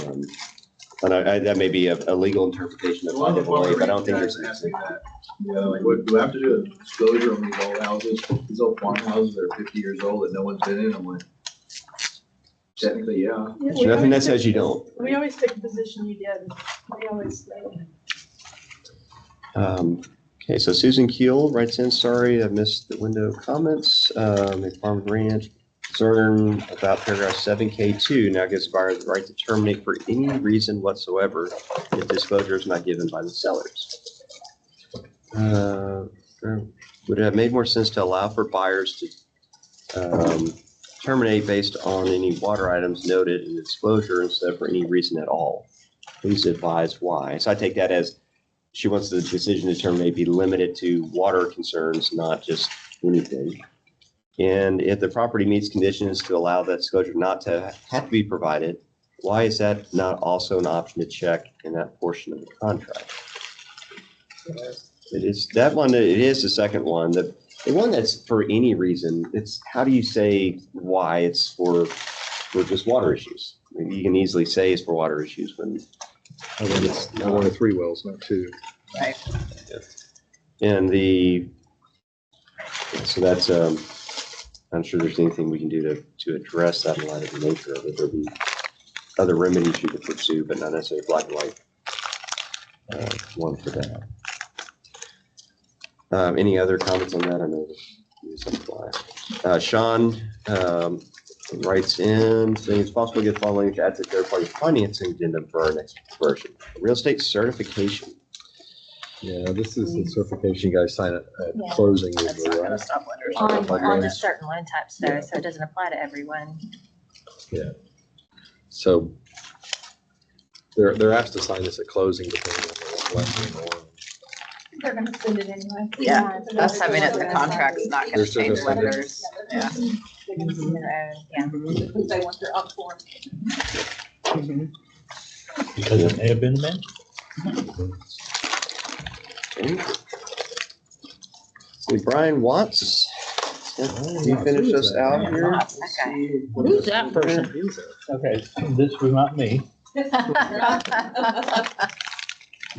[SPEAKER 1] and that may be a legal interpretation of
[SPEAKER 9] a lot
[SPEAKER 1] my
[SPEAKER 9] of the farm
[SPEAKER 1] but I don't think
[SPEAKER 9] guys
[SPEAKER 1] there's.
[SPEAKER 9] ask me that. You know, like, do I have to do a disclosure on these old houses, these old farmhouses that are 50 years old that no one's been in? I'm like, technically, yeah.
[SPEAKER 1] There's nothing that says you don't.
[SPEAKER 13] We always take the position you did. We always say.
[SPEAKER 1] Okay, so Susan Keel writes in, sorry, I missed the window comments. Farm Ranch, concern about paragraph 7K2 now gives buyers the right to terminate for any reason whatsoever if disclosure is not given by the sellers. Would it have made more sense to allow for buyers to terminate based on any water items noted in the disclosure instead of for any reason at all? Please advise why. So I take that as she wants the decision to terminate be limited to water concerns, not just anything. And if the property meets conditions to allow that disclosure not to have to be provided, why is that not also an option to check in that portion of the contract? It is that one. It is the second one. The one that's for any reason. It's how do you say why it's for just water issues? Maybe you can easily say it's for water issues when
[SPEAKER 2] I think it's one of 3 wells, not 2.
[SPEAKER 10] Right.
[SPEAKER 1] and so that's I'm sure there's anything we can do to address that in light of the nature of it. There'll be other remedies you could pursue, but not necessarily black and white one for that. Any other comments on that? I know this apply. Sean writes in saying it's possible to get following to add to third-party financing addendum for our next version. Real estate certification.
[SPEAKER 2] Yeah, this is the certification you guys sign at
[SPEAKER 5] Yeah.
[SPEAKER 2] closing
[SPEAKER 10] That's
[SPEAKER 2] usually,
[SPEAKER 10] not gonna
[SPEAKER 2] right?
[SPEAKER 10] stop lenders.
[SPEAKER 5] On just certain loan types though, so it doesn't apply to everyone.
[SPEAKER 2] So they're asked to sign this at closing depending on the lending or.
[SPEAKER 13] They're gonna send it anyway.
[SPEAKER 10] Yeah, us having it in the contract's not gonna
[SPEAKER 2] They're still
[SPEAKER 10] change
[SPEAKER 2] gonna send it.
[SPEAKER 10] lenders. Yeah.
[SPEAKER 5] They're gonna send their own, yeah.
[SPEAKER 12] Because they want their up form.
[SPEAKER 6] Because it may have been amended.
[SPEAKER 1] See, Brian Watts, you finish us out here?
[SPEAKER 10] Okay.
[SPEAKER 3] Who's that person?
[SPEAKER 6] Okay, this was not me.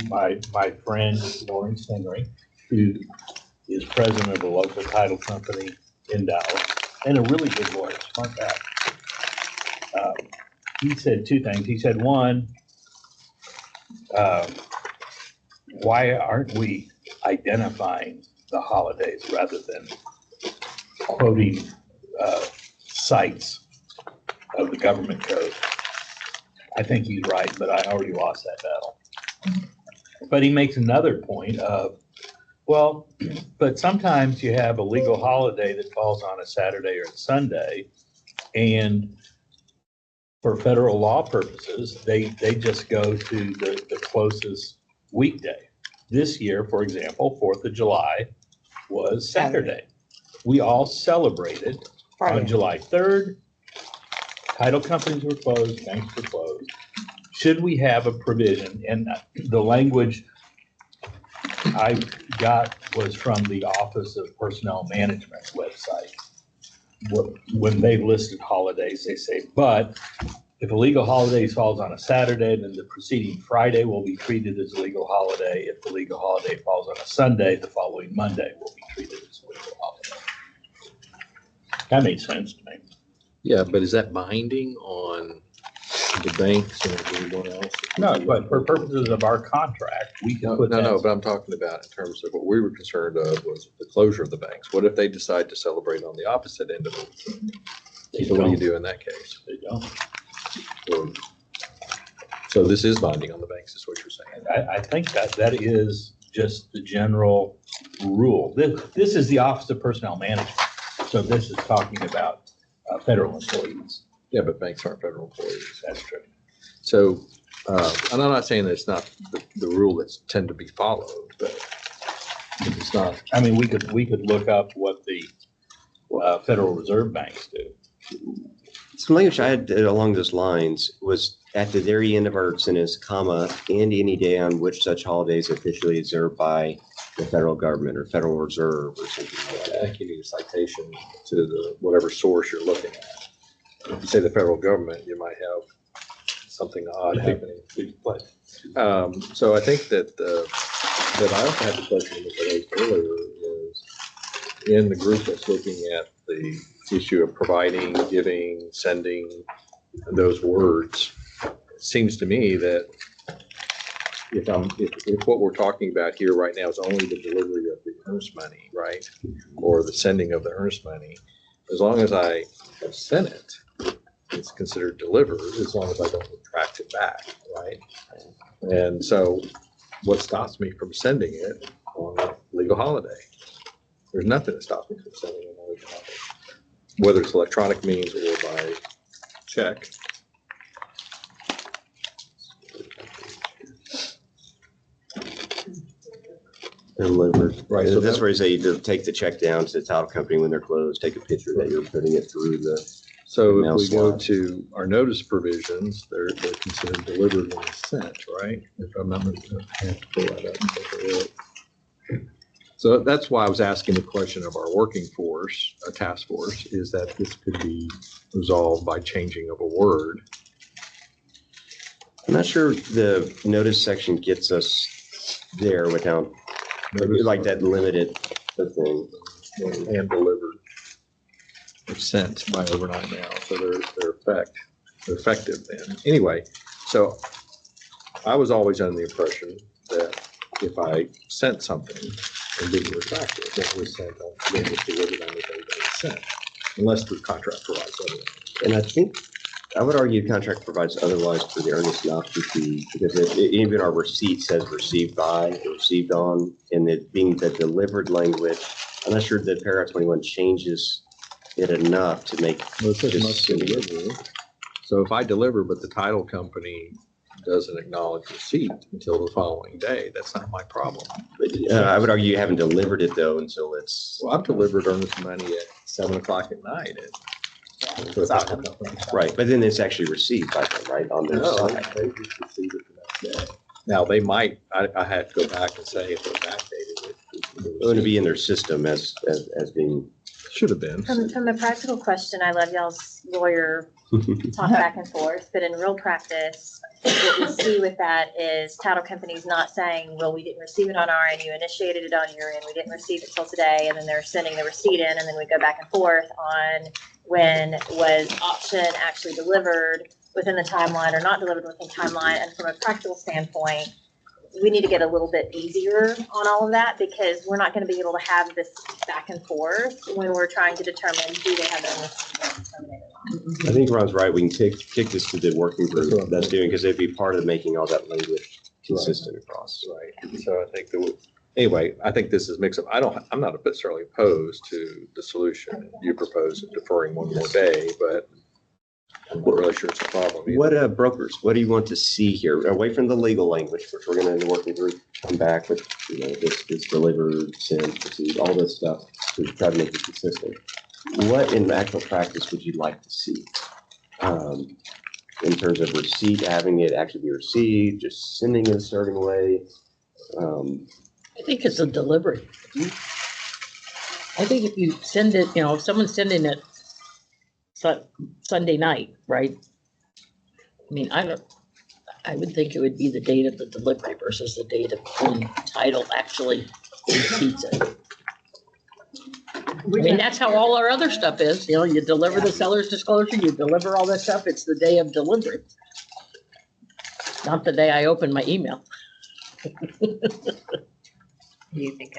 [SPEAKER 6] My friend Lauren Stingery, who is president of a local title company in Dallas, and a really good lawyer, smart guy. He said 2 things. He said, one, why aren't we identifying the holidays rather than quoting sites of the government code? I think he's right, but I already lost that battle. But he makes another point of, well, but sometimes you have a legal holiday that falls on a Saturday or a Sunday, and for federal law purposes, they just go to the closest weekday. This year, for example, 4th of July was Saturday. We all celebrated on July 3rd. Title companies were closed, banks were closed. Should we have a provision? And the language I got was from the Office of Personnel Management's website. When they listed holidays, they say, but if a legal holiday falls on a Saturday, then the preceding Friday will be treated as a legal holiday. If the legal holiday falls on a Sunday, the following Monday will be treated as a legal holiday. That made sense to me.
[SPEAKER 2] Yeah, but is that binding on the banks or anyone else?
[SPEAKER 6] No, but for purposes of our contract, we can
[SPEAKER 2] No,
[SPEAKER 6] put that.
[SPEAKER 2] but I'm talking about in terms of what we were concerned of was the closure of the banks. What if they decide to celebrate on the opposite end of it? So what do you do in that case?
[SPEAKER 6] There you go.
[SPEAKER 2] So this is binding on the banks, is what you're saying?
[SPEAKER 6] I think that is just the general rule. This is the Office of Personnel Management. So this is talking about federal employees.
[SPEAKER 2] Yeah, but banks aren't federal employees.
[SPEAKER 6] That's true.
[SPEAKER 2] So, and I'm not saying that it's not the rule that's tend to be followed, but it's not.
[SPEAKER 6] I mean, we could look up what the Federal Reserve banks do.
[SPEAKER 1] Some language I had along those lines was at the very end of our sentence, comma, and any day on which such holidays officially observed by the federal government or Federal Reserve or something like
[SPEAKER 2] I
[SPEAKER 1] that.
[SPEAKER 2] think you need a citation to the whatever source you're looking at. If you say the federal government, you might have something odd happening. So I think that I also had the question that I raised earlier is in the group that's looking at the issue of providing, giving, sending, those words. It seems to me that if what we're talking about here right now is only the delivery of the earnest money, right? Or the sending of the earnest money, as long as I have sent it, it's considered delivered, as long as I don't retract it back, right? And so what stops me from sending it on a legal holiday? There's nothing that stops me from sending it on a legal holiday, whether it's electronic means or by check.
[SPEAKER 1] Delivered.
[SPEAKER 2] Right, so
[SPEAKER 1] That's
[SPEAKER 2] that-
[SPEAKER 1] where you say you take the check down to the title company when they're closed, take a picture that you're putting it through the.
[SPEAKER 2] So
[SPEAKER 1] Mail
[SPEAKER 2] if we go
[SPEAKER 1] slot.
[SPEAKER 2] to our notice provisions, they're considered delivered when sent, right? If I'm not, I have to pull that up and take a look. So that's why I was asking the question of our working force, a task force, is that this could be resolved by changing of a word.
[SPEAKER 1] I'm not sure the notice section gets us there without, like that limited thing.
[SPEAKER 2] And delivered. They're sent by overnight now, so they're effective then. Anyway, so I was always under the impression that if I sent something and didn't retract it, that was sent on, then it was delivered on the day that it was sent, unless the contract provides otherwise.
[SPEAKER 1] And I think, I would argue contract provides otherwise for the earnest and option fee, because even our receipt says received by, or received on, and it being the delivered language, I'm not sure that paragraph 21 changes it enough to make.
[SPEAKER 2] Well, it says
[SPEAKER 1] just
[SPEAKER 2] must
[SPEAKER 1] send it.
[SPEAKER 2] deliver. So if I deliver, but the title company doesn't acknowledge receipt until the following day, that's not my problem.
[SPEAKER 1] I would argue you haven't delivered it though until it's.
[SPEAKER 2] Well, I've delivered earnest money at 7:00 at night.
[SPEAKER 1] Right, but then it's actually received by them, right, on their
[SPEAKER 2] No,
[SPEAKER 1] side.
[SPEAKER 2] they just receive it the next day. Now, they might, I had to go back and say if they're backdated.
[SPEAKER 1] It's going to be in their system as being.
[SPEAKER 2] Should have been.
[SPEAKER 5] From a practical question, I love y'all's lawyer talk back and forth, but in real practice, what we see with that is title companies not saying, well, we didn't receive it on our end, you initiated it on your end, we didn't receive it till today, and then they're sending the receipt in, and then we go back and forth on when was option actually delivered within the timeline or not delivered within timeline. And from a practical standpoint, we need to get a little bit easier on all of that, because we're not going to be able to have this back and forth when we're trying to determine do they have it terminated.
[SPEAKER 1] I think Ron's right. We can kick this to the working group that's doing, because they'd be part of making all that language consistent across.
[SPEAKER 2] Right. So I think anyway, I think this is mixed up. I'm not necessarily opposed to the solution you propose of deferring one more day, but I'm not really sure it's a problem either.
[SPEAKER 1] What brokers, what do you want to see here? Away from the legal language, which we're going to, in the working group, come back with, this delivered, sent, received, all this stuff to try to make it consistent. What in actual practice would you like to see? In terms of receipt, having it actually be received, just sending it a certain way?
[SPEAKER 3] I think it's a delivery. I think if you send it, if someone's sending it Sunday night, right? I mean, I would think it would be the date of the delivery versus the date of when title actually receipts it. I mean, that's how all our other stuff is, you deliver the seller's disclosure, you deliver all that stuff, it's the day of delivery. Not the day I open my email.
[SPEAKER 10] do you think?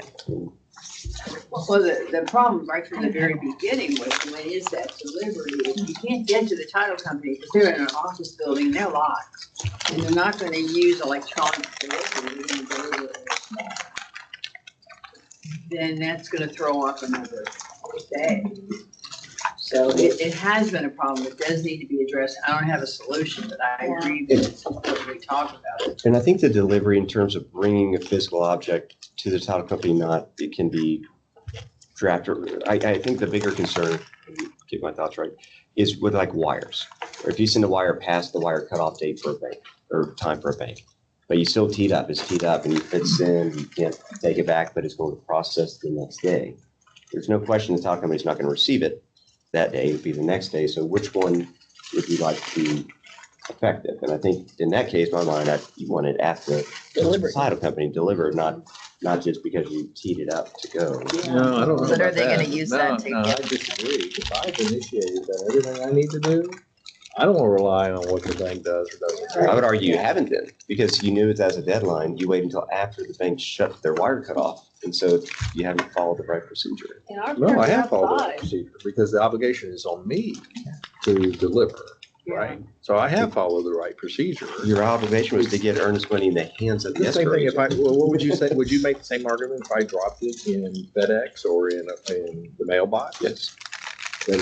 [SPEAKER 8] Well, the problem right from the very beginning was when is that delivery? You can't get to the title company because they're in an office building, they're locked. And they're not gonna use electronic delivery, they're gonna deliver it. Then that's gonna throw off another day. So it has been a problem. It does need to be addressed. I don't have a solution, but I agree that it's important we talk about it.
[SPEAKER 1] And I think the delivery in terms of bringing a physical object to the title company, it can be drafted. I think the bigger concern, get my thoughts right, is with like wires. Or if you send a wire past the wire cutoff date for a bank or time for a bank, but you still teed up, it's teed up and it send, you can't take it back, but it's going to process the next day. There's no question the title company's not going to receive it that day, it'd be the next day. So which one would you like to be effective? And I think in that case, in my mind, you want it at the title company delivered, not just because you teed it up to go.
[SPEAKER 2] No, I don't know
[SPEAKER 10] But are
[SPEAKER 2] about
[SPEAKER 10] they gonna
[SPEAKER 2] that.
[SPEAKER 10] use
[SPEAKER 2] No,
[SPEAKER 10] that to
[SPEAKER 2] No, I
[SPEAKER 10] get-
[SPEAKER 2] disagree. If I've initiated that, everything I need to do, I don't want to rely on what the bank does or doesn't do.
[SPEAKER 1] I would argue you haven't been, because you knew it as a deadline. You wait until after the bank shut their wire cutoff. And so you haven't followed the right procedure.
[SPEAKER 8] In our
[SPEAKER 2] No, I have
[SPEAKER 8] paragraph
[SPEAKER 2] followed that
[SPEAKER 8] 5,
[SPEAKER 2] procedure because the obligation is on me to deliver, right? So I have followed the right procedure.
[SPEAKER 1] Your obligation was to get earnest money in the hands of the
[SPEAKER 2] The same
[SPEAKER 1] escrow
[SPEAKER 2] thing, if I,
[SPEAKER 1] agent.
[SPEAKER 2] well, what would you say, would you make the same argument if I dropped it in FedEx or in the mailbox?
[SPEAKER 1] Yes,
[SPEAKER 2] Then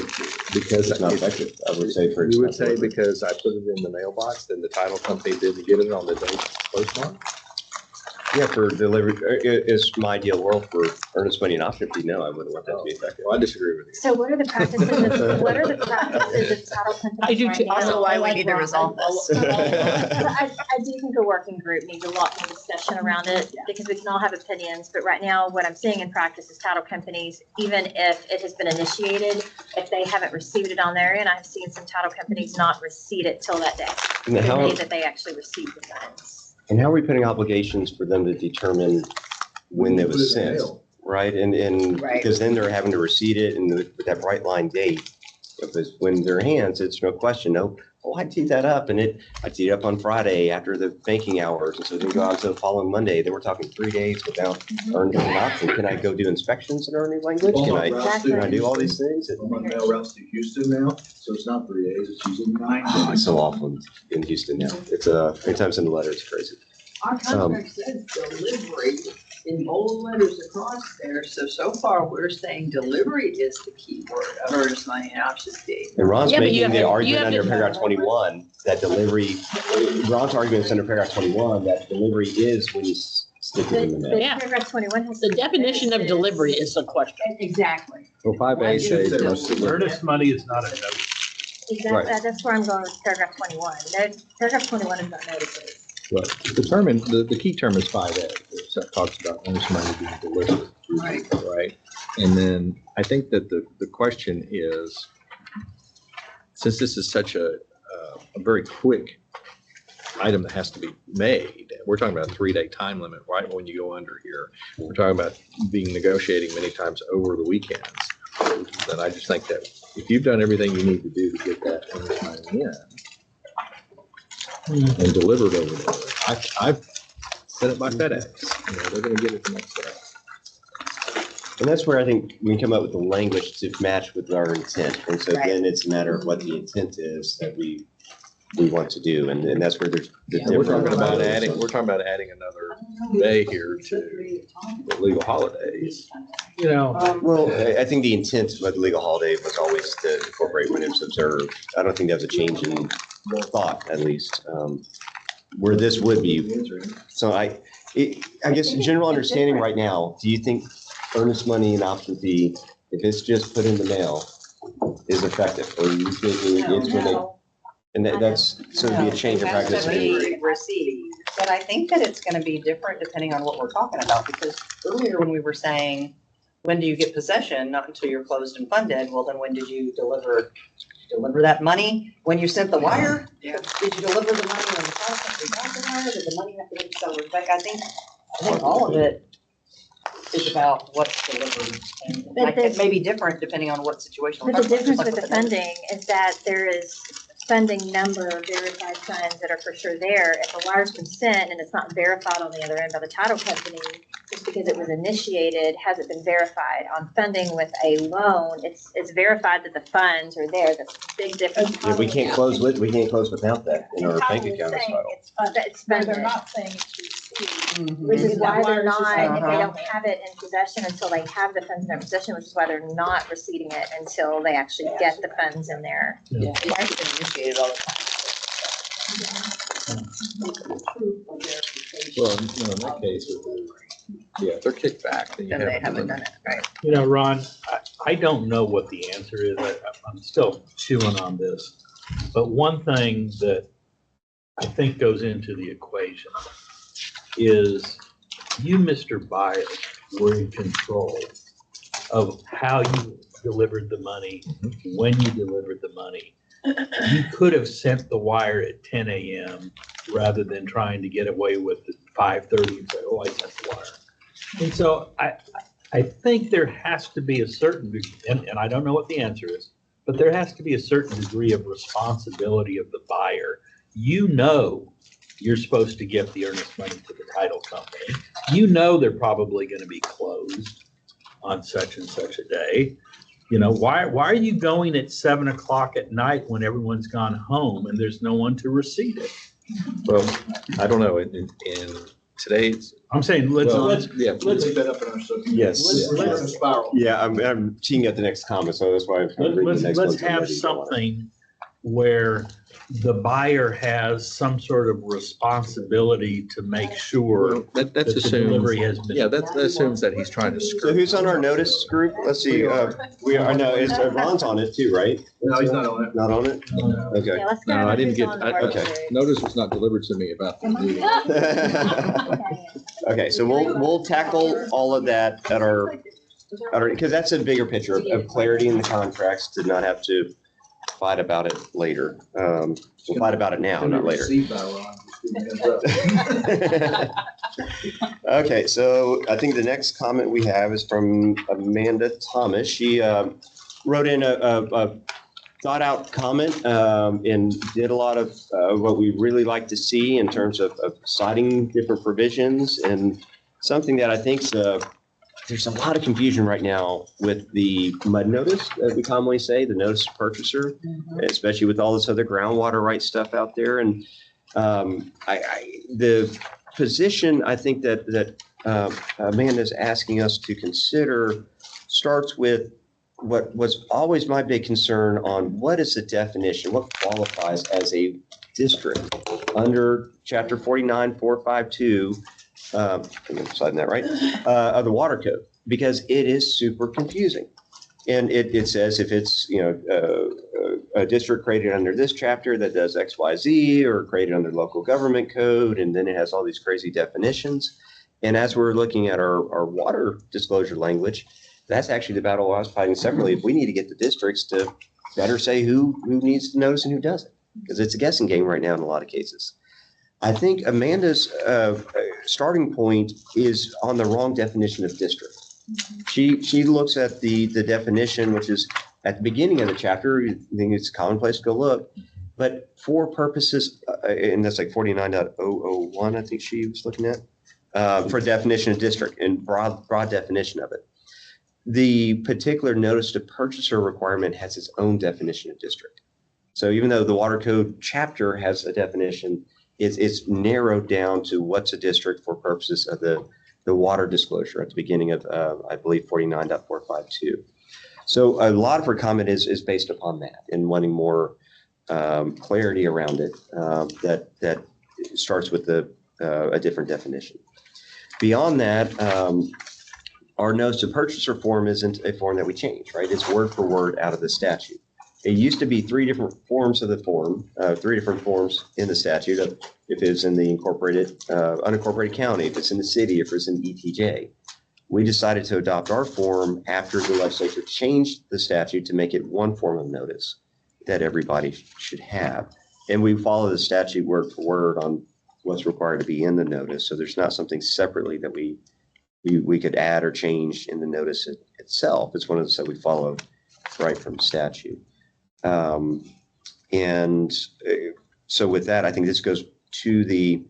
[SPEAKER 2] because
[SPEAKER 1] it's not
[SPEAKER 2] it's-
[SPEAKER 1] effective, I would say for.
[SPEAKER 2] You would say because I put it in the mailbox, then the title company didn't get it on the day postmark?
[SPEAKER 1] Yeah, for delivery, it's my ideal world for earnest money and option fee. No, I wouldn't want that to be effective.
[SPEAKER 2] Well, I disagree with you.
[SPEAKER 5] So what are the practices of title companies
[SPEAKER 3] I do
[SPEAKER 5] right
[SPEAKER 3] too.
[SPEAKER 5] now?
[SPEAKER 10] Also, why we
[SPEAKER 3] like
[SPEAKER 10] need to
[SPEAKER 3] Ron.
[SPEAKER 10] resolve this.
[SPEAKER 5] But I do think a working group needs a lot more discussion around it because we can all have opinions. But right now, what I'm seeing in practice is title companies, even if it has been initiated, if they haven't received it on their end, I've seen some title companies not receive it till that day.
[SPEAKER 1] And
[SPEAKER 5] The
[SPEAKER 1] how,
[SPEAKER 5] day that they actually receive the funds.
[SPEAKER 1] and how are we putting obligations for them to determine when it was sent? Right, and
[SPEAKER 10] Right.
[SPEAKER 1] because then they're having to receipt it and with that bright line date, if it's when their hands, it's no question, no, oh, I teed that up and I teed it up on Friday after the banking hours. And so then go out to the following Monday, then we're talking 3 days without earned an option. Can I go do inspections in earning language?
[SPEAKER 9] All
[SPEAKER 1] Can
[SPEAKER 9] my
[SPEAKER 1] I,
[SPEAKER 9] routes
[SPEAKER 1] can
[SPEAKER 9] to
[SPEAKER 1] I do all these things?
[SPEAKER 9] All my mail routes to Houston now, so it's not 3 days, it's usually 9
[SPEAKER 1] Oh,
[SPEAKER 9] days.
[SPEAKER 1] it's so awful in Houston now. It's anytime send a letter, it's crazy.
[SPEAKER 8] our contract says delivery in bold letters across there. So far, we're saying delivery is the key word of earnest money and option fee.
[SPEAKER 1] And Ron's
[SPEAKER 3] Yeah, but you
[SPEAKER 1] making
[SPEAKER 3] have
[SPEAKER 1] the
[SPEAKER 3] to- you
[SPEAKER 1] argument
[SPEAKER 3] have
[SPEAKER 1] under
[SPEAKER 3] to-
[SPEAKER 1] paragraph 21, that delivery, Ron's argument is under paragraph 21, that delivery is when you stick it in the mail.
[SPEAKER 3] Yeah.
[SPEAKER 5] Paragraph 21 has.
[SPEAKER 3] The definition of delivery is the question.
[SPEAKER 8] Exactly.
[SPEAKER 2] Well, 5A says it was delivered.
[SPEAKER 6] Earnest money is not a note.
[SPEAKER 1] Right.
[SPEAKER 5] Exactly, that's where I'm going with paragraph 21. Paragraph 21 is not notices.
[SPEAKER 2] But the key term is 5A, which that talks about earnest money being delivered.
[SPEAKER 8] Right.
[SPEAKER 2] Right? And then I think that the question is, since this is such a very quick item that has to be made, we're talking about a 3-day time limit, right, when you go under here. We're talking about being negotiating many times over the weekends. Then I just think that if you've done everything you need to do to get that earnest money in, and delivered over there. I've sent it by FedEx, they're gonna get it the next day.
[SPEAKER 1] And that's where I think we can come up with the language to match with our intent. And so
[SPEAKER 10] Right.
[SPEAKER 1] then it's a matter of what the intent is that we want to do. And that's where there's the
[SPEAKER 2] We're
[SPEAKER 1] different.
[SPEAKER 2] talking about adding another day here to the legal holidays.
[SPEAKER 1] Well, I think the intent of the legal holiday was always to incorporate when it's observed. I don't think that's a change in thought, at least, where this would be. So I guess general understanding right now, do you think earnest money and option fee, if it's just put in the mail, is effective? Or are you thinking it's when they, and that's, so it'd be a change of
[SPEAKER 4] It has
[SPEAKER 1] practice?
[SPEAKER 4] to be received. But I think that it's gonna be different depending on what we're talking about, because earlier when we were saying, when do you get possession? Not until you're closed and funded. Well, then when did you deliver that money? When you sent the wire?
[SPEAKER 8] Yeah.
[SPEAKER 4] Did you deliver the money when the title company got the wire? Did the money have to go to the seller's bank? I think all of it is about what's delivered. And
[SPEAKER 5] But
[SPEAKER 4] like, it may be different depending on what situation we're
[SPEAKER 5] But the
[SPEAKER 4] talking about.
[SPEAKER 5] difference with the funding is that there is funding number verified funds that are for sure there. If a wire's been sent and it's not verified on the other end by the title company, there's just because it was initiated, hasn't been verified. On funding with a loan, it's verified that the funds are there. That's a big difference.
[SPEAKER 1] Yeah, we can't close without that in our bank
[SPEAKER 12] Powell is
[SPEAKER 1] account as
[SPEAKER 12] saying
[SPEAKER 1] well.
[SPEAKER 12] it's funded,
[SPEAKER 5] It's
[SPEAKER 12] but they're
[SPEAKER 5] funded.
[SPEAKER 12] not saying it's received.
[SPEAKER 5] Which is why they're not, if they
[SPEAKER 4] Uh-huh.
[SPEAKER 5] don't have it in possession until they have the funds in their possession, which is why they're not receiving it until they actually get the funds in there.
[SPEAKER 4] Yeah, it's actually been initiated all the time.
[SPEAKER 2] Well, in that case, yeah, if they're kicked back, then you
[SPEAKER 4] Then they
[SPEAKER 2] have.
[SPEAKER 4] haven't done it, right?
[SPEAKER 6] You know, Ron, I don't know what the answer is. I'm still chewing on this. But one thing that I think goes into the equation is you, Mr. Byers, were in control of how you delivered the money, when you delivered the money. You could have sent the wire at 10 a.m. rather than trying to get away with it 5:30 and say, oh, I sent the wire. And so I think there has to be a certain, and I don't know what the answer is, but there has to be a certain degree of responsibility of the buyer. You know you're supposed to give the earnest money to the title company. You know they're probably going to be closed on such and such a day. You know, why are you going at 7 o'clock at night when everyone's gone home and there's no one to receive it?
[SPEAKER 2] Well, I don't know, in today's.
[SPEAKER 6] I'm saying,
[SPEAKER 2] Well,
[SPEAKER 6] let's
[SPEAKER 2] yeah,
[SPEAKER 9] Take that up in our subcommittee.
[SPEAKER 1] Yes.
[SPEAKER 6] Let's-
[SPEAKER 9] It's a spiral.
[SPEAKER 1] Yeah, I'm teeing up the next comment, so that's why I'm kind of reading the next one.
[SPEAKER 6] let's have something where the buyer has some sort of responsibility to make sure
[SPEAKER 2] That
[SPEAKER 6] that the delivery has been.
[SPEAKER 2] Yeah, that assumes that he's trying to
[SPEAKER 1] So
[SPEAKER 2] skirt.
[SPEAKER 1] who's on our notice group? Let's see, we are, no, it's, Ron's on it too, right?
[SPEAKER 9] No, he's not on it.
[SPEAKER 1] Not on it? Okay.
[SPEAKER 5] Yeah, let's go.
[SPEAKER 2] No, I didn't
[SPEAKER 5] who's
[SPEAKER 2] get-
[SPEAKER 5] on the
[SPEAKER 2] I-
[SPEAKER 5] board
[SPEAKER 1] okay.
[SPEAKER 5] group.
[SPEAKER 2] Notice was not delivered to me about the meeting.
[SPEAKER 1] Okay, so we'll tackle all of that at our, because that's a bigger picture of clarity in the contracts, to not have to fight about it later. We'll fight about it now, not later.
[SPEAKER 9] Received by Ron. Just giving you a heads up.
[SPEAKER 1] Okay, so I think the next comment we have is from Amanda Thomas. She wrote in a thought-out comment and did a lot of what we really like to see in terms of citing different provisions, and something that I think there's a lot of confusion right now with the mud notice, as we commonly say, the notice to purchaser, especially with all this other groundwater rights stuff out there. And the position I think that Amanda's asking us to consider starts with what was always my big concern on what is the definition, what qualifies as a district under Chapter 49.452, I'm citing that right, of the water code, because it is super confusing. And it says if it's, a district created under this chapter that does X, Y, Z, or created under local government code, and then it has all these crazy definitions. And as we're looking at our water disclosure language, that's actually the battle I was fighting separately. If we need to get the districts to better say who needs to notice and who doesn't, because it's a guessing game right now in a lot of cases. I think Amanda's starting point is on the wrong definition of district. She looks at the definition, which is at the beginning of the chapter. I think it's commonplace to go look, but for purposes, and that's like 49.001, I think she was looking at, for definition of district and broad definition of it. The particular notice to purchaser requirement has its own definition of district. So even though the water code chapter has a definition, it's narrowed down to what's a district for purposes of the water disclosure at the beginning of, I believe, 49.452. So a lot of her comment is based upon that and wanting more clarity around it, that starts with a different definition. Beyond that, our notice to purchaser form isn't a form that we change, right? It's word for word out of the statute. It used to be three different forms of the form, three different forms in the statute of if it's in the incorporated, unincorporated county, if it's in the city, if it's in ETJ. We decided to adopt our form after the legislature changed the statute to make it one form of notice that everybody should have. And we follow the statute word for word on what's required to be in the notice. So there's not something separately that we could add or change in the notice itself. It's one of those that we follow right from statute. So with that, I think this goes to the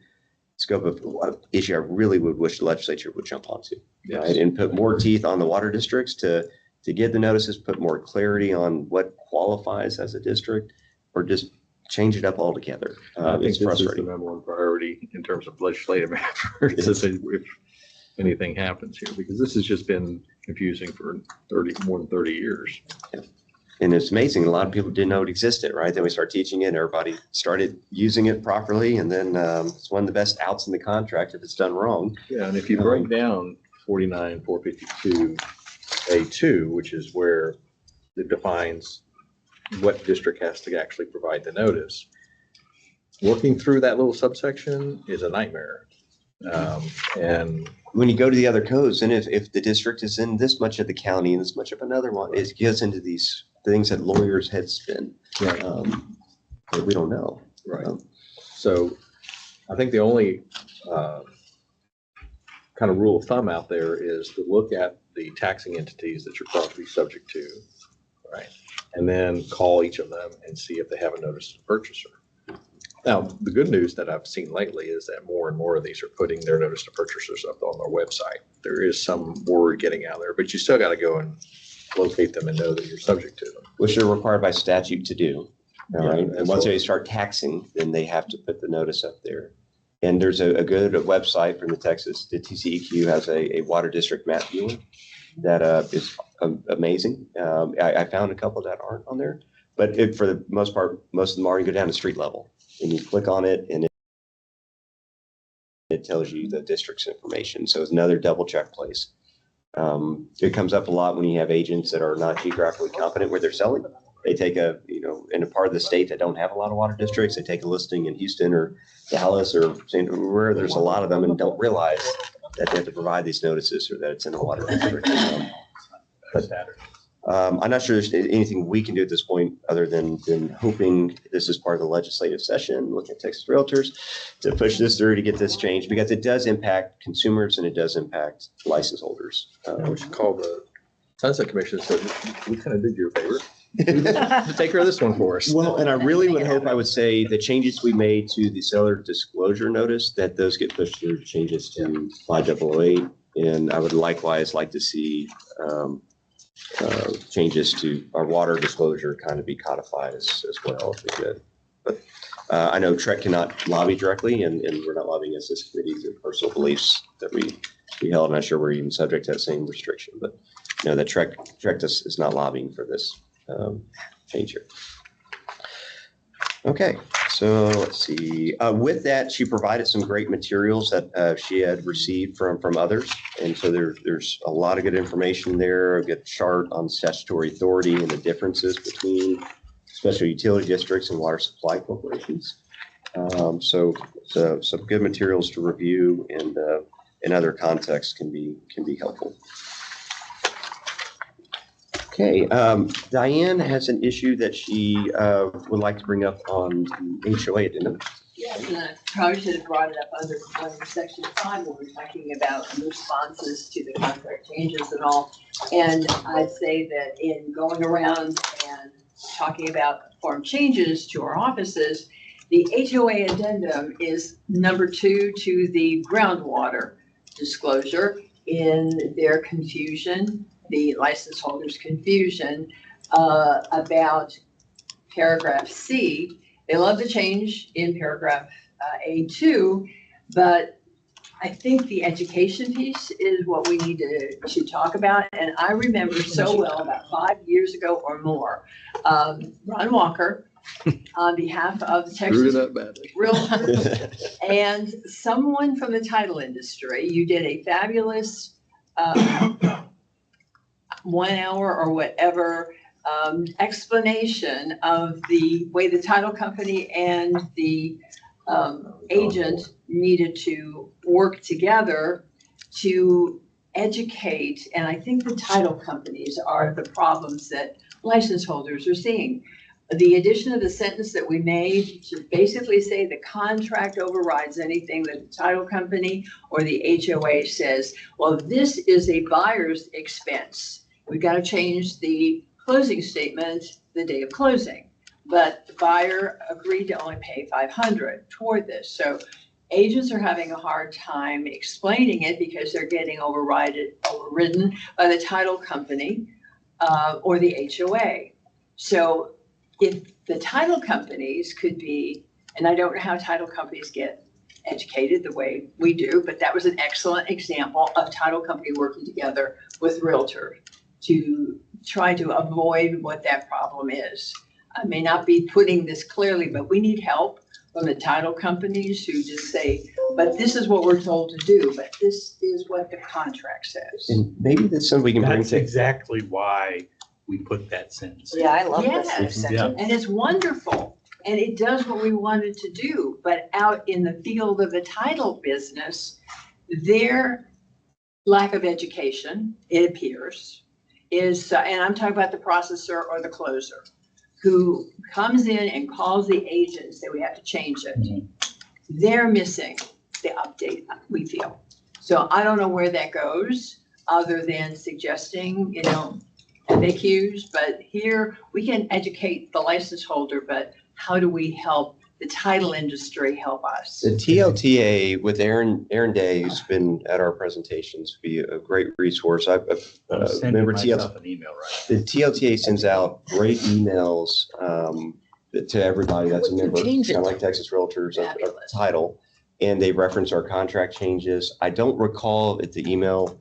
[SPEAKER 1] scope of issue I really would wish the legislature would jump onto,
[SPEAKER 2] Yes.
[SPEAKER 1] right? And put more teeth on the water districts to get the notices, put more clarity on what qualifies as a district, or just change it up altogether.
[SPEAKER 2] I think
[SPEAKER 1] It's
[SPEAKER 2] this is the
[SPEAKER 1] frustrating.
[SPEAKER 2] number one priority in terms of legislative efforts, if anything happens here, because this has just been confusing for more than 30 years.
[SPEAKER 1] And it's amazing. A lot of people didn't know it existed, right? Then we start teaching it and everybody started using it properly. And then it's one of the best outs in the contract if it's done wrong.
[SPEAKER 2] Yeah, and if you break down 49,452A2, which is where it defines what district has to actually provide the notice, working through that little subsection is a nightmare. And
[SPEAKER 1] When you go to the other codes, and if the district is in this much of the county and this much of another one, it gets into these things that lawyers head spin.
[SPEAKER 2] Right.
[SPEAKER 1] That we don't know.
[SPEAKER 2] Right. So I think the only kind of rule of thumb out there is to look at the taxing entities that your property is subject to, right? And then call each of them and see if they have a notice to purchaser. Now, the good news that I've seen lately is that more and more of these are putting their notice to purchasers up on their website. There is some word getting out there, but you still got to go and locate them and know that you're subject to them.
[SPEAKER 1] Which they're required by statute to do. All right.
[SPEAKER 2] Yeah,
[SPEAKER 1] And once they start taxing, then they have to put the notice up there. And there's a good website from the TCEQ has a water district map viewer that is amazing. I found a couple that aren't on there, but for the most part, most of them are. You go down to street level and you click on it and it tells you the district's information. So it's another double check place. It comes up a lot when you have agents that are not geographically competent where they're selling. They take in a part of the state that don't have a lot of water districts, they take a listing in Houston or Dallas or where there's a lot of them and don't realize that they have to provide these notices or that it's in a water district. I'm not sure there's anything we can do at this point other than hoping this is part of the legislative session, looking at Texas Realtors to push this through to get this changed because it does impact consumers and it does impact license holders.
[SPEAKER 2] We should call the Sunset Commission and say, we kind of did you a favor. To take care of this one for us.
[SPEAKER 1] Well, and I really would hope, I would say the changes we made to the seller disclosure notice, that those get pushed through changes to 5008. And I would likewise like to see changes to our water disclosure kind of be codified as well if we could. But I know Trek cannot lobby directly and we're not lobbying as this committee's personal beliefs that we held. I'm not sure we're even subject to that same restriction, but that Trek is not lobbying for this change here. Okay, so let's see. With that, she provided some great materials that she had received from others. And so there's a lot of good information there, a good chart on statutory authority and the differences between special utility districts and water supply corporations. So some good materials to review and in other contexts can be helpful. Okay, Diane has an issue that she would like to bring up on HOA addendum.
[SPEAKER 8] Yes, and I probably should have brought it up under section 5 when we're talking about the responses to the contract changes and all. And I'd say that in going around and talking about form changes to our offices, the HOA addendum is number 2 to the groundwater disclosure in their confusion, the license holder's confusion about paragraph C. They love the change in paragraph A2, but I think the education piece is what we need to talk about. And I remember so well about 5 years ago or more, Ron Walker, on behalf of the Texas Realtors and someone from the title industry, you did a fabulous 1 hour or whatever explanation of the way the title company and the agent needed to work together to educate. And I think the title companies are the problems that license holders are seeing. The addition of the sentence that we made to basically say the contract overrides anything that the title company or the HOA says, well, this is a buyer's expense. We've got to change the closing statement the day of closing, but the buyer agreed to only pay $500 toward this. So Agents are having a hard time explaining it because they're getting overridden by the title company or the HOA. So if the title companies could be, and I don't know how title companies get educated the way we do, but that was an excellent example of title company working together with realtor to try to avoid what that problem is. I may not be putting this clearly, but we need help from the title companies who just say, but this is what we're told to do, but this is what the contract says.
[SPEAKER 1] And maybe that's something we can bring
[SPEAKER 6] That's
[SPEAKER 1] to.
[SPEAKER 6] exactly why we put that sentence.
[SPEAKER 4] Yeah, I love
[SPEAKER 8] Yes.
[SPEAKER 4] this sentence.
[SPEAKER 8] And it's wonderful, and it does what we wanted to do, but out in the field of the title business, their lack of education, it appears, is, and I'm talking about the processor or the closer, who comes in and calls the agent and say, we have to change it. They're missing the update, we feel. So I don't know where that goes, other than suggesting, FAQs, but here we can educate the license holder, but how do we help the title industry help us?
[SPEAKER 1] The TLTA with Aaron Day, who's been at our presentations, be a great resource.
[SPEAKER 6] I'm sending
[SPEAKER 1] remember
[SPEAKER 6] myself an email, right?
[SPEAKER 1] The TLTA sends out great emails to everybody that's a member, kind of like Texas Realtors of title, and they reference our contract changes. I don't recall if the email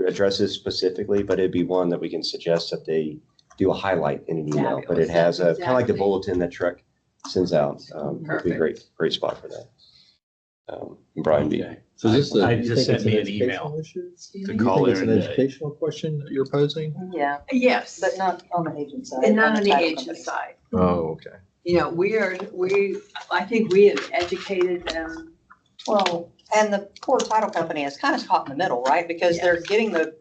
[SPEAKER 1] addresses specifically, but it'd be one that we can suggest that they do a highlight in an email. But it has a kind of like the bulletin that Trek sends out. It'd be a great spot for that. Brian B.
[SPEAKER 2] Okay. So is this
[SPEAKER 6] I
[SPEAKER 2] you
[SPEAKER 6] just
[SPEAKER 2] think it's
[SPEAKER 6] sent me
[SPEAKER 2] an
[SPEAKER 6] an email
[SPEAKER 2] educational issue?
[SPEAKER 6] to
[SPEAKER 2] You
[SPEAKER 6] call
[SPEAKER 2] think it's an
[SPEAKER 6] Aaron Day.
[SPEAKER 2] educational question that you're posing?
[SPEAKER 4] Yeah,
[SPEAKER 8] Yes,
[SPEAKER 4] but not on the agent side.
[SPEAKER 8] and not on the
[SPEAKER 4] title
[SPEAKER 8] agent
[SPEAKER 4] company.
[SPEAKER 8] side.
[SPEAKER 2] Oh, okay.
[SPEAKER 8] I think we have educated them.
[SPEAKER 4] Well, and the poor title company is kind of caught in the middle, right? Because they're getting the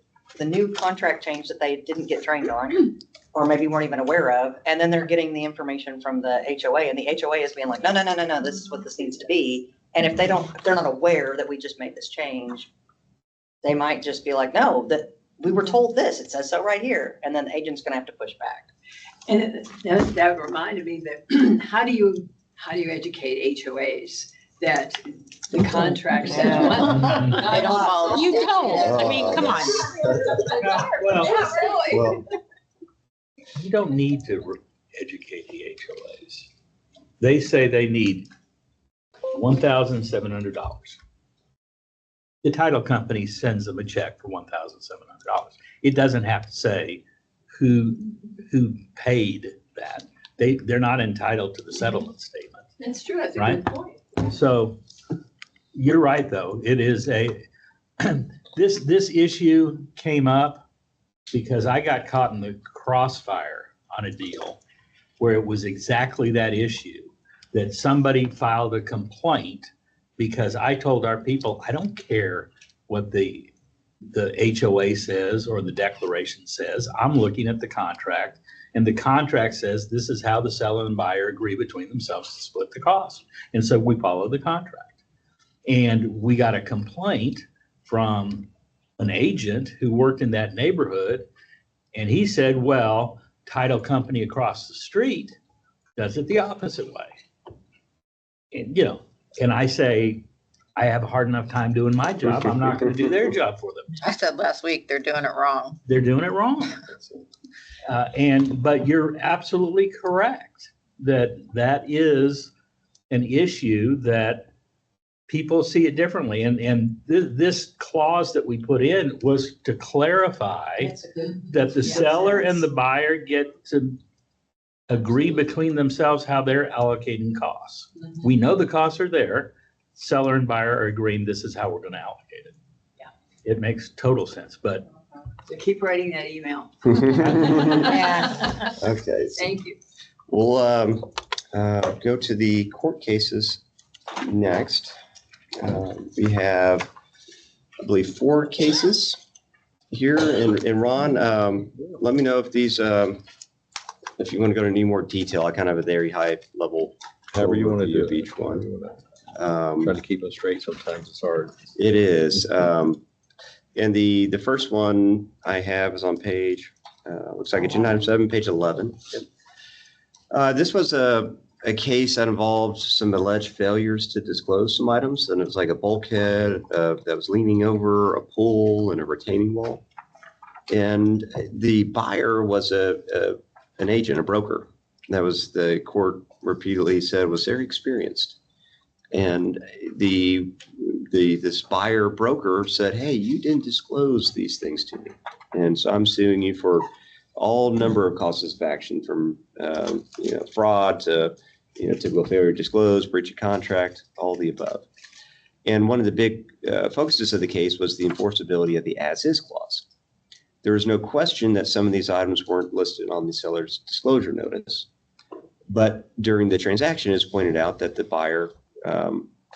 [SPEAKER 4] new contract change that they didn't get trained on, or maybe weren't even aware of, and then they're getting the information from the HOA, and the HOA is being like, no, this is what this needs to be. And if they're not aware that we just made this change, they might just be like, no, that we were told this, it says so right here, and then the agent's gonna have to push back.
[SPEAKER 8] And that reminded me that, how do you educate HOAs that the contract says?
[SPEAKER 4] They don't follow.
[SPEAKER 3] You don't. I mean, come on.
[SPEAKER 1] Well,
[SPEAKER 6] You don't need to educate the HOAs. They say they need $1,700. The title company sends them a check for $1,700. It doesn't have to say who paid that. They're not entitled to the settlement statement.
[SPEAKER 8] That's true, that's a
[SPEAKER 6] Right.
[SPEAKER 8] good point.
[SPEAKER 6] So you're right, though. It is this issue came up because I got caught in the crossfire on a deal where it was exactly that issue, that somebody filed a complaint because I told our people, I don't care what the HOA says or the declaration says. I'm looking at the contract, and the contract says this is how the seller and buyer agree between themselves to split the cost. And so we follow the contract. And we got a complaint from an agent who worked in that neighborhood, and he said, well, title company across the street does it the opposite way. And, and I say, I have a hard enough time doing my job. I'm not going to do their job for them.
[SPEAKER 10] I said last week, they're doing it wrong.
[SPEAKER 6] They're doing it wrong. But you're absolutely correct that is an issue that people see it differently. And this clause that we put in was to clarify that the seller and the buyer get to agree between themselves how they're allocating costs. We know the costs are there. Seller and buyer are agreeing this is how we're going to allocate it.
[SPEAKER 8] Yeah.
[SPEAKER 6] It makes total sense, but.
[SPEAKER 8] So keep writing that email.
[SPEAKER 4] Yeah.
[SPEAKER 1] Okay.
[SPEAKER 8] Thank you.
[SPEAKER 1] We'll go to the court cases next. We have, I believe, 4 cases here. And Ron, let me know if these, if you want to go into any more detail. I kind of have a very high level.
[SPEAKER 2] However you want to do
[SPEAKER 1] of
[SPEAKER 2] it.
[SPEAKER 1] each one.
[SPEAKER 2] Trying to keep them straight sometimes it's hard.
[SPEAKER 1] It is. And the first one I have is on page, looks like agenda item 7, page 11. This was a a case that involved some alleged failures to disclose some items, and it was like a bulkhead that was leaning over a pool and a retaining wall. And the buyer was an agent, a broker. That was, the court repeatedly said, was very experienced. And this buyer broker said, hey, you didn't disclose these things to me. And so I'm suing you for all number of causes of action, from fraud to typical failure to disclose, breach of contract, all the above. And one of the big focuses of the case was the enforceability of the as-is clause. There was no question that some of these items weren't listed on the seller's disclosure notice. But during the transaction, it's pointed out that the buyer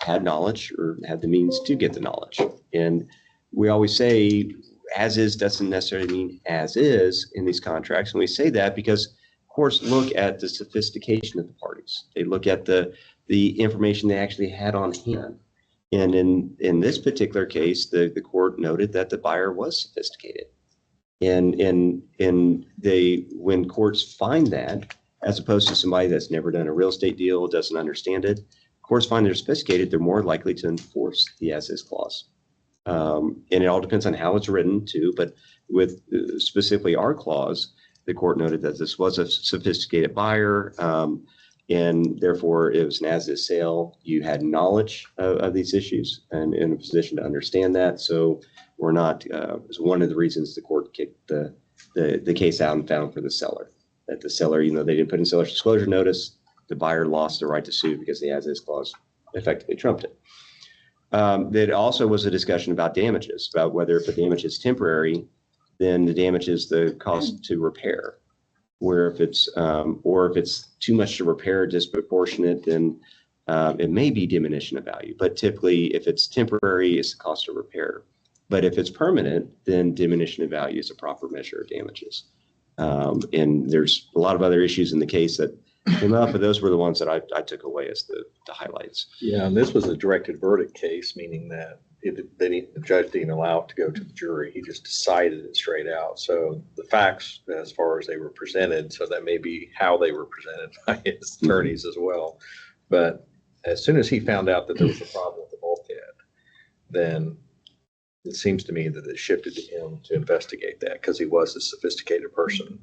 [SPEAKER 1] had knowledge or had the means to get the knowledge. And we always say as is doesn't necessarily mean as is in these contracts. And we say that because courts look at the sophistication of the parties. They look at the information they actually had on hand. And in this particular case, the court noted that the buyer was sophisticated. And when courts find that, as opposed to somebody that's never done a real estate deal, doesn't understand it, courts find they're sophisticated, they're more likely to enforce the as-is clause. And it all depends on how it's written too, but with specifically our clause, the court noted that this was a sophisticated buyer, and therefore it was an as-is sale. You had knowledge of these issues and in a position to understand that. So we're not, it's one of the reasons the court kicked the case out and found for the seller. That the seller, they didn't put in seller's disclosure notice, the buyer lost the right to sue because the as-is clause effectively trumped it. There also was a discussion about damages, about whether if the damage is temporary, then the damage is the cost to repair. Where if it's too much to repair, disproportionate, then it may be diminution of value. But typically, if it's temporary, it's the cost of repair. But if it's permanent, then diminution of value is a proper measure of damages. And there's a lot of other issues in the case that came up, but those were the ones that I took away as the highlights.
[SPEAKER 2] Yeah, and this was a directed verdict case, meaning that the judge didn't allow it to go to the jury. He just decided it straight out. So the facts, as far as they were presented, so that may be how they were presented by his attorneys as well. But as soon as he found out that there was a problem with the bulkhead, then it seems to me that it shifted to him to investigate that, because he was a sophisticated person,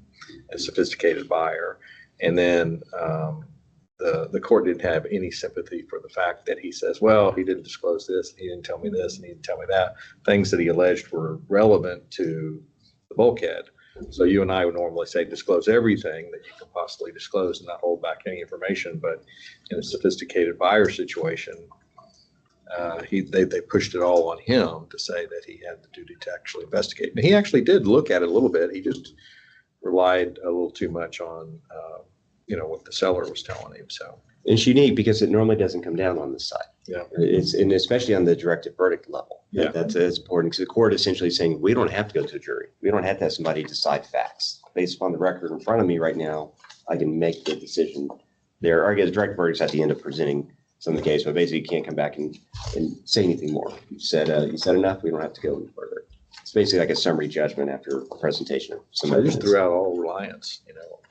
[SPEAKER 2] a sophisticated buyer. And then the court didn't have any sympathy for the fact that he says, well, he didn't disclose this, he didn't tell me this, and he didn't tell me that. Things that he alleged were relevant to the bulkhead. So you and I would normally say disclose everything that you can possibly disclose and not hold back any information. But in a sophisticated buyer situation, they pushed it all on him to say that he had the duty to actually investigate. And he actually did look at it a little bit. He just relied a little too much on, what the seller was telling him. So
[SPEAKER 1] it's unique because it normally doesn't come down on this side.
[SPEAKER 2] Yeah.
[SPEAKER 1] And especially on the directed verdict level.
[SPEAKER 2] Yeah.
[SPEAKER 1] That's important, because the court essentially saying, we don't have to go to a jury. We don't have to have somebody decide facts. Based upon the record in front of me right now, I can make the decision there. Or I guess direct verdicts at the end of presenting some of the case, but basically you can't come back and say anything more. You said enough, we don't have to go any further. It's basically like a summary judgment after a presentation.
[SPEAKER 2] So I just threw out all reliance,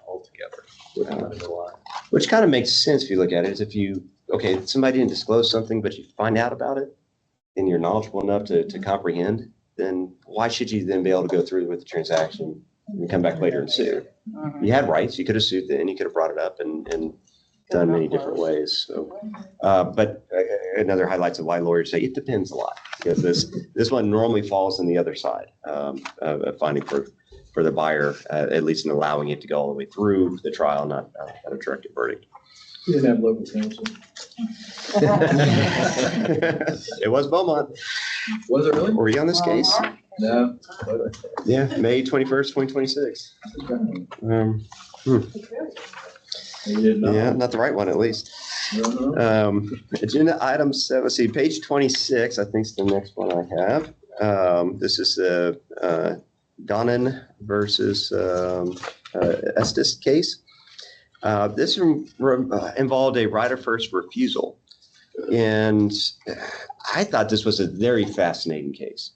[SPEAKER 2] altogether.
[SPEAKER 1] Which kind of makes sense if you look at it, is if somebody didn't disclose something, but you find out about it and you're knowledgeable enough to comprehend, then why should you then be able to go through with the transaction and come back later and sue? You had rights. You could have sued then. You could have brought it up and done many different ways. So, but another highlights of why lawyers say it depends a lot, because this one normally falls on the other side of finding for the buyer, at least in allowing it to go all the way through the trial, not a directed verdict.
[SPEAKER 9] You didn't have local counsel.
[SPEAKER 1] It was Beaumont.
[SPEAKER 9] Was it really?
[SPEAKER 1] Were you on this case?
[SPEAKER 9] No.
[SPEAKER 1] Yeah, May 21st, 2026. Yeah, not the right one, at least. Agenda items, let's see, page 26, I think is the next one I have. This is Donnan versus Estes case. This involved a right of first refusal. And I thought this was a very fascinating case.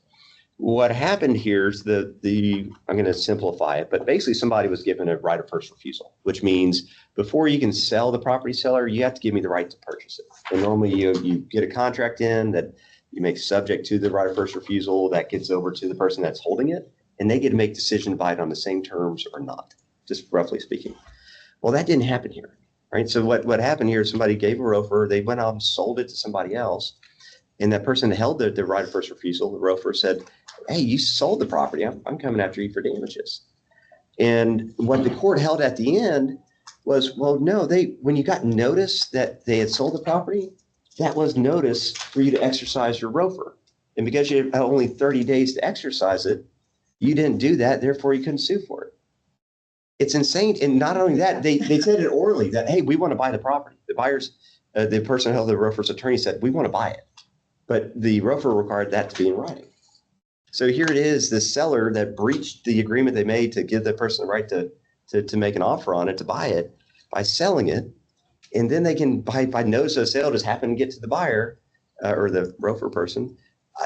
[SPEAKER 1] what happened here is I'm going to simplify it, but basically somebody was given a right of first refusal, which means before you can sell the property seller, you have to give me the right to purchase it. And normally you get a contract in that you make subject to the right of first refusal that gets over to the person that's holding it, and they get to make decision by it on the same terms or not, just roughly speaking. Well, that didn't happen here, right? So what happened here is somebody gave a ROFR, they went out and sold it to somebody else, and that person held the right of first refusal. The ROFR said, hey, you sold the property. I'm coming after you for damages. And what the court held at the end was, well, no, when you got notice that they had sold the property, that was notice for you to exercise your ROFR. And because you had only 30 days to exercise it, you didn't do that, therefore you couldn't sue for it. It's insane. And not only that, they said it orally that, hey, we want to buy the property. The buyers, the person who held the ROFR's attorney said, we want to buy it. But the ROFR required that to be in writing. So here it is, the seller that breached the agreement they made to give the person the right to make an offer on it, to buy it, by selling it. And then they can, by notice of sale, just happen to get to the buyer or the ROFR person.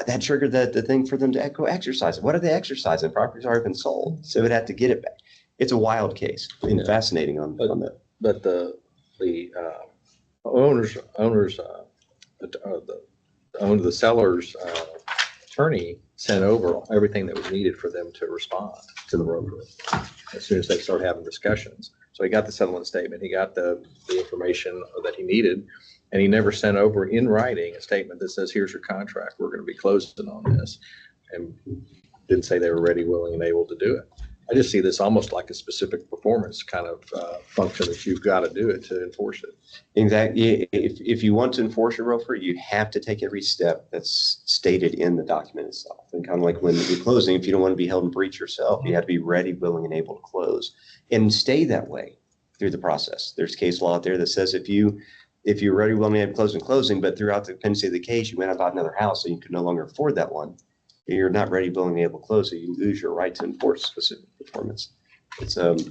[SPEAKER 1] That triggered the thing for them to go exercise it. What are they exercising? Property's already been sold, so it had to get it back. It's a wild case and fascinating on that.
[SPEAKER 2] But the the seller's attorney sent over everything that was needed for them to respond to the ROFR as soon as they started having discussions. So he got the settlement statement, he got the information that he needed, and he never sent over in writing a statement that says, here's your contract, we're going to be closing on this, and didn't say they were ready, willing, and able to do it. I just see this almost like a specific performance kind of function that you've got to do it to enforce it.
[SPEAKER 1] Exactly. If you want to enforce your ROFR, you have to take every step that's stated in the document itself. And kind of like when you're closing, if you don't want to be held in breach yourself, you have to be ready, willing, and able to close, and stay that way through the process. There's case law out there that says if you're ready, willing, and able to closing, but throughout the pendency of the case, you went and bought another house and you could no longer afford that one, you're not ready, willing, and able to close, so you lose your right to enforce specific performance. It's that's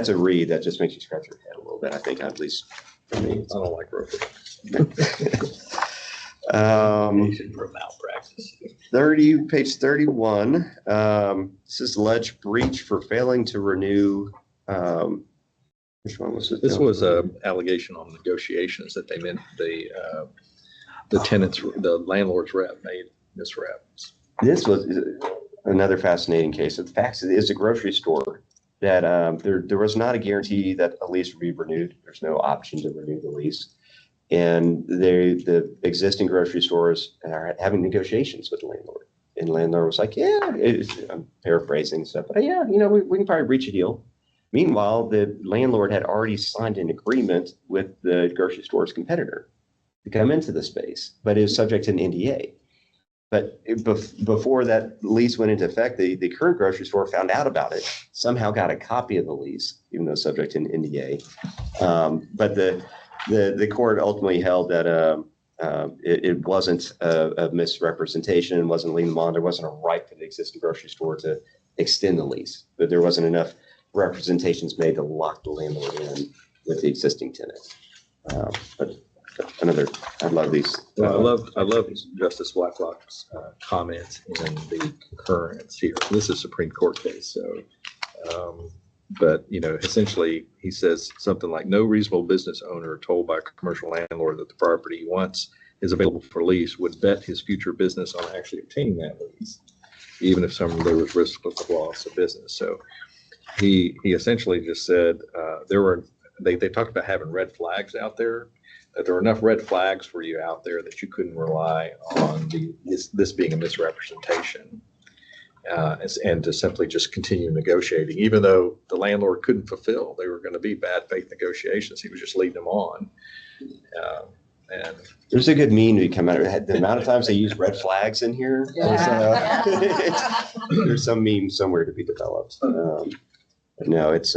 [SPEAKER 1] a read that just makes you scratch your head a little bit. I think, at least for me.
[SPEAKER 2] I don't like ROFR.
[SPEAKER 6] For malpractice.
[SPEAKER 1] Page 31. This is alleged breach for failing to renew. Which one was it?
[SPEAKER 2] This was a allegation on negotiations that they meant the tenants, the landlord's rep made misreps.
[SPEAKER 1] This was another fascinating case. The fact is a grocery store that there was not a guarantee that a lease would be renewed. There's no option to renew the lease. And the existing grocery stores are having negotiations with the landlord. And the landlord was like, yeah, I'm paraphrasing stuff, but yeah, we can probably reach a deal. Meanwhile, the landlord had already signed an agreement with the grocery store's competitor to come into the space, but it was subject to an NDA. But before that lease went into effect, the current grocery store found out about it, somehow got a copy of the lease, even though subject to an NDA. But the court ultimately held that it wasn't a misrepresentation, it wasn't lien bond, there wasn't a right for the existing grocery store to extend the lease, but there wasn't enough representations made to lock the landlord in with the existing tenant. But I love these.
[SPEAKER 2] Well, I love Justice Blacklock's comments in the concurrence here. This is a Supreme Court case, so. But essentially, he says something like, no reasonable business owner told by a commercial landlord that the property he wants is available for lease would bet his future business on actually obtaining that lease, even if there was risk of loss of business. So he essentially just said they talked about having red flags out there, that there were enough red flags for you out there that you couldn't rely on this being a misrepresentation. And to simply just continue negotiating, even though the landlord couldn't fulfill, they were going to be bad faith negotiations. He was just leading them on. And
[SPEAKER 1] there's a good meme to come out of it. The amount of times they use red flags in here. There's some meme somewhere to be developed. But no, it's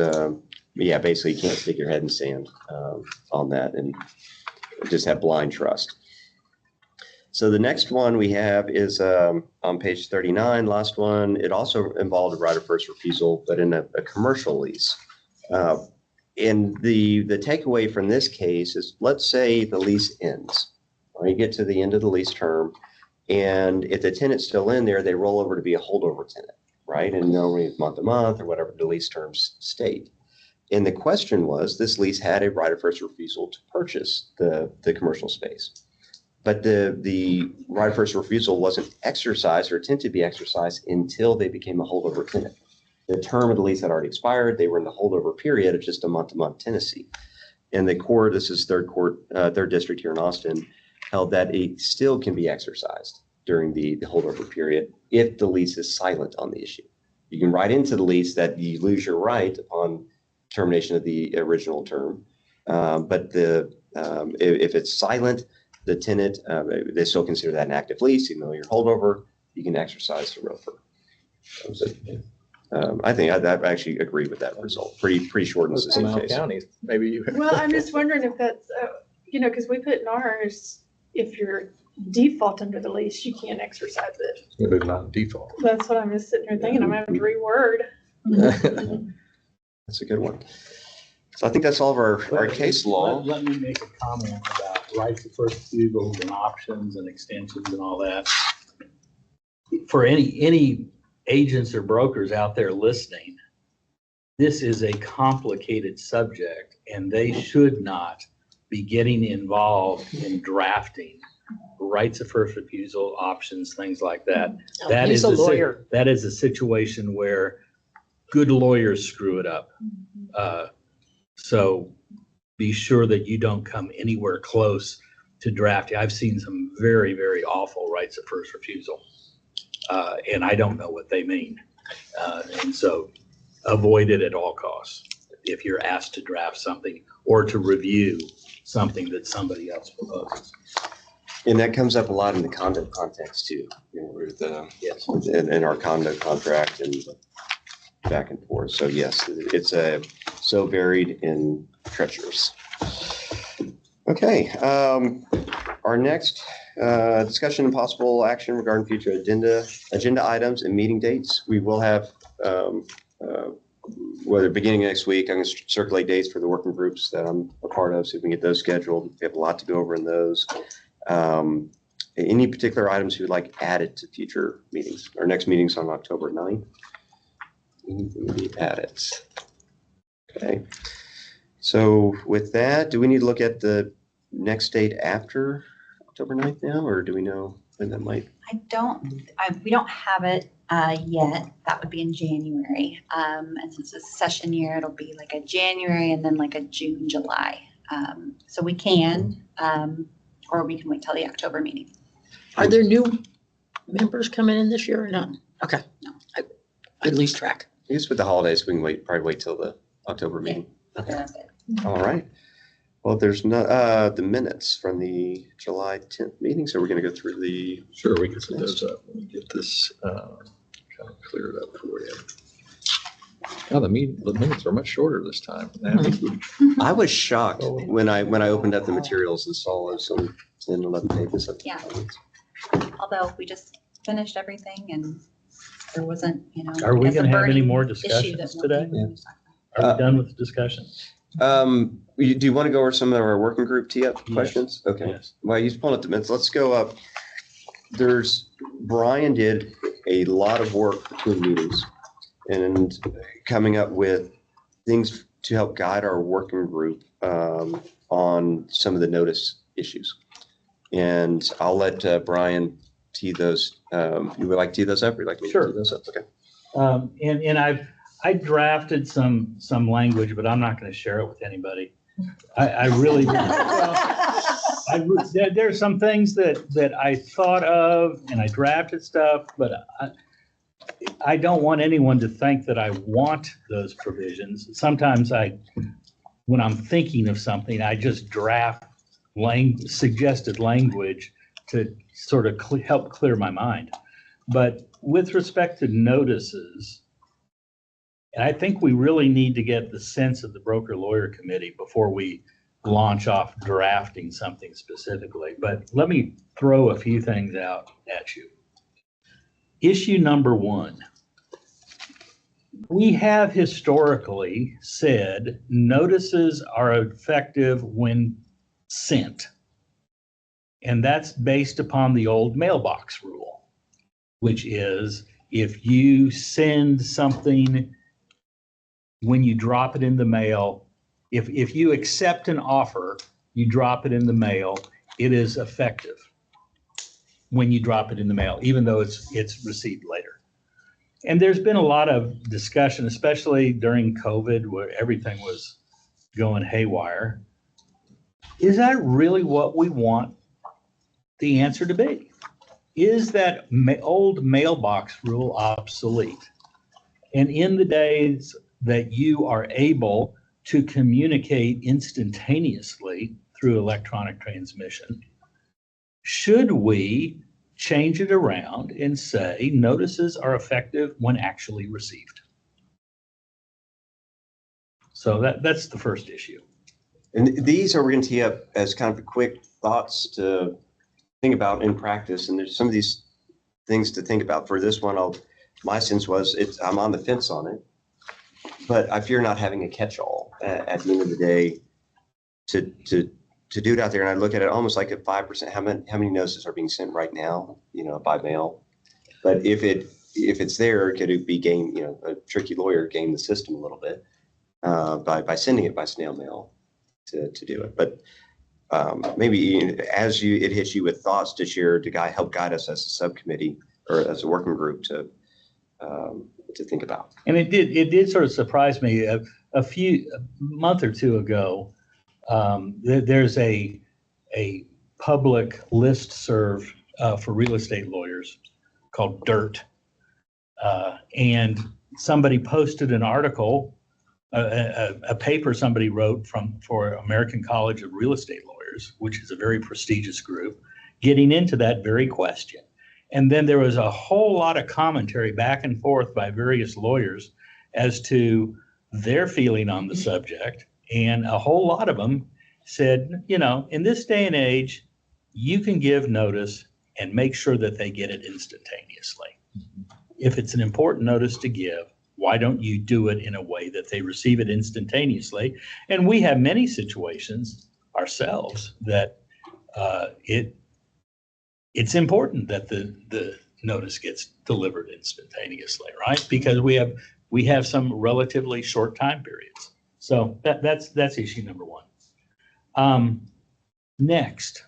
[SPEAKER 1] basically you can't stick your head in sand on that and just have blind trust. So the next one we have is on page 39, last one. It also involved a right of first refusal, but in a commercial lease. And the takeaway from this case is, let's say the lease ends. When you get to the end of the lease term, And if the tenant's still in there, they roll over to be a holdover tenant, right? And normally it's month to month or whatever the lease terms state. And the question was, this lease had a right of first refusal to purchase the commercial space. But the right of first refusal wasn't exercised or intended to be exercised until they became a holdover tenant. The term of the lease had already expired. They were in the holdover period of just a month-to-month tenancy. And the court, this is third district here in Austin, held that it still can be exercised during the holdover period if the lease is silent on the issue. You can write into the lease that you lose your right upon termination of the original term. But if it's silent, the tenant, they still consider that an active lease, even though you're holdover, you can exercise the ROFR. I think I actually agree with that result. Pretty short and succinct case.
[SPEAKER 2] Counties, maybe you.
[SPEAKER 13] Well, I'm just wondering if that's, because we put in ours, if you're default under the lease, you can't exercise it.
[SPEAKER 2] But not default.
[SPEAKER 13] That's what I'm just sitting here thinking. I'm having to reword.
[SPEAKER 1] That's a good one. So I think that's all of our case law.
[SPEAKER 6] Let me make a comment about rights of first refusal and options and extensions and all that. For any agents or brokers out there listening, this is a complicated subject and they should not be getting involved in drafting rights of first refusal, options, things like that. That is a lawyer. That is a situation where good lawyers screw it up. So be sure that you don't come anywhere close to drafting. I've seen some very, very awful rights of first refusal. And I don't know what they mean. And so avoid it at all costs if you're asked to draft something or to review something that somebody else proposes.
[SPEAKER 1] And that comes up a lot in the condo context too, with
[SPEAKER 6] yes,
[SPEAKER 1] in our condo contract and back and forth. So yes, it's so varied and treacherous. Okay, our next discussion and possible action regarding future agenda items and meeting dates. We will have, whether beginning next week, I'm going to circulate dates for the working groups that I'm a part of, so we can get those scheduled. We have a lot to go over in those. Any particular items you would like added to future meetings? Our next meeting's on October 9th. Anything to be added? Okay. So with that, do we need to look at the next date after October 9th now, or do we know when that might?
[SPEAKER 11] We don't have it yet. That would be in January. And since it's a session year, it'll be like a January and then like a June, July. So we can, or we can wait till the October meeting.
[SPEAKER 3] Are there new members coming in this year or not? Okay, no, I lose track.
[SPEAKER 1] I guess with the holidays, we can probably wait till the October meeting. Okay. All right. Well, there's not the minutes from the July 10th meeting, so we're going to go through the.
[SPEAKER 2] Sure, we can put those up. Let me get this kind of cleared up for you. Oh, the minutes are much shorter this time.
[SPEAKER 1] I was shocked when I opened up the materials and saw those some 10, 11 pages.
[SPEAKER 11] Yeah. Although we just finished everything and there wasn't,
[SPEAKER 6] Are we going to have any more
[SPEAKER 11] issue
[SPEAKER 6] discussions
[SPEAKER 11] that
[SPEAKER 6] today?
[SPEAKER 11] Yeah.
[SPEAKER 6] Are we done with the discussion?
[SPEAKER 1] Do you want to go over some of our working group tee-up questions? Okay.
[SPEAKER 6] Yes.
[SPEAKER 1] Well, you pulling up the minutes. Let's go up. Brian did a lot of work between meetings and coming up with things to help guide our working group on some of the notice issues. And I'll let Brian tee those. You would like to tee those up? Or you'd like me to tee those up? Okay.
[SPEAKER 6] And I drafted some language, but I'm not going to share it with anybody. I really, there's some things that I thought of and I drafted stuff, but I don't want anyone to think that I want those provisions. Sometimes when I'm thinking of something, I just draft suggested language to sort of help clear my mind. But with respect to notices, and I think we really need to get the sense of the broker lawyer committee before we launch off drafting something specifically. But let me throw a few things out at you. Issue number one. We have historically said notices are effective when sent. And that's based upon the old mailbox rule, which is if you send something when you drop it in the mail, if you accept an offer, you drop it in the mail, it is effective when you drop it in the mail, even though it's received later. And there's been a lot of discussion, especially during COVID, where everything was going haywire. Is that really what we want the answer to be? Is that old mailbox rule obsolete? And in the days that you are able to communicate instantaneously through electronic transmission, should we change it around and say notices are effective when actually received? So that's the first issue.
[SPEAKER 1] And these are, we're going to tee up as kind of quick thoughts to think about in practice. And there's some of these things to think about. For this one, my sense was I'm on the fence on it, but I fear not having a catch-all at the end of the day to do it out there. And I look at it almost like at 5%, how many notices are being sent right now, by mail? But if it's there, could it be a tricky lawyer game the system a little bit by sending it by snail mail to do it. But maybe as it hits you with thoughts to share to help guide us as a subcommittee or as a working group to think about.
[SPEAKER 6] And it did sort of surprise me a month or two ago. There's a public listserv for real estate lawyers called DIRT, and somebody posted an article, a paper somebody wrote for American College of Real Estate Lawyers, which is a very prestigious group, getting into that very question. And then there was a whole lot of commentary back and forth by various lawyers as to their feeling on the subject. And a whole lot of them said, in this day and age, you can give notice and make sure that they get it instantaneously. If it's an important notice to give, why don't you do it in a way that they receive it instantaneously? And we have many situations ourselves that it's important that the notice gets delivered instantaneously, right? Because we have some relatively short time periods. So that's issue number one. Next,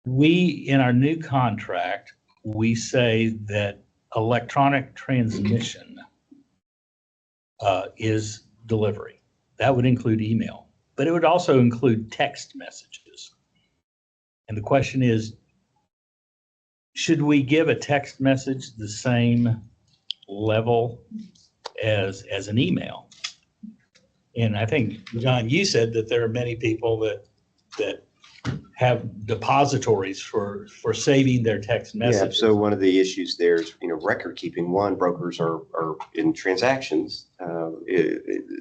[SPEAKER 6] in our new contract, we say that electronic transmission is delivery. That would include email, but it would also include text messages. And the question is, should we give a text message the same level as an email? And I think, John, you said that there are many people that have depositories for saving their text messages.
[SPEAKER 1] Yeah, so one of the issues there is, record keeping. One, brokers are in transactions.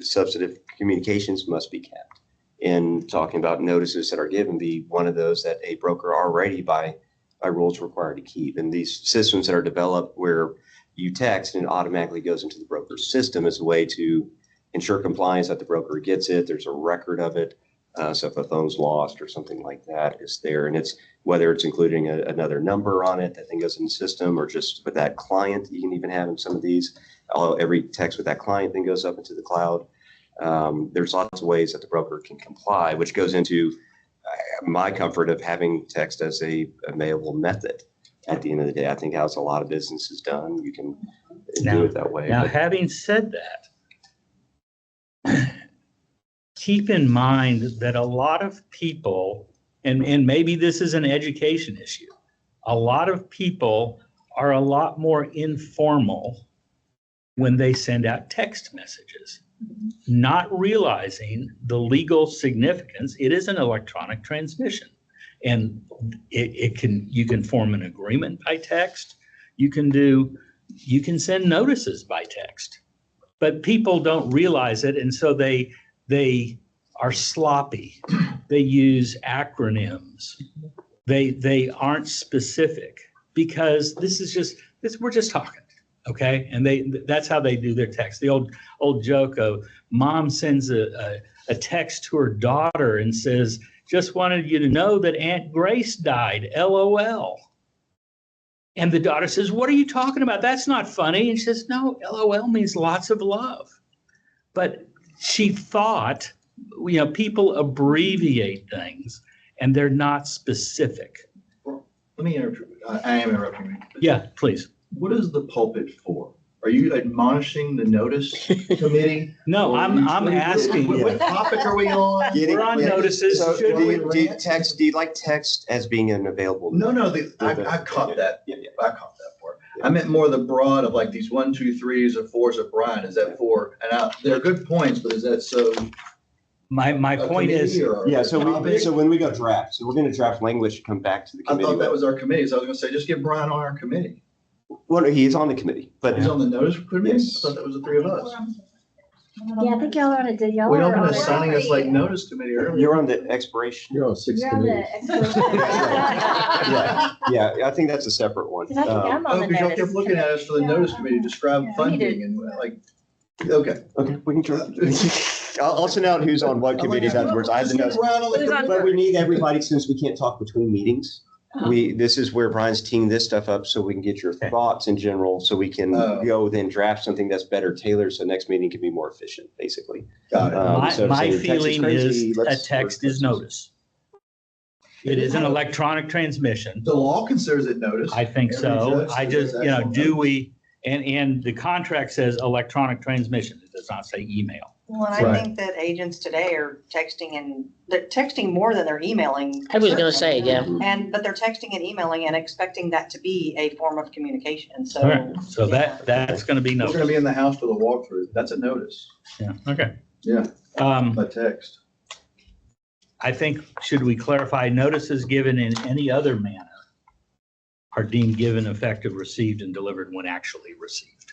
[SPEAKER 1] Substantive communications must be kept. And talking about notices that are given, be one of those that a broker already by rules required to keep. And these systems that are developed where you text and it automatically goes into the broker's system as a way to ensure compliance, that the broker gets it. There's a record of it. So if a phone's lost or something like that, it's there. And it's whether it's including another number on it that then goes in the system, or just with that client, you can even have in some of these. Every text with that client then goes up into the cloud. There's lots of ways that the broker can comply, which goes into my comfort of having text as a mailable method. At the end of the day, I think as a lot of business is done, you can do it that way.
[SPEAKER 6] Now, having said that, keep in mind that a lot of people, and maybe this is an education issue, a lot of people are a lot more informal when they send out text messages, not realizing the legal significance. It is an electronic transmission, and you can form an agreement by text. You can send notices by text, but people don't realize it, and so they are sloppy. They use acronyms. They aren't specific, because we're just talking, okay? And that's how they do their text. The old joke of mom sends a text to her daughter and says just wanted you to know that Aunt Grace died, LOL. And the daughter says, what are you talking about? That's not funny. And she says, no, LOL means lots of love. But she thought, people abbreviate things and they're not specific.
[SPEAKER 9] Let me interrupt. I am interrupting you.
[SPEAKER 6] Yeah, please.
[SPEAKER 9] What is the pulpit for? Are you admonishing the notice committee?
[SPEAKER 6] No,
[SPEAKER 9] Or
[SPEAKER 6] I'm
[SPEAKER 9] are you-
[SPEAKER 6] asking.
[SPEAKER 9] What topic are we on?
[SPEAKER 6] We're on notices.
[SPEAKER 1] So
[SPEAKER 6] Should
[SPEAKER 1] do
[SPEAKER 6] we-
[SPEAKER 1] you like text as being unavailable?
[SPEAKER 9] No, I caught that. I caught that part. I meant more the broad of like these 1, 2, 3s or 4s of Brian. Is that for? And they're good points, but is that so?
[SPEAKER 6] My
[SPEAKER 9] a
[SPEAKER 6] point is,
[SPEAKER 9] committee or
[SPEAKER 1] Yeah,
[SPEAKER 9] a topic?
[SPEAKER 1] so when we go draft, so we're gonna draft language to come back to the
[SPEAKER 9] I
[SPEAKER 1] committee.
[SPEAKER 9] thought that was our committee, so I was gonna say, just get Brian on our committee.
[SPEAKER 1] Well, he is on the committee, but
[SPEAKER 9] He's on the notice committee?
[SPEAKER 1] Yes.
[SPEAKER 9] I thought that was the three of us.
[SPEAKER 5] Yeah, I think y'all are on it. Did y'all?
[SPEAKER 9] Well, y'all
[SPEAKER 5] are
[SPEAKER 9] been
[SPEAKER 5] on it.
[SPEAKER 9] assigning us like notice committee earlier.
[SPEAKER 1] you're on the expiration.
[SPEAKER 2] You're on 6
[SPEAKER 5] You're on the
[SPEAKER 2] committees.
[SPEAKER 5] exploration.
[SPEAKER 1] Yeah, I think that's a separate one.
[SPEAKER 5] Because I think I'm on
[SPEAKER 9] Oh,
[SPEAKER 5] the
[SPEAKER 9] because y'all
[SPEAKER 5] notice.
[SPEAKER 9] kept looking at us for the notice committee, to describe
[SPEAKER 5] Yeah.
[SPEAKER 9] funding and like, okay.
[SPEAKER 1] Okay, we can. I'll send out who's on what committees afterwards. I have the notes. But we need everybody, since we can't talk between meetings. This is where Brian's teeing this stuff up so we can get your thoughts in general, so we can go then draft something that's better tailored, so next meeting can be more efficient, basically.
[SPEAKER 9] Got it.
[SPEAKER 1] So
[SPEAKER 6] my
[SPEAKER 1] saying text
[SPEAKER 6] feeling
[SPEAKER 1] crazy,
[SPEAKER 6] is
[SPEAKER 1] let's-
[SPEAKER 6] a text is notice. It is an electronic transmission.
[SPEAKER 9] The law considers it notice.
[SPEAKER 6] I think
[SPEAKER 9] Every
[SPEAKER 6] so.
[SPEAKER 9] judge
[SPEAKER 6] I
[SPEAKER 9] says
[SPEAKER 6] just,
[SPEAKER 9] that's
[SPEAKER 6] do
[SPEAKER 9] notice.
[SPEAKER 6] we, and the contract says electronic transmission. It does not say email.
[SPEAKER 4] Well, and I
[SPEAKER 9] Right.
[SPEAKER 4] think that agents today are texting and they're texting more than they're emailing.
[SPEAKER 3] I was gonna say, yeah.
[SPEAKER 4] But they're texting and emailing and expecting that to be a form of communication, so.
[SPEAKER 6] All right, so
[SPEAKER 4] yeah.
[SPEAKER 6] that's gonna be
[SPEAKER 9] We're gonna
[SPEAKER 6] notice.
[SPEAKER 9] be in the house for the walkthrough. That's a notice,
[SPEAKER 6] Yeah, okay.
[SPEAKER 9] Yeah. by text.
[SPEAKER 6] I think, should we clarify, notices given in any other manner are deemed given, effective, received, and delivered when actually received.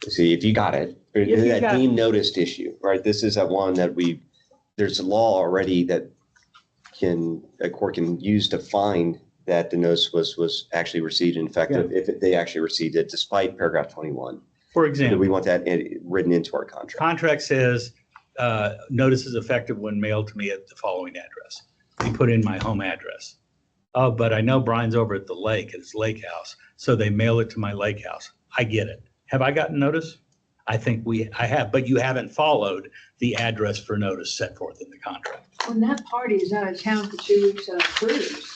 [SPEAKER 1] See, if you got it,
[SPEAKER 6] If you
[SPEAKER 1] that
[SPEAKER 6] got it.
[SPEAKER 1] deemed noticed issue, right? This is that one that there's a law already that a court can use to find that the notice was actually received and effective if they actually received it, despite paragraph 21.
[SPEAKER 6] For
[SPEAKER 1] So
[SPEAKER 6] example,
[SPEAKER 1] we want that written into our contract.
[SPEAKER 6] contract says, notice is effective when mailed to me at the following address. We put in my home address. Oh, but I know Brian's over at the lake, at his lake house, so they mail it to my lake house. I get it. Have I gotten notice? I think I have, but you haven't followed the address for notice set forth in the contract.
[SPEAKER 8] When that party is out of town for 2 weeks on a cruise,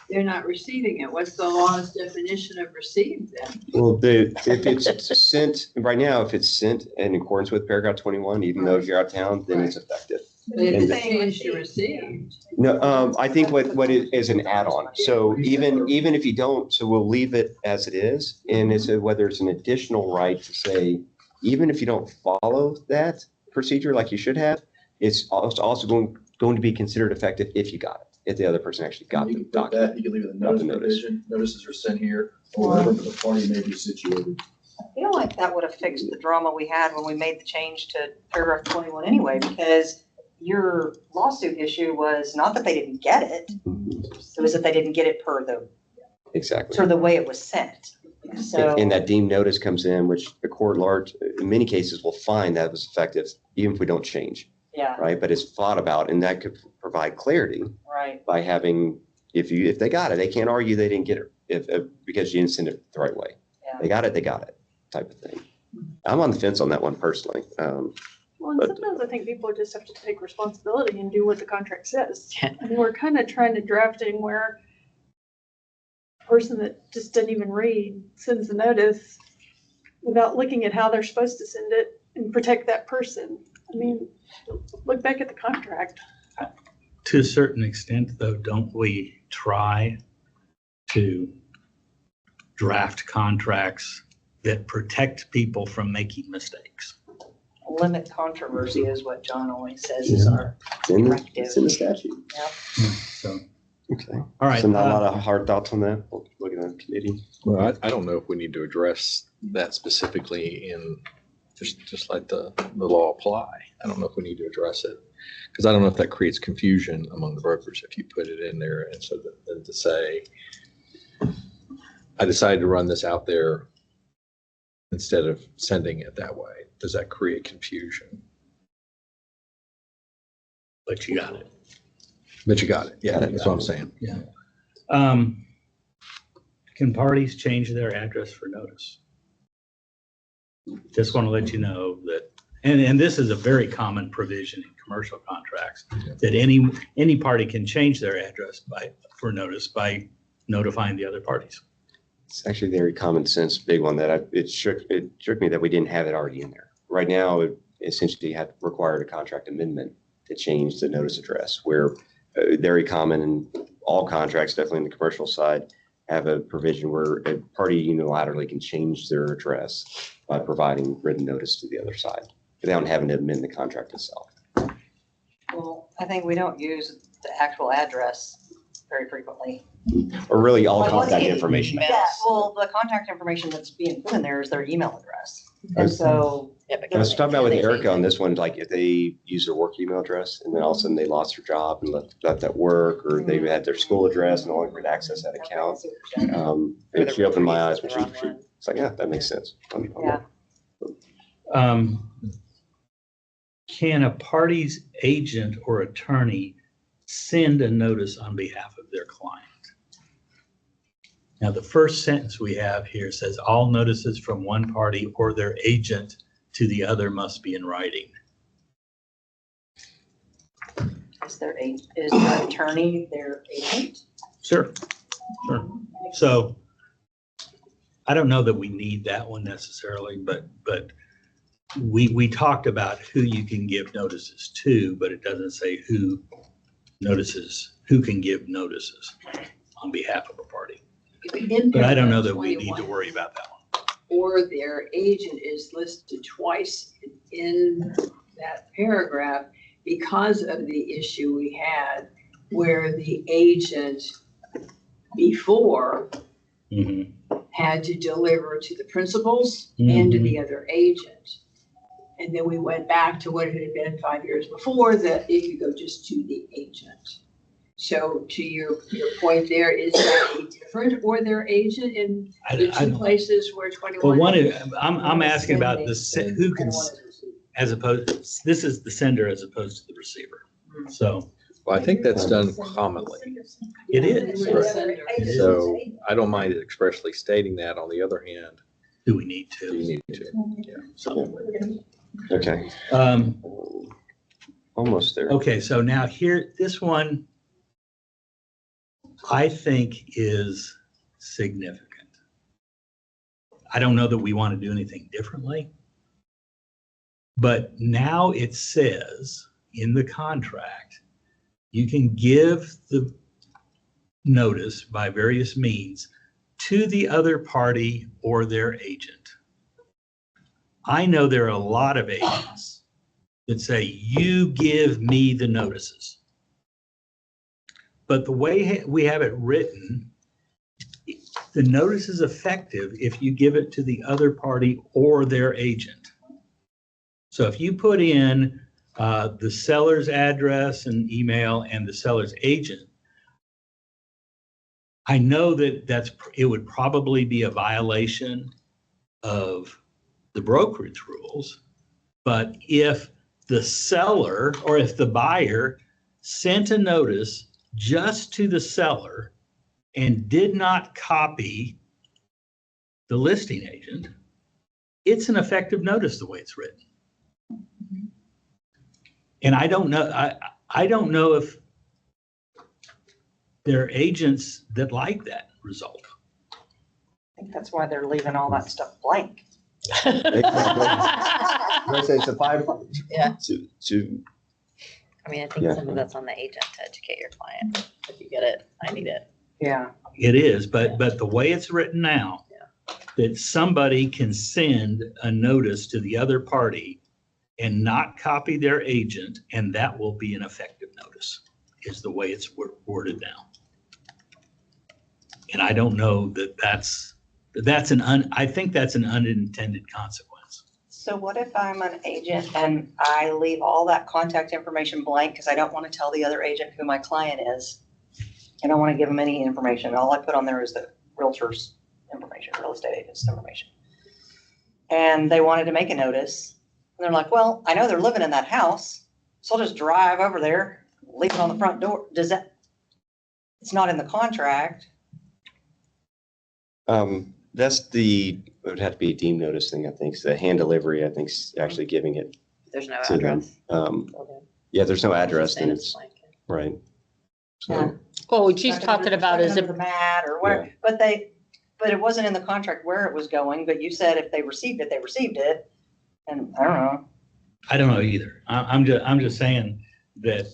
[SPEAKER 8] they're not receiving it. What's the law's definition of received then?
[SPEAKER 1] Well, if it's sent, right now, if it's sent in accordance with paragraph 21, even though if you're out of town, then it's effective.
[SPEAKER 8] But it's
[SPEAKER 1] And-
[SPEAKER 8] changed to received.
[SPEAKER 1] No, I think what it is an add-on. So even if you don't, so we'll leave it as it is. And it's whether it's an additional right to say, even if you don't follow that procedure like you should have, it's also going to be considered effective if you got it, if the other person actually got
[SPEAKER 9] You
[SPEAKER 1] the
[SPEAKER 9] can put
[SPEAKER 1] document.
[SPEAKER 9] that, you can leave it in the
[SPEAKER 1] Got
[SPEAKER 9] notice
[SPEAKER 1] the notice.
[SPEAKER 9] provision. Notices are sent here or wherever the party may be situated.
[SPEAKER 4] I feel like that would have fixed the drama we had when we made the change to paragraph 21 anyway, because your lawsuit issue was not that they didn't get it, it was that they didn't get it per
[SPEAKER 1] Exactly.
[SPEAKER 4] the way it was sent. So,
[SPEAKER 1] And that deemed notice comes in, which the court large, in many cases, will find that was effective, even if we don't change,
[SPEAKER 4] yeah,
[SPEAKER 1] right? But it's thought about, and that could provide clarity
[SPEAKER 4] right.
[SPEAKER 1] by having, if they got it, they can't argue they didn't get it because you didn't send it the right way.
[SPEAKER 4] Yeah.
[SPEAKER 1] They got it type of thing. I'm on the fence on that one personally.
[SPEAKER 13] Well, and
[SPEAKER 1] But-
[SPEAKER 13] sometimes I think people just have to take responsibility and do what the contract says. I mean, we're kind of trying to draft in where a person that just didn't even read sends the notice without looking at how they're supposed to send it and protect that person. I mean, look back at the contract.
[SPEAKER 6] To a certain extent, though, don't we try to draft contracts that protect people from making mistakes?
[SPEAKER 4] Limit controversy is what John always says is our
[SPEAKER 1] It's in
[SPEAKER 4] directive.
[SPEAKER 1] the statute.
[SPEAKER 6] So,
[SPEAKER 1] Okay.
[SPEAKER 6] all right.
[SPEAKER 1] So not a lot of hard thoughts on that. We'll look at the committee.
[SPEAKER 2] Well, I don't know if we need to address that specifically in, just like the law apply. I don't know if we need to address it. Because I don't know if that creates confusion among the brokers if you put it in there. And so then to say, I decided to run this out there instead of sending it that way. Does that create confusion?
[SPEAKER 6] but you got it.
[SPEAKER 2] But you got it. Yeah, that's what I'm saying.
[SPEAKER 6] Can parties change their address for notice? Just want to let you know that, and this is a very common provision in commercial contracts, that any party can change their address for notice by notifying the other parties.
[SPEAKER 1] It's actually very common sense, big one that it shook me that we didn't have it already in there. Right now, it essentially had required a contract amendment to change the notice address, where very common in all contracts, definitely in the commercial side, have a provision where a party unilaterally can change their address by providing written notice to the other side without having to amend the contract itself.
[SPEAKER 4] Well, I think we don't use the actual address very frequently.
[SPEAKER 1] Or really all
[SPEAKER 4] Like,
[SPEAKER 1] contact
[SPEAKER 4] what's-
[SPEAKER 1] information.
[SPEAKER 4] Yeah, well, the contact information that's being put in there is their email address. And so.
[SPEAKER 1] I was talking about with Erica on this one, like if they use their work email address and then all of a sudden they lost their job and left that work, or they had their school address and no longer could access that account. She opened my eyes when it's like, yeah, that makes sense.
[SPEAKER 4] Yeah.
[SPEAKER 6] Can a party's agent or attorney send a notice on behalf of their client? Now, the first sentence we have here says all notices from one party or their agent to the other must be in writing.
[SPEAKER 4] Is their attorney their agent?
[SPEAKER 6] Sure. So I don't know that we need that one necessarily, but we talked about who you can give notices to, but it doesn't say who can give notices on behalf of a party. But I don't know that we need to worry about that one.
[SPEAKER 8] Or their agent is listed twice in that paragraph because of the issue we had where the agent before had to deliver to the principals and to the other agent. And then we went back to what it had been 5 years before, that it could go just to the agent. So to your point there, is that different or their agent in the two places where 21?
[SPEAKER 6] Well, I'm asking about who can, as opposed, this is the sender as opposed to the receiver. So.
[SPEAKER 2] Well, I think that's done commonly.
[SPEAKER 6] It is.
[SPEAKER 2] Right. So I don't mind expressly stating that. On the other hand,
[SPEAKER 6] do we need to?
[SPEAKER 2] You need to. Yeah.
[SPEAKER 6] So.
[SPEAKER 1] Okay. Almost there.
[SPEAKER 6] Okay, so now here, this one I think is significant. I don't know that we want to do anything differently, but now it says in the contract, you can give the notice by various means to the other party or their agent. I know there are a lot of agents that say, you give me the notices. But the way we have it written, the notice is effective if you give it to the other party or their agent. So if you put in the seller's address and email and the seller's agent, I know that it would probably be a violation of the brokerage rules. But if the seller or if the buyer sent a notice just to the seller and did not copy the listing agent, it's an effective notice the way it's written. And I don't know if there are agents that like that result.
[SPEAKER 4] I think that's why they're leaving all that stuff blank.
[SPEAKER 1] Exactly. I say it's a 5.
[SPEAKER 10] Yeah.
[SPEAKER 1] To
[SPEAKER 10] I mean, I think some of that's on the agent to educate your client. If you get it, I need it.
[SPEAKER 4] Yeah.
[SPEAKER 6] It is, but the way it's written now, that somebody can send a notice to the other party and not copy their agent, and that will be an effective notice, is the way it's worded now. And I don't know that I think that's an unintended consequence.
[SPEAKER 4] So what if I'm an agent and I leave all that contact information blank because I don't want to tell the other agent who my client is? I don't want to give them any information. All I put on there is the realtor's information, real estate agent's information. And they wanted to make a notice. And they're like, well, I know they're living in that house, So I'll just drive over there, leave it on the front door. Does that, it's not in the contract.
[SPEAKER 1] That's it would have to be a deemed notice thing, I think. So the hand delivery, I think, is actually giving it
[SPEAKER 10] There's no
[SPEAKER 1] to them.
[SPEAKER 10] address.
[SPEAKER 1] Yeah, there's no address, then
[SPEAKER 10] Saying
[SPEAKER 1] it's,
[SPEAKER 10] blanket.
[SPEAKER 1] right.
[SPEAKER 4] Yeah.
[SPEAKER 1] So,
[SPEAKER 3] Well, what she's
[SPEAKER 4] Stuck it
[SPEAKER 3] talking
[SPEAKER 4] under-
[SPEAKER 3] about
[SPEAKER 4] stuck it
[SPEAKER 3] is
[SPEAKER 4] under
[SPEAKER 3] if,
[SPEAKER 4] the mat or where, but it wasn't in the contract where it was going, but you said if they received it, they received it. And I don't know.
[SPEAKER 6] I don't know either. I'm just saying that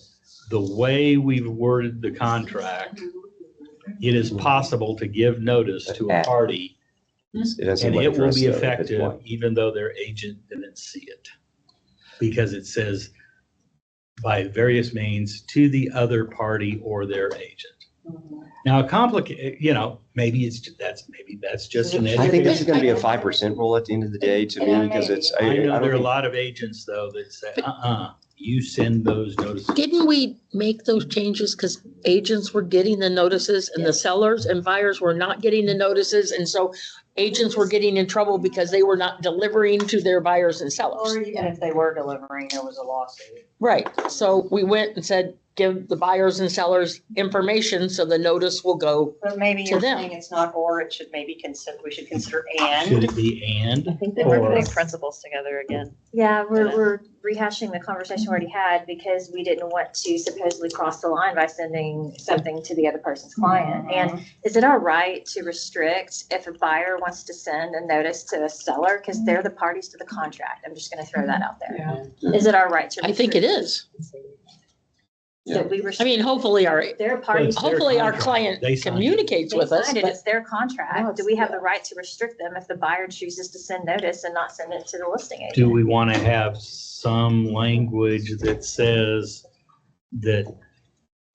[SPEAKER 6] the way we've worded the contract, it is possible to give notice to a party
[SPEAKER 1] it doesn't
[SPEAKER 6] and
[SPEAKER 1] what
[SPEAKER 6] it will
[SPEAKER 1] address,
[SPEAKER 6] be
[SPEAKER 1] though, at this
[SPEAKER 6] effective
[SPEAKER 1] point.
[SPEAKER 6] even though their agent didn't see it. Because it says by various means to the other party or their agent. Now, maybe that's just an
[SPEAKER 1] I think this is
[SPEAKER 6] education.
[SPEAKER 1] going to be a 5% rule at the end of the day to me, because it's,
[SPEAKER 6] I know
[SPEAKER 1] don't
[SPEAKER 6] there are a
[SPEAKER 1] think-
[SPEAKER 6] lot of agents though that say, you send those notices.
[SPEAKER 3] didn't we make those changes because agents were getting the notices and the sellers and buyers were not getting the notices? And so agents were getting in trouble because they were not delivering to their buyers and sellers.
[SPEAKER 4] Or even if they were delivering, there was a lawsuit.
[SPEAKER 3] Right. So we went and said, give the buyers and sellers information so the notice will go.
[SPEAKER 4] But maybe
[SPEAKER 3] To
[SPEAKER 4] you're
[SPEAKER 3] them.
[SPEAKER 4] saying it's not or, it should maybe we should consider
[SPEAKER 6] Should
[SPEAKER 4] and.
[SPEAKER 6] it be and?
[SPEAKER 10] I think they were
[SPEAKER 6] Or-
[SPEAKER 10] putting principles together again.
[SPEAKER 5] Yeah, we're rehashing the conversation we already had because we didn't want to supposedly cross the line by sending something to the other person's client. And is it our right to restrict if a buyer wants to send a notice to a seller? Because they're the parties to the contract. I'm just gonna throw that out there. Is it our right to?
[SPEAKER 3] I think it
[SPEAKER 5] restrict
[SPEAKER 3] is.
[SPEAKER 5] That we
[SPEAKER 3] I
[SPEAKER 5] restrict?
[SPEAKER 3] mean, hopefully our,
[SPEAKER 5] Their parties.
[SPEAKER 6] It's their
[SPEAKER 3] hopefully our
[SPEAKER 6] contract.
[SPEAKER 3] client
[SPEAKER 6] They signed it.
[SPEAKER 3] communicates
[SPEAKER 5] They
[SPEAKER 3] with us,
[SPEAKER 5] signed it,
[SPEAKER 3] but
[SPEAKER 5] it's their
[SPEAKER 3] No,
[SPEAKER 5] contract.
[SPEAKER 3] it's-
[SPEAKER 5] Do we have the right to restrict them if the buyer chooses to send notice and not send it to the listing agent?
[SPEAKER 6] Do we want to have some language that says that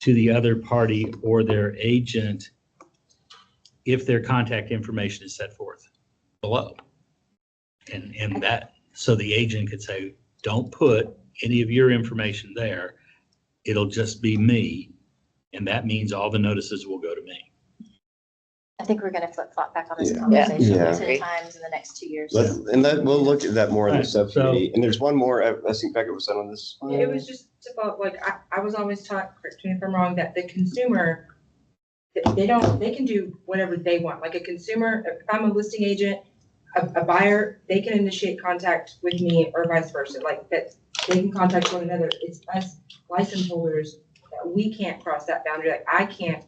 [SPEAKER 6] to the other party or their agent, if their contact information is set forth below? And that, so the agent could say, don't put any of your information there. It'll just be me. And that means all the notices will go to me.
[SPEAKER 5] I think we're gonna flip flop back on this
[SPEAKER 1] Yeah.
[SPEAKER 5] conversation
[SPEAKER 1] Yeah.
[SPEAKER 5] 10 times in the next 2 years.
[SPEAKER 1] We'll look at that more in the
[SPEAKER 6] Right, so-
[SPEAKER 1] subcommittee. And there's one more, I think Becca was on this.
[SPEAKER 15] It was just about, like, I was always taught, correct me if I'm wrong, that the consumer, they can do whatever they want. Like a consumer, if I'm a listing agent, a buyer, they can initiate contact with me or vice versa, like that they can contact one another. It's us license holders that we can't cross that boundary. Like I can't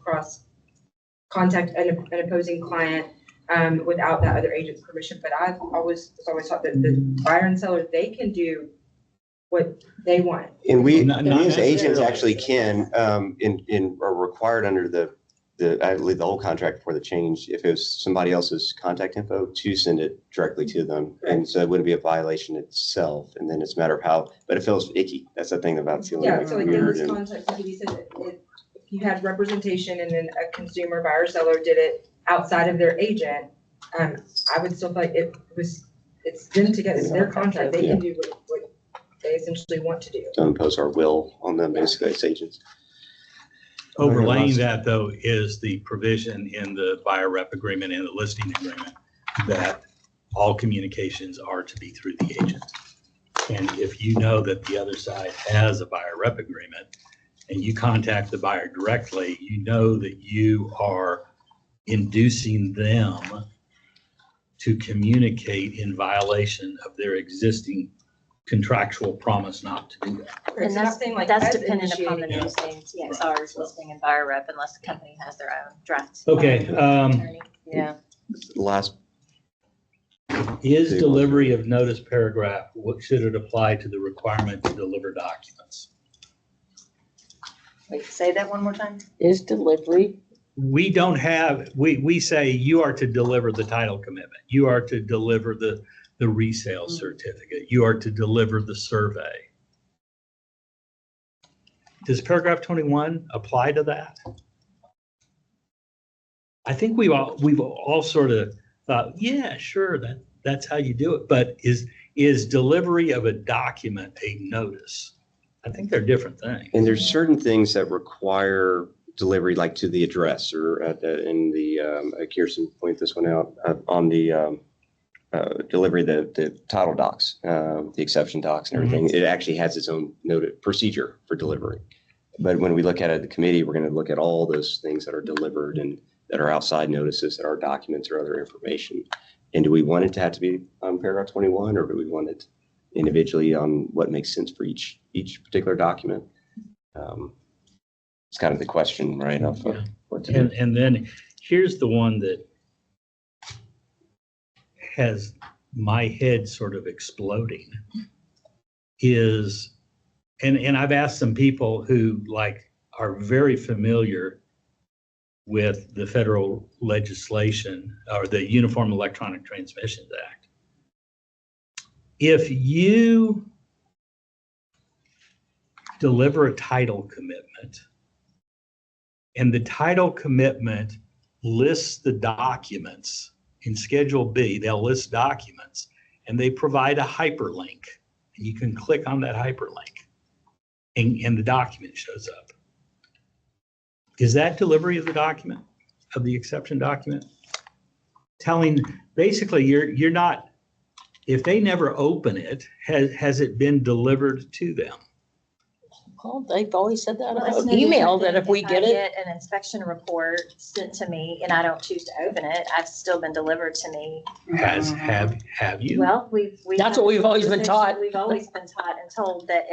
[SPEAKER 15] contact an opposing client without that other agent's permission. But I was always taught that the buyer and seller, they can do what they want.
[SPEAKER 1] And we,
[SPEAKER 6] Not-
[SPEAKER 1] and
[SPEAKER 6] not
[SPEAKER 1] we as agents
[SPEAKER 6] necessarily.
[SPEAKER 1] actually can, are required under I believe the whole contract before the change, if it was somebody else's contact info, to send it directly to them. And so it wouldn't be a violation itself. And then it's a matter of how, but it feels icky. That's the thing about feeling
[SPEAKER 15] Yeah,
[SPEAKER 1] like
[SPEAKER 15] so like in
[SPEAKER 1] weird.
[SPEAKER 15] this
[SPEAKER 1] And
[SPEAKER 15] context, like you said, if you had representation and then a consumer buyer seller did it outside of their agent, I would still feel like it's them together, it's their contract, they can do what they essentially want to do.
[SPEAKER 1] don't impose our will on them, basically, as agents.
[SPEAKER 6] Overlaying that though is the provision in the buyer rep agreement and the listing agreement that all communications are to be through the agent. And if you know that the other side has a buyer rep agreement and you contact the buyer directly, you know that you are inducing them to communicate in violation of their existing contractual promise not to do that.
[SPEAKER 15] Right,
[SPEAKER 5] And
[SPEAKER 15] so not saying like
[SPEAKER 5] that's
[SPEAKER 15] us
[SPEAKER 5] dependent upon the
[SPEAKER 15] initiating it.
[SPEAKER 5] newsstand, TXR's listing and buyer rep, unless the company has their own draft.
[SPEAKER 6] Okay,
[SPEAKER 5] attorney.
[SPEAKER 10] Yeah.
[SPEAKER 1] Last,
[SPEAKER 6] Is delivery of notice paragraph, what should it apply to the requirement to deliver documents?
[SPEAKER 4] Wait, say that one more time?
[SPEAKER 3] is delivery.
[SPEAKER 6] We don't have, we say you are to deliver the title commitment. You are to deliver the resale certificate. You are to deliver the survey. Does paragraph 21 apply to that? I think we've all sort of thought, yeah, sure, that's how you do it. But is delivery of a document a notice? I think they're different things.
[SPEAKER 1] and there's certain things that require delivery, like to the address or in the, Kirsten point this one out, on the delivery, the title docs, the exception docs and everything. It actually has its own procedure for delivery. But when we look at it at the committee, we're going to look at all those things that are delivered and that are outside notices, that are documents or other information. And do we want it to have to be on paragraph 21, or do we want it individually on what makes sense for each particular document? It's kind of the question, right? Of what to do.
[SPEAKER 6] And then here's the one that has my head sort of exploding is, and I've asked some people who are very familiar with the federal legislation or the Uniform Electronic Transmissions Act. If you deliver a title commitment and the title commitment lists the documents in Schedule B, they'll list documents and they provide a hyperlink and you can click on that hyperlink and the document shows up. Is that delivery of the document, of the exception document? Telling, basically, you're not, if they never open it, has it been delivered to them?
[SPEAKER 3] Well, they've always said that
[SPEAKER 5] Well, it's
[SPEAKER 3] about
[SPEAKER 5] no
[SPEAKER 3] email,
[SPEAKER 5] different
[SPEAKER 3] that if we
[SPEAKER 5] I
[SPEAKER 3] get it,
[SPEAKER 5] get an inspection report sent to me and I don't choose to open it, I've still been delivered to me.
[SPEAKER 6] Have you?
[SPEAKER 5] Well, we've.
[SPEAKER 3] That's what we've always been taught.
[SPEAKER 5] We've always been taught and told that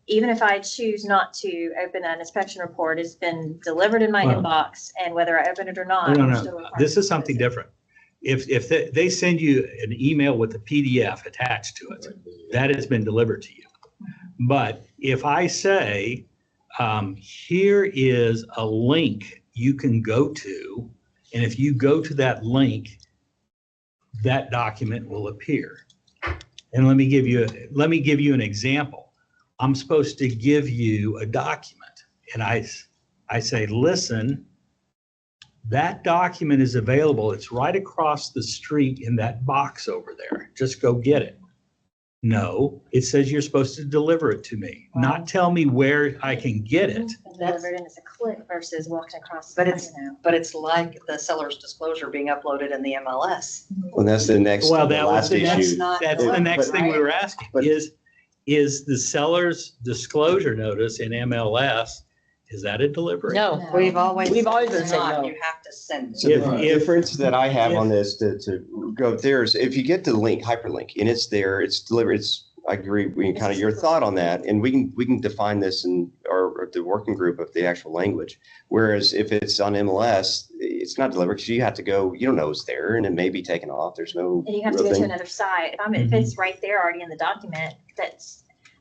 [SPEAKER 5] even if I choose not to open an inspection report, it's been delivered in my
[SPEAKER 6] Well,
[SPEAKER 5] inbox, and whether I open it or not.
[SPEAKER 6] No,
[SPEAKER 5] I'm
[SPEAKER 6] no,
[SPEAKER 5] still
[SPEAKER 6] no.
[SPEAKER 5] required
[SPEAKER 6] This
[SPEAKER 5] to
[SPEAKER 6] is something
[SPEAKER 5] close it.
[SPEAKER 6] different. If they send you an email with a PDF attached to it, that has been delivered to you. But if I say, here is a link you can go to, and if you go to that link, that document will appear. And let me give you an example. I'm supposed to give you a document, and I say, listen, that document is available. It's right across the street in that box over there. Just go get it. No, it says you're supposed to deliver it to me, not tell me where I can get it.
[SPEAKER 5] Delivered and it's a click versus walking across.
[SPEAKER 4] But it's like the seller's disclosure being uploaded in the MLS.
[SPEAKER 1] Well, that's the next,
[SPEAKER 6] Well,
[SPEAKER 1] the
[SPEAKER 6] that was
[SPEAKER 1] last
[SPEAKER 6] the next,
[SPEAKER 1] issue.
[SPEAKER 6] that's the next thing we were asking,
[SPEAKER 1] But-
[SPEAKER 6] is the seller's disclosure notice in MLS, is that a delivery?
[SPEAKER 3] no.
[SPEAKER 4] We've always
[SPEAKER 3] been
[SPEAKER 4] it's
[SPEAKER 3] saying
[SPEAKER 4] not.
[SPEAKER 3] no.
[SPEAKER 4] You have to send.
[SPEAKER 1] So the
[SPEAKER 6] If-
[SPEAKER 1] difference that I have on this to go there is if you get the link, hyperlink, and it's there, it's delivered, I agree, kind of your thought on that, and we can define this in or the working group of the actual language. Whereas if it's on MLS, it's not delivered because you have to go, you don't know it's there, and it may be taken off. There's no.
[SPEAKER 5] And you have to
[SPEAKER 1] real
[SPEAKER 5] go to
[SPEAKER 1] thing.
[SPEAKER 5] another site. If it's right there already in the document,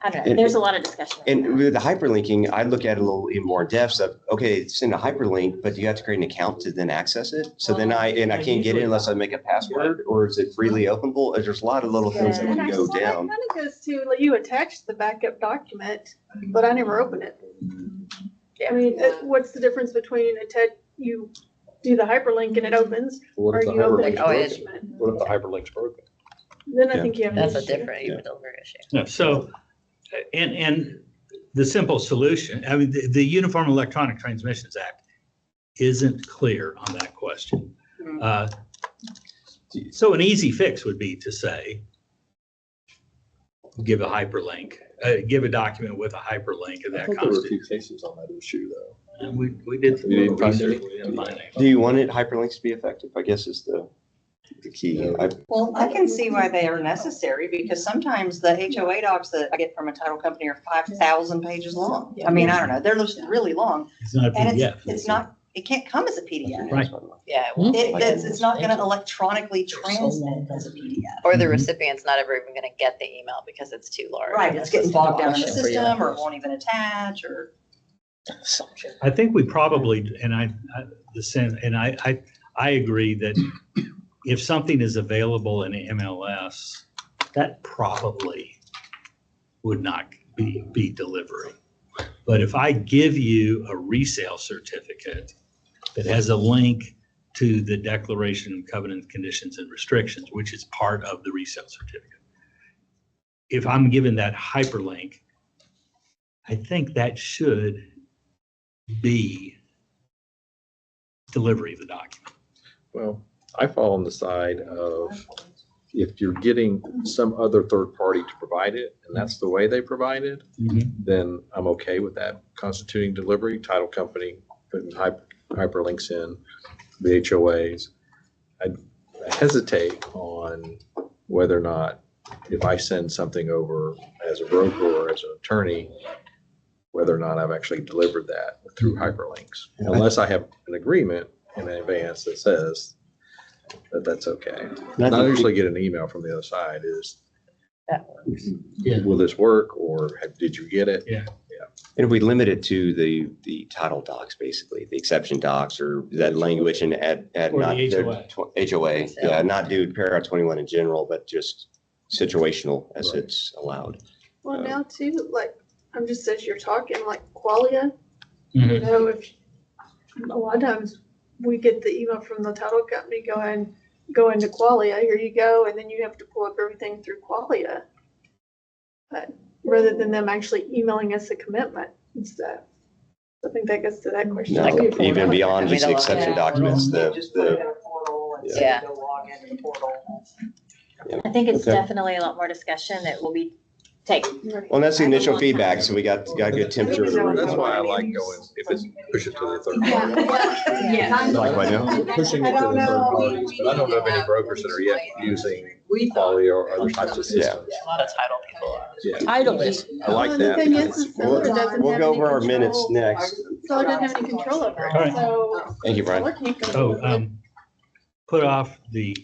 [SPEAKER 5] I don't know,
[SPEAKER 1] And-
[SPEAKER 5] there's a lot of discussion.
[SPEAKER 1] And with the hyperlinking, I look at it a little in more depth of, okay, it's in a hyperlink, but do you have to create an account to then access it? So then I can't get it unless I make a password, or is it freely openable? There's a lot of little things that
[SPEAKER 5] Yeah.
[SPEAKER 1] can go
[SPEAKER 13] That
[SPEAKER 1] down.
[SPEAKER 13] kind of goes to, like, you attach the backup document, but I never open it. I mean, what's the difference between you do the hyperlink and it opens,
[SPEAKER 2] What
[SPEAKER 13] or
[SPEAKER 2] if the
[SPEAKER 13] you open
[SPEAKER 2] hyperlink's
[SPEAKER 13] the
[SPEAKER 10] broken?
[SPEAKER 13] document?
[SPEAKER 2] What if the hyperlink's broken?
[SPEAKER 13] Then I
[SPEAKER 1] Yeah.
[SPEAKER 13] think you have an
[SPEAKER 10] That's a
[SPEAKER 13] issue.
[SPEAKER 10] different
[SPEAKER 1] Yeah.
[SPEAKER 10] delivery issue.
[SPEAKER 6] No, so, and the simple solution, I mean, the Uniform Electronic Transmissions Act isn't clear on that question. So an easy fix would be to say, give a hyperlink, give a document with a hyperlink, and
[SPEAKER 2] I
[SPEAKER 6] that
[SPEAKER 2] think there were a
[SPEAKER 6] constitutes.
[SPEAKER 2] few cases on that issue, though.
[SPEAKER 6] And we did some
[SPEAKER 2] You didn't find
[SPEAKER 6] research.
[SPEAKER 2] any?
[SPEAKER 6] We didn't find any.
[SPEAKER 1] Do you want it hyperlinks to be effective? I guess is the key.
[SPEAKER 4] Well, I can see why they are necessary because sometimes the HOA docs that I get from a title company are 5,000 pages long. I mean, I don't know, they're just really long.
[SPEAKER 6] It's not a
[SPEAKER 4] And
[SPEAKER 6] PDF.
[SPEAKER 4] it's not, it can't come as a PDF.
[SPEAKER 6] Right.
[SPEAKER 10] Yeah,
[SPEAKER 4] It's not gonna electronically transmit as a PDF.
[SPEAKER 10] or the
[SPEAKER 6] Mhm.
[SPEAKER 10] recipient's not ever even gonna get the email because it's too large.
[SPEAKER 4] Right, it's getting bogged down in the
[SPEAKER 3] Question for you.
[SPEAKER 4] system or it won't even attach or.
[SPEAKER 6] I think we probably, and I agree that if something is available in MLS, that probably would not be delivery. But if I give you a resale certificate that has a link to the Declaration of Covenants, Conditions, and Restrictions, which is part of the resale certificate, if I'm given that hyperlink, I think that should be delivery of the document.
[SPEAKER 2] Well, I fall on the side of if you're getting some other third party to provide it, and that's the way they provide it, then I'm okay with that constituting delivery. Title company, putting hyperlinks in, the HOAs. I hesitate on whether or not, if I send something over as a broker or as an attorney, whether or not I've actually delivered that through hyperlinks, unless I have an agreement in advance that says that that's okay. And I usually get an email from the other side is, will this work, or did you get it?
[SPEAKER 6] Yeah.
[SPEAKER 1] And if we limit it to the title docs, basically, the exception docs or that language and add
[SPEAKER 6] Or
[SPEAKER 1] not
[SPEAKER 6] the
[SPEAKER 1] their HOA, yeah, not do paragraph 21 in general, but just situational as
[SPEAKER 2] Right.
[SPEAKER 1] it's allowed.
[SPEAKER 13] Well, now too, like, I'm just as you're talking, like Qualia,
[SPEAKER 6] Mhm.
[SPEAKER 13] you know, if, a lot of times we get the email from the title company going, go into Qualia, here you go, and then you have to pull up everything through Qualia. But rather than them actually emailing us a commitment and stuff. I think that gets to that question.
[SPEAKER 1] No, even beyond just the exception documents,
[SPEAKER 4] Just put it in
[SPEAKER 1] the,
[SPEAKER 4] a portal and
[SPEAKER 10] Yeah.
[SPEAKER 4] say go log into the portal.
[SPEAKER 5] I think it's
[SPEAKER 1] Okay.
[SPEAKER 5] definitely a lot more discussion that will be taken.
[SPEAKER 1] well, that's the initial feedback, so we got a good temperature of the room.
[SPEAKER 2] That's why I like going, if it's, push it to the third party.
[SPEAKER 5] Yeah.
[SPEAKER 1] Like right now?
[SPEAKER 2] Pushing it to the third parties, but I don't know of any brokers that are yet using Qualia or other types of systems.
[SPEAKER 10] A lot of title people are.
[SPEAKER 2] Yeah,
[SPEAKER 3] Title is,
[SPEAKER 2] I like
[SPEAKER 13] Well, the
[SPEAKER 2] that.
[SPEAKER 13] thing is,
[SPEAKER 2] because-
[SPEAKER 13] the seller doesn't
[SPEAKER 1] We'll
[SPEAKER 13] have
[SPEAKER 1] go
[SPEAKER 13] any
[SPEAKER 1] over our
[SPEAKER 13] control.
[SPEAKER 1] minutes next.
[SPEAKER 13] Seller doesn't have any control over
[SPEAKER 6] All right.
[SPEAKER 13] it, so.
[SPEAKER 1] Thank you, Brian.
[SPEAKER 13] seller can't go
[SPEAKER 6] Oh,
[SPEAKER 13] over it.
[SPEAKER 6] put off the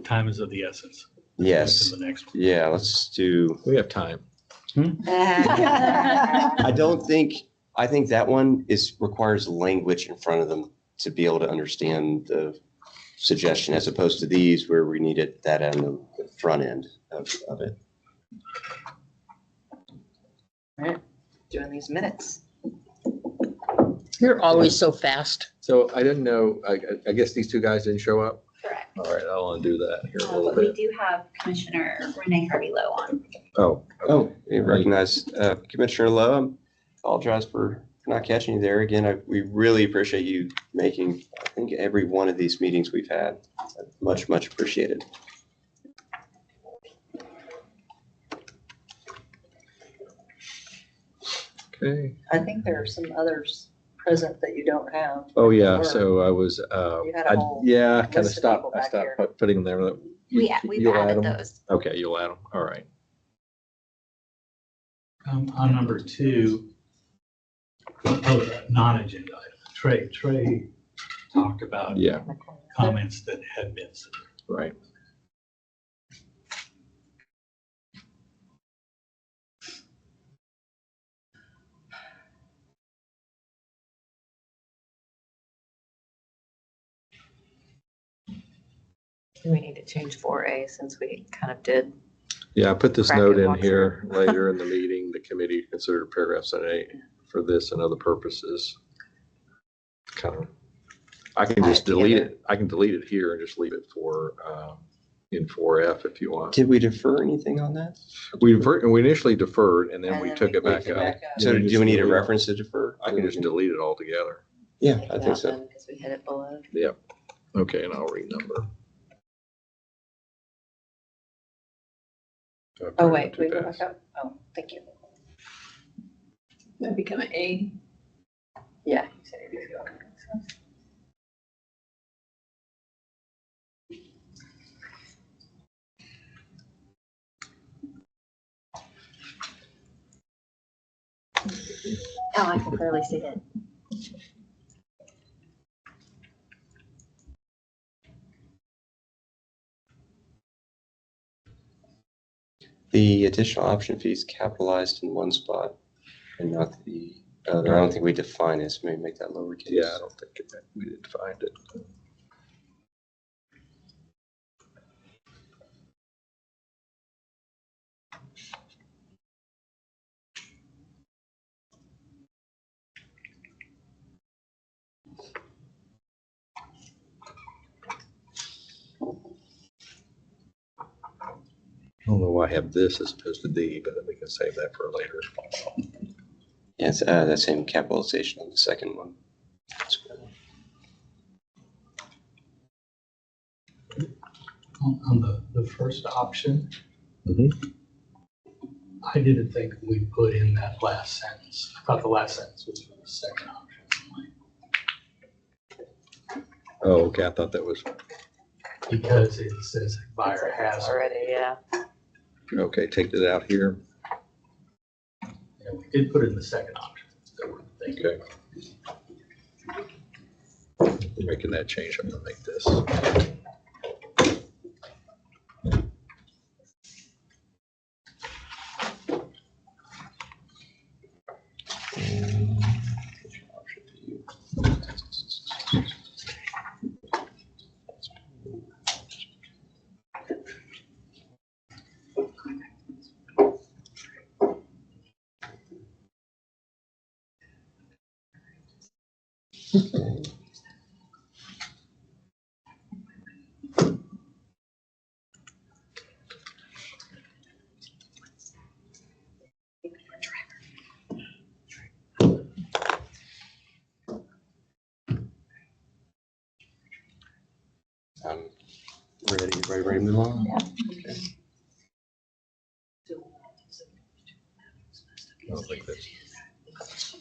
[SPEAKER 6] time is of the essence.
[SPEAKER 1] Yes,
[SPEAKER 6] To the next one.
[SPEAKER 1] yeah, let's do,
[SPEAKER 2] We have time.
[SPEAKER 1] I think that one requires language in front of them to be able to understand the suggestion, as opposed to these where we needed that on the front end of it.
[SPEAKER 4] Doing these minutes.
[SPEAKER 3] you're always so fast.
[SPEAKER 2] So I didn't know, I guess these two guys didn't show up?
[SPEAKER 11] Correct.
[SPEAKER 2] All right, I'll undo that here a little
[SPEAKER 11] But we
[SPEAKER 2] bit.
[SPEAKER 11] do have Commissioner Renee Harvey Lowe on.
[SPEAKER 2] Oh.
[SPEAKER 1] Oh, you recognize Commissioner Lowe. I apologize for not catching you there again. We really appreciate you making, I think, every one of these meetings we've had. Much, much appreciated.
[SPEAKER 2] Okay.
[SPEAKER 4] I think there are some others present that you don't have.
[SPEAKER 2] Oh, yeah,
[SPEAKER 4] Or-
[SPEAKER 2] so I was,
[SPEAKER 4] You had a whole
[SPEAKER 2] yeah, kind of
[SPEAKER 4] list of
[SPEAKER 2] stopped,
[SPEAKER 4] people
[SPEAKER 2] I
[SPEAKER 4] back
[SPEAKER 2] stopped
[SPEAKER 4] here.
[SPEAKER 2] putting them there.
[SPEAKER 11] We've
[SPEAKER 2] You'll add
[SPEAKER 11] added
[SPEAKER 2] them?
[SPEAKER 11] those.
[SPEAKER 2] Okay, you'll add them, all right.
[SPEAKER 6] On number 2, non-agenda item. Trey talked about
[SPEAKER 2] Yeah,
[SPEAKER 6] comments that had been submitted.
[SPEAKER 2] right.
[SPEAKER 10] Do we need to change 4A since we kind of did?
[SPEAKER 2] Yeah, I put this
[SPEAKER 10] Crack
[SPEAKER 2] note
[SPEAKER 10] it,
[SPEAKER 2] in
[SPEAKER 10] walk
[SPEAKER 2] here later in the meeting. The committee considered paragraph 7A for this and other purposes. Kind of, I can just delete it. I can delete it here and just leave it for, in 4F if you want.
[SPEAKER 1] Did we defer anything on that?
[SPEAKER 2] We initially deferred and then
[SPEAKER 4] And
[SPEAKER 2] we
[SPEAKER 4] then
[SPEAKER 2] took
[SPEAKER 4] we
[SPEAKER 2] it back
[SPEAKER 4] picked it
[SPEAKER 2] up.
[SPEAKER 4] back up.
[SPEAKER 1] So do we need a
[SPEAKER 2] delete it.
[SPEAKER 1] reference to defer?
[SPEAKER 2] I can just delete it altogether.
[SPEAKER 1] Yeah, I think so.
[SPEAKER 10] Because we hit it below.
[SPEAKER 2] Okay, and I'll renumber.
[SPEAKER 4] Oh, wait, we go back up? Oh, thank you.
[SPEAKER 8] That'd become an A.
[SPEAKER 4] Yeah. you said it was going.
[SPEAKER 5] Oh, I can clearly see it.
[SPEAKER 1] The additional option fees capitalized in one spot and not the other. I don't think we define it, so maybe make that lowercase.
[SPEAKER 2] Yeah, I don't think we did find it. I don't know why I have this as opposed to D, but we can save that for later.
[SPEAKER 1] Yeah, it's that same capitalization on the second one.
[SPEAKER 6] On the first option,
[SPEAKER 2] Mhm.
[SPEAKER 6] I didn't think we put in that last sentence. I thought the last sentence was for the second option.
[SPEAKER 2] Oh, okay, I thought that was,
[SPEAKER 6] Because it says buyer has.
[SPEAKER 10] Already, yeah.
[SPEAKER 2] okay, take that out here.
[SPEAKER 6] Yeah, we did put it in the second option. that we're thinking.
[SPEAKER 2] Okay. We're making that change. I'm gonna make this.
[SPEAKER 1] I'm ready. Ready to move on?
[SPEAKER 10] Yeah.
[SPEAKER 1] Okay.
[SPEAKER 2] I don't think that's.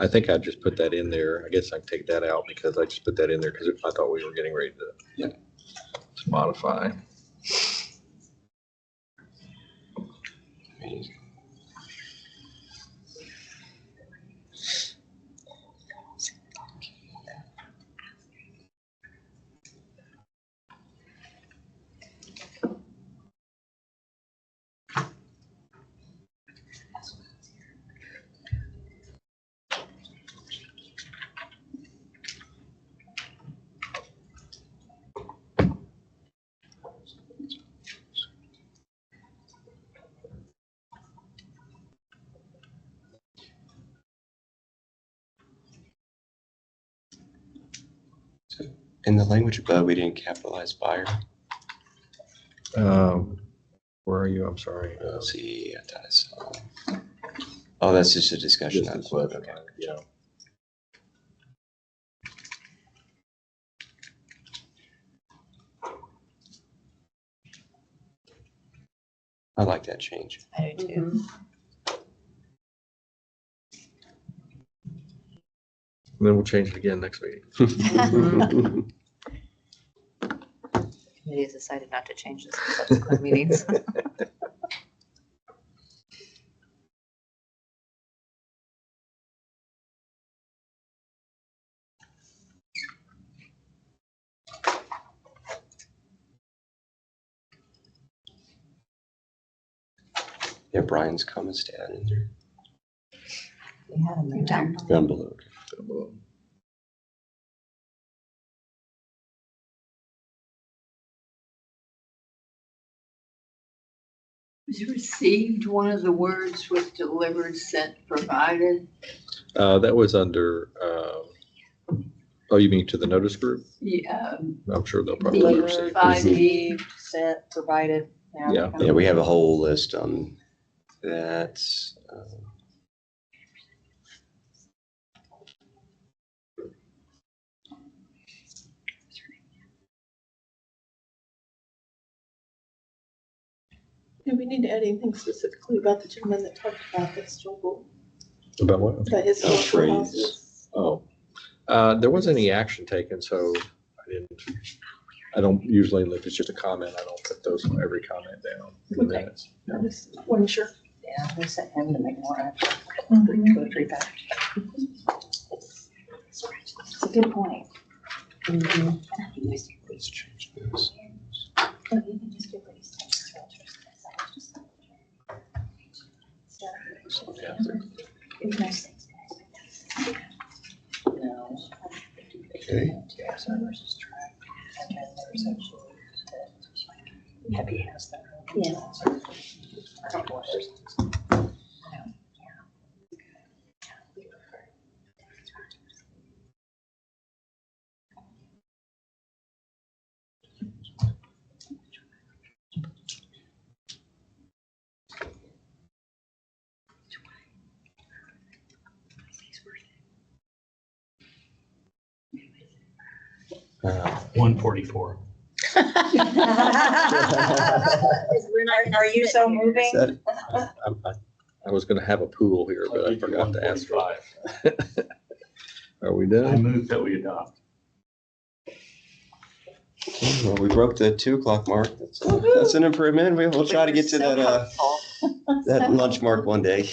[SPEAKER 2] I think I just put that in there. I guess I can take that out because I just put that in there because I thought we were getting ready to modify.
[SPEAKER 1] Amazing. In the language above, we didn't capitalize buyer.
[SPEAKER 2] Where are you? I'm sorry.
[SPEAKER 1] Let's see. I thought I saw. Oh, that's just a discussion.
[SPEAKER 2] Just
[SPEAKER 1] That's
[SPEAKER 2] a
[SPEAKER 1] okay.
[SPEAKER 2] discussion, yeah.
[SPEAKER 1] I like that change.
[SPEAKER 10] I do too.
[SPEAKER 2] And then we'll change it again next meeting.
[SPEAKER 10] Committee has decided not to change this in subsequent meetings.
[SPEAKER 1] Yeah, Brian's comments to add in there.
[SPEAKER 4] We had them there.
[SPEAKER 1] Down below.
[SPEAKER 8] Was received one of the words with delivered, sent, provided?
[SPEAKER 2] That was under, oh, you mean to the notice group?
[SPEAKER 8] Yeah.
[SPEAKER 2] I'm sure they'll probably
[SPEAKER 4] Delivered,
[SPEAKER 2] receive.
[SPEAKER 4] received, sent, provided.
[SPEAKER 2] Yeah.
[SPEAKER 1] Yeah, we have a whole list on that.
[SPEAKER 13] Do we need to add anything specifically about the gentleman that talked about the struggle,
[SPEAKER 2] About what?
[SPEAKER 13] about his
[SPEAKER 1] trees.
[SPEAKER 13] historical houses?
[SPEAKER 2] Oh, there wasn't any action taken, so I don't usually, if it's just a comment, I don't put those, every comment down in the
[SPEAKER 13] Okay.
[SPEAKER 2] minutes.
[SPEAKER 13] I just wasn't sure.
[SPEAKER 4] Yeah, we sent him to make more action.
[SPEAKER 13] Mhm.
[SPEAKER 4] 2 or 3 times.
[SPEAKER 5] It's a good point.
[SPEAKER 1] Let's change this.
[SPEAKER 5] Oh, you can just give these text filters. There's no six guys.
[SPEAKER 4] No.
[SPEAKER 1] Okay.
[SPEAKER 4] Gas versus track. And then there's a heavy has that.
[SPEAKER 5] Yeah.
[SPEAKER 4] I don't know what there's.
[SPEAKER 1] Uh,
[SPEAKER 6] 144.
[SPEAKER 4] Are you so moving?
[SPEAKER 1] Said-
[SPEAKER 2] I was gonna have a pool here, but I forgot to ask.
[SPEAKER 6] 145.
[SPEAKER 2] Are we
[SPEAKER 6] I
[SPEAKER 2] done?
[SPEAKER 6] move that we adopt.
[SPEAKER 1] Okay, well, we broke the 2 o'clock mark. That's an improvement. We'll try to get to
[SPEAKER 4] So
[SPEAKER 1] that,
[SPEAKER 4] helpful.
[SPEAKER 1] that lunch mark one day.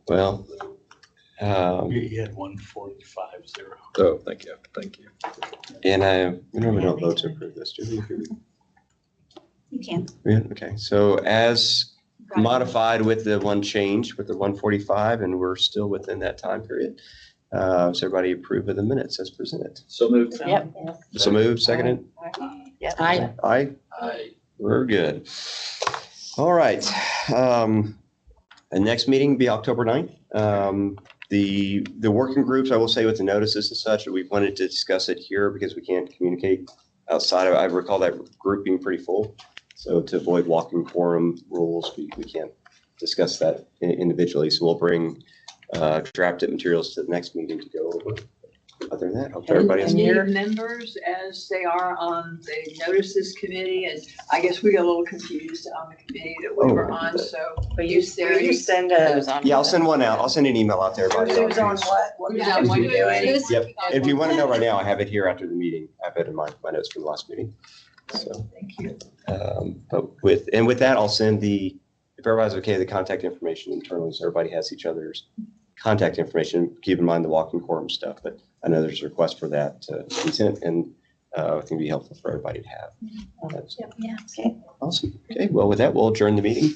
[SPEAKER 1] Well,
[SPEAKER 6] You had 145-0.
[SPEAKER 2] Oh, thank you, thank you.
[SPEAKER 1] and we normally don't vote to approve this, do we?
[SPEAKER 11] You can.
[SPEAKER 1] Yeah, okay, so as modified with the one change, with the 145, and we're still within that time period. So everybody approve of the minutes as presented?
[SPEAKER 9] So moved.
[SPEAKER 3] Yep.
[SPEAKER 1] So moved, seconded?
[SPEAKER 4] Yeah.
[SPEAKER 3] I,
[SPEAKER 1] Aye. We're good. All right. The next meeting will be October 9th. The working groups, I will say with the notices and such, we wanted to discuss it here because we can't communicate outside of, I recall that group being pretty full. So to avoid walking quorum rules, we can't discuss that individually. So we'll bring drafted materials to the next meeting to go over. Other than that, hope everybody has.
[SPEAKER 8] And need members as they are on the notices committee, and I guess we got a little confused on the committee that we were on, so.
[SPEAKER 4] Will you send a?
[SPEAKER 1] Yeah, I'll send one out. I'll send an email out to everybody.
[SPEAKER 4] Who's on what? What
[SPEAKER 8] Yeah,
[SPEAKER 4] are
[SPEAKER 8] what
[SPEAKER 4] you doing?
[SPEAKER 1] Yep. If you want to know right now, I have it here after the meeting. I have it in my notes from the last meeting. So,
[SPEAKER 8] Thank you.
[SPEAKER 1] but with that, I'll send if everybody's okay, the contact information internally, so everybody has each other's contact information. Keep in mind the walking quorum stuff, but I know there's a request for that to be sent, and I think it'd be helpful for everybody to have.
[SPEAKER 11] Yeah.
[SPEAKER 1] Awesome. Okay, well, with that, we'll adjourn the meeting.